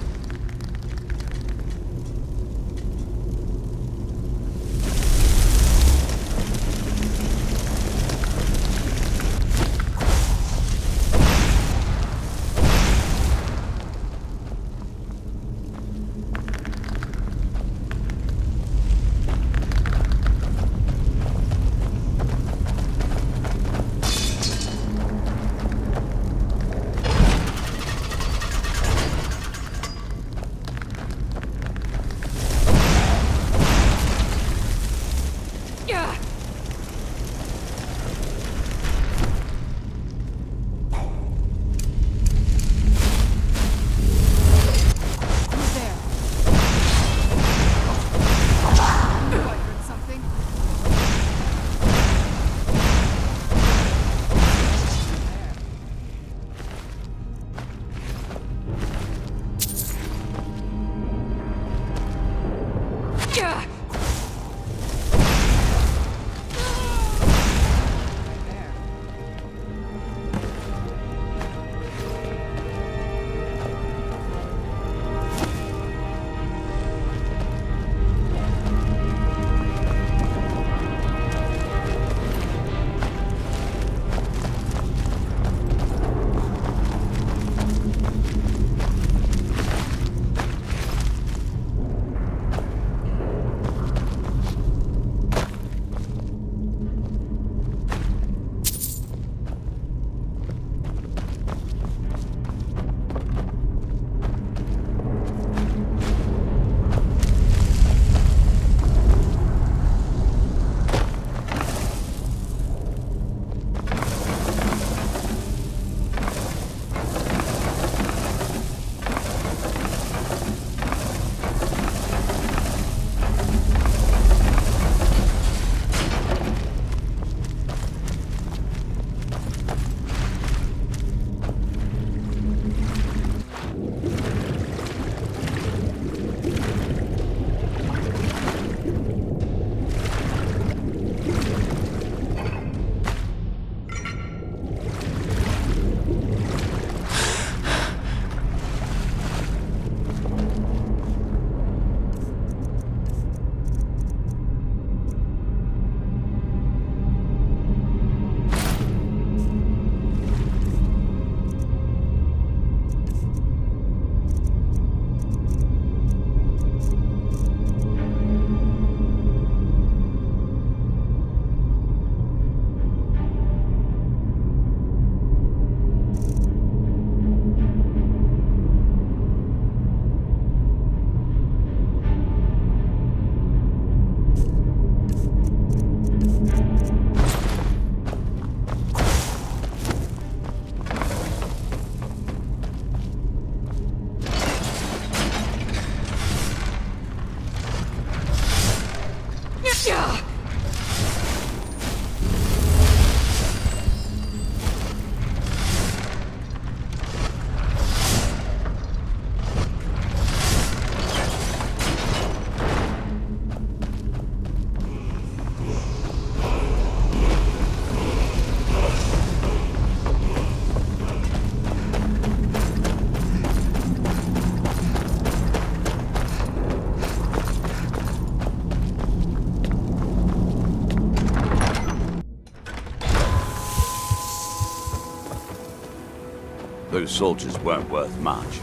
Those soldiers weren't worth much.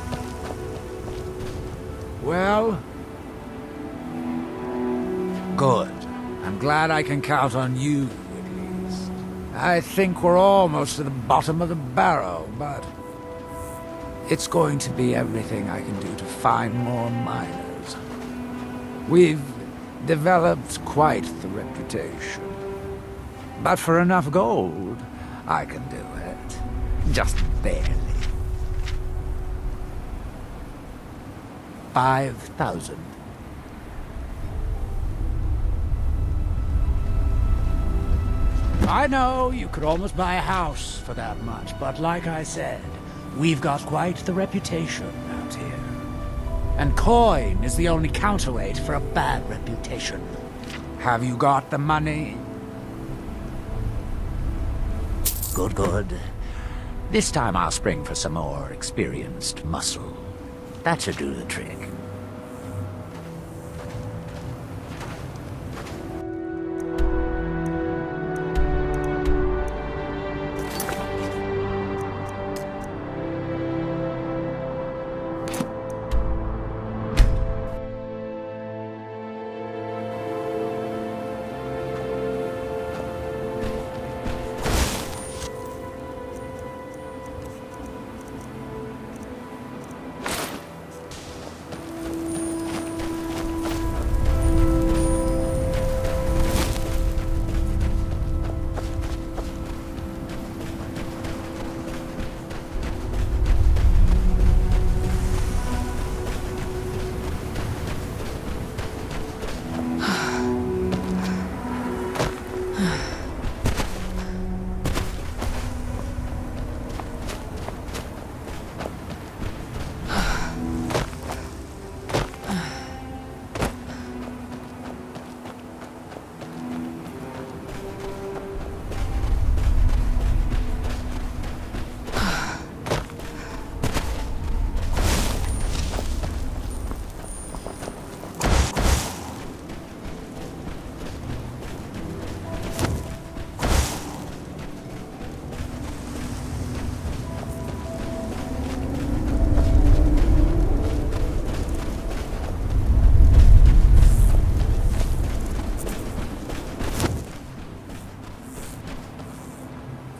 Well, good. I'm glad I can count on you, at least. I think we're almost to the bottom of the barrel, but it's going to be everything I can do to find more miners. We've developed quite the reputation. But for enough gold, I can do it. Just barely. 5,000. I know you could almost buy a house for that much, but like I said, we've got quite the reputation out here. And coin is the only counterweight for a bad reputation. Have you got the money? Good, good. This time I'll spring for some more experienced muscle. That should do the trick.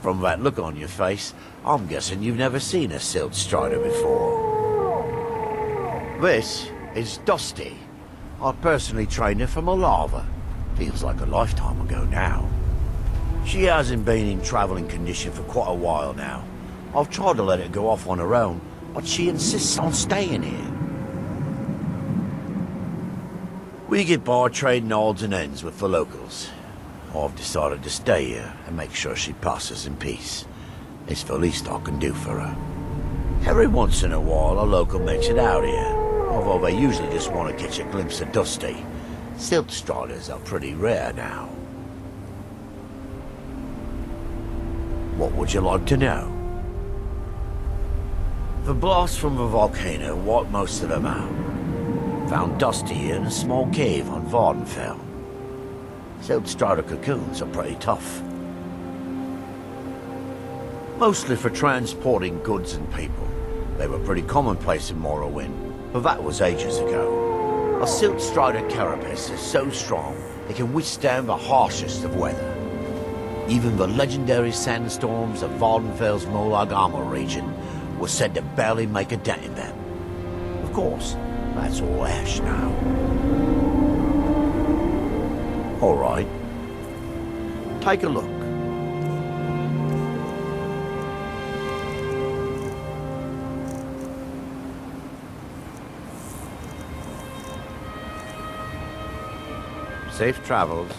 From that look on your face, I'm guessing you've never seen a Silt Strider before. This is Dusty. I personally trained her from a lava. Feels like a lifetime ago now. She hasn't been in traveling condition for quite a while now. I've tried to let her go off on her own, but she insists on staying here. We get by trading odds and ends with the locals. I've decided to stay here and make sure she passes in peace. It's the least I can do for her. Every once in a while a local makes it out here, although they usually just want to catch a glimpse of Dusty. Silt Striders are pretty rare now. What would you like to know? The blast from the volcano wiped most of them out. Found Dusty in a small cave on Vardenfell. Silt Strider cocoons are pretty tough. Mostly for transporting goods and people. They were pretty commonplace in Morrowind, but that was ages ago. A Silt Strider carapace is so strong it can withstand the harshest of weather. Even the legendary sandstorms of Vardenfell's Molag Armor region were said to barely make a dent in them. Of course, that's all ash now. All right. Take a look. Safe travels.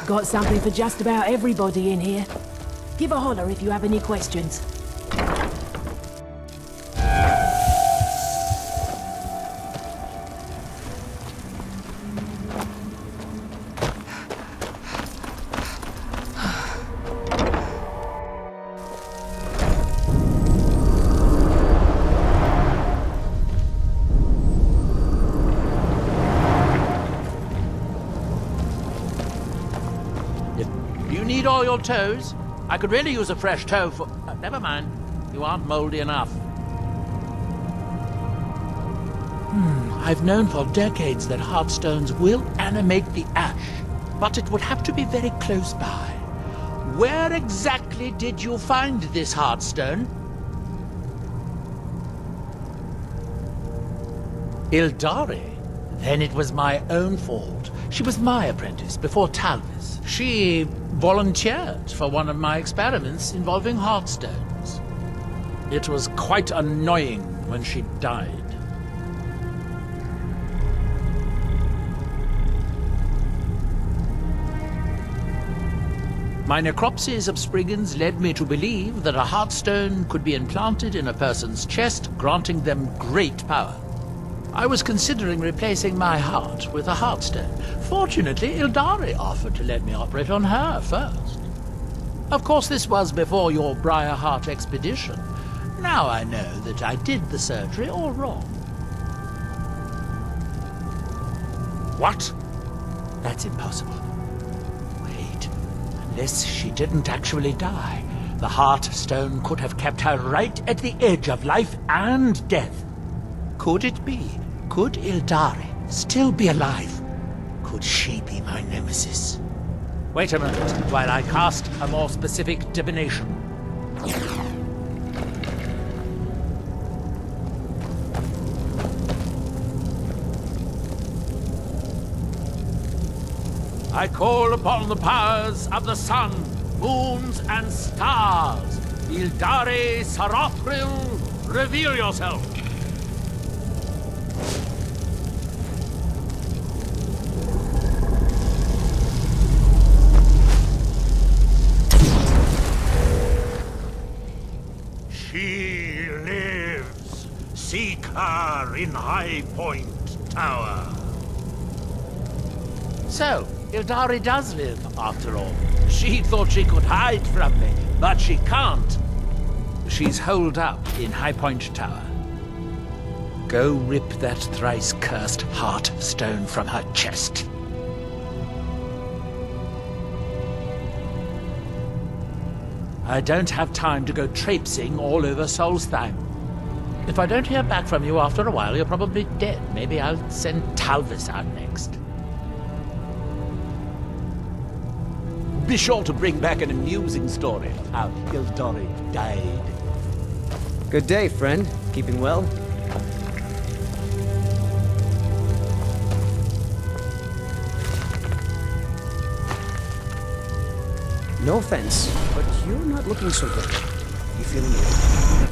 got something for just about everybody in here. Give a holler if you have any questions. All your toes? I could really use a fresh toe for... never mind. You aren't moldy enough. I've known for decades that heartstones will animate the ash, but it would have to be very close by. Where exactly did you find this heartstone? Ildari? Then it was my own fault. She was my apprentice before Talvis. She volunteered for one of my experiments involving heartstones. It was quite annoying when she died. My necropsies of Spriggans led me to believe that a heartstone could be implanted in a person's chest, granting them great power. I was considering replacing my heart with a heartstone. Fortunately, Ildari offered to let me operate on her first. Of course, this was before your Briarheart expedition. Now I know that I did the surgery all wrong. What? That's impossible. Wait, unless she didn't actually die, the heartstone could have kept her right at the edge of life and death. Could it be? Could Ildari still be alive? Could she be my nemesis? Wait a moment while I cast a more specific divination. I call upon the powers of the sun, moons, and stars. Ildari Stalhrim, reveal yourself. She lives. Seek her in High Point Tower. So, Ildari does live, after all. She thought she could hide from me, but she can't. She's holed up in High Point Tower. Go rip that thrice-cursed heart stone from her chest. I don't have time to go traipsing all over Solstheim. If I don't hear back from you after a while, you're probably dead. Maybe I'll send Talvis out next. Be sure to bring back an amusing story of how Ildari died. Good day, friend. Keeping well? No offense, but you're not looking so good. You feeling ill?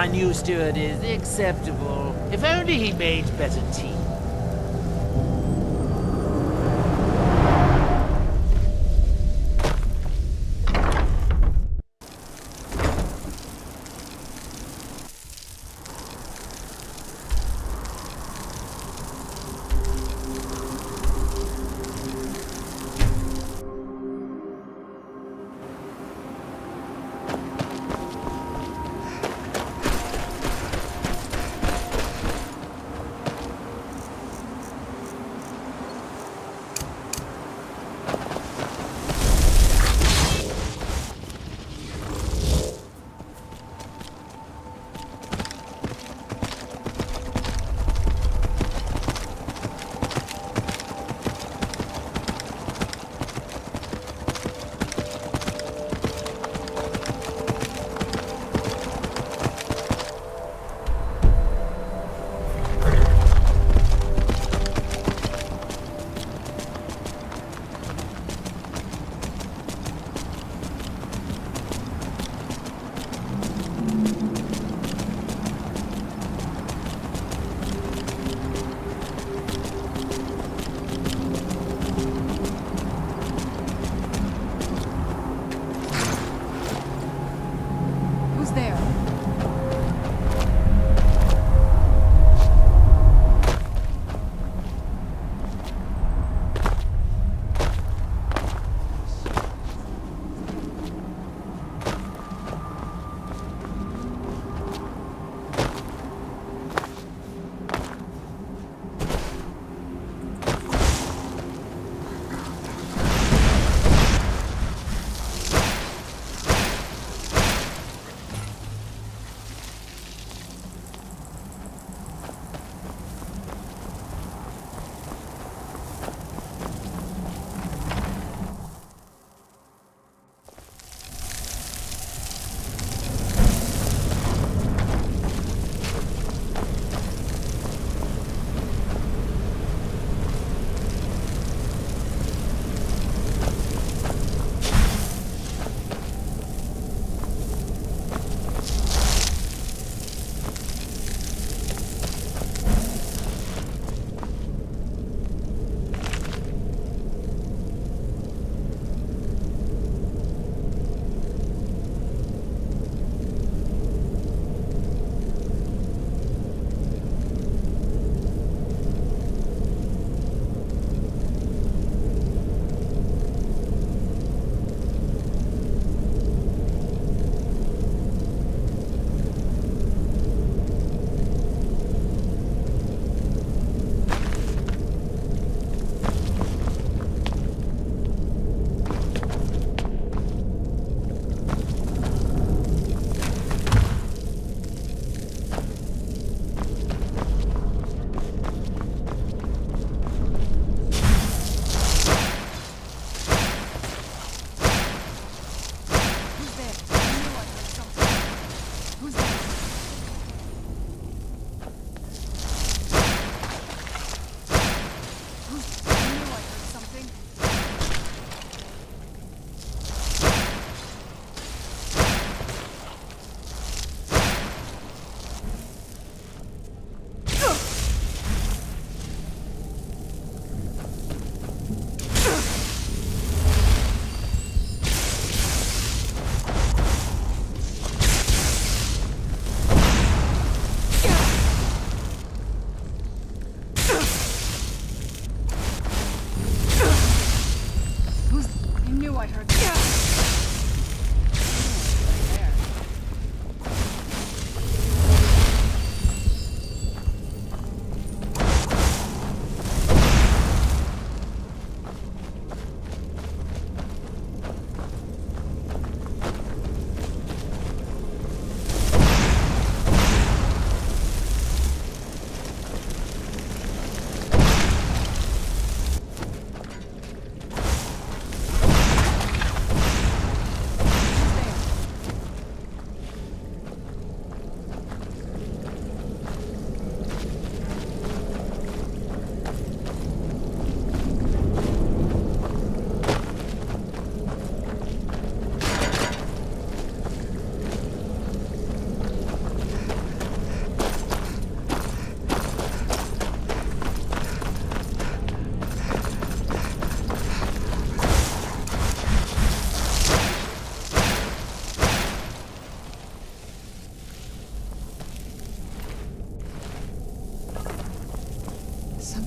my new steward is acceptable. If only he made better tea.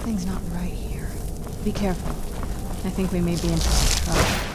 Something's not right here. Be careful. I think we may be in some trouble.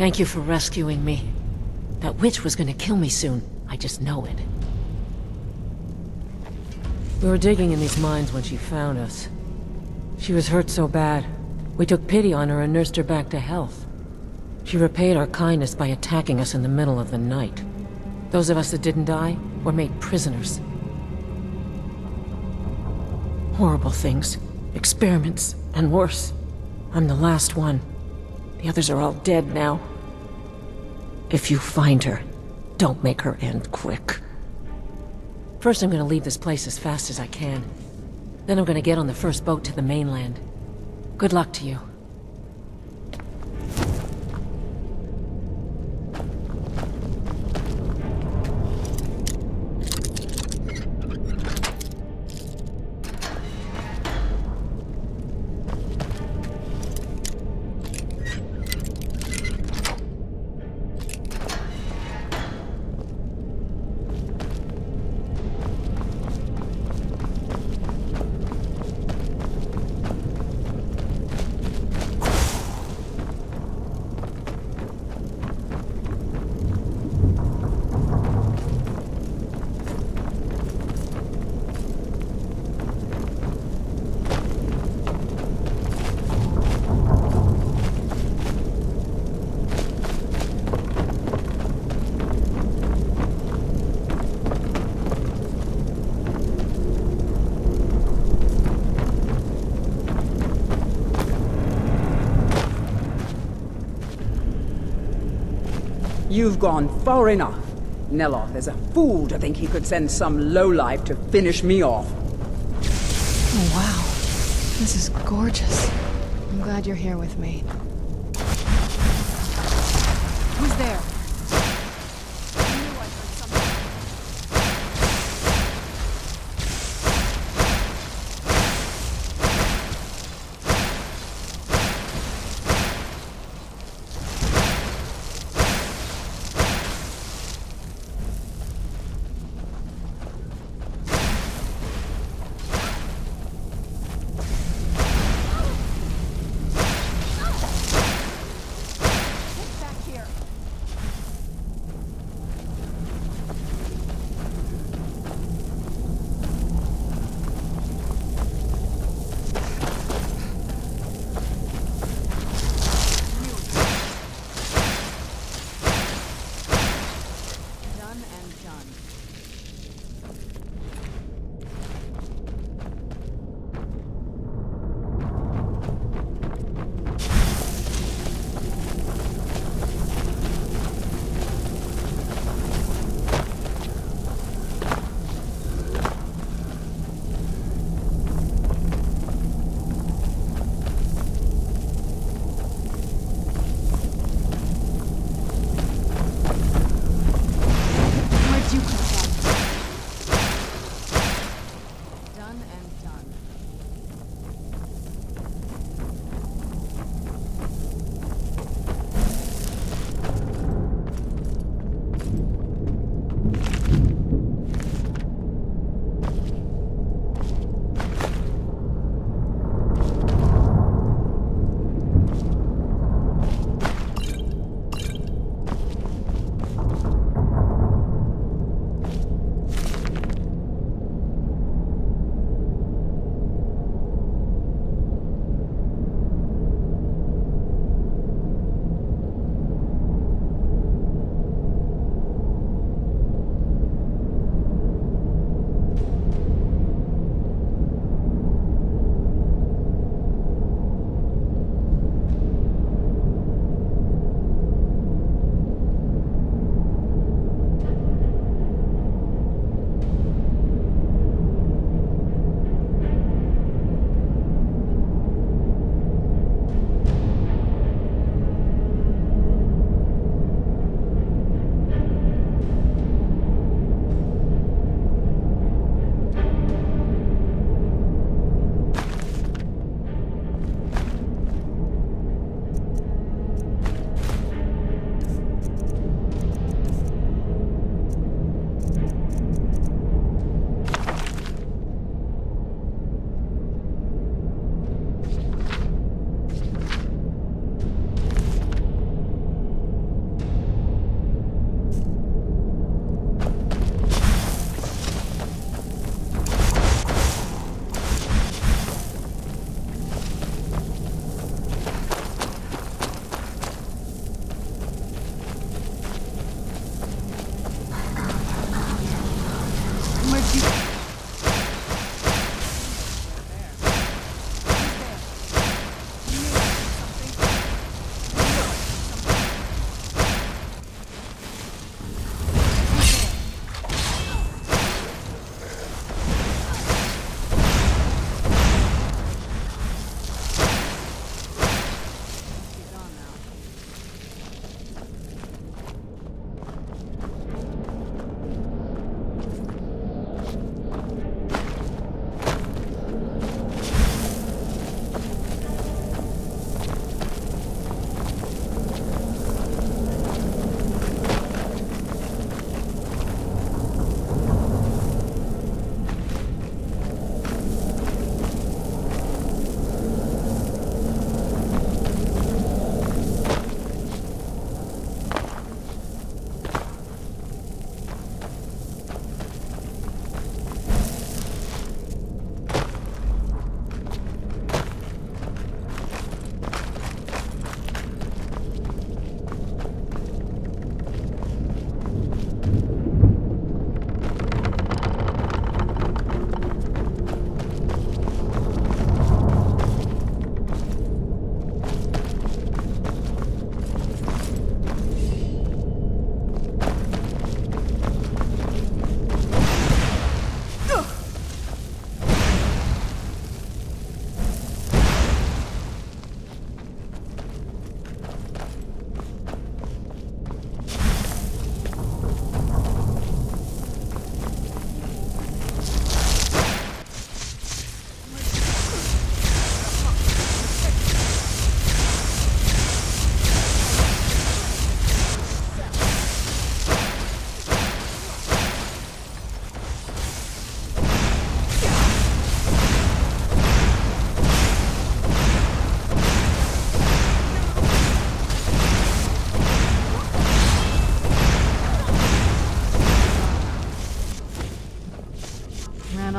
Thank you for rescuing me. That witch was gonna kill me soon. I just know it. We were digging in these mines when she found us. She was hurt so bad, we took pity on her and nursed her back to health. She repaid our kindness by attacking us in the middle of the night. Those of us that didn't die were made prisoners. Horrible things, experiments, and worse. I'm the last one. The others are all dead now. If you find her, don't make her end quick. First, I'm gonna leave this place as fast as I can. Then I'm gonna get on the first boat to the mainland. Good luck to you. you've gone far enough. Neloth is a fool to think he could send some lowlife to finish me off. Oh, wow. This is gorgeous. I'm glad you're here with me. Who's there?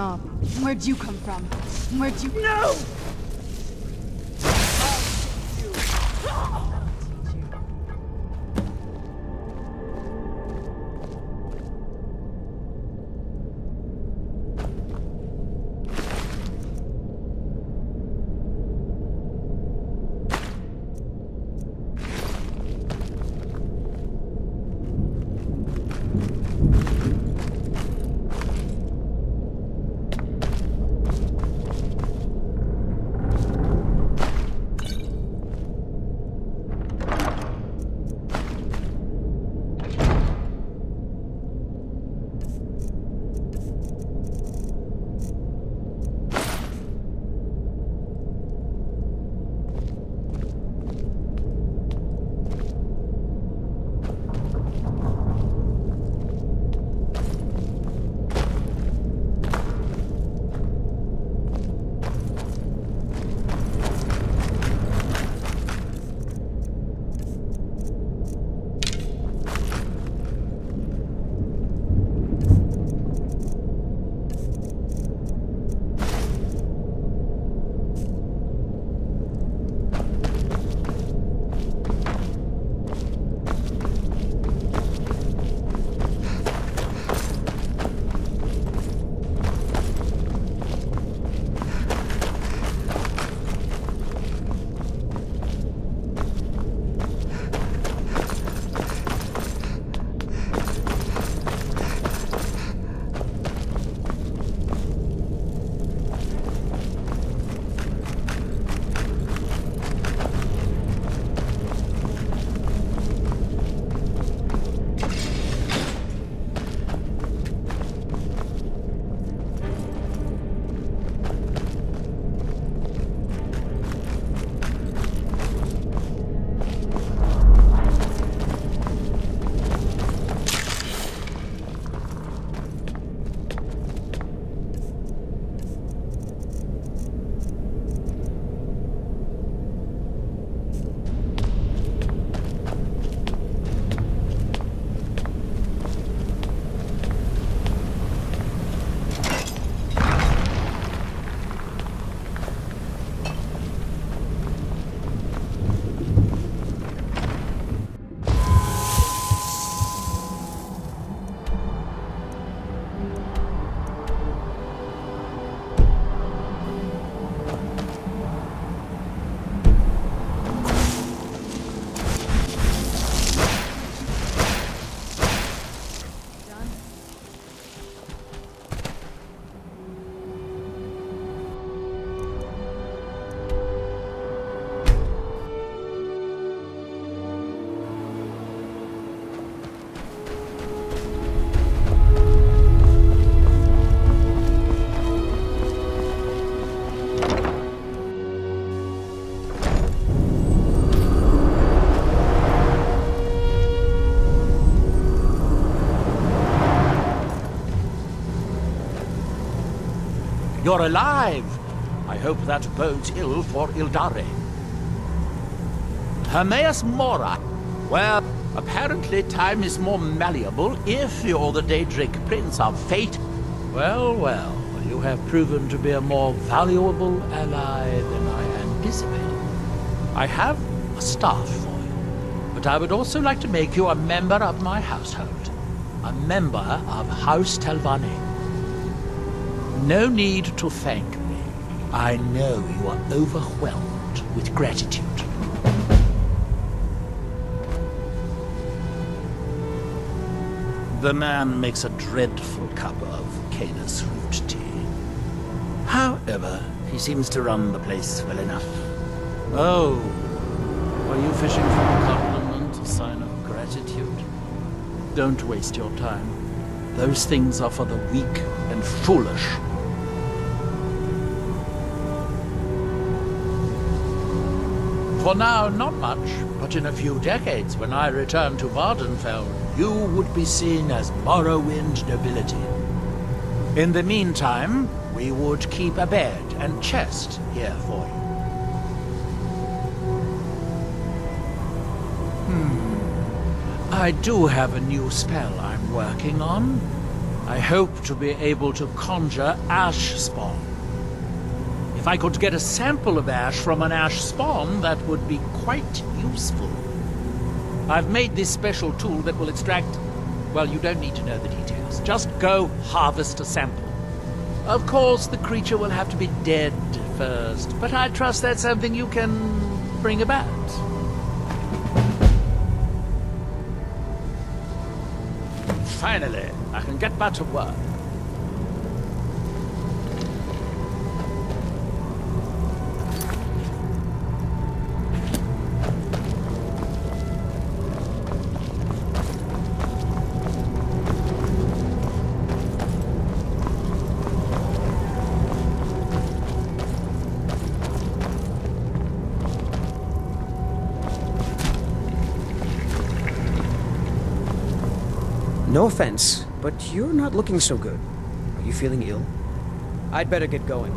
up. Where'd you come from? Where'd you— No! You're alive! I hope that bodes ill for Ildare. Hermaeus Mora. Well, apparently time is more malleable if you're the Daedric Prince of Fate. Well, well, you have proven to be a more valuable ally than I anticipated. I have a staff for you, but I would also like to make you a member of my household. A member of House Telvanni. No need to thank me. I know you are overwhelmed with gratitude. The man makes a dreadful cup of Canis root tea. However, he seems to run the place well enough. Oh, are you fishing for a compliment, a sign of gratitude? Don't waste your time. Those things are for the weak and foolish. For now, not much, but in a few decades, when I return to Vardenfell, you would be seen as Morrowind nobility. In the meantime, we would keep a bed and chest here for you. I do have a new spell I'm working on. I hope to be able to conjure ash spawn. If I could get a sample of ash from an ash spawn, that would be quite useful. I've made this special tool that will extract... Well, you don't need to know the details. Just go harvest a sample. Of course, the creature will have to be dead first, but I trust that's something you can bring about. Finally, I can get back to work. No offense, but you're not looking so good. Are you feeling ill? I'd better get going.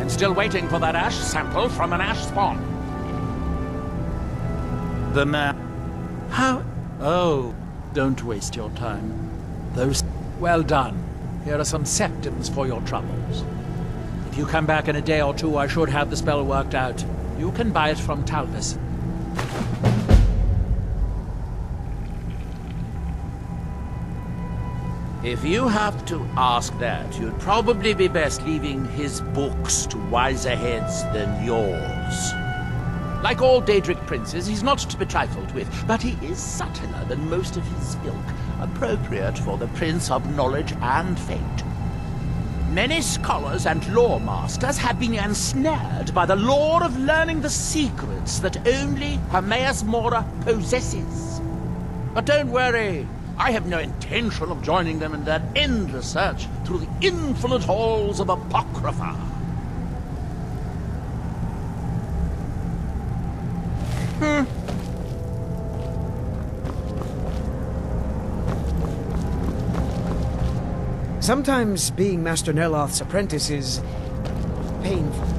Still waiting for that ash sample from an ash spawn. The man... How... Oh, don't waste your time. Those... Well done. Here are some septums for your troubles. If you come back in a day or two, I should have the spell worked out. You can buy it from Talvis. If you have to ask that, you'd probably be best leaving his books to wiser heads than yours. Like all Daedric princes, he's not to be trifled with, but he is subtler than most of his ilk, appropriate for the Prince of Knowledge and Fate. Many scholars and lore masters have been ensnared by the lure of learning the secrets that only Hermaeus Mora possesses. But don't worry. I have no intention of joining them in their endless search through the infinite halls of Apocrypha. Sometimes being Master Neloth's apprentice is painful.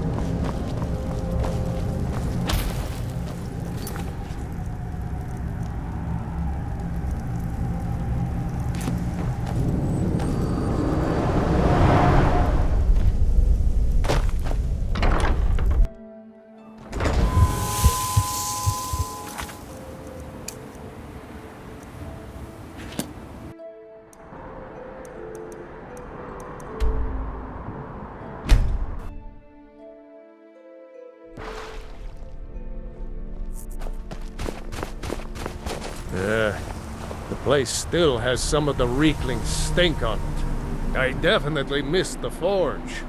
The place still has some of the reekling's stink on it. I definitely missed the forge.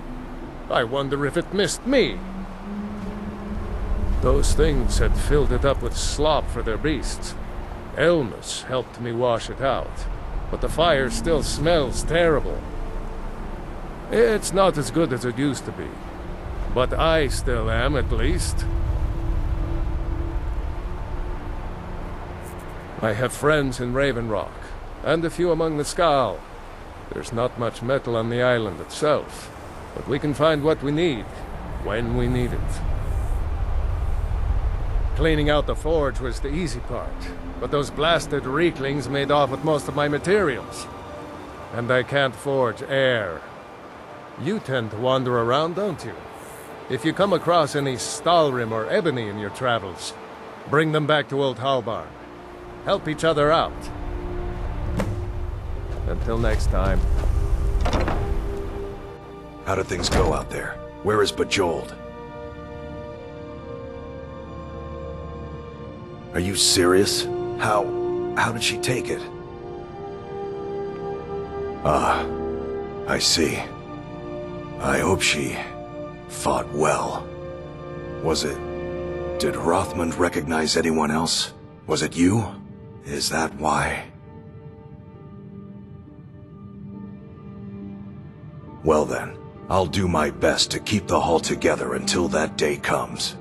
I wonder if it missed me. Those things had filled it up with slop for their beasts. Elmas helped me wash it out, but the fire still smells terrible. It's not as good as it used to be, but I still am, at least. I have friends in Raven Rock, and a few among the Skaal. There's not much metal on the island itself, but we can find what we need, when we need it. Cleaning out the forge was the easy part, but those blasted reeklings made off with most of my materials. And I can't forge air. You tend to wander around, don't you? If you come across any Stalhrim or ebony in your travels, bring them back to Old Halbarn. Help each other out. Until next time. How do things go out there? Where is Bejeweled? Are you serious? How did she take it? Ah, I see. I hope she fought well. Did Rothmund recognize anyone else? Was it you? Is that why? Well then, I'll do my best to keep the Hall together until that day comes.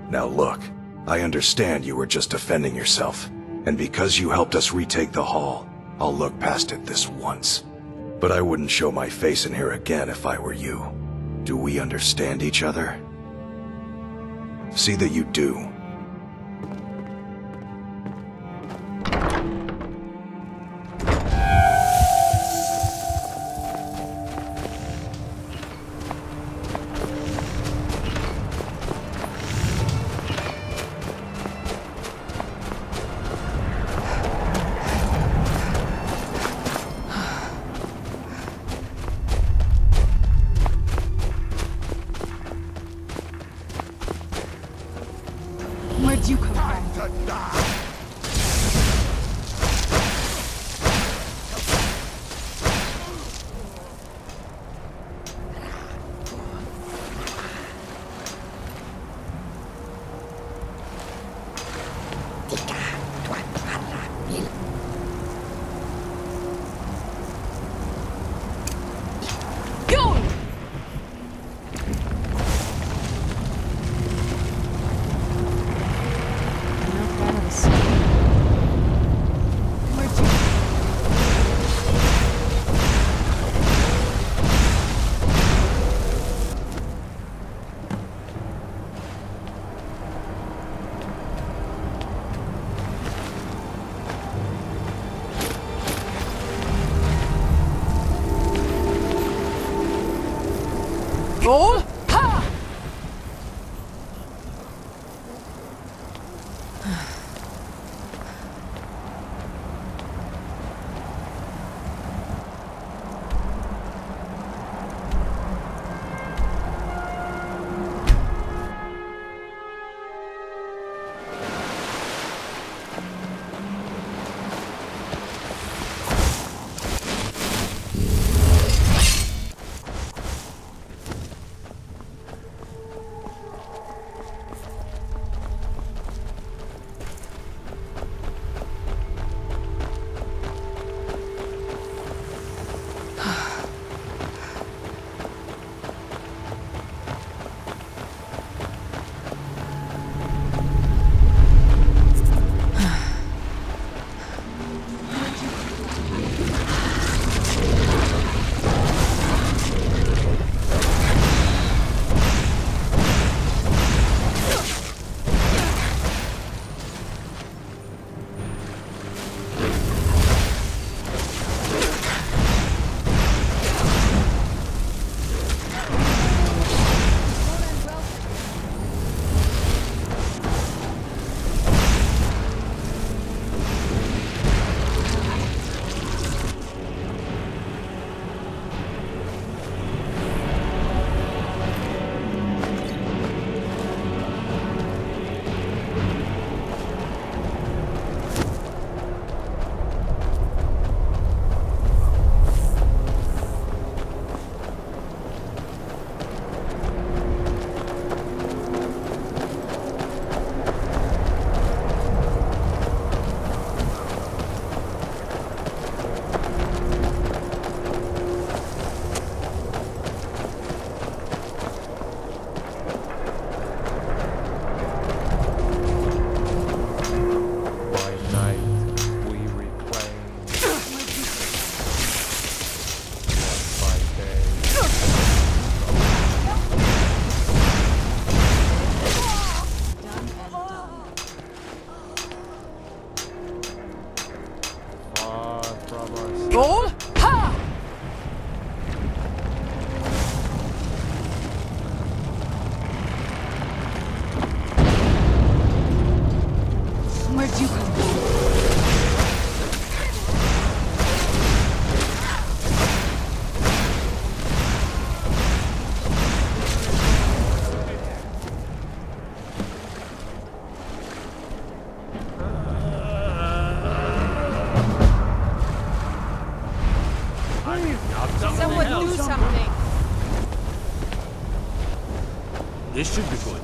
Now look, I understand you were just defending yourself, and because you helped us retake the Hall, I'll look past it this once. But I wouldn't show my face in here again if I were you. Do we understand each other? See that you do. Where'd you come from? Roll! Ha! This should be good.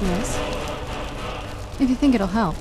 Yes? If you think it'll help.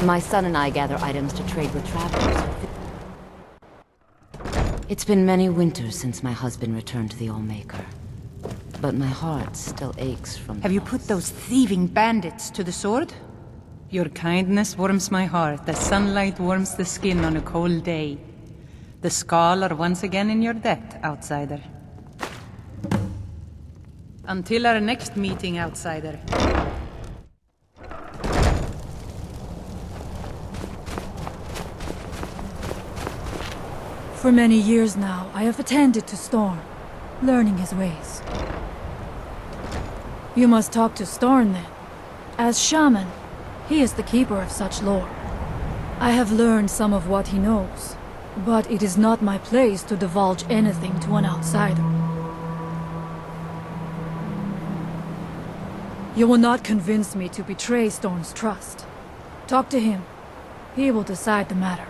My son and I gather items to trade with travelers. It's been many winters since my husband returned to the Allmaker. But my heart still aches from... Have you put those thieving bandits to the sword? Your kindness warms my heart as sunlight warms the skin on a cold day. The Skaal are once again in your debt, outsider. Until our next meeting, outsider. For many years now, I have attended to Storm, learning his ways. You must talk to Storm then. As shaman, he is the keeper of such lore. I have learned some of what he knows, but it is not my place to divulge anything to an outsider. You will not convince me to betray Storm's trust. Talk to him. He will decide the matter.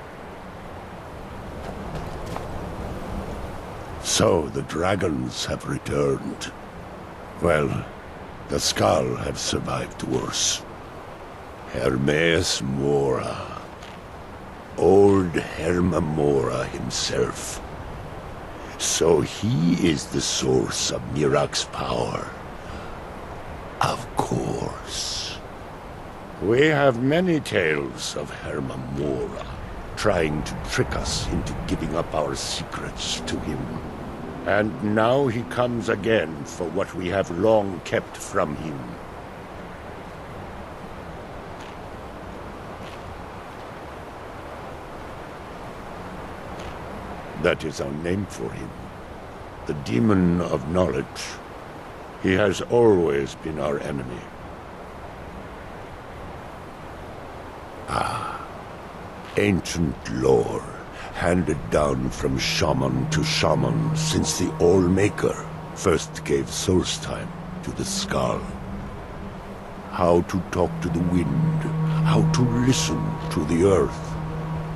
So the dragons have returned. Well, the Skaal have survived worse. Hermes Mora. Old Herma Mora himself. So he is the source of Miraak's power. Of course. We have many tales of Herma Mora trying to trick us into giving up our secrets to him. And now he comes again for what we have long kept from him. That is our name for him. The Demon of Knowledge. He has always been our enemy. Ah, ancient lore, handed down from shaman to shaman since the Allmaker first gave source time to the Skaal. How to talk to the wind, how to listen to the earth.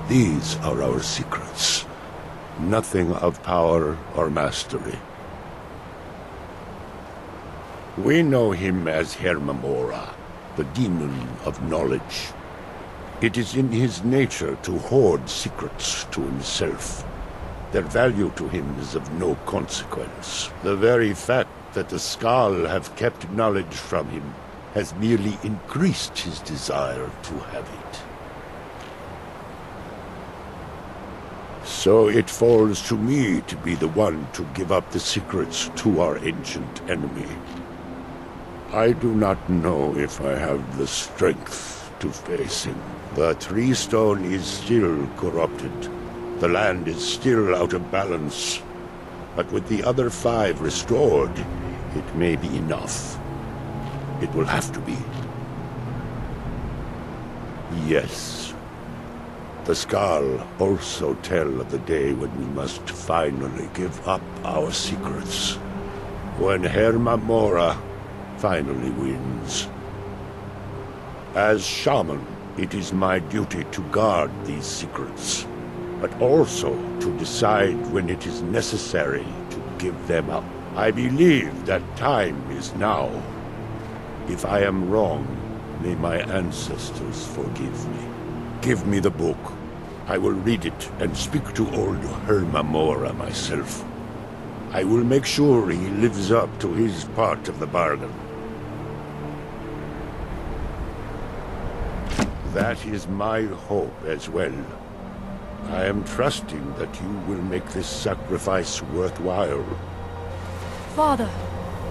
These are our secrets. Nothing of power or mastery. We know him as Herma Mora, the Demon of Knowledge. It is in his nature to hoard secrets to himself. Their value to him is of no consequence. The very fact that the Skaal have kept knowledge from him has merely increased his desire to have it. So it falls to me to be the one to give up the secrets to our ancient enemy. I do not know if I have the strength to face him. The Tree Stone is still corrupted. The land is still out of balance. But with the other 5 restored, it may be enough. It will have to be. Yes. The Skaal also tell of the day when we must finally give up our secrets. When Mora finally wins. As shaman, it is my duty to guard these secrets, but also to decide when it is necessary to give them up. I believe that time is now. If I am wrong, may my ancestors forgive me. Give me the book. I will read it and speak to old Mora myself. I will make sure he lives up to his part of the bargain. That is my hope as well. I am trusting that you will make this sacrifice worthwhile. Father,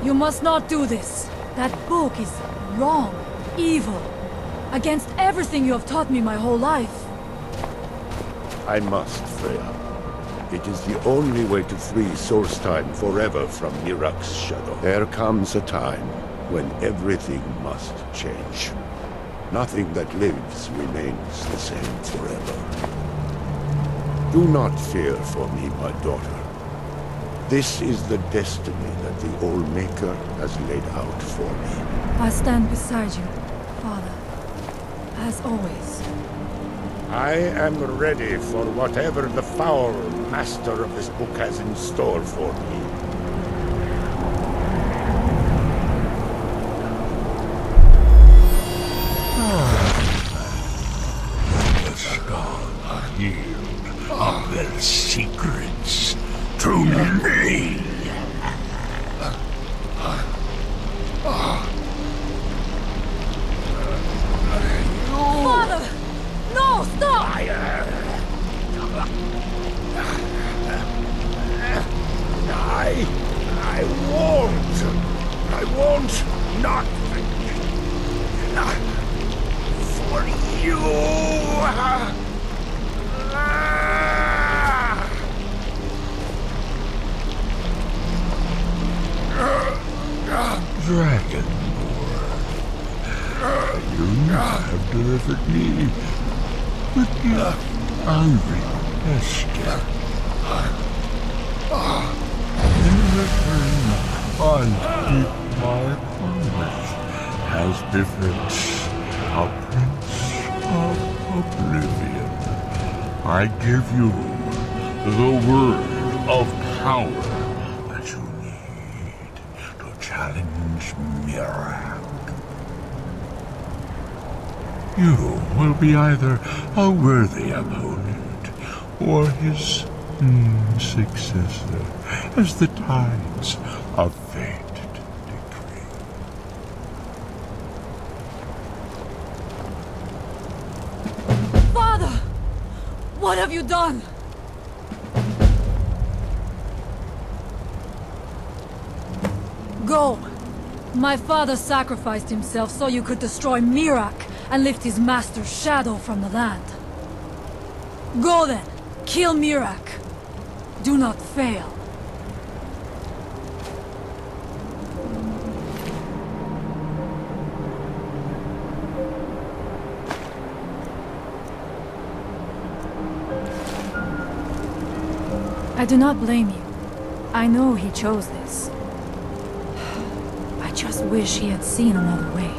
you must not do this. That book is wrong, evil, against everything you have taught me my whole life. I must, Freya. It is the only way to free Source Time forever from Miraak's shadow. There comes a time when everything must change. Nothing that lives remains the same forever. Do not fear for me, my daughter. This is the destiny that the Old Maker has laid out for me. I stand beside you, Father, as always. I am ready for whatever the foul master of this book has in store for me. The Skaal yield of their secrets to me. Father! No, stop! I won't nothing for you. Dragonborn, you have delivered me with your unrequested. In return, I keep my promise as befits a Prince of Oblivion. I give you the word of power that you need to challenge Miraak. You will be either a worthy opponent or his successor, as the tides of fate decree. Father! What have you done? Go! My father sacrificed himself so you could destroy Miraak and lift his master's shadow from the land. Go then! Kill Miraak! Do not fail. I do not blame you. I know he chose this. I just wish he had seen another way.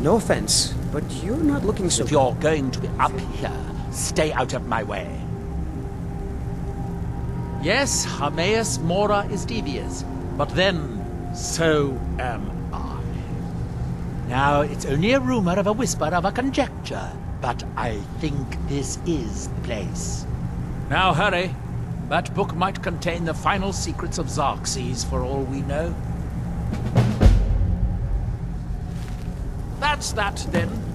No offense, but you're not looking so... If you're going to be up here, stay out of my way. Yes, Hermaeus Mora is devious, but then, so am I. Now, it's only a rumor of a whisper of a conjecture, but I think this is the place. Now hurry. That book might contain the final secrets of Xerxes, for all we know. That's that then.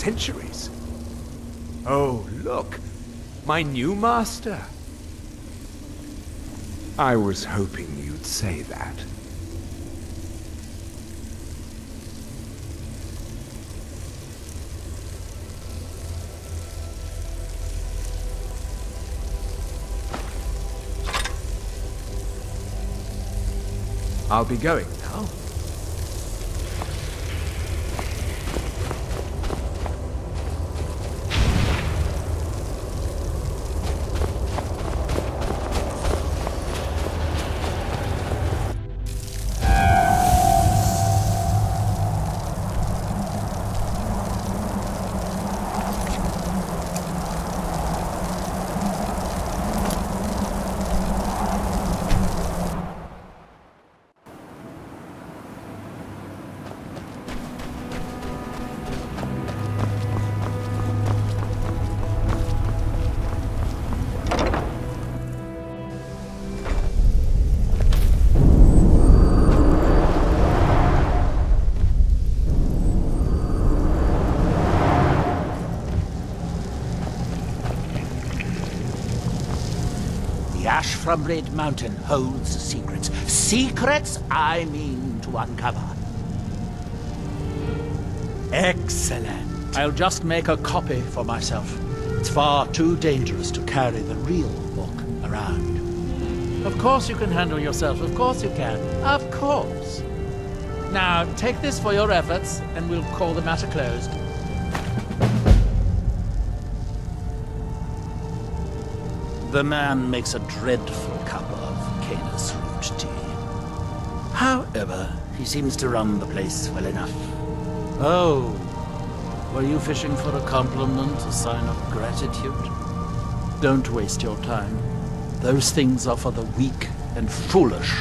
centuries. Oh, look. My new master. I was hoping you'd say that. I'll be going now. From Red Mountain holds secrets. Secrets I mean to uncover. Excellent. I'll just make a copy for myself. It's far too dangerous to carry the real book around. Of course you can handle yourself. Of course you can. Of course. Now, take this for your efforts, and we'll call the matter closed. The man makes a dreadful cup of Canis root tea. However, he seems to run the place well enough. Oh, were you fishing for a compliment, a sign of gratitude? Don't waste your time. Those things are for the weak and foolish.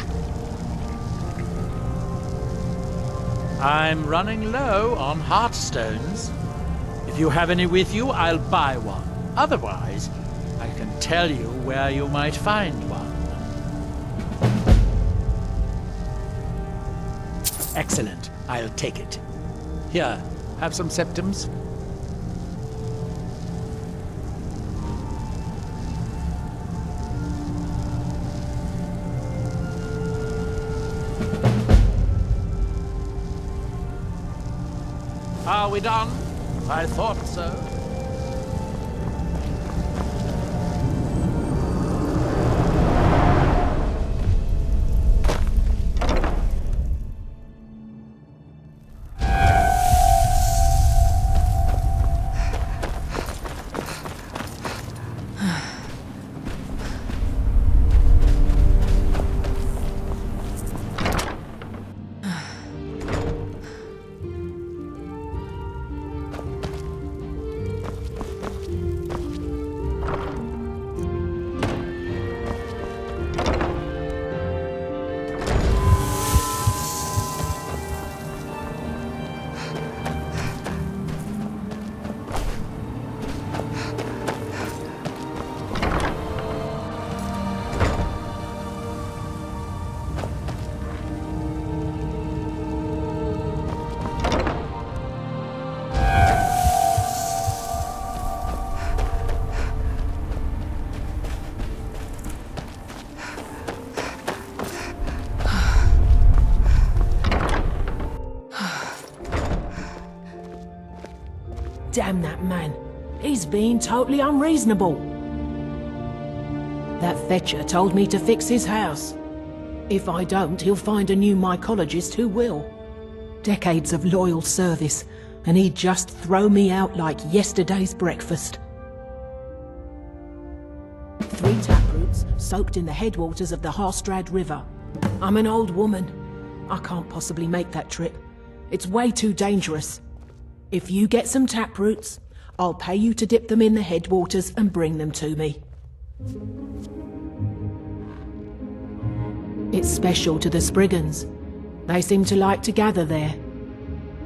I'm running low on heartstones. If you have any with you, I'll buy one. Otherwise, I can tell you where you might find one. Excellent. I'll take it. Here, have some septums. Are we done? I thought so. Damn that man. He's being totally unreasonable. That fetcher told me to fix his house. If I don't, he'll find a new mycologist who will. Decades of loyal service, and he'd just throw me out like yesterday's breakfast. 3 taproots soaked in the headwaters of the Harstrad River. I'm an old woman. I can't possibly make that trip. It's way too dangerous. If you get some taproots, I'll pay you to dip them in the headwaters and bring them to me. It's special to the Spriggans. They seem to like to gather there.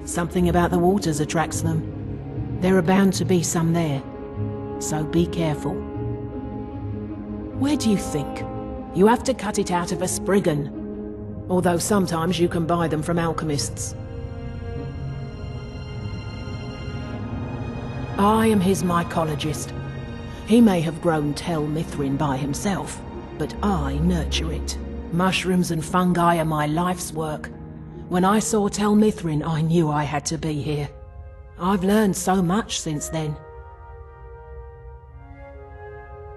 Something about the waters attracts them. There are bound to be some there, so be careful. Where do you think? You have to cut it out of a Spriggan, although sometimes you can buy them from alchemists. I am his mycologist. He may have grown Tel Mithrin by himself, but I nurture it. Mushrooms and fungi are my life's work. When I saw Tel Mithrin, I knew I had to be here. I've learned so much since then.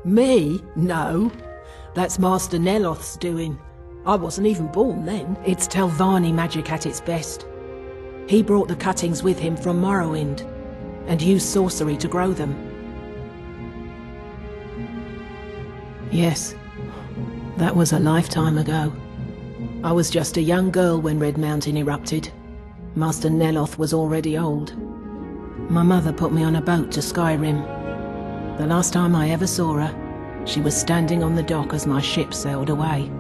Me? No. That's Master Neloth's doing. I wasn't even born then. It's Telvanni magic at its best. He brought the cuttings with him from Morrowind, and used sorcery to grow them. Yes, that was a lifetime ago. I was just a young girl when Red Mountain erupted. Master Neloth was already old. My mother put me on a boat to Skyrim. The last time I ever saw her, she was standing on the dock as my ship sailed away.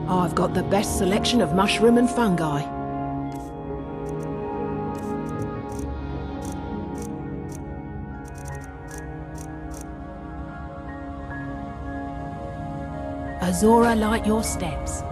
I've got the best selection of mushroom and fungi. Azra, light your steps.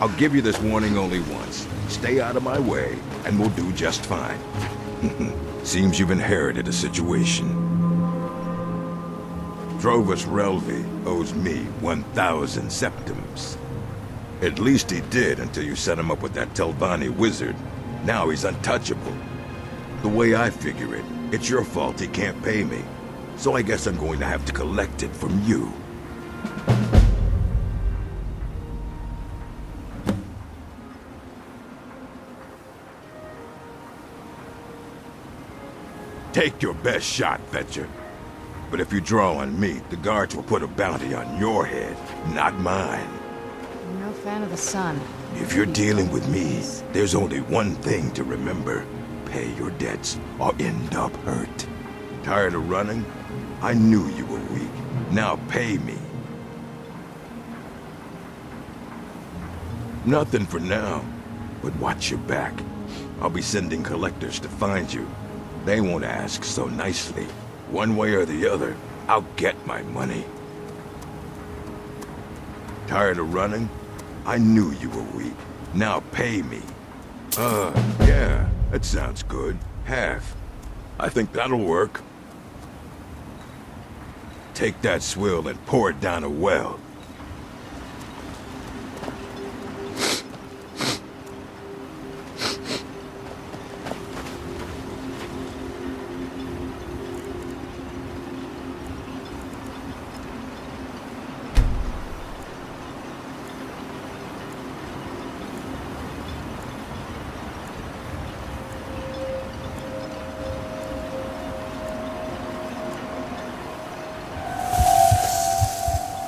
I'll give you this warning only once. Stay out of my way, and we'll do just fine. Seems you've inherited a situation. Drovus Relvi owes me 1,000 septims. At least he did until you set him up with that Telvanni wizard. Now he's untouchable. The way I figure it, it's your fault he can't pay me. So I guess I'm going to have to collect it from you. Take your best shot, Fetcher. But if you draw on me, the guards will put a bounty on your head, not mine. I'm no fan of the sun. If you're dealing with me, there's only one thing to remember. Pay your debts or end up hurt. Tired of running? I knew you were weak. Now pay me. Nothing for now, but watch your back. I'll be sending collectors to find you. They won't ask so nicely. One way or the other, I'll get my money. Tired of running? I knew you were weak. Now pay me. Yeah, that sounds good. Half. I think that'll work. Take that swill and pour it down a well.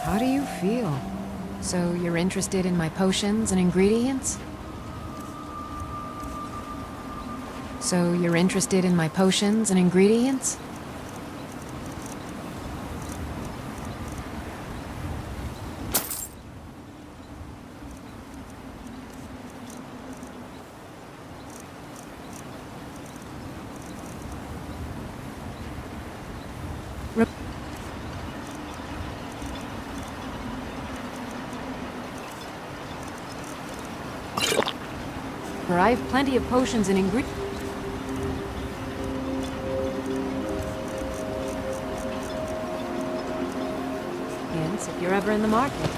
How do you feel? So you're interested in my potions and ingredients? So you're interested in my potions and ingredients? I have plenty of potions and ingredients. If you're ever in the market.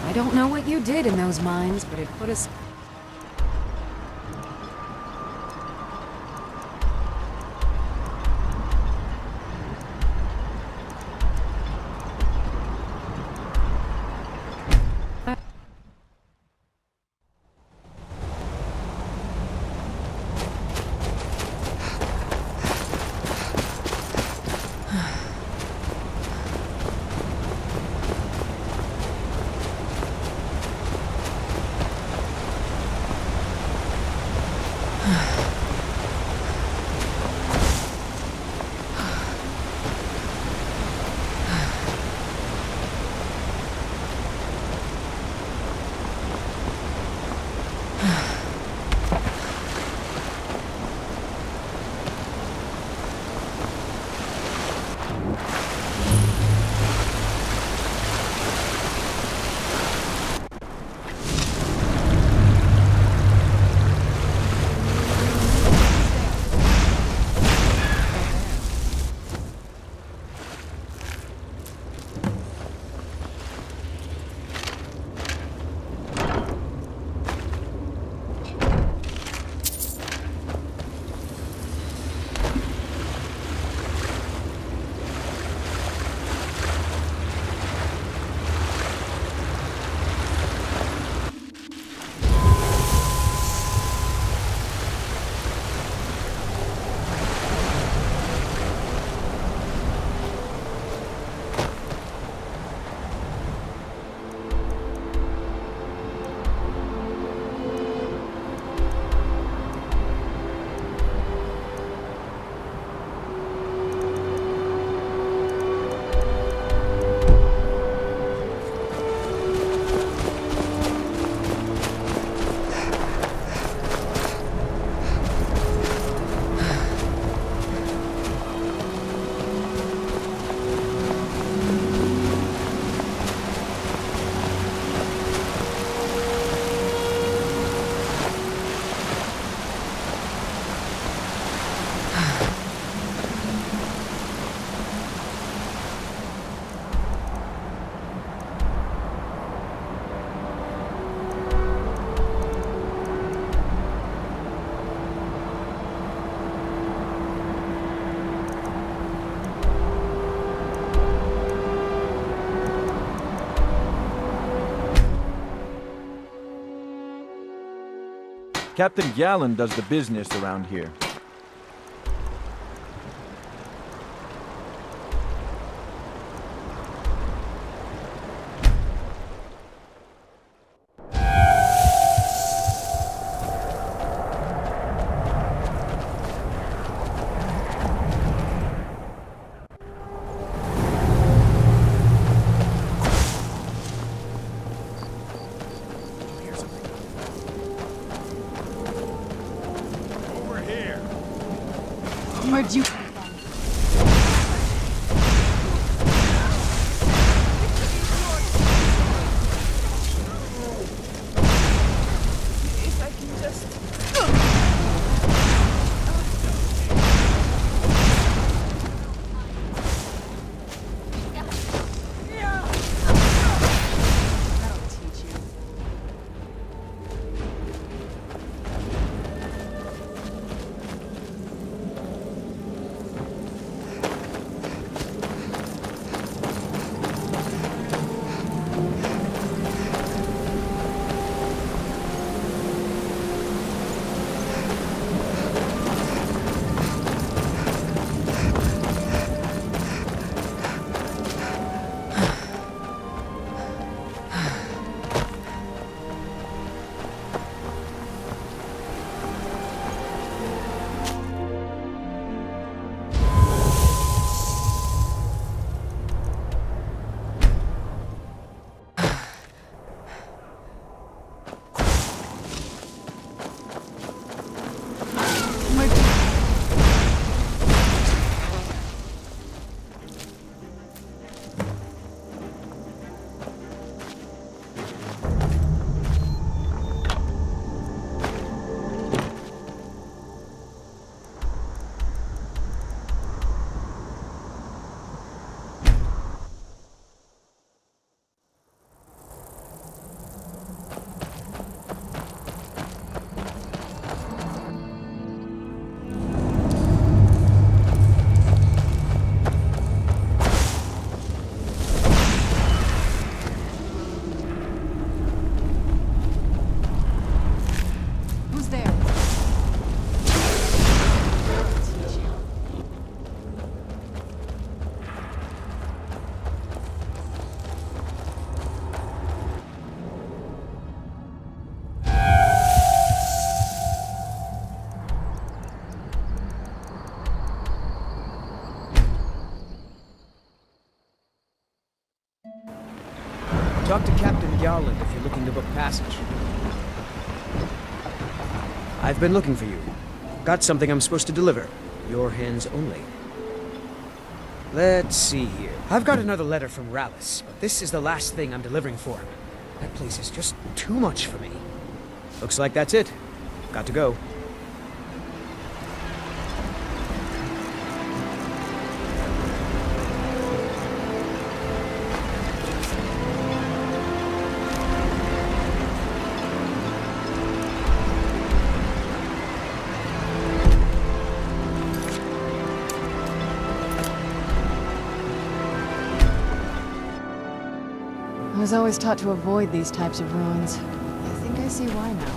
I don't know what you did in those mines, but it put us... Captain Gallen does the business around here. Where'd you... If I can just... Talk to Captain Garland if you're looking to book passage. I've been looking for you. Got something I'm supposed to deliver. Your hands only. Let's see here. I've got another letter from Rallis, but this is the last thing I'm delivering for him. That place is just too much for me. Looks like that's it. Got to go. I was always taught to avoid these types of ruins. I think I see why now.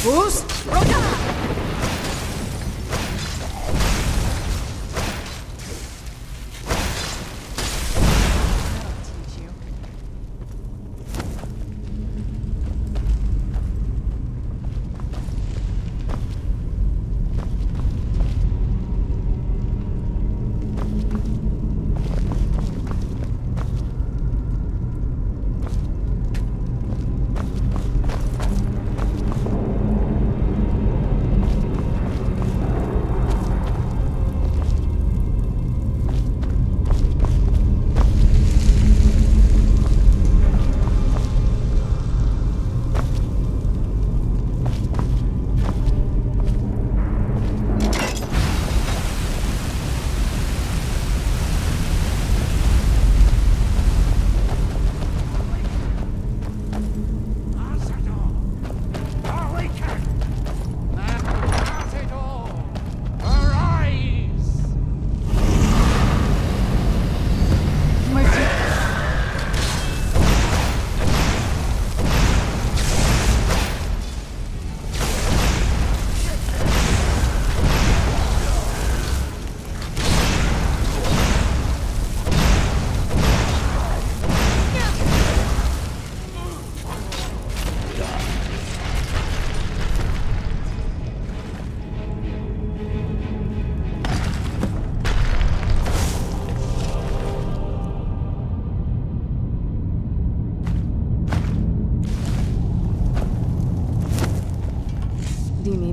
Who's?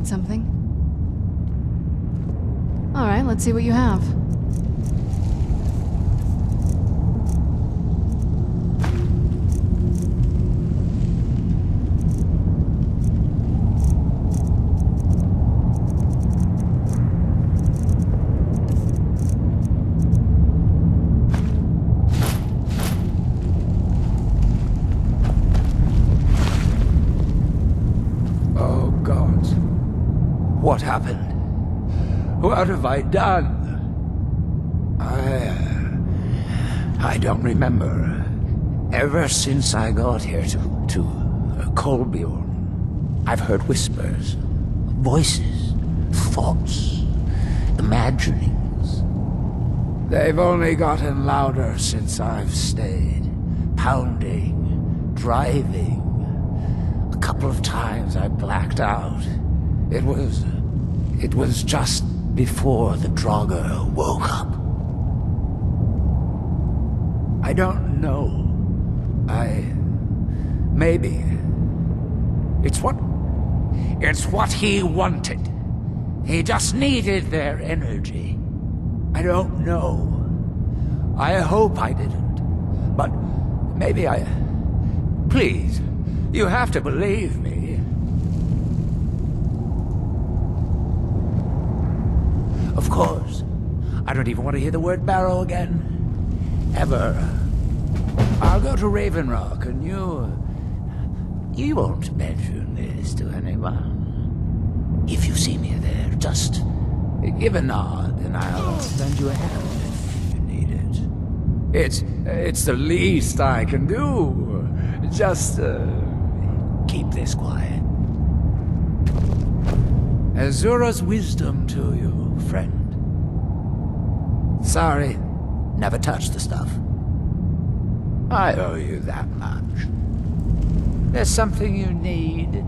Something? All right, let's see what you have. What happened? What have I done? I don't remember. Ever since I got here to Kolbjorn, I've heard whispers, voices, thoughts, imaginings. They've only gotten louder since I've stayed. Pounding, driving. A couple of times I blacked out. It was just before the Draugr woke up. I don't know. Maybe. It's what he wanted. He just needed their energy. I don't know. I hope I didn't. But maybe I... Please, you have to believe me. Of course. I don't even want to hear the word barrow again. Ever. I'll go to Raven Rock and you won't mention this to anyone. If you see me there, just give a nod and I'll lend you a hand if you need it. It's the least I can do. Just keep this quiet. Azura's wisdom to you, friend. Sorry, never touched the stuff. I owe you that much. There's something you need.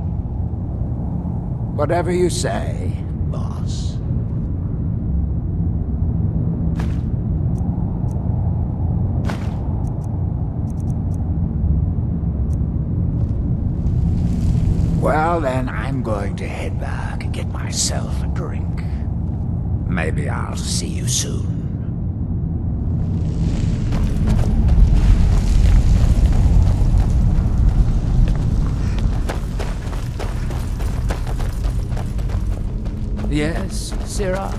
Whatever you say, boss. Well, then I'm going to head back and get myself a drink. Maybe I'll see you soon. Yes, Sirrah?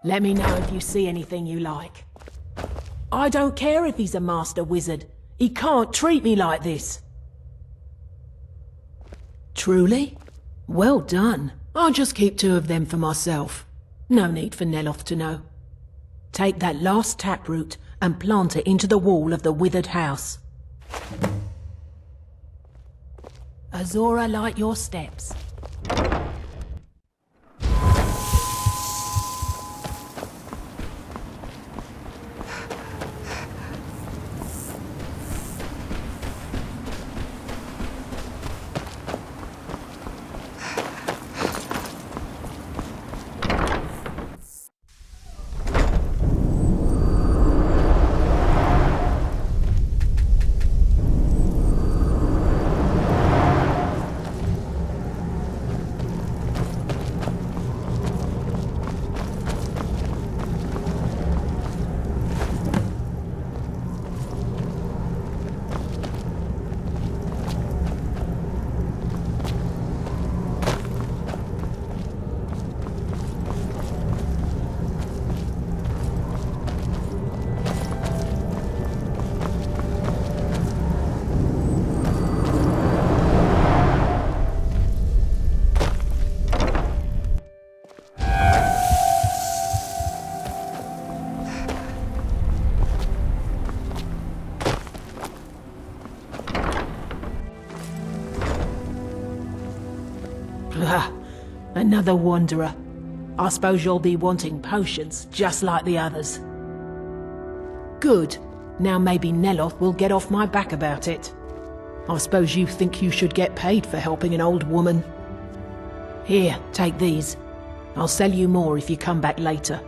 Let me know if you see anything you like. I don't care if he's a master wizard. He can't treat me like this. Truly? Well done. I'll just keep 2 of them for myself. No need for Neloth to know. Take that last taproot and plant it into the wall of the withered house. Azora, light your steps. Another wanderer. I suppose you'll be wanting potions, just like the others. Good. Now maybe Neloth will get off my back about it. I suppose you think you should get paid for helping an old woman. Here, take these. I'll sell you more if you come back later.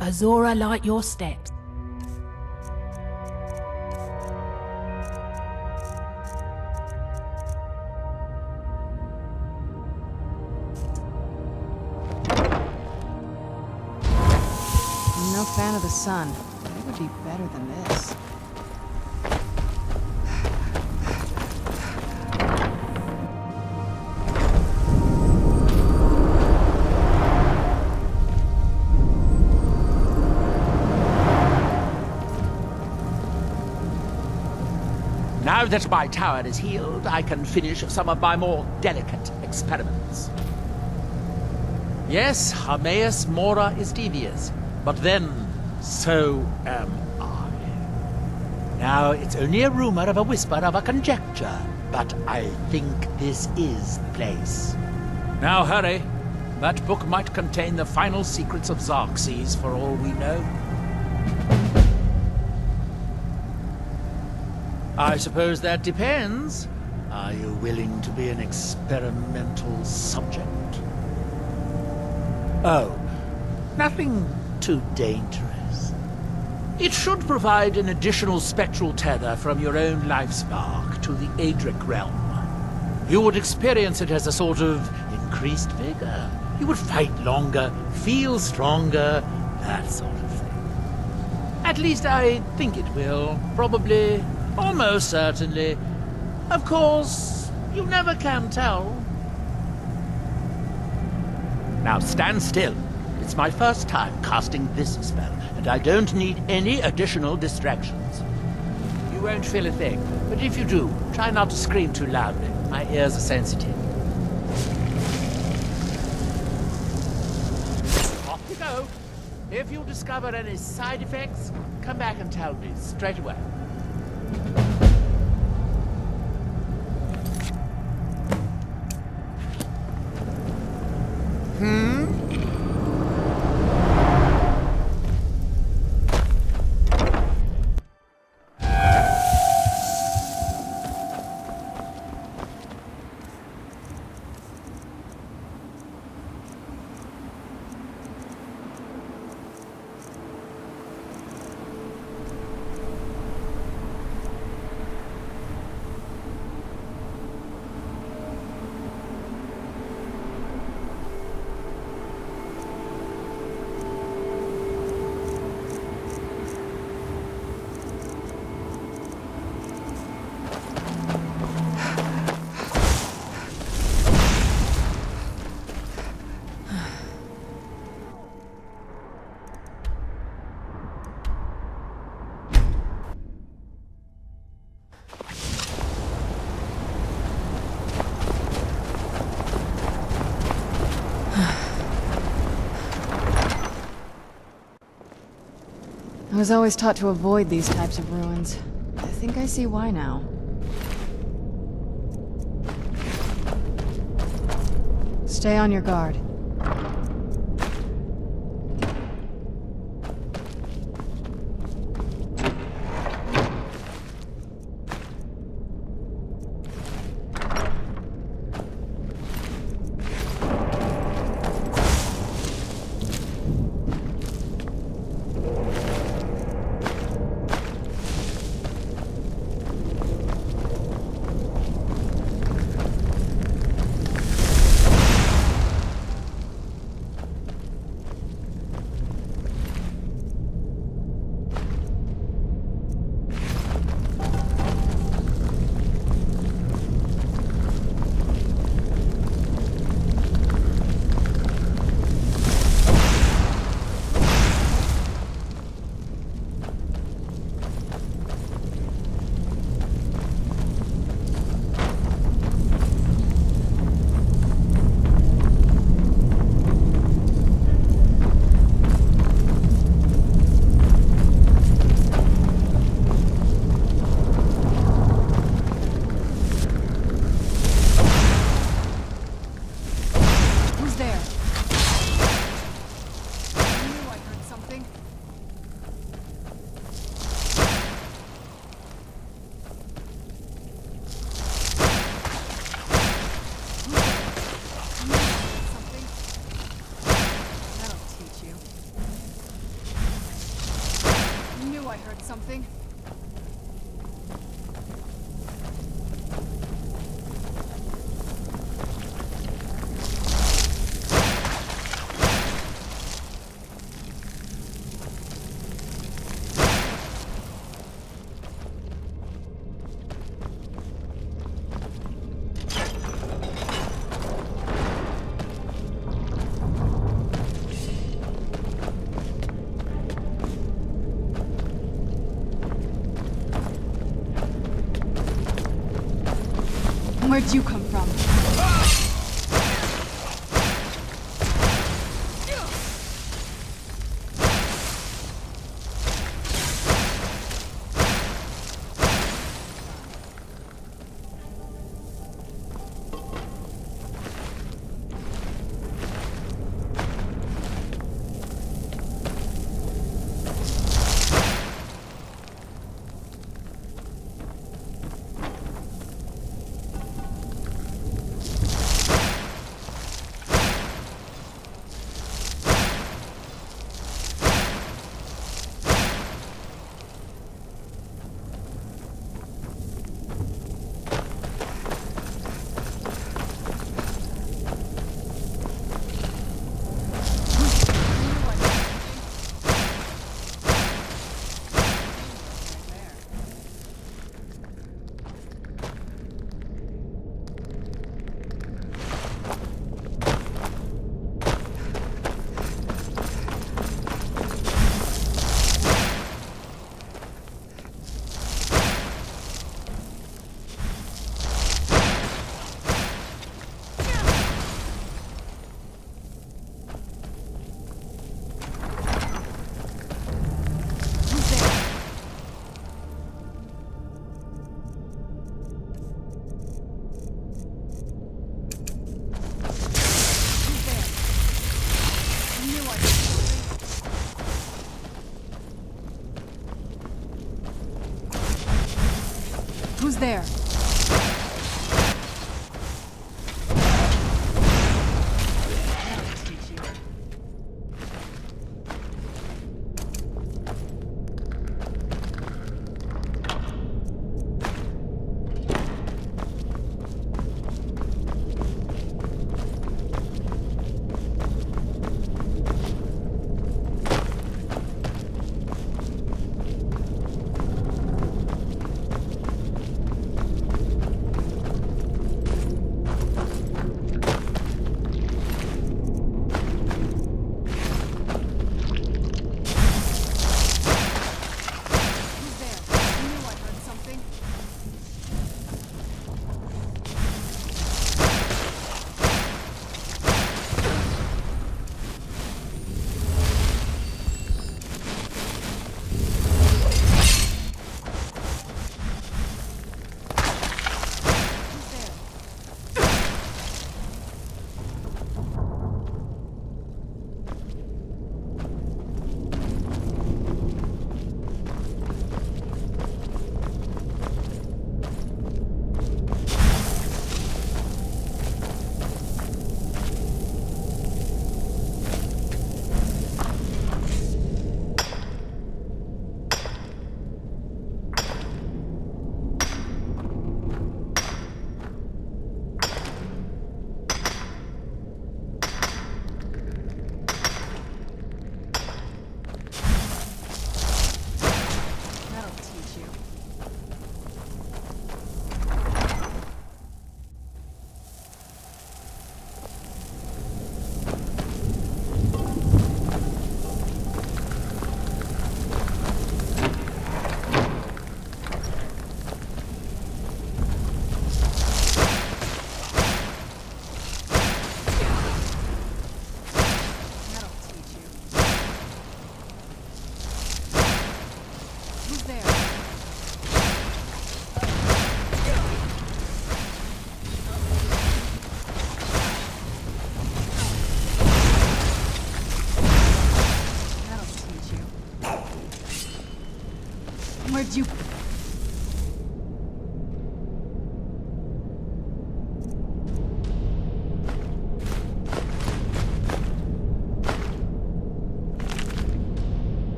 Azora, light your steps. I'm no fan of the sun. It would be better than this. Now that my tower is healed, I can finish some of my more delicate experiments. Yes, Hermaeus Mora is devious, but then, so am I. Now, it's only a rumor of a whisper of a conjecture, but I think this is the place. Now hurry. That book might contain the final secrets of Xerxes, for all we know. I suppose that depends. Are you willing to be an experimental subject? Oh, nothing too dangerous. It should provide an additional spectral tether from your own life spark to the Adric realm. You would experience it as a sort of increased vigor. You would fight longer, feel stronger, that sort of thing. At least I think it will. Probably. Almost certainly. Of course, you never can tell. Now stand still. It's my first time casting this spell, and I don't need any additional distractions. You won't feel a thing, but if you do, try not to scream too loudly. My ears are sensitive. Off you go. If you discover any side effects, come back and tell me straight away. I was always taught to avoid these types of ruins. I think I see why now. Stay on your guard. Where'd you come from? Who's there? Where'd you...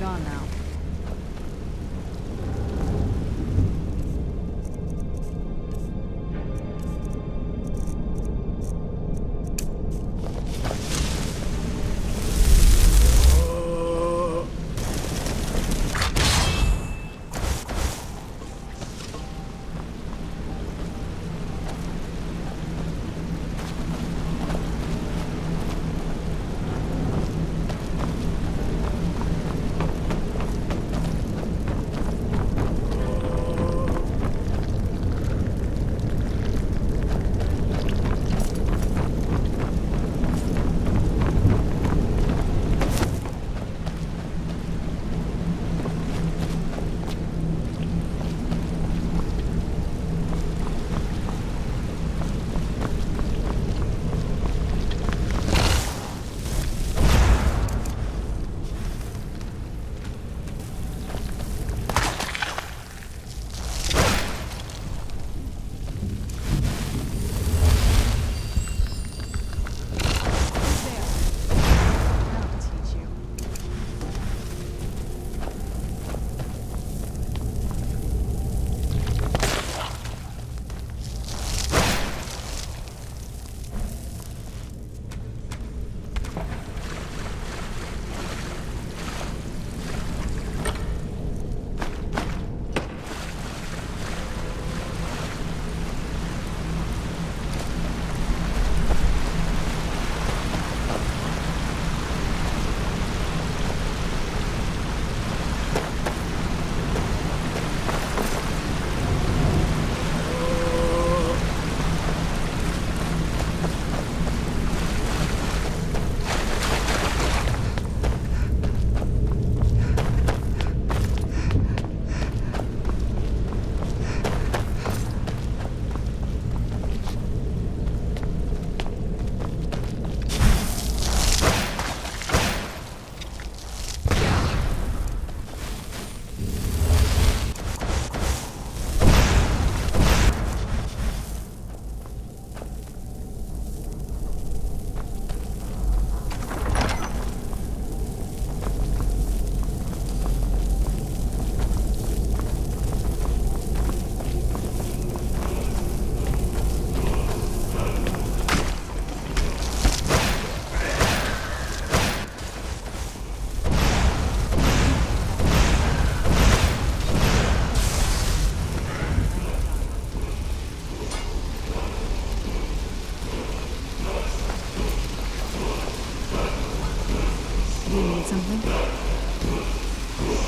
gone now.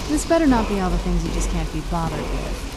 This better not be all the things you just can't be bothered with.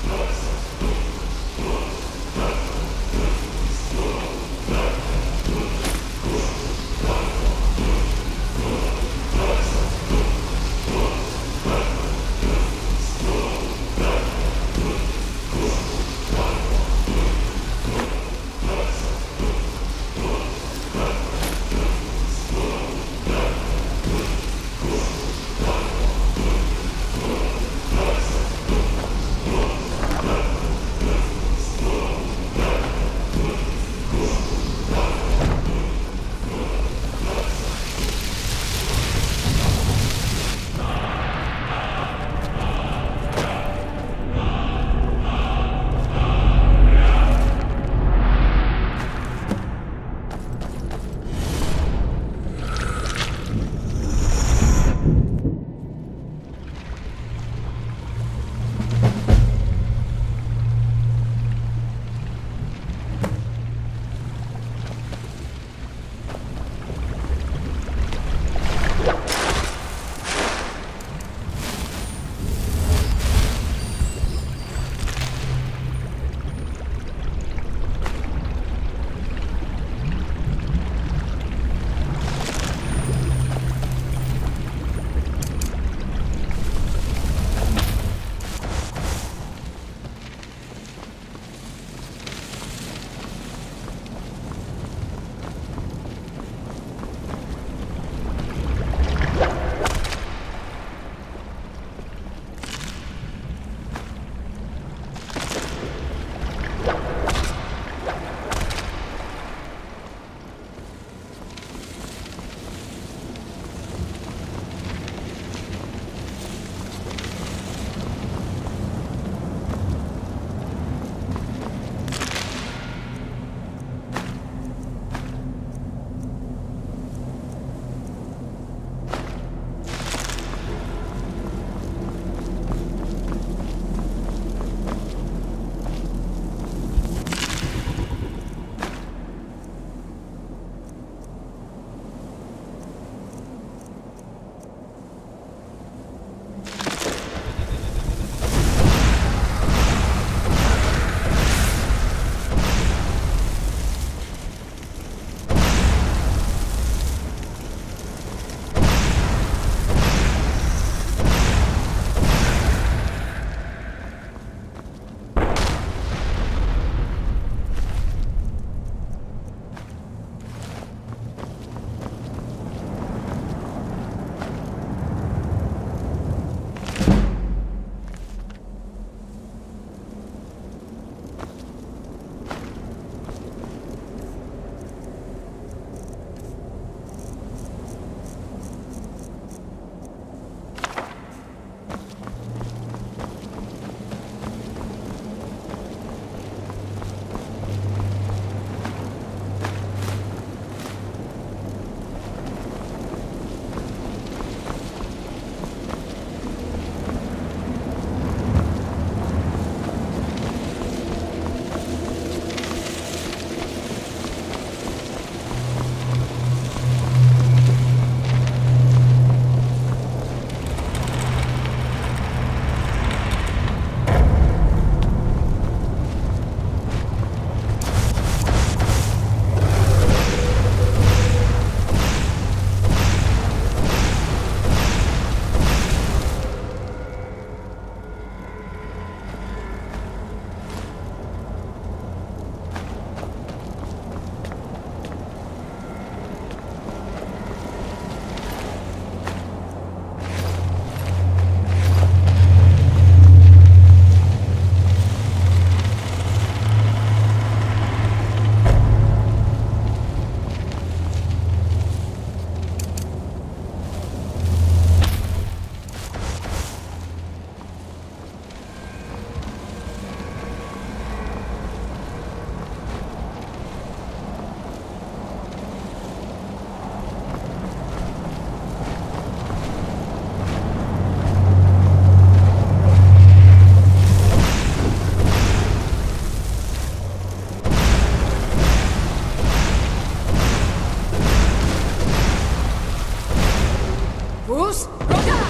Rus, Roda!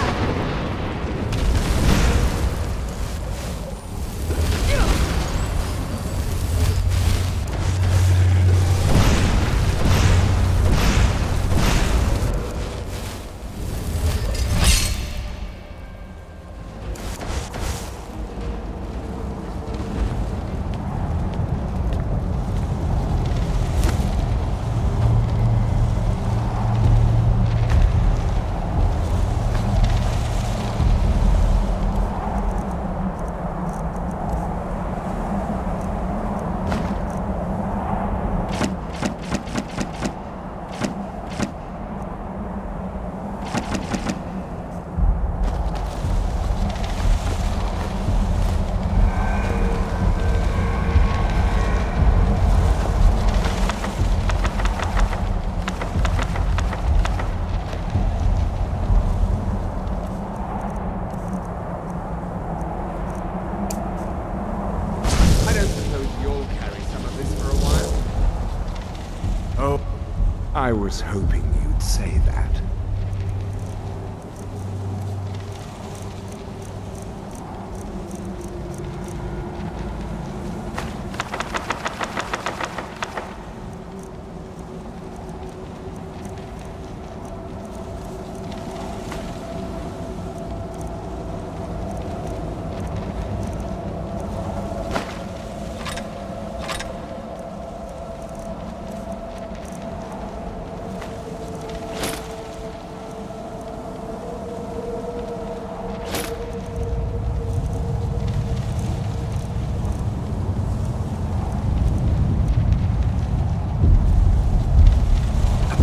I was hoping you'd say that.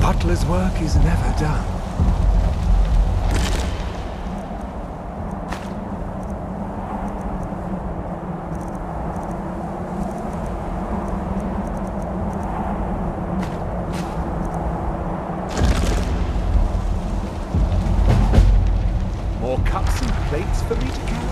Butler's work is never done. More cups and plates for me to carry?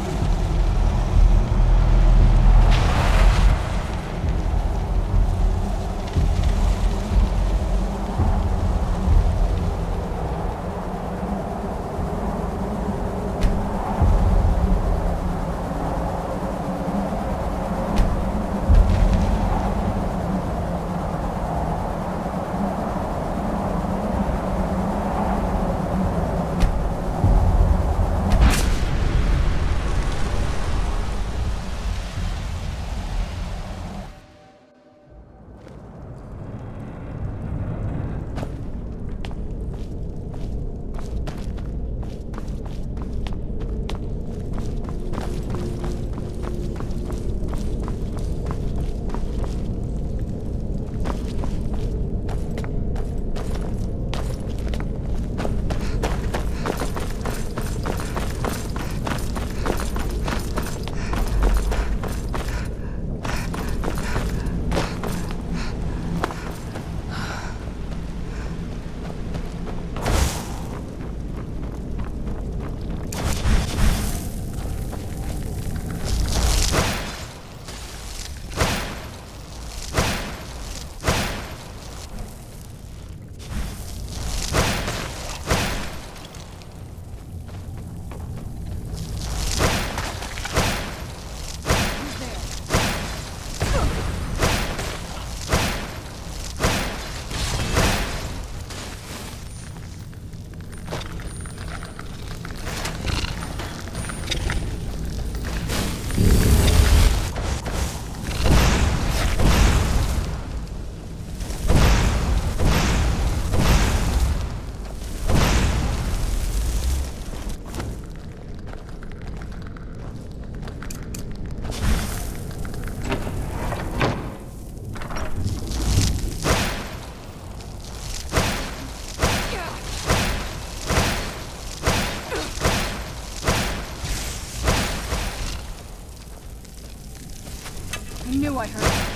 I knew I heard it.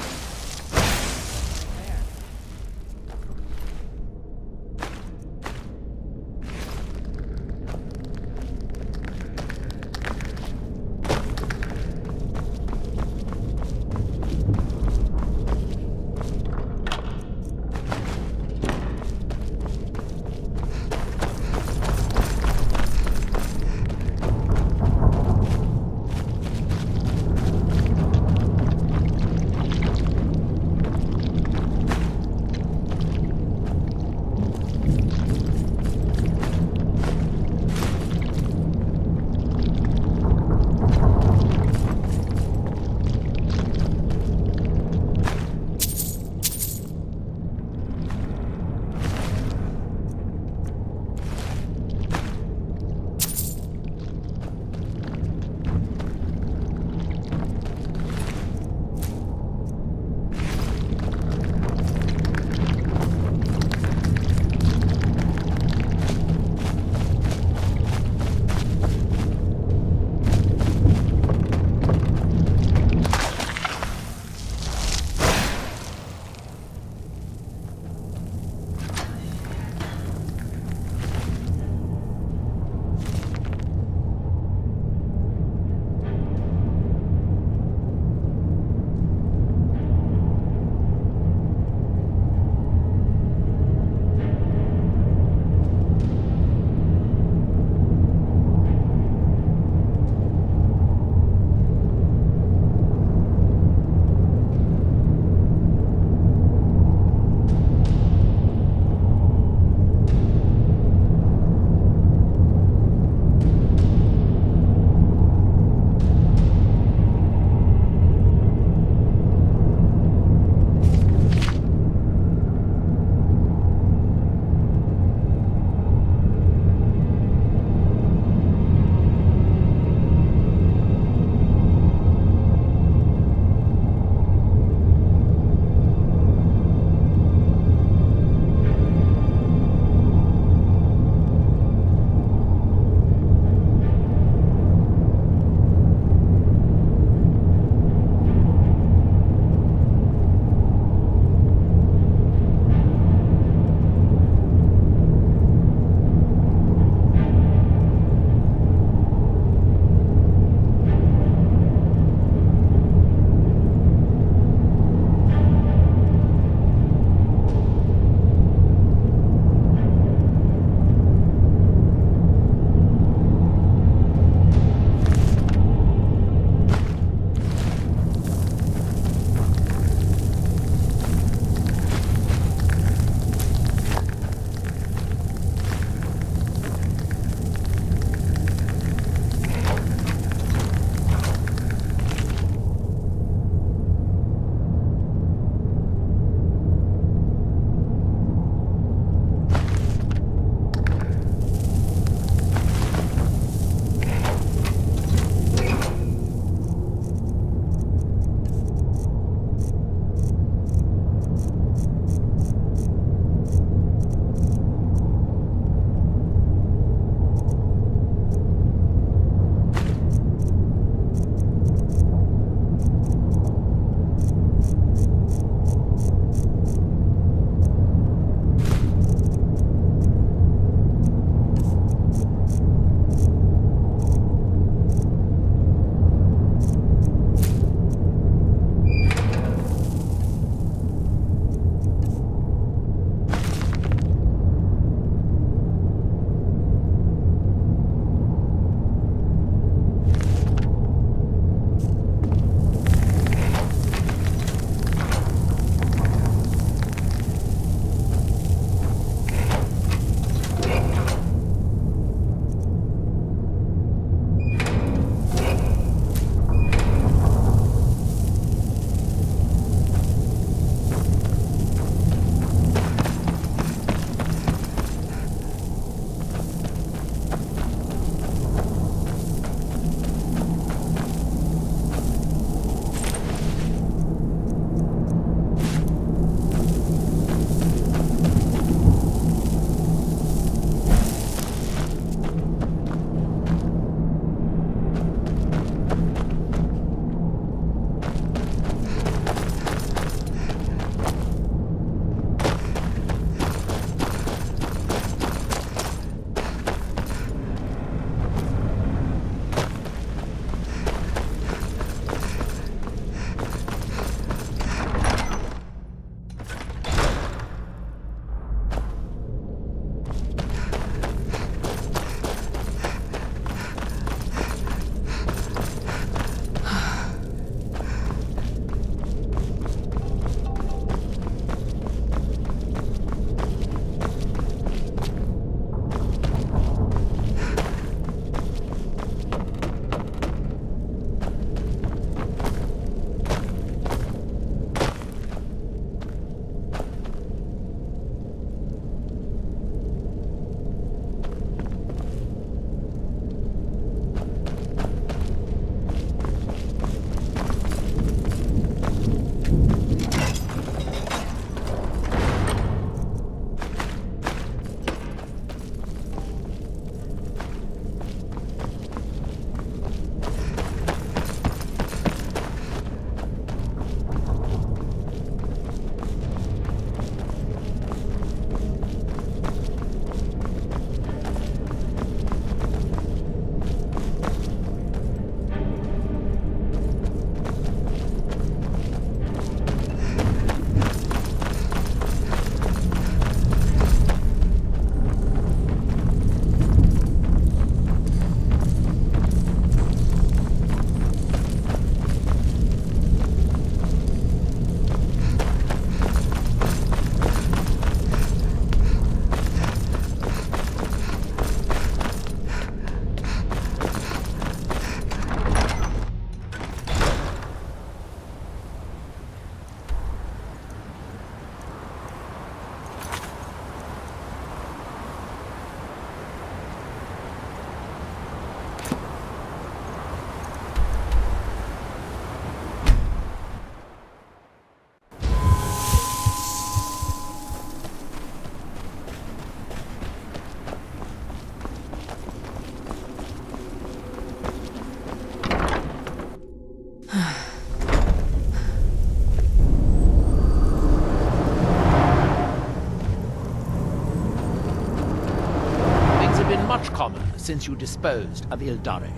been much calmer since you disposed of Ildari.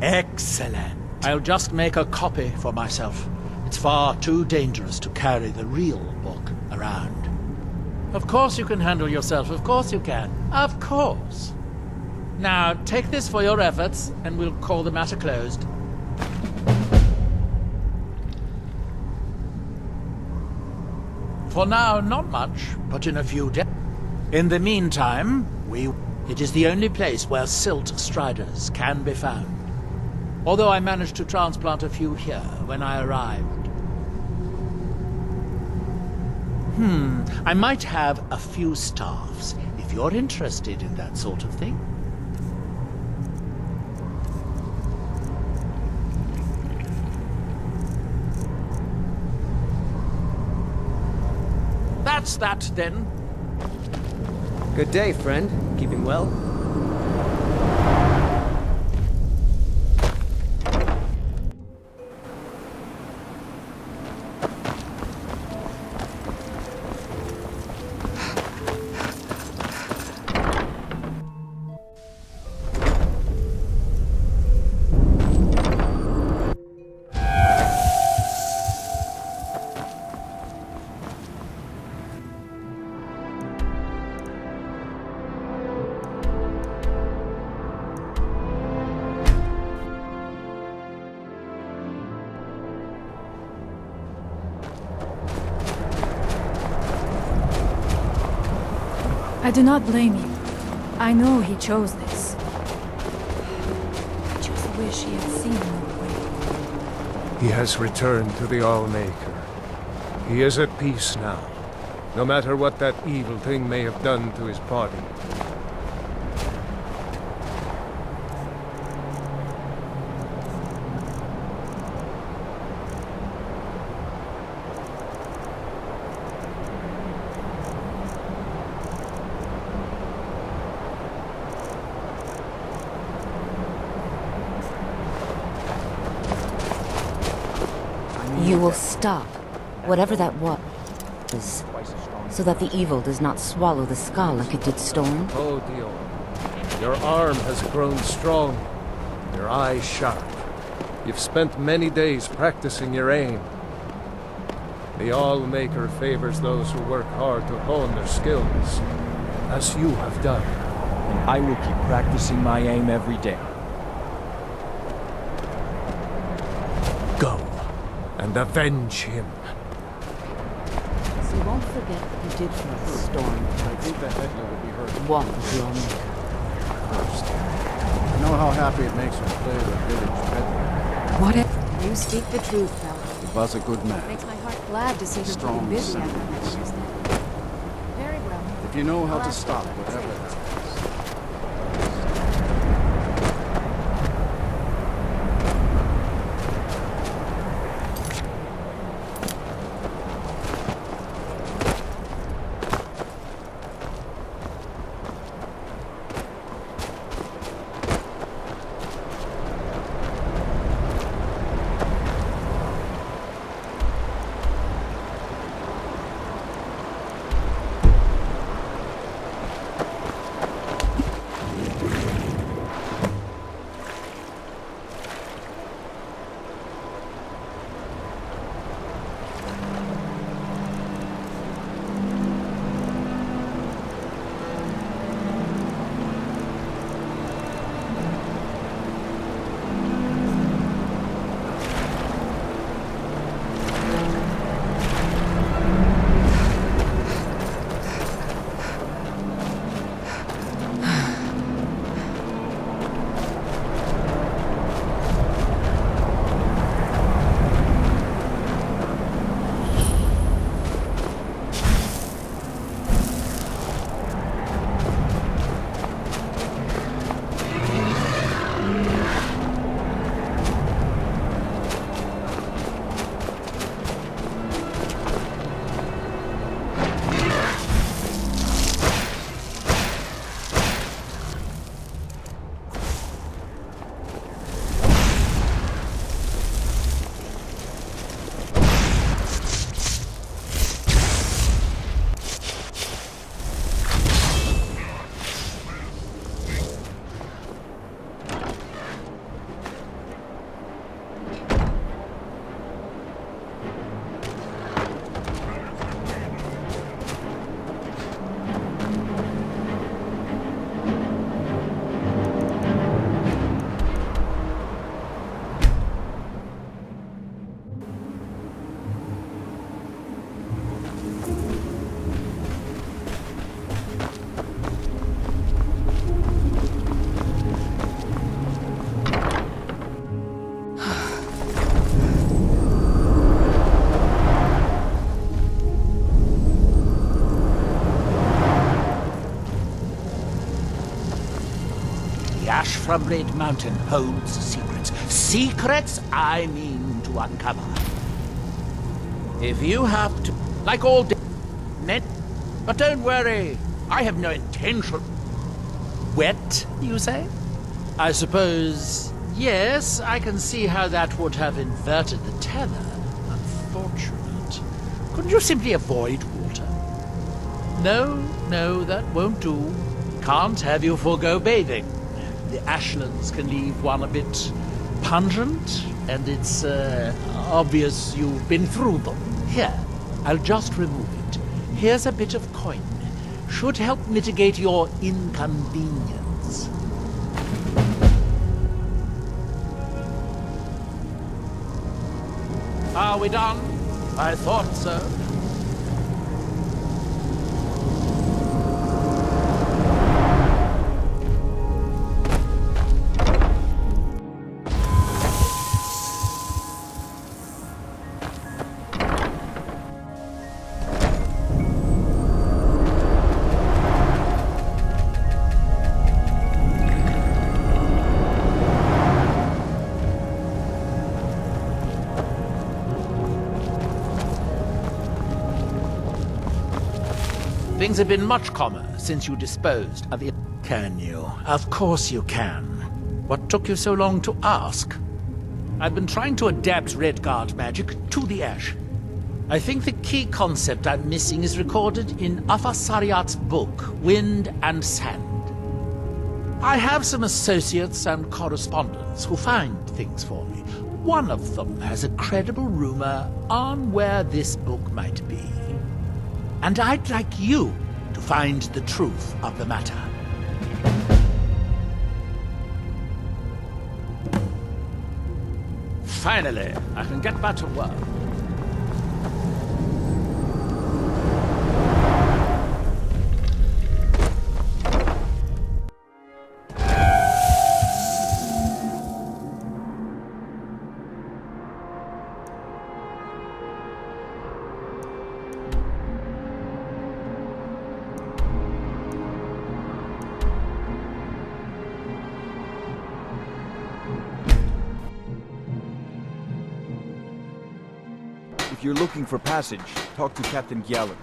Excellent. I'll just make a copy for myself. It's far too dangerous to carry the real book around. Of course you can handle yourself, of course you can. Of course. Now, take this for your efforts, and we'll call the matter closed. For now, not much, but in a few days. In the meantime, it is the only place where silt striders can be found. Although I managed to transplant a few here when I arrived. I might have a few staffs, if you're interested in that sort of thing. That's that, then. Good day, friend. Keeping well? I do not blame you. I know he chose this. I just wish he had seen another way. He has returned to the All-Maker. He is at peace now, no matter what that evil thing may have done to his body. You will stop, whatever that was, so that the evil does not swallow the Skaal like it did Storm. Oh, Dior. Your arm has grown strong, your eyes sharp. You've spent many days practicing your aim. The All-Maker favors those who work hard to hone their skills, as you have done. And I will keep practicing my aim every day. Go, and avenge him. So won't forget what you did for us, Storm. I think the headler will be hurt. Walk with the All-Maker. First. I know how happy it makes her play with village peddler. What if you speak the truth, fella? He was a good man. Makes my heart glad to see her Strong, keeping busy after sensitive. that. Very well. If you know how to stop whatever happens. from Red Mountain holds secrets. Secrets I mean to uncover. If you have to, like all men, but don't worry, I have no intention. Wet, you say? I suppose, yes, I can see how that would have inverted the tether. Unfortunate. Couldn't you simply avoid water? No, that won't do. Can't have you forego bathing. The ashlands can leave one a bit pungent, and it's obvious you've been through them. Here, I'll just remove it. Here's a bit of coin. Should help mitigate your inconvenience. Are we done? I thought so. Things have been much calmer since you disposed of it. Can you? Of course you can. What took you so long to ask? I've been trying to adapt Redguard magic to the Ash. I think the key concept I'm missing is recorded in Afasariat's book, Wind and Sand. I have some associates and correspondents who find things for me. One of them has a credible rumor on where this book might be. And I'd like you to find the truth of the matter. Finally, I can get back to work. If you're looking for passage, talk to Captain Gjallar.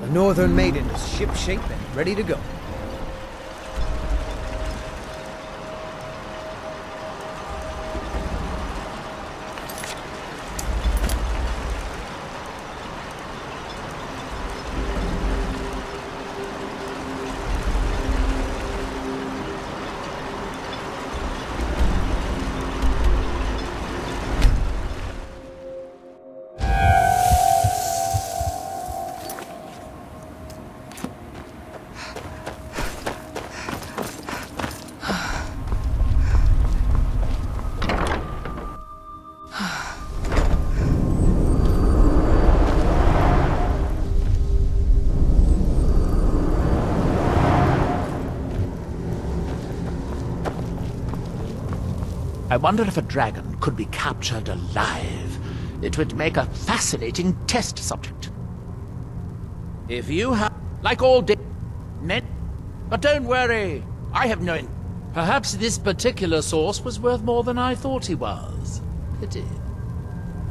The Northern Maiden is shipshape and ready to go. I wonder if a dragon could be captured alive. It would make a fascinating test subject. If you have... like all men... But don't worry, I have no... Perhaps this particular source was worth more than I thought he was. Pity.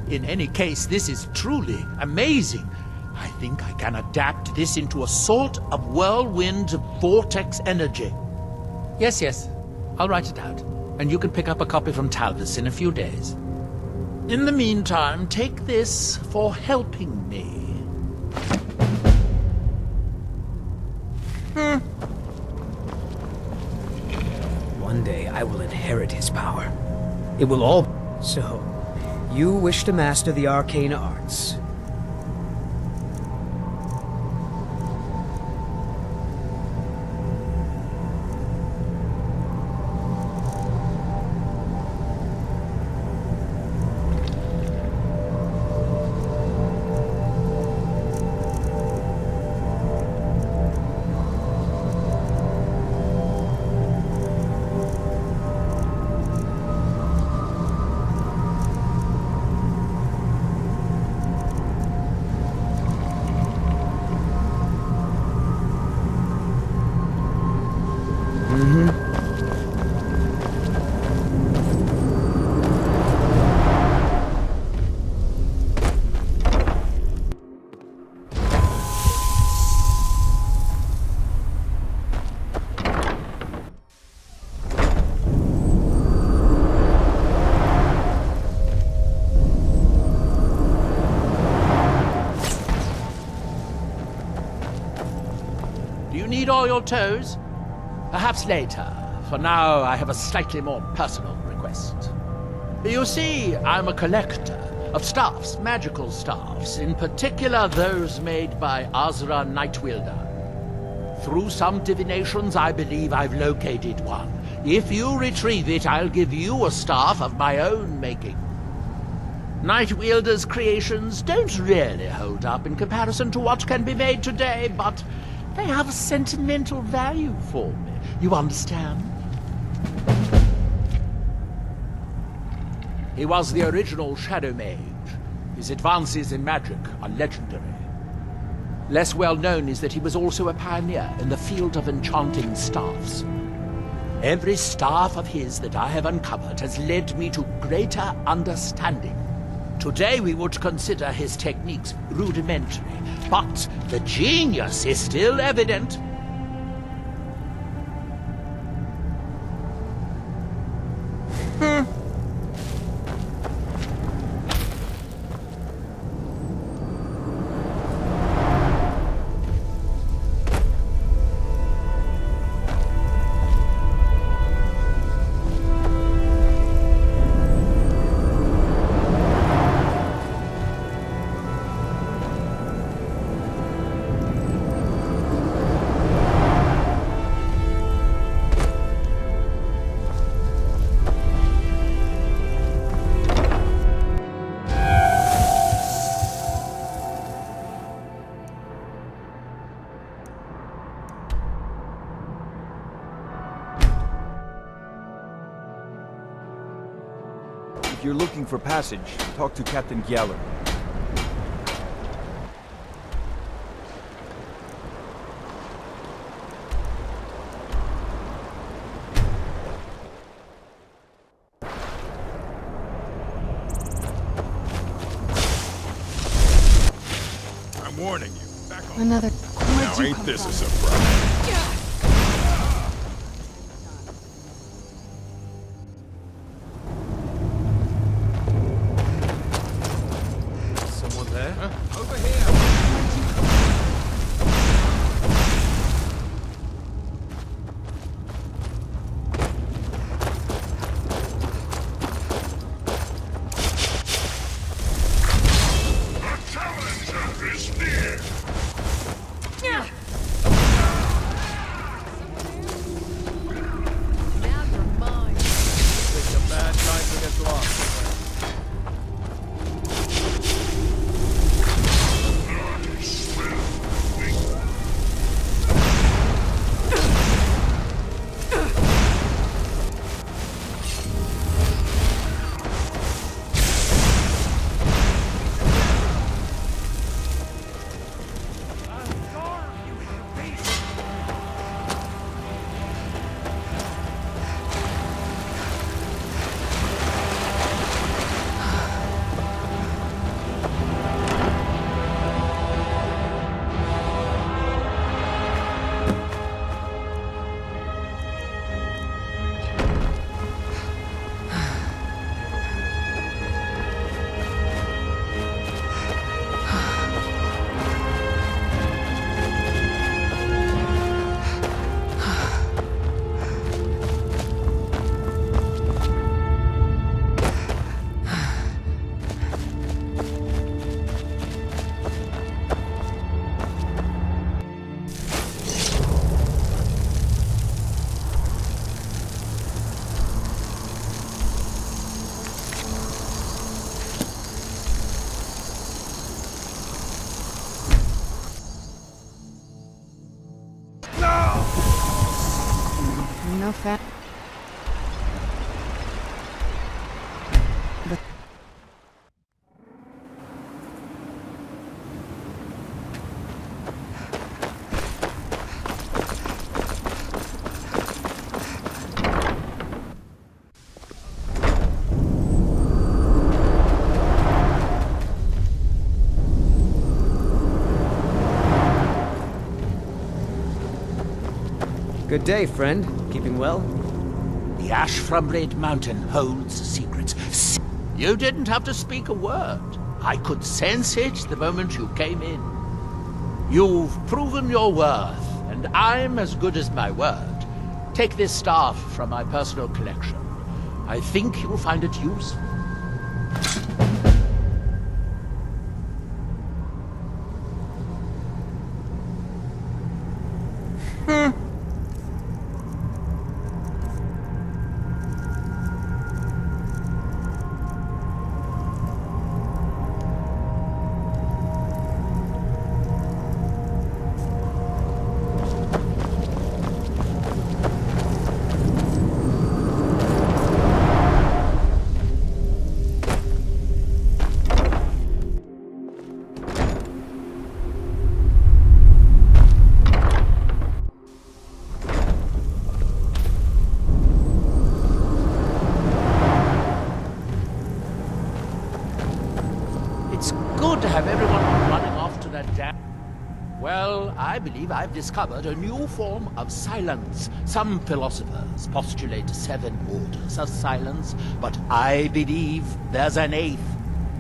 In any case, this is truly amazing. I think I can adapt this into a sort of whirlwind vortex energy. Yes, I'll write it out. And you can pick up a copy from Talvis in a few days. In the meantime, take this for helping me. One day I will inherit his power. It will all... So, you wish to master the arcane arts. All your toes? Perhaps later. For now, I have a slightly more personal request. You see, I'm a collector of staffs, magical staffs, in particular those made by Azra Nightwielder. Through some divinations, I believe I've located one. If you retrieve it, I'll give you a staff of my own making. Nightwielder's creations don't really hold up in comparison to what can be made today, but they have a sentimental value for me. You understand? He was the original Shadow Mage. His advances in magic are legendary. Less well known is that he was also a pioneer in the field of enchanting staffs. Every staff of his that I have uncovered has led me to greater understanding. Today we would consider his techniques rudimentary, but the genius is still evident. If you're looking for passage, talk to Captain Gyaller. I'm warning you. Back Another. Now ain't this a surprise? Someone there? Over here! No fat. Good day, friend. Keeping well? The ash from Red Mountain holds secrets. You didn't have to speak a word. I could sense it the moment you came in. You've proven your worth, and I'm as good as my word. Take this staff from my personal collection. I think you'll find it useful. I believe I've discovered a new form of silence. Some philosophers postulate 7 orders of silence, but I believe there's an 8th.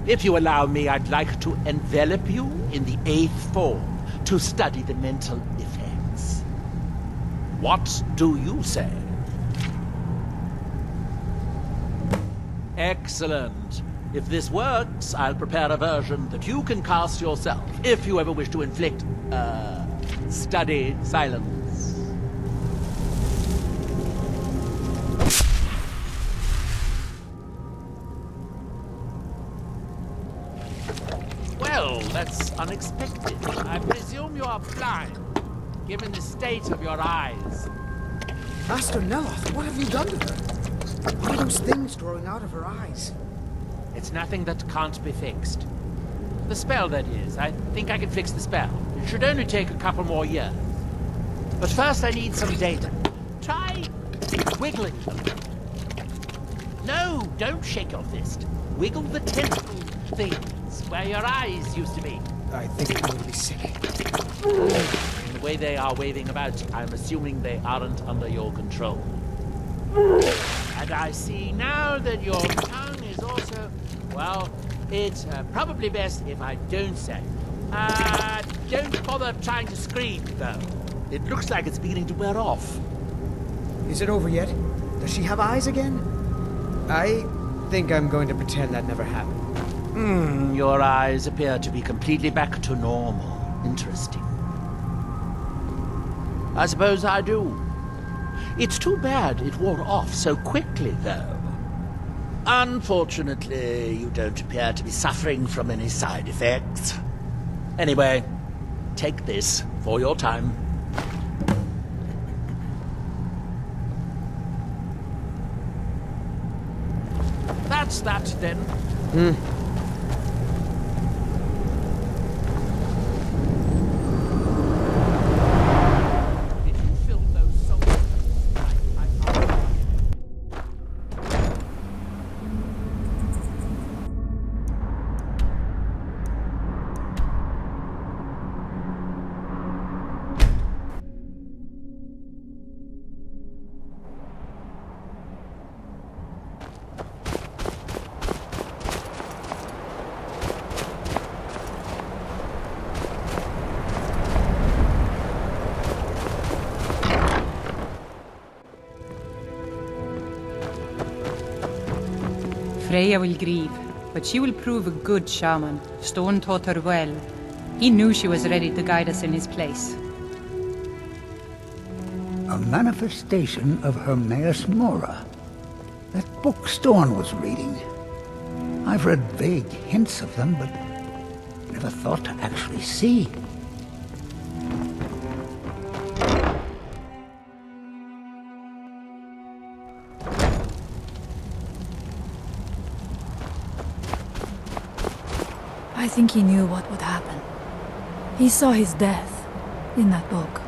If you allow me, I'd like to envelop you in the 8th form to study the mental effects. What do you say? Excellent. If this works, I'll prepare a version that you can cast yourself, if you ever wish to inflict, studied silence. Well, that's unexpected. I presume you are blind, given the state of your eyes. Master Neloth, what have you done to her? What are those things growing out of her eyes? It's nothing that can't be fixed. The spell, that is. I think I can fix the spell. It should only take a couple more years. But first I need some data. Try wiggling them. No, don't shake your fist. Wiggle the tentacle things where your eyes used to be. I think I'm going to be sick. The way they are waving about, I'm assuming they aren't under your control. And I see now that your tongue is also... Well, it's probably best if I don't say. Don't bother trying to scream, though. It looks like it's beginning to wear off. Is it over yet? Does she have eyes again? I think I'm going to pretend that never happened. Your eyes appear to be completely back to normal. Interesting. I suppose I do. It's too bad it wore off so quickly, though. Unfortunately, you don't appear to be suffering from any side effects. Anyway, take this for your time. That's that, then. Freya will grieve, but she will prove a good shaman. Stone taught her well. He knew she was ready to guide us in his place. A manifestation of Hermaeus Mora. That book Storn was reading. I've read vague hints of them, but never thought to actually see. I think he knew what would happen. He saw his death in that book.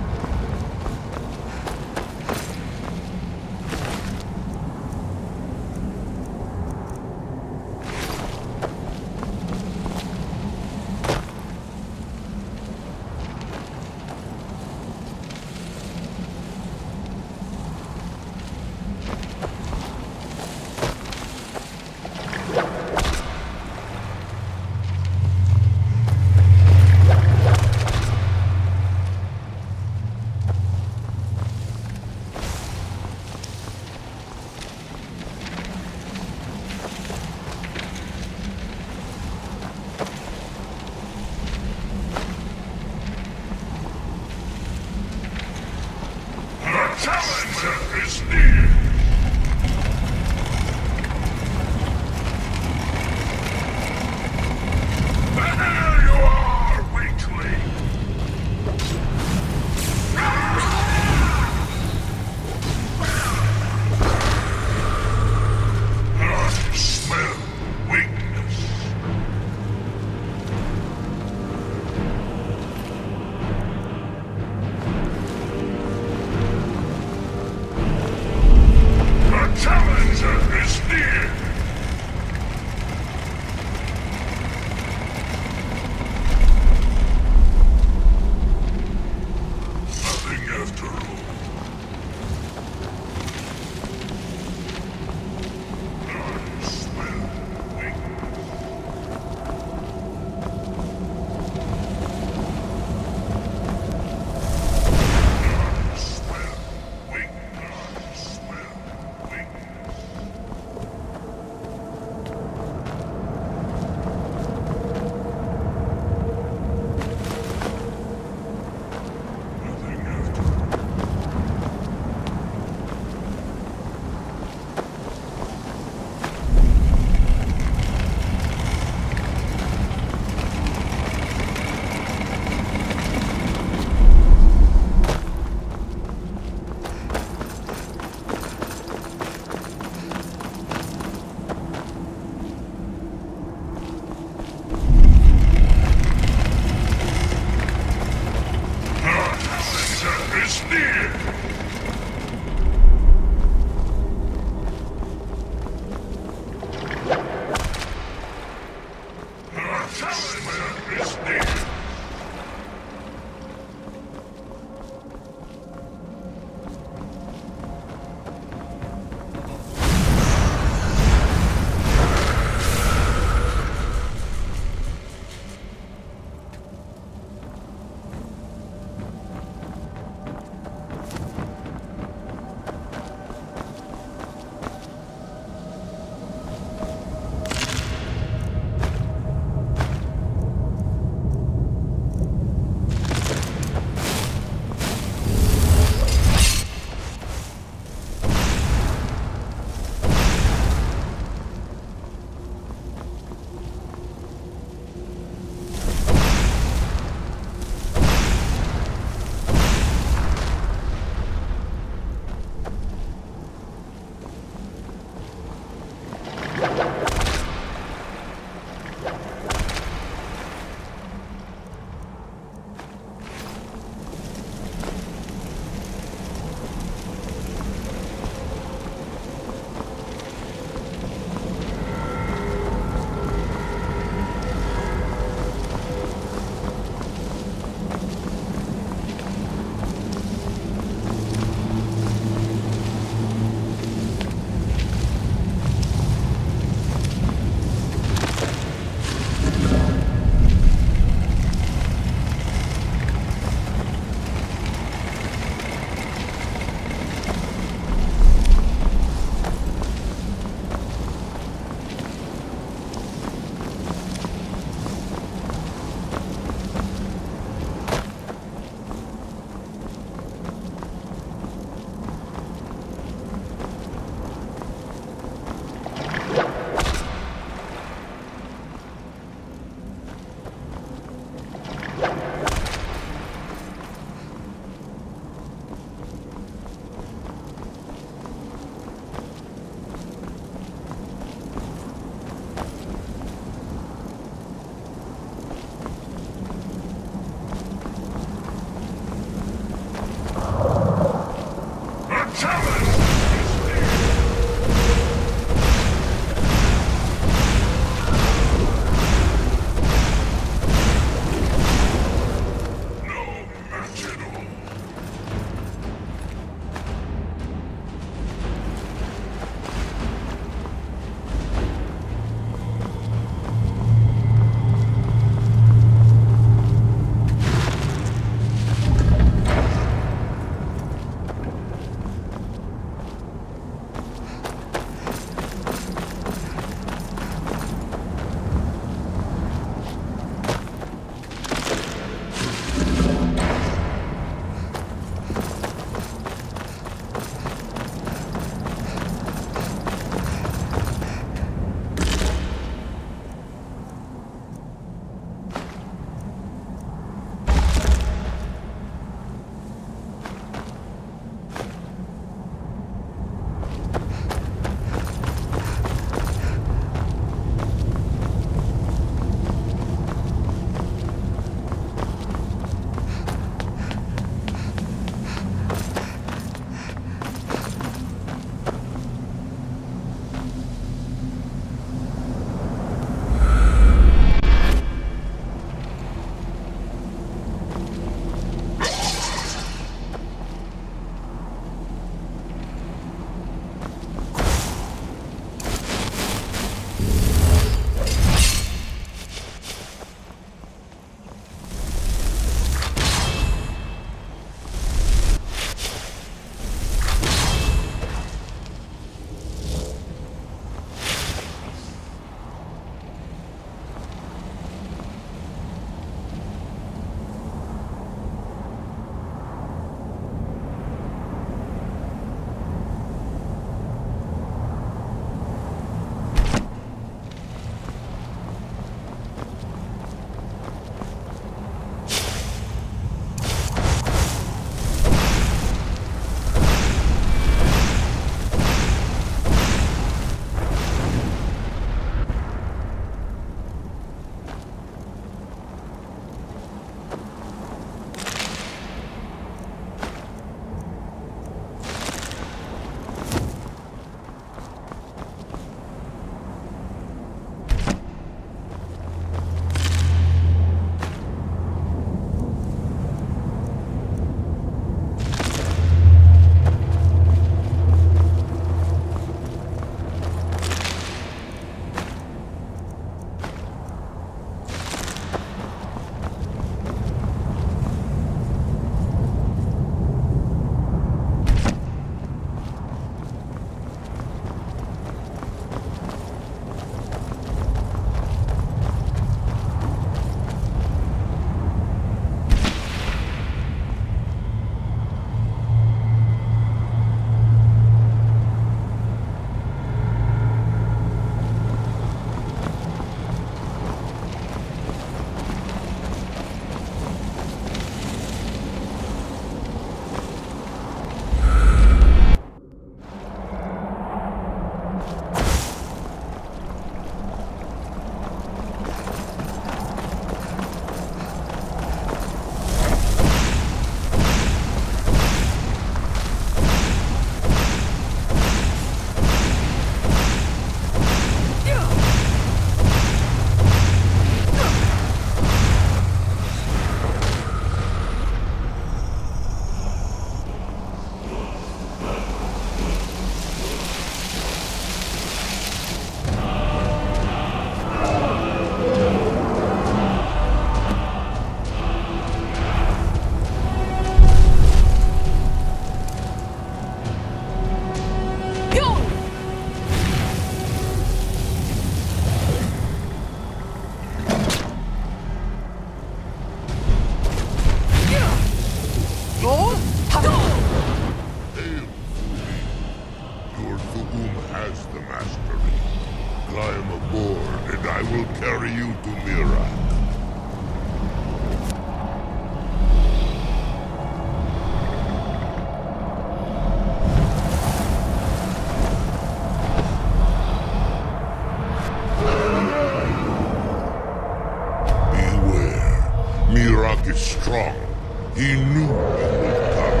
He knew you would come.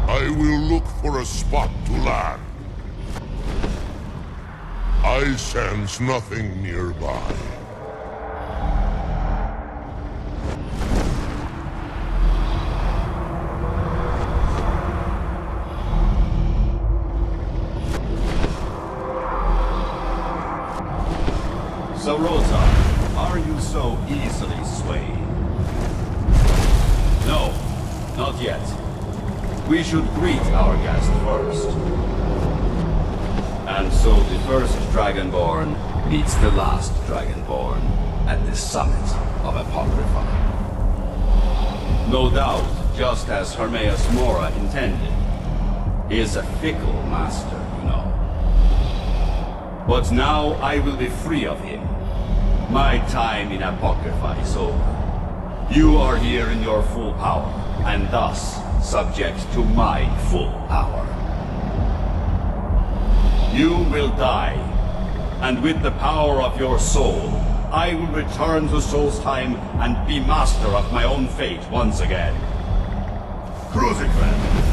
I will look for a spot to land. I sense nothing nearby. So, Rosa, are you so easily swayed? No, not yet. We should greet our guest first. And so the first Dragonborn meets the last Dragonborn at the Summit of Apocrypha. No doubt, just as Hermaeus Mora intended. He is a fickle master, you know. But now I will be free of him. My time in Apocrypha is over. You are here in your full power, and thus subject to my full power. You will die, and with the power of your soul, I will return to Solstheim and be master of my own fate once again. Crucifix!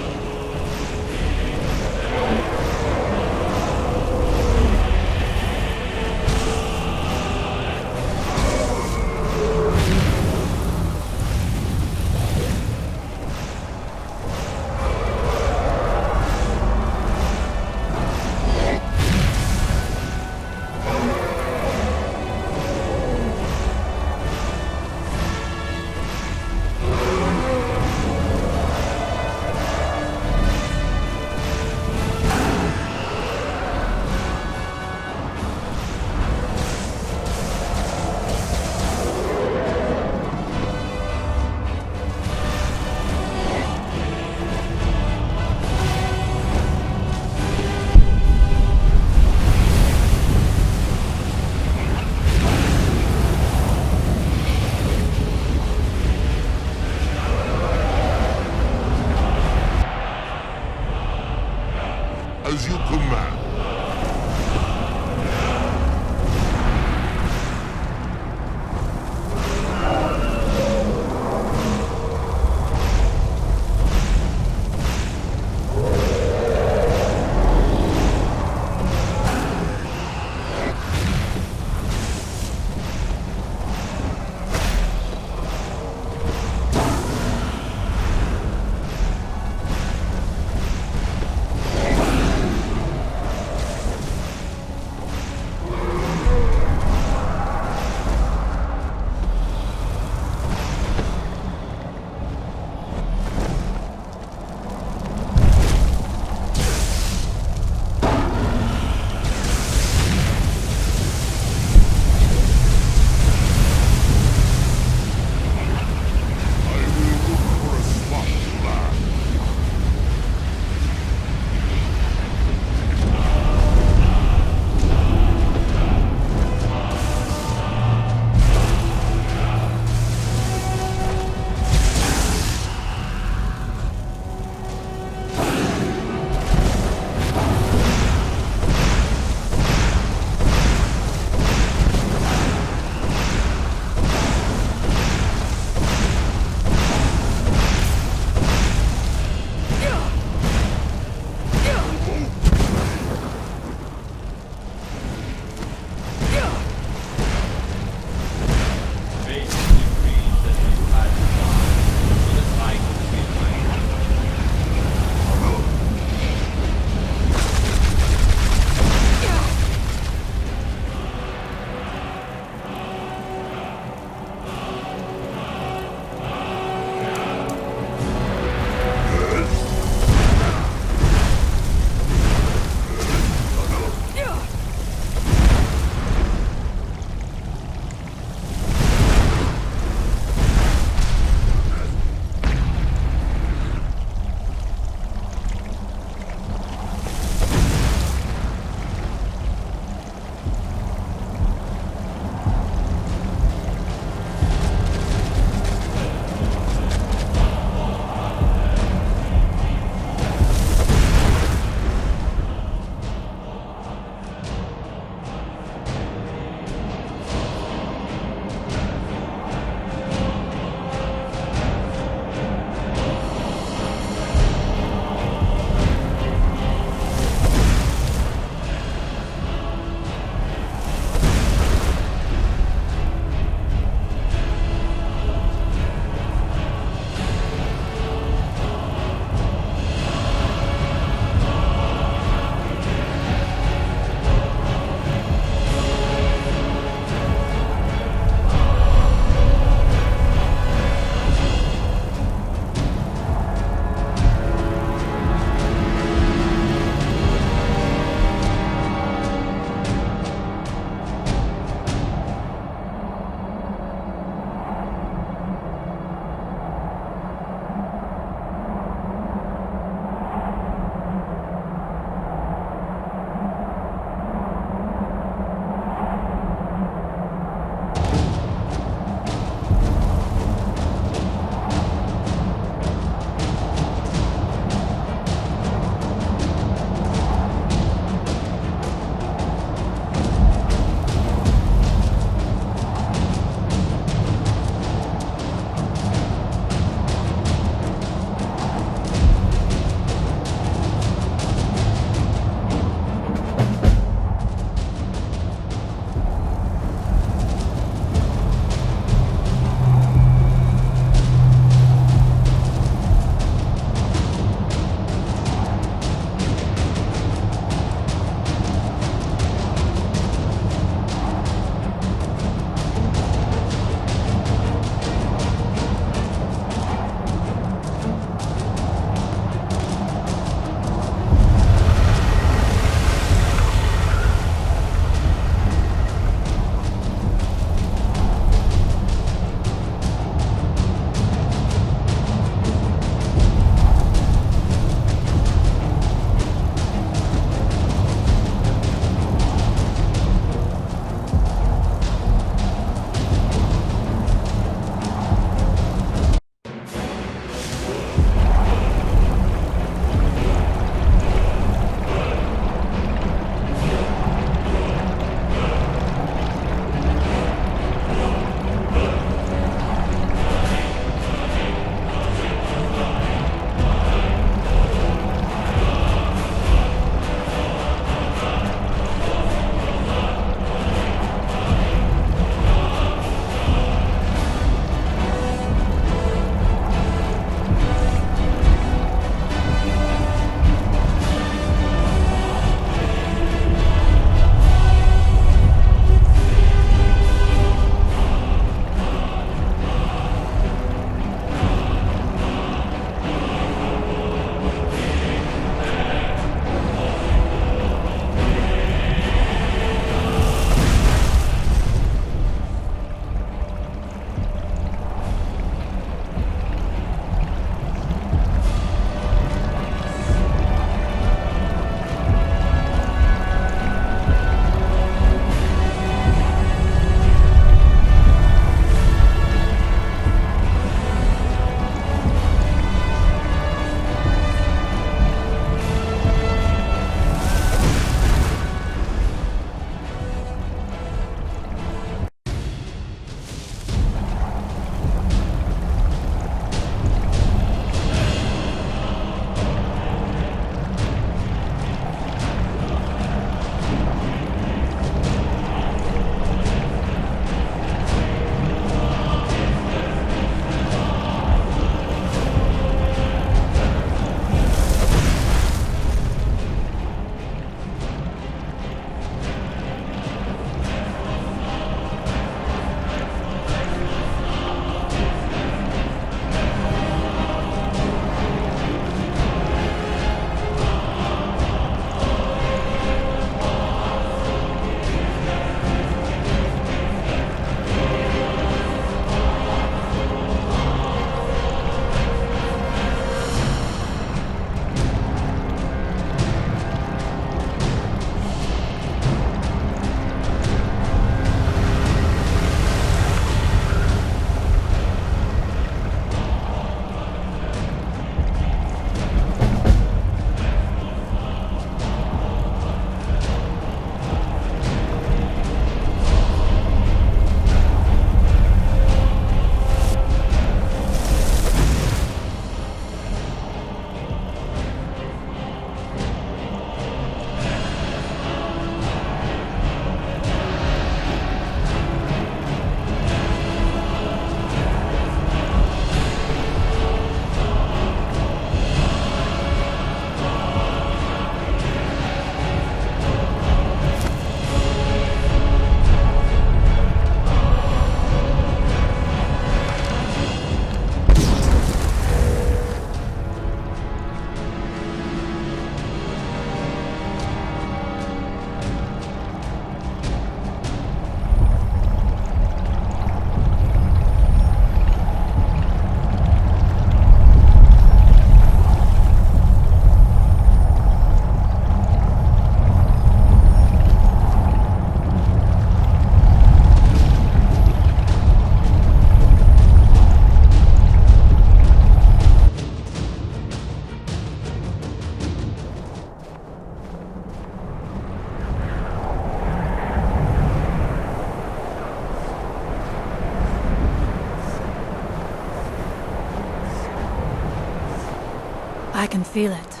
I can feel it.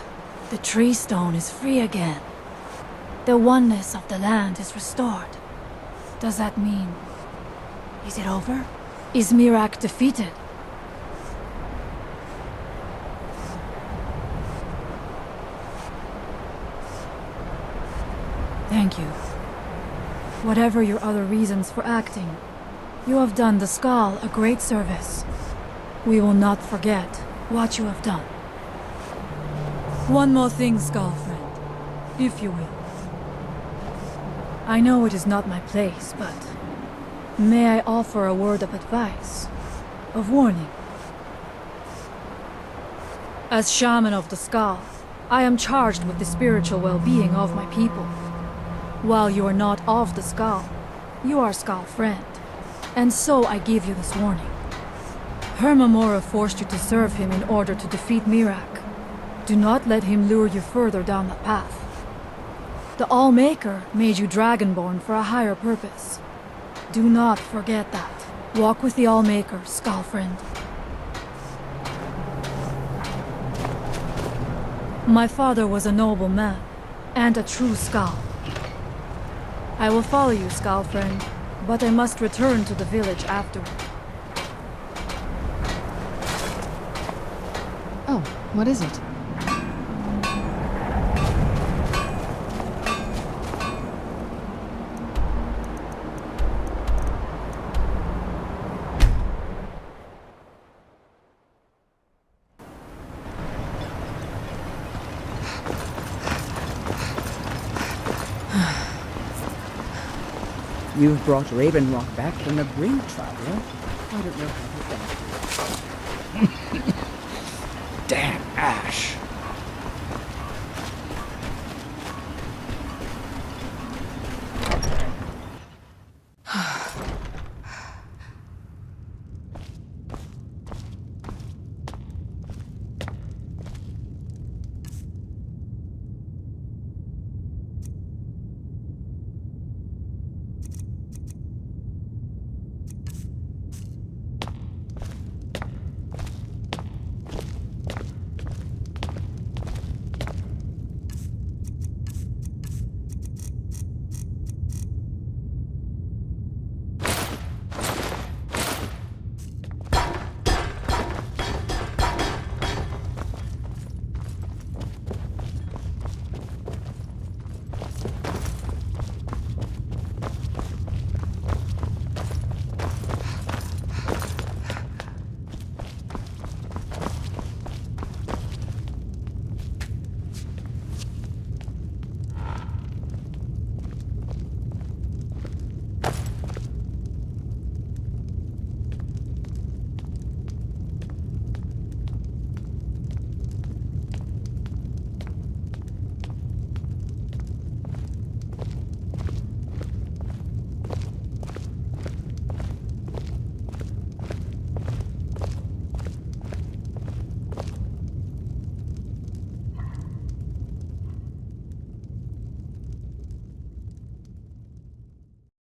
The tree stone is free again. The oneness of the land is restored. Does that mean... is it over? Is Miraak defeated? Thank you. Whatever your other reasons for acting, you have done the Skaal a great service. We will not forget what you have done. One more thing, Skaal friend, if you will. I know it is not my place, but may I offer a word of advice, of warning? As shaman of the Skaal, I am charged with the spiritual well-being of my people. While you are not of the Skaal, you are Skaal friend, and so I give you this warning. Hermamora forced you to serve him in order to defeat Miraak. Do not let him lure you further down the path. The Allmaker made you Dragonborn for a higher purpose. Do not forget that. Walk with the Allmaker, Skaal friend. My father was a noble man, and a true Skaal. I will follow you, Skaal friend, but I must return to the village afterward. Oh, what is it? You've brought Raven Rock back from the brink, traveler. I don't know how you've done it. Damn ash.